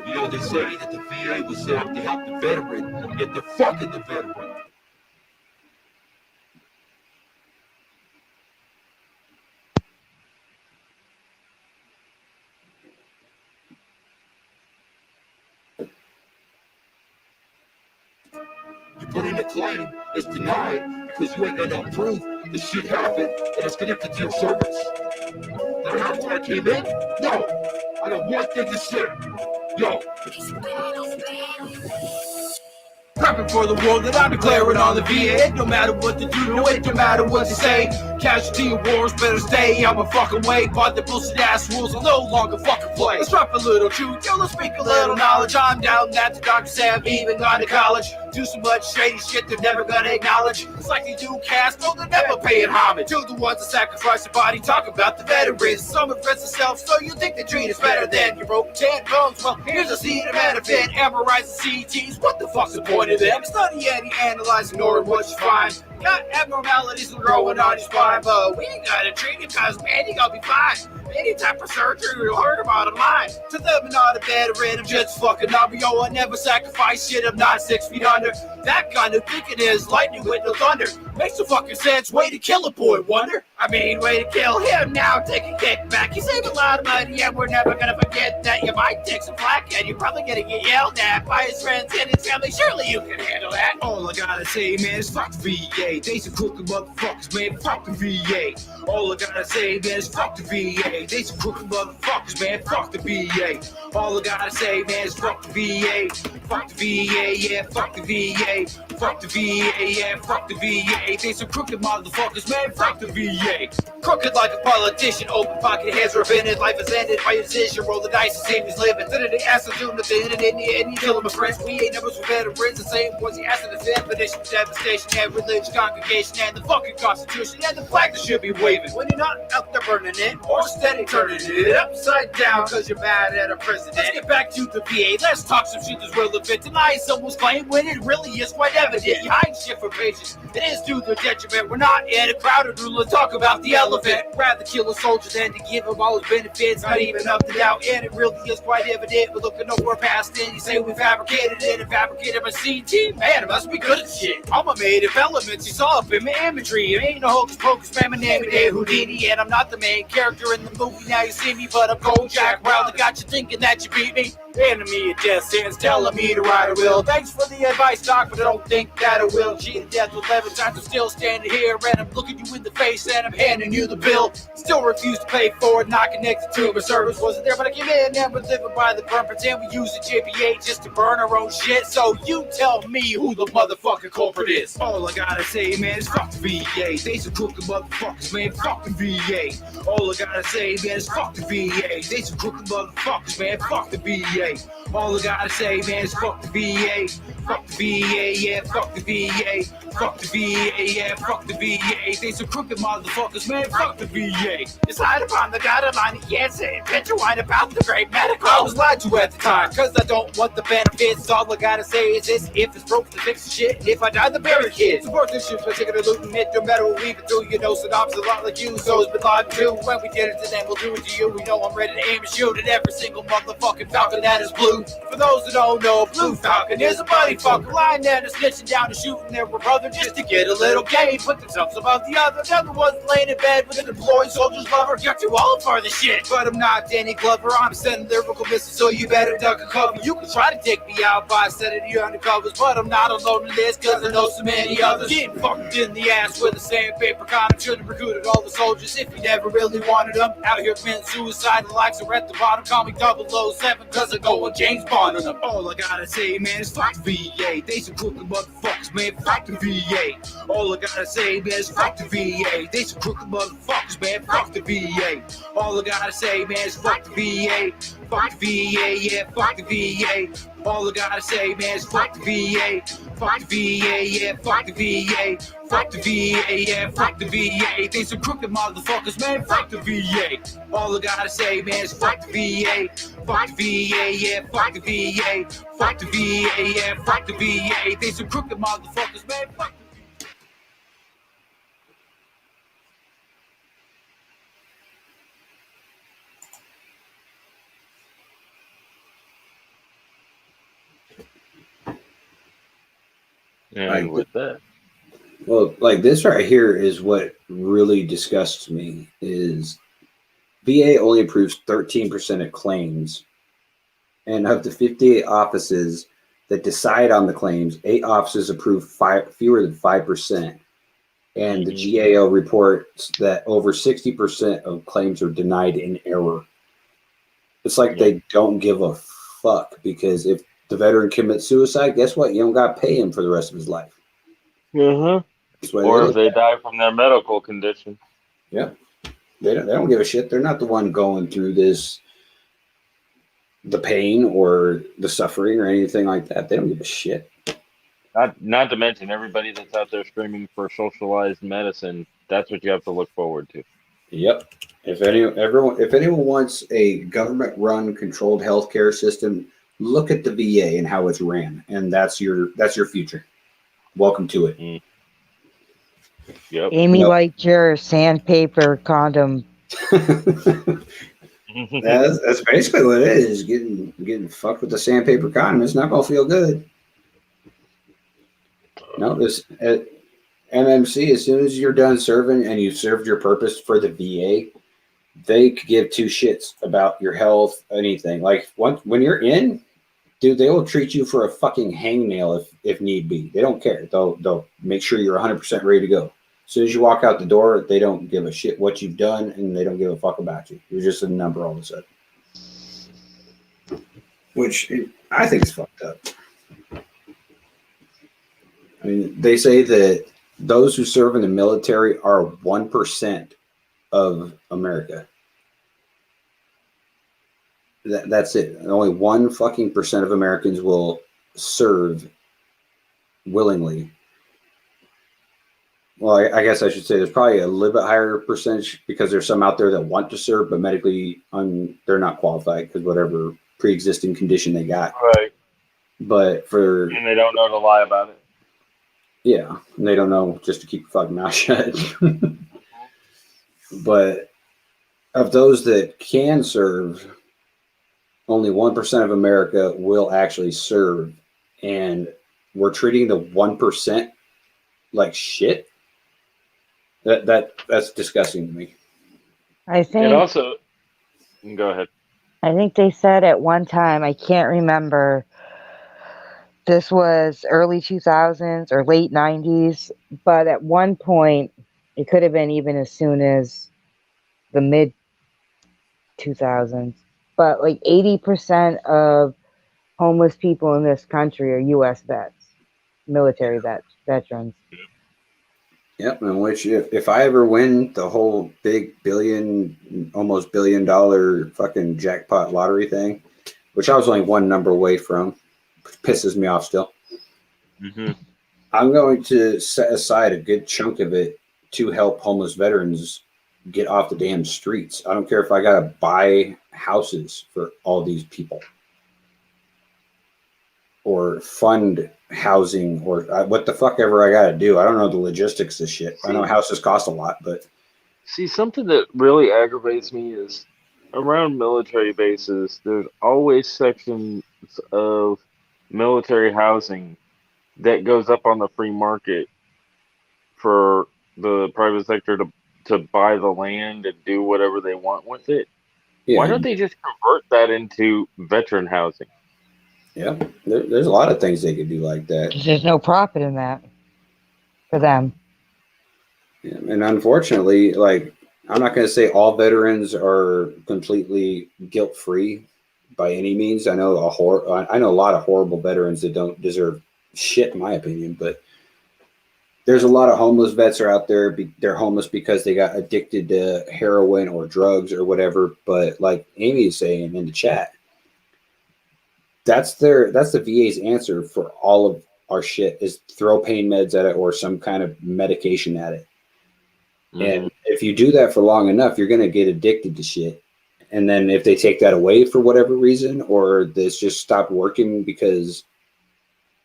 You know, they say that the VA was set up to help the veteran, yet they're fucking the veteran. You put in a claim, it's denied because you ain't got no proof the shit happened and it's connected to your service. Did I have when I came in? No. I got one thing to say. Yo. Prepping for the war that I'm declaring on the VA. No matter what they do, no, it don't matter what they say. Casualty of wars, better stay out my fucking way. But the bullshit ass rules will no longer fucking play. Let's drop a little truth, yo, let's speak a little knowledge. I'm down that the doctors have even gone to college. Do so much shady shit they're never gonna acknowledge. It's like they do cast, no, they're never paying homage to the ones that sacrifice their body. Talk about the veterans. Some repress themselves, so you think the treat is better than your broken 10 bones. Well, here's a seed of benefit, amortizing CTs. What the fuck's the point of them? Study any, analyze, ignoring what you find. Got abnormalities growing on your spine, but we ain't gotta treat it, cause man, you gonna be fine. Any type of surgery will hurt them out of line. To them, I'm not a veteran, I'm just fucking number. Yo, I never sacrifice shit, I'm not 6 feet under. That kind of thinking is lightning with no thunder. Makes no fucking sense, way to kill a boy wonder. I mean, way to kill him now, take a kick back. You save a lot of money, and we're never gonna forget that. You might take some flack, and you're probably gonna get yelled at by his friends and his family. Surely you can handle that. All I gotta say, man, is fuck the VA. They some crooked motherfuckers, man, fuck the VA. All I gotta say, man, is fuck the VA. They some crooked motherfuckers, man, fuck the VA. All I gotta say, man, is fuck the VA. Fuck the VA, yeah, fuck the VA. Fuck the VA, yeah, fuck the VA. They some crooked motherfuckers, man, fuck the VA. Crooked like a politician, open pocket, hands are offended. Life is ended by your decision, roll the dice and see if he's living. Then they ask to do nothing, and in the end, you kill him, my friends. We ain't numbers for veterans, the same ones he asked to defend. Petition for devastation, and religious congregation, and the fucking Constitution, and the flag that should be waving. When you're not out there burning it, or steady turning it upside down, cause you're mad at a president. Let's get back to the VA, let's talk some shit that's relevant. Deny someone's claim when it really is quite evident. You hide shit for patients, it is to their detriment. We're not in a crowded room, let's talk about the elephant. Rather kill a soldier than to give him all his benefits. Not even up to doubt, and it really is quite evident. We're looking nowhere past it. You say we fabricated it and fabricated my CT. Man, it must be good at shit. I'm a made of elements, you saw up in my imagery. It ain't no hocus pocus, man, my name is Houdini. And I'm not the main character in the movie, now you see me. But I'm Jack Wild, I got you thinking that you beat me. Enemy of death sentence, telling me to ride a will. Thanks for the advice, doc, but I don't think that I will. Cheated death 11 times, I'm still standing here, and I'm looking you in the face, and I'm handing you the bill. Still refuse to pay for it, not connected to my service. Wasn't there, but I came in, and we're living by the burn. Pretend we use the JPA just to burn our own shit. So you tell me who the motherfucking culprit is. All I gotta say, man, is fuck the VA. They some crooked motherfuckers, man, fuck the VA. All I gotta say, man, is fuck the VA. They some crooked motherfuckers, man, fuck the VA. All I gotta say, man, is fuck the VA. Fuck the VA, yeah, fuck the VA. Fuck the VA, yeah, fuck the VA. They some crooked motherfuckers, man, fuck the VA. Decide upon the dotted line, yes, and bitch, you whine about the great medical. I was lied to at the time, cause I don't want the benefits. All I gotta say is this, if it's broke, to fix the shit. And if I die, the bury kids. Support this shit by taking a loot and it, no matter what we can do. You know, synopsis a lot like you, so it's been live too. When we did it to them, we'll do it to you. We know I'm ready to aim and shoot at every single motherfucking falcon that is blue. For those that don't know, Blue Falcon is a buddy fucker lying there and snitching down and shooting their brother just to get a little gain. Put themselves above the other. The other one's laying in bed with an employed soldier's lover. You're too old for this shit. But I'm not Danny Glover. I'm sending lyrical missiles, so you better duck and cover. You can try to take me out by setting your undercovers, but I'm not alone in this, cause I know so many others. Getting fucked in the ass with a sandpaper condom. Should have recruited all the soldiers if you never really wanted them. Out here committing suicide, the likes are at the bottom. Call me 007, cause I go with James Bond on them. All I gotta say, man, is fuck the VA. They some crooked motherfuckers, man, fuck the VA. All I gotta say, man, is fuck the VA. They some crooked motherfuckers, man, fuck the VA. All I gotta say, man, is fuck the VA. Fuck the VA, yeah, fuck the VA. All I gotta say, man, is fuck the VA. Fuck the VA, yeah, fuck the VA. Fuck the VA, yeah, fuck the VA. They some crooked motherfuckers, man, fuck the VA. All I gotta say, man, is fuck the VA. Fuck the VA, yeah, fuck the VA. Fuck the VA, yeah, fuck the VA. They some crooked motherfuckers, man, fuck the VA. And with that, Well, like this right here is what really disgusts me is VA only approves 13% of claims, and of the 58 offices that decide on the claims, 8 offices approve fewer than 5%. And the GAO reports that over 60% of claims are denied in error. It's like they don't give a fuck, because if the veteran commits suicide, guess what? You don't got to pay him for the rest of his life. Uh-huh. That's why Or they if they die from their medical condition. Yeah. They don't give a shit. They're not the one going through this, the pain or the suffering or anything like that. They don't give a shit. Not to mention everybody that's out there screaming for socialized medicine. That's what you have to look forward to. Yep. If anyone wants a government-run controlled healthcare system, look at the VA and how it's ran, and that's your future. Welcome to it. Yep. Amy liked your sandpaper condom. That's basically what it is. Getting fucked with the sandpaper condom. It's not gonna feel good. No, this at MMC. As soon as you're done serving and you've served your purpose for the VA, they could give two shits about your health, anything. Like when you're in, dude, they will treat you for a fucking hangnail if need be. They don't care. They'll make sure you're 100% ready to go. As soon as you walk out the door, they don't give a shit what you've done, and they don't give a fuck about you. You're just a number all of a sudden. Which I think is fucked up. I mean, they say that those who serve in the military are 1% of America. That's it. Only 1 fucking percent of Americans will serve willingly. Well, I guess I should say there's probably a little bit higher percentage because there's some out there that want to serve, but medically they're not qualified because whatever pre-existing condition they got. Right. But and they don't know to lie about it. Yeah, and they don't know just to keep your fucking mouth shut. But of those that can serve, only 1% of America will actually serve, and we're treating the 1% like shit. That's disgusting to me. I think It also. Go ahead. I think they said at one time, I can't remember. This was early 2000s or late 90s, but at one point, it could have been even as soon as the mid 2000s. But like 80% of homeless people in this country are U.S. vets, military veterans. Yep, and which if I ever win the whole big almost $1 billion fucking jackpot lottery thing, which I was only one number away from, which pisses me off still. Mm-hmm. I'm going to set aside a good chunk of it to help homeless veterans get off the damn streets. I don't care if I got to buy houses for all these people or fund housing or what the fuck ever I got to do. I don't know the logistics of shit. I know houses cost a lot, but see, something that really aggravates me is around military bases, there's always sections of military housing that goes up on the free market for the private sector to buy the land and do whatever they want with it. Yeah. Why don't they just convert that into veteran housing? Yeah, there's a lot of things they could do like that. There's no profit in that for them. Yeah, and unfortunately, like, I'm not going to say all veterans are completely guilt-free by any means. I know a lot of horrible veterans that don't deserve shit, in my opinion, but there's a lot of homeless vets are out there. They're homeless because they got addicted to heroin or drugs or whatever. But like Amy is saying in the chat, that's the VA's answer for all of our shit is throw pain meds at it or some kind of medication at it. Mm-hmm. And if you do that for long enough, you're going to get addicted to shit. And then if they take that away for whatever reason, or this just stopped working because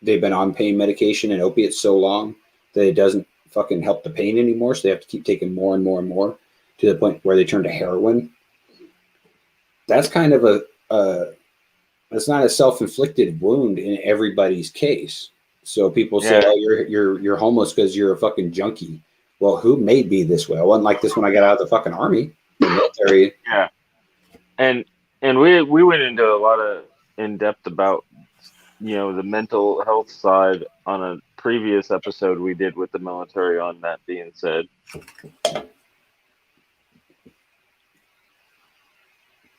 they've been on pain medication and opiates so long that it doesn't fucking help the pain anymore. So they have to keep taking more and more and more to the point where they turn to heroin. That's kind of it's not a self-inflicted wound in everybody's case. So people say, "Oh, you're homeless because you're a fucking junkie." Well, who made me this way? I wasn't like this when I got out of the fucking army, the military. Yeah, and we went into a lot of in depth about the mental health side on a previous episode we did with the military. On that being said,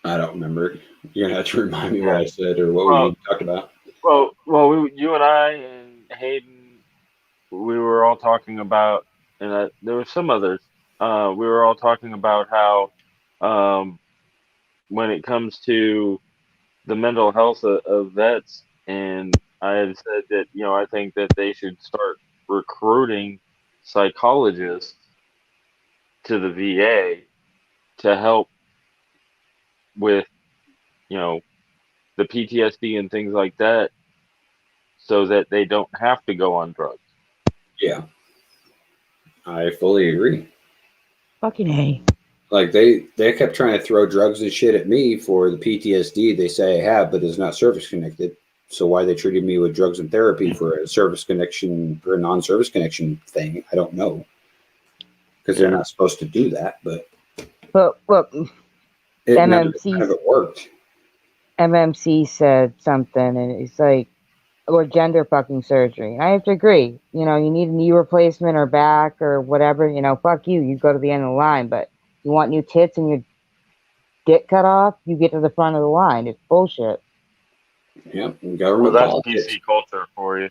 I don't remember. You're gonna have to remind me what I said or what we talked about. Well, Well, you and I and Hayden, we were all talking about, and there were some others. We were all talking about how, um, when it comes to the mental health of vets, and I had said that I think that they should start recruiting psychologists to the VA to help with you know the PTSD and things like that, so that they don't have to go on drugs. Yeah, I fully agree. Fucking A. Like they kept trying to throw drugs and shit at me for the PTSD they say I have, but it's not service connected. So why they treated me with drugs and therapy for a service connection or a non-service connection thing, I don't know. Because they're not supposed to do that, but look, none of it worked. MMC said something, and it's like, or gender fucking surgery. I have to agree. You need a knee replacement or back or whatever. Fuck you. You go to the end of the line, but you want new tits and your dick cut off, you get to the front of the line. It's bullshit. Yep, Well, government that's politics. PC culture for you.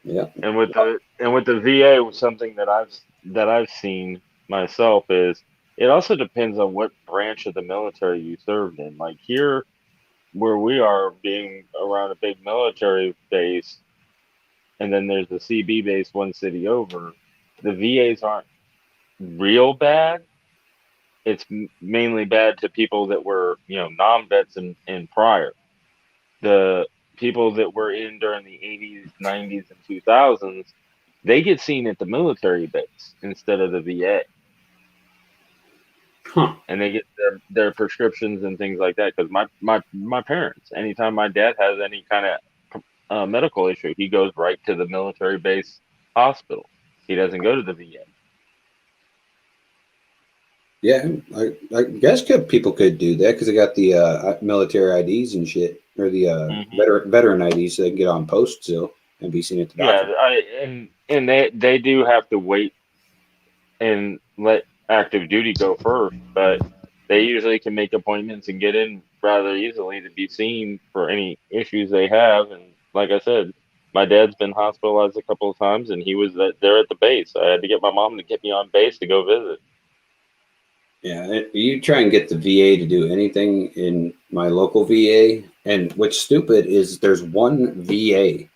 Yeah, And with the VA, something that I've seen myself is it also depends on what branch of the military you served in. Like here, where we are, being around a big military base, and then there's the CB base one city over. The VAs aren't real bad. It's mainly bad to people that were non-vets and prior. The people that were in during the 80s, 90s, and 2000s, they get seen at the military base instead of the VA. Huh. And they get their prescriptions and things like that. Because my parents, anytime my dad has any kind of medical issue, he goes right to the military base hospital. He doesn't go to the VA. Yeah, I guess people could do that because they got the military IDs and shit, or the veteran IDs, so they can get on post still and be seen at the doctor. Yeah, and they do have to wait and let active duty go first, but they usually can make appointments and get in rather easily to be seen for any issues they have. And like I said, my dad's been hospitalized a couple of times, and he was there at the base. I had to get my mom to get me on base to go visit. Yeah, you try and get the VA to do anything in my local VA, and what's stupid is there's one VA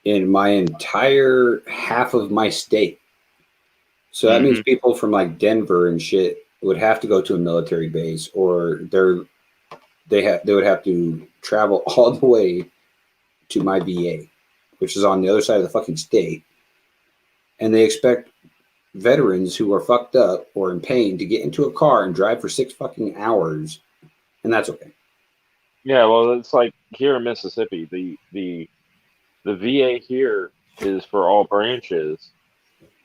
in my entire half of my state. So that means people from like Denver and shit would have to go to a military base, or they would have to travel all the way to my VA, which is on the other side of the fucking state, and they expect veterans who are fucked up or in pain to get into a car and drive for 6 fucking hours, and that's okay. Yeah, well, it's like here in Mississippi, the VA here is for all branches,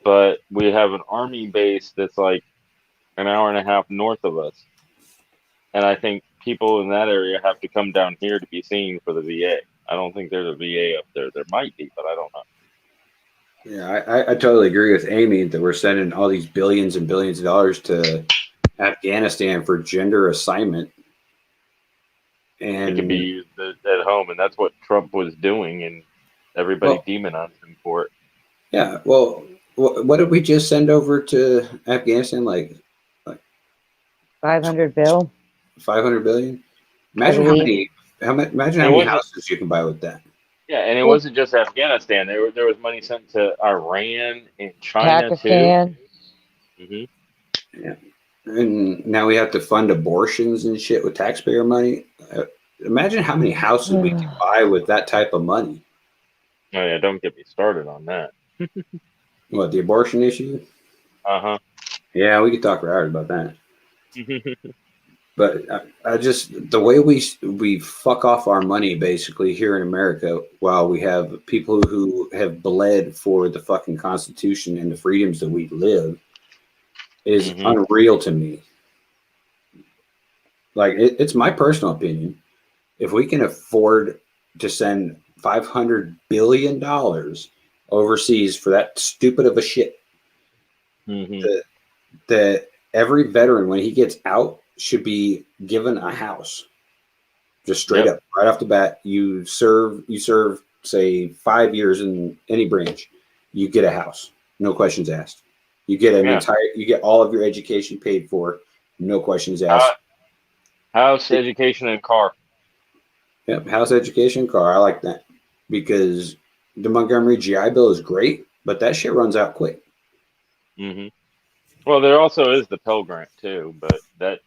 but we have an Army base that's like an hour and a half north of us, and I think people in that area have to come down here to be seen for the VA. I don't think there's a VA up there. There might be, but I don't know. Yeah, I totally agree with Amy that we're sending all these billions and billions of dollars to Afghanistan for gender assignment. And it could be used at home, and that's what Trump was doing, and everybody demonized him for it. Yeah, well, what did we just send over to Afghanistan? Like 500 bill. 500 billion. Imagine how many houses you can buy with that. Yeah, and it wasn't just Afghanistan. There was money sent to Iran and China Pakistan. too. Yeah, and now we have to fund abortions and shit with taxpayer money. Imagine how many houses we can buy with that type of money. Oh yeah, don't get me started on that. What, the abortion issue? Yeah, we could talk for hours about that. But I just, the way we fuck off our money basically here in America, while we have people who have bled for the fucking Constitution and the freedoms that we live, is unreal to me. Like, it's my personal opinion. If we can afford to send $500 billion overseas for that stupid of a shit, that every veteran, when he gets out, should be given a house. Just straight up, right off the bat. You serve, say 5 years in any branch, you get a house, no questions asked. You get you get all of your education paid for, no questions asked. House, education, and car. Yep, house, education, car. I like that because the Montgomery GI Bill is great, but that shit runs out quick. Mm-hmm. Well, there also is the Pell Grant too, but that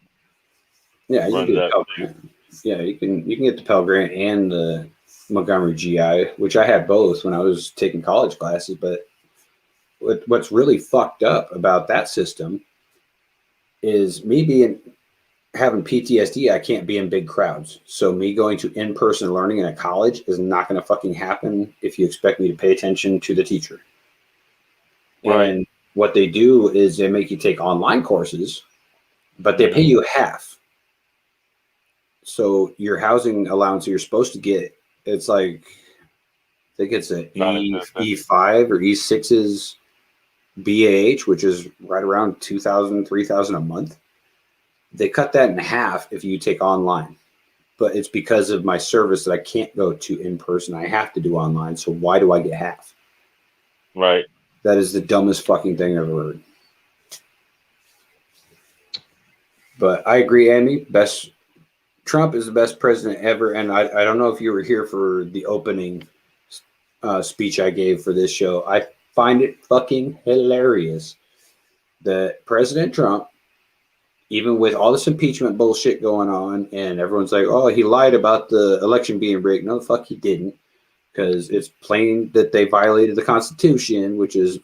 you runs can out. Pell Grant. Yeah, you can get the Pell Grant and the Montgomery GI, which I had both when I was taking college classes. But what's really fucked up about that system is me having PTSD. I can't be in big crowds, so me going to in-person learning in a college is not going to fucking happen if you expect me to pay attention to the teacher. Right. And what they do is they make you take online courses, but they pay you half. So your housing allowance you're supposed to get, it's like, I think it's an E5 or E6's BAH, which is right around $2,000, $3,000 a month. They cut that in half if you take online, but it's because of my service that I can't go to in person. I have to do online. So why do I get half? Right. That is the dumbest fucking thing I've ever heard. But I agree, Andy. Trump is the best president ever. And I don't know if you were here for the opening speech I gave for this show. I find it fucking hilarious that President Trump, even with all this impeachment bullshit going on, and everyone's like, oh, he lied about the election being rigged. No, the fuck he didn't. Because it's plain that they violated the Constitution, which is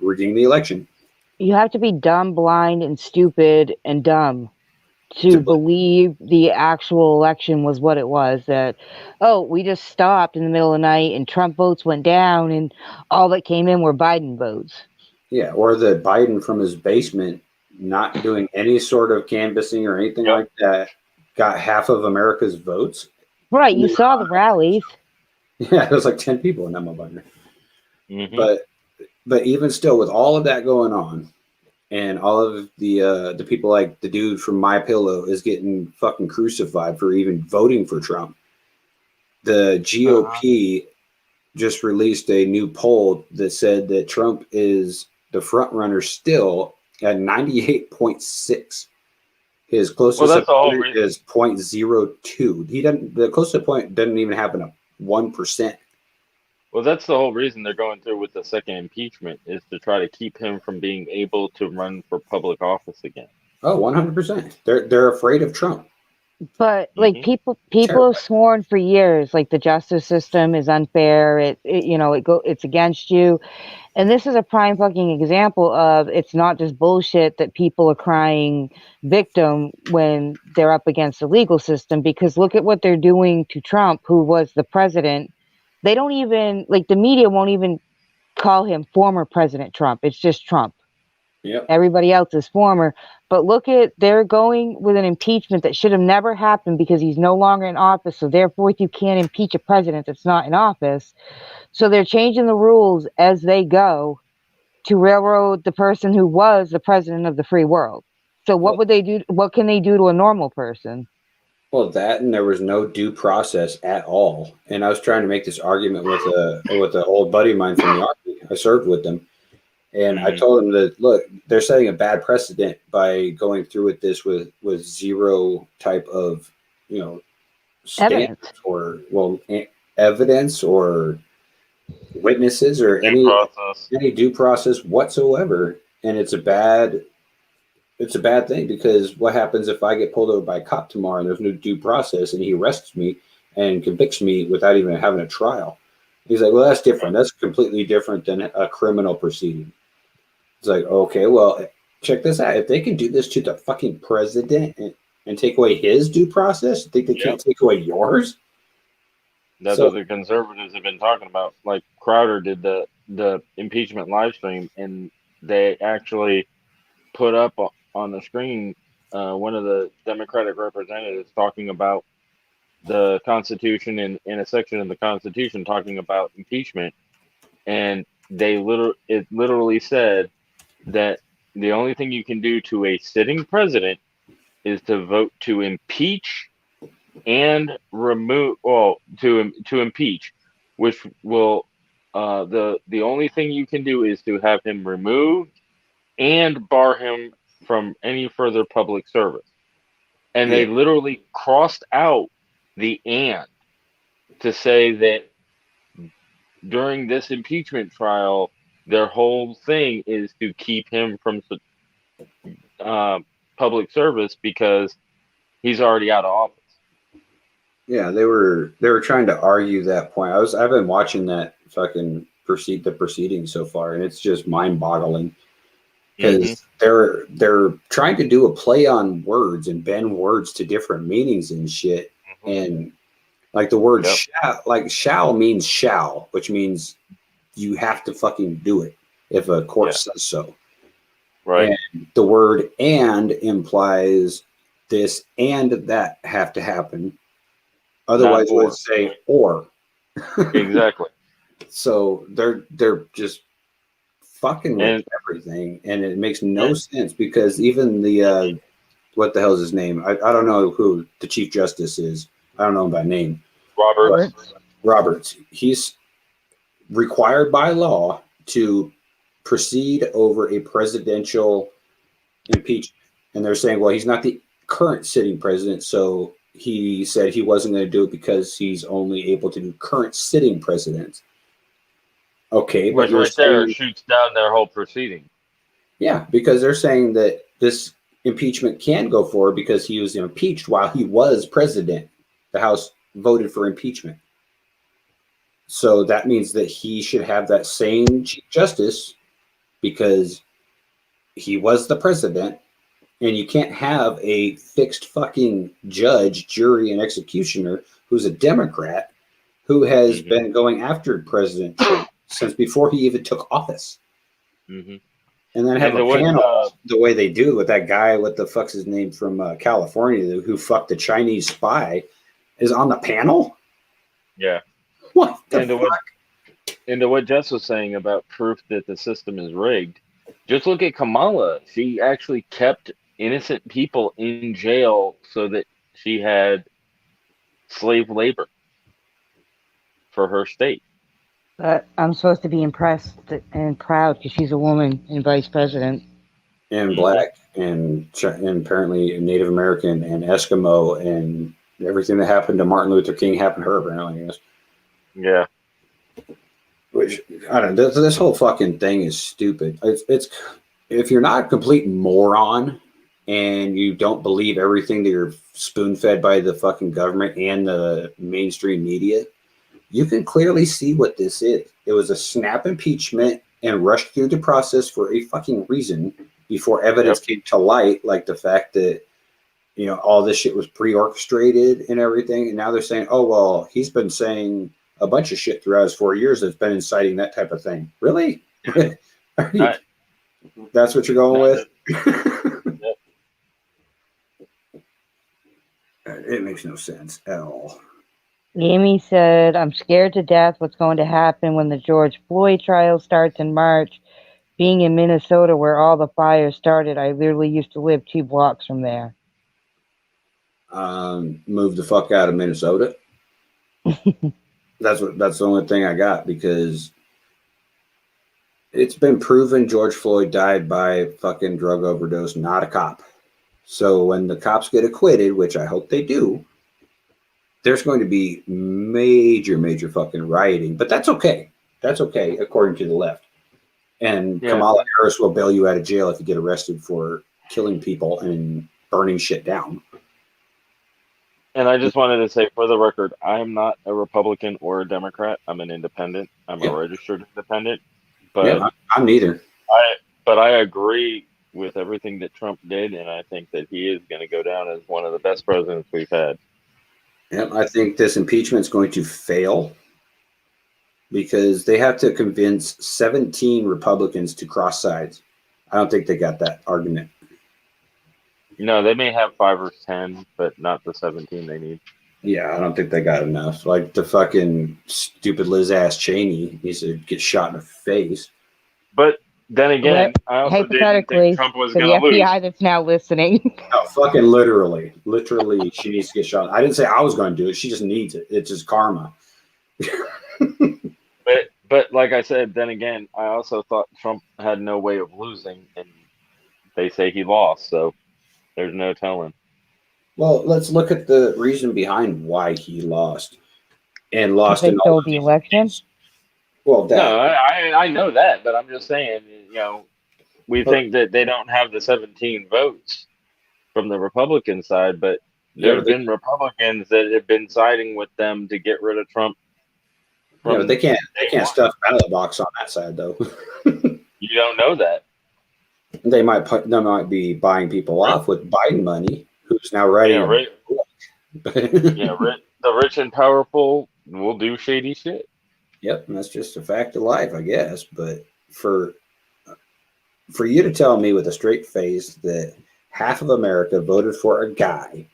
rigging the election. You have to be dumb, blind, and stupid and dumb to believe the actual election was what it was. That, oh, we just stopped in the middle of the night and Trump votes went down and all that came in were Biden votes. Yeah, or that Biden from his basement, not doing any sort of canvassing or anything like that, got half of America's votes. Right, you saw the rallies. Yeah, there's like 10 people in that motherfucker. Mm-hmm. But even still, with all of that going on, and all of the people like the dude from My Pillow is getting fucking crucified for even voting for Trump. The GOP just released a new poll that said that Trump is the front runner still at 98.6. His closest opponent is 0.02. The closest point doesn't even happen a 1%. Well, that's the whole reason they're going through with the second impeachment, is to try to keep him from being able to run for public office again. Oh, 100%. They're afraid of Trump. But like people have sworn for years, like the justice system is unfair. It's against you. And this is a prime fucking example of it's not just bullshit that people are crying victim when they're up against the legal system, because look at what they're doing to Trump, who was the president. They don't even, like, the media won't even call him former President Trump. It's just Trump. Yep. Everybody else is former. But look at, they're going with an impeachment that should have never happened because he's no longer in office. So therefore, you can't impeach a president that's not in office. So they're changing the rules as they go to railroad the person who was the president of the free world. So what would they do? What can they do to a normal person? Well, that, and there was no due process at all. And I was trying to make this argument with an old buddy of mine from the Army. I served with them. And I told him that, look, they're setting a bad precedent by going through with this with zero type of, standards evidence or witnesses or any due process whatsoever. And it's a bad thing, because what happens if I get pulled over by a cop tomorrow and there's no due process and he arrests me and convicts me without even having a trial? He's like, well, that's different. That's completely different than a criminal proceeding. It's like, okay, well, check this out. If they can do this to the fucking president and take away his due process, think they can't take away yours? That's what the conservatives have been talking about. Like Crowder did the impeachment live stream, and they actually put up on the screen one of the Democratic representatives talking about the Constitution in a section of the Constitution talking about impeachment, and it literally said that the only thing you can do to a sitting president is to vote to impeach and remove, well, to impeach, which will the only thing you can do is to have him removed and bar him from any further public service. And they literally crossed out the "and" to say that during this impeachment trial, their whole thing is to keep him from public service because he's already out of office. Yeah, they were trying to argue that point. I've been watching that fucking the proceedings so far, and it's just mind-boggling because they're trying to do a play on words and bend words to different meanings and shit. And like the word shall means shall, which means you have to fucking do it if a court says so. Right. And the word "and" implies this and that have to happen. Otherwise, it would say "or." Exactly. So they're just fucking with everything, and it makes no sense because even the what the hell is his name? I don't know who the Chief Justice is. I don't know him by name. Roberts. He's required by law to proceed over a presidential impeachment, and they're saying, well, he's not the current sitting president, so he said he wasn't going to do it because he's only able to do current sitting presidents. Okay, but right there shoots down their whole proceeding. Yeah, because they're saying that this impeachment can go forward because he was impeached while he was president. The House voted for impeachment. So that means that he should have that same Chief Justice because he was the president. And you can't have a fixed fucking judge, jury, and executioner who's a Democrat who has been going after President Trump since before he even took office. And then have a panel the way they do with that guy, what the fuck's his name from California, who fucked the Chinese spy, is on the panel? Yeah. What the fuck? And to what Jess was saying about proof that the system is rigged, just look at Kamala. She actually kept innocent people in jail so that she had slave labor for her state. But I'm supposed to be impressed and proud because she's a woman and vice president. And black and apparently Native American and Eskimo and everything that happened to Martin Luther King happened to her, apparently, I guess. Yeah. Which, I don't know, this whole fucking thing is stupid. It's if you're not a complete moron and you don't believe everything that you're spoon-fed by the fucking government and the mainstream media, you can clearly see what this is. It was a snap impeachment and rushed through the process for a fucking reason before evidence came to light, like the fact that, you know, all this shit was pre-orchestrated and everything. And now they're saying, oh, well, he's been saying a bunch of shit throughout his 4 years that's been inciting that type of thing. Really? That's what you're going with? It makes no sense at all. Amy said, I'm scared to death what's going to happen when the George Floyd trial starts in March. Being in Minnesota where all the fires started, I literally used to live 2 blocks from there. Move the fuck out of Minnesota. That's the only thing I got, because it's been proven George Floyd died by fucking drug overdose, not a cop. So when the cops get acquitted, which I hope they do, there's going to be major fucking rioting. But that's okay. That's okay, according to the left. And Kamala Harris will bail you out of jail if you get arrested for killing people and burning shit down. And I just wanted to say, for the record, I am not a Republican or a Democrat. I'm an independent. I'm a registered independent. But I'm neither. But I agree with everything that Trump did, and I think that he is going to go down as one of the best presidents we've had. Yeah, I think this impeachment is going to fail because they have to convince 17 Republicans to cross sides. I don't think they got that argument. No, they may have 5 or 10, but not the 17 they need. Yeah, I don't think they got enough. Like the fucking stupid Liz ass Cheney needs to get shot in the face. But then again, I also didn't Hypothetically, think Trump was for the going to lose. FBI that's now listening. No, fucking literally, she needs to get shot. I didn't say I was going to do it. She just needs it. It's just karma. But like I said, then again, I also thought Trump had no way of losing, and they say he lost, so there's no telling. Well, let's look at the reason behind why he lost, and lost They in all stole of the these election. states. Well, that No, I know that, but I'm just saying, we think that they don't have the 17 votes from the Republican side, but there have been Republicans that have been siding with them to get rid of Trump. Yeah, but they can't stuff ballot box on that side though. You don't know that. They might be buying people off with Biden money, who's now writing. The rich and powerful will do shady shit. Yep, and that's just a fact of life, I guess. But for you to tell me with a straight face that half of America voted for a guy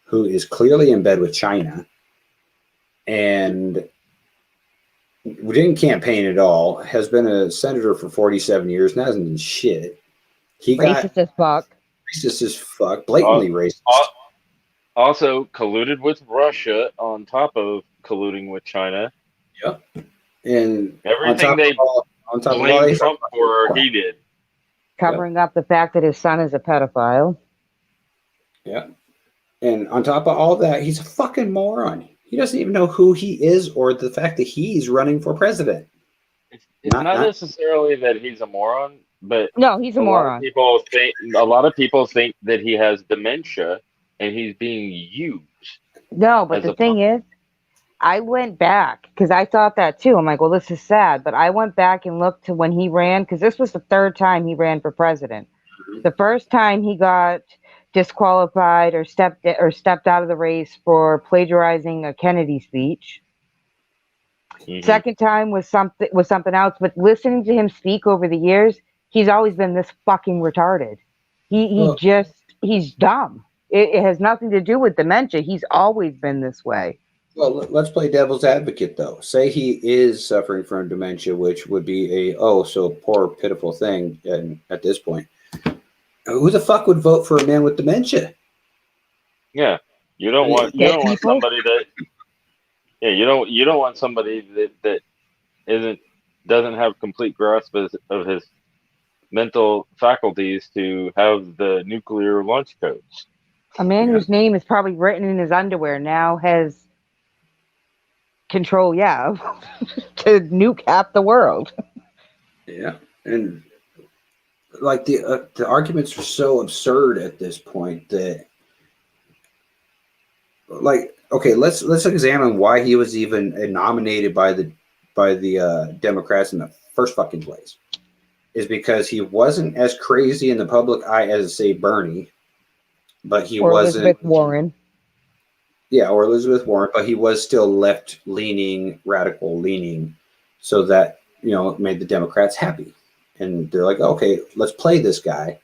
who is clearly in bed with China and didn't campaign at all, has been a senator for 47 years and hasn't done shit. He Racist as fuck. Racist as fuck, blatantly racist. Also colluded with Russia on top of colluding with China. Yep. And everything they blame Trump for, he did. Covering up the fact that his son is a pedophile. Yeah. And on top of all that, he's a fucking moron. He doesn't even know who he is or the fact that he's running for president. It's not necessarily that he's a moron, but no, he's a moron. A lot of people think that he has dementia and he's being used. No, but the thing is, I went back because I thought that too. I'm like, well, this is sad. But I went back and looked to when he ran, because this was the third time he ran for president. Mm-hmm. The first time he got disqualified or stepped out of the race for plagiarizing a Kennedy speech. Mm-hmm. Second time was something else. But listening to him speak over the years, he's always been this fucking retarded. He's dumb. It has nothing to do with dementia. He's always been this way. Well, let's play devil's advocate, though. Say he is suffering from dementia, which would be so poor, pitiful thing at this point. Who the fuck would vote for a man with dementia? Yeah, you don't want somebody that. Yeah, you don't want somebody that doesn't have complete grasp of his mental faculties to have the nuclear launch codes. A man whose name is probably written in his underwear now has control, to nuke half the world. Yeah, and like the arguments are so absurd at this point that, like, okay, let's examine why he was even nominated by the Democrats in the first fucking place. Is because he wasn't as crazy in the public eye as, say, Bernie, but he wasn't Elizabeth Warren. Yeah, or Elizabeth Warren, but he was still left-leaning, radical-leaning, so that, it made the Democrats happy. And they're like, okay, let's play this guy.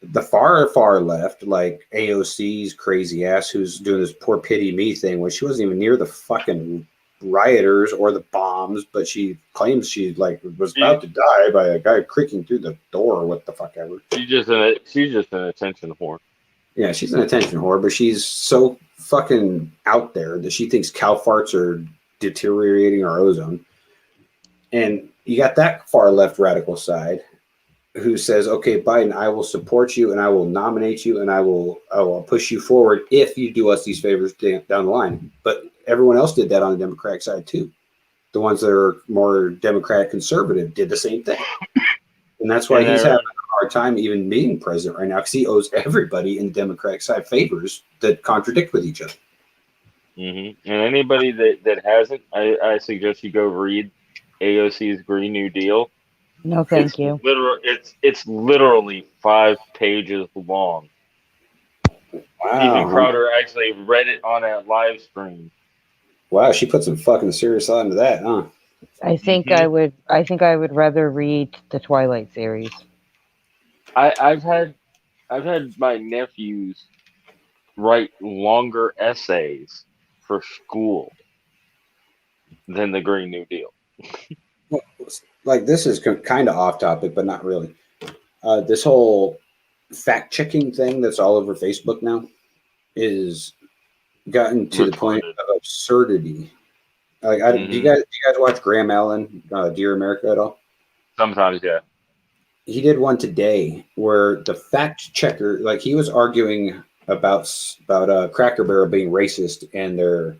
The far left, like AOC's crazy ass, who's doing this poor pity me thing, where she wasn't even near the fucking rioters or the bombs, but she claims she was about to die by a guy creaking through the door or what the fuck ever. She's just an attention whore. Yeah, she's an attention whore, but she's so fucking out there that she thinks cow farts are deteriorating our ozone. And you got that far left radical side who says, okay, Biden, I will support you and I will nominate you and I will push you forward if you do us these favors down the line. But everyone else did that on the Democratic side too. The ones that are more Democratic conservative did the same thing. And that's why he's having a hard time even being president right now, because he owes everybody in the Democratic side favors that contradict with each other. Mm-hmm. And anybody that hasn't, I suggest you go read AOC's Green New Deal. No, thank you. It's literally 5 pages long. Wow. Even Crowder actually read it on a live stream. Wow, she put some fucking serious thought into that, huh? I think I would rather read the Twilight series. I've had my nephews write longer essays for school than the Green New Deal. like this is kind of off topic, but not really. This whole fact checking thing that's all over Facebook now is gotten to the point of absurdity. Like, do you guys watch Graham Allen, Dear America at all? Sometimes, yeah. He did one today where the fact checker, like, he was arguing about Cracker Barrel being racist and their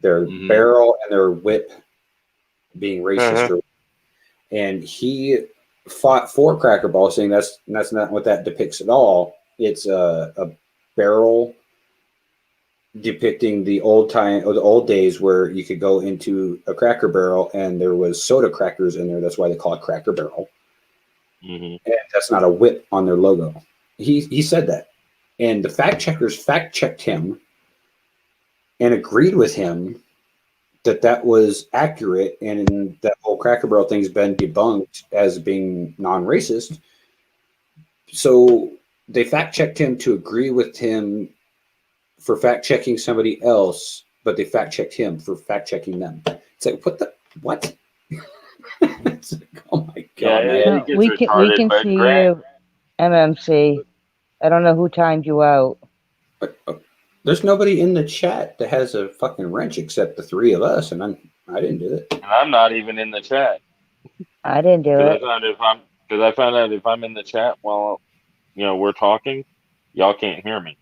barrel and their whip being racist, and he fought for Cracker Barrel, saying that's not what that depicts at all. It's a barrel depicting the old days where you could go into a Cracker Barrel and there was soda crackers in there. That's why they call it Cracker Barrel. And that's not a whip on their logo. He said that, and the fact checkers fact checked him and agreed with him that was accurate, and that whole Cracker Barrel thing's been debunked as being non-racist. So they fact checked him to agree with him for fact checking somebody else, but they fact checked him for fact checking them. It's like, what? It's like, oh my god! Yeah, we can see you, MMC. I don't know who timed you out. But, there's nobody in the chat that has a fucking wrench except the three of us, and I didn't do it. And I'm not even in the chat. I didn't do it. Because I found out if I'm in the chat while we're talking, y'all can't hear me.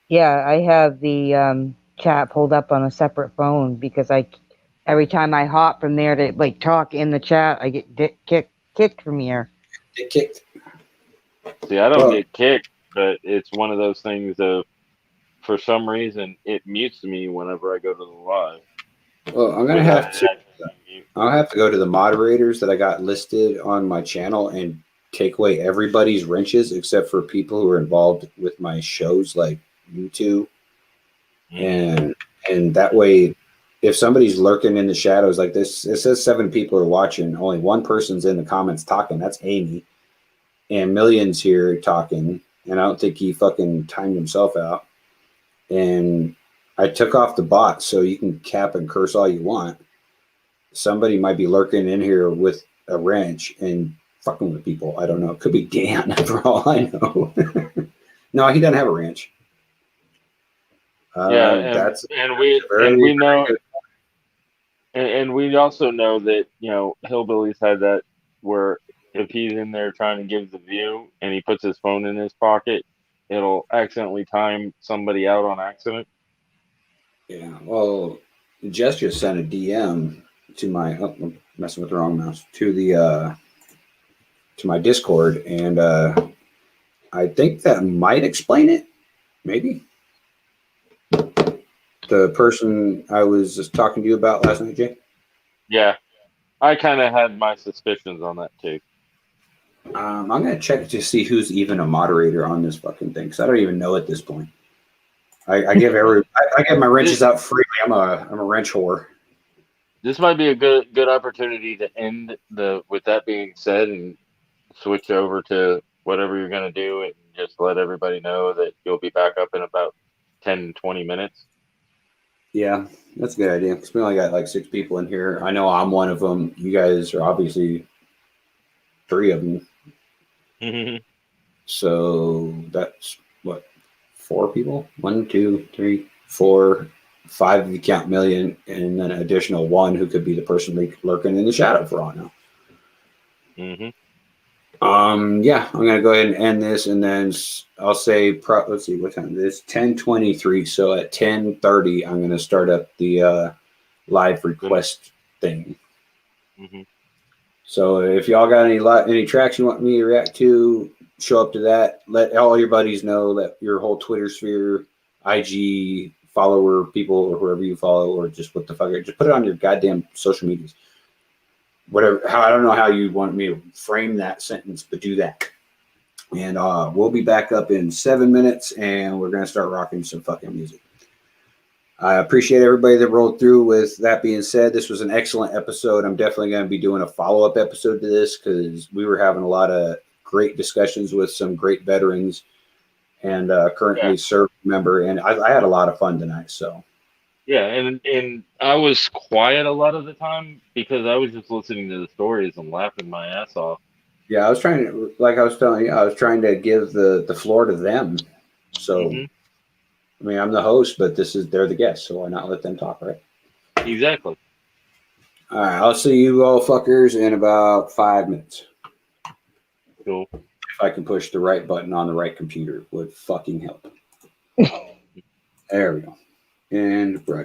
Yeah, I have the chat pulled up on a separate phone because every time I hop from there to like talk in the chat, I get kicked from here. Get kicked. See, I don't get kicked, but it's one of those things of, for some reason, it mutes me whenever I go to the live. Well, I'll have to go to the moderators that I got listed on my channel and take away everybody's wrenches except for people who are involved with my shows, like you two. And that way, if somebody's lurking in the shadows like this, it says 7 people are watching. Only one person's in the comments talking. That's Amy. And Million's here talking. And I don't think he fucking timed himself out. And I took off the bot, so you can cap and curse all you want. Somebody might be lurking in here with a wrench and fucking with people. I don't know. It could be Dan, for all I know. No, he doesn't have a wrench. We know, and we also know that Hillbillies had that where if he's in there trying to give the view and he puts his phone in his pocket, it'll accidentally time somebody out on accident. Yeah, well, Jess just sent a DM to my I'm messing with the wrong mouse to my Discord, and I think that might explain it. Maybe the person I was just talking to you about last night, Jay. Yeah, I kind of had my suspicions on that too. I'm gonna check to see who's even a moderator on this fucking thing, because I don't even know at this point. I give my wrenches out freely. I'm a wrench whore. This might be a good opportunity to end with that being said and switch over to whatever you're gonna do and just let everybody know that you'll be back up in about 10-20 minutes. Yeah, that's a good idea. Because we only got like 6 people in here. I know I'm one of them. You guys are obviously 3 of them. So that's what, 4 people? 1, 2, 3, 4, 5 if you count Million, and then an additional 1 who could be the person lurking in the shadow for all I know. Yeah, I'm gonna go ahead and end this, and then I'll say, let's see what time it is. 10:23. So at 10:30, I'm gonna start up the live request thing. So if y'all got any tracks you want me to react to, show up to that. Let all your buddies know, that your whole Twitter sphere, IG follower people, or whoever you follow, or just what the fuck, just put it on your goddamn social medias. Whatever, I don't know how you want me to frame that sentence, but do that. And we'll be back up in 7 minutes, and we're gonna start rocking some fucking music. I appreciate everybody that rolled through. With that being said, this was an excellent episode. I'm definitely going to be doing a follow-up episode to this, because we were having a lot of great discussions with some great veterans and currently serving member, and I had a lot of fun tonight. So Yeah, and I was quiet a lot of the time because I was just listening to the stories and laughing my ass off. Yeah, I was trying to, like I was telling you, I was trying to give the floor to them. So, Mhm. I mean, I'm the host, but they're the guests, so why not let them talk, right? Exactly. All right, I'll see you all fuckers in about 5 minutes. Cool. If I can push the right button on the right computer, would fucking help. There we go. And right.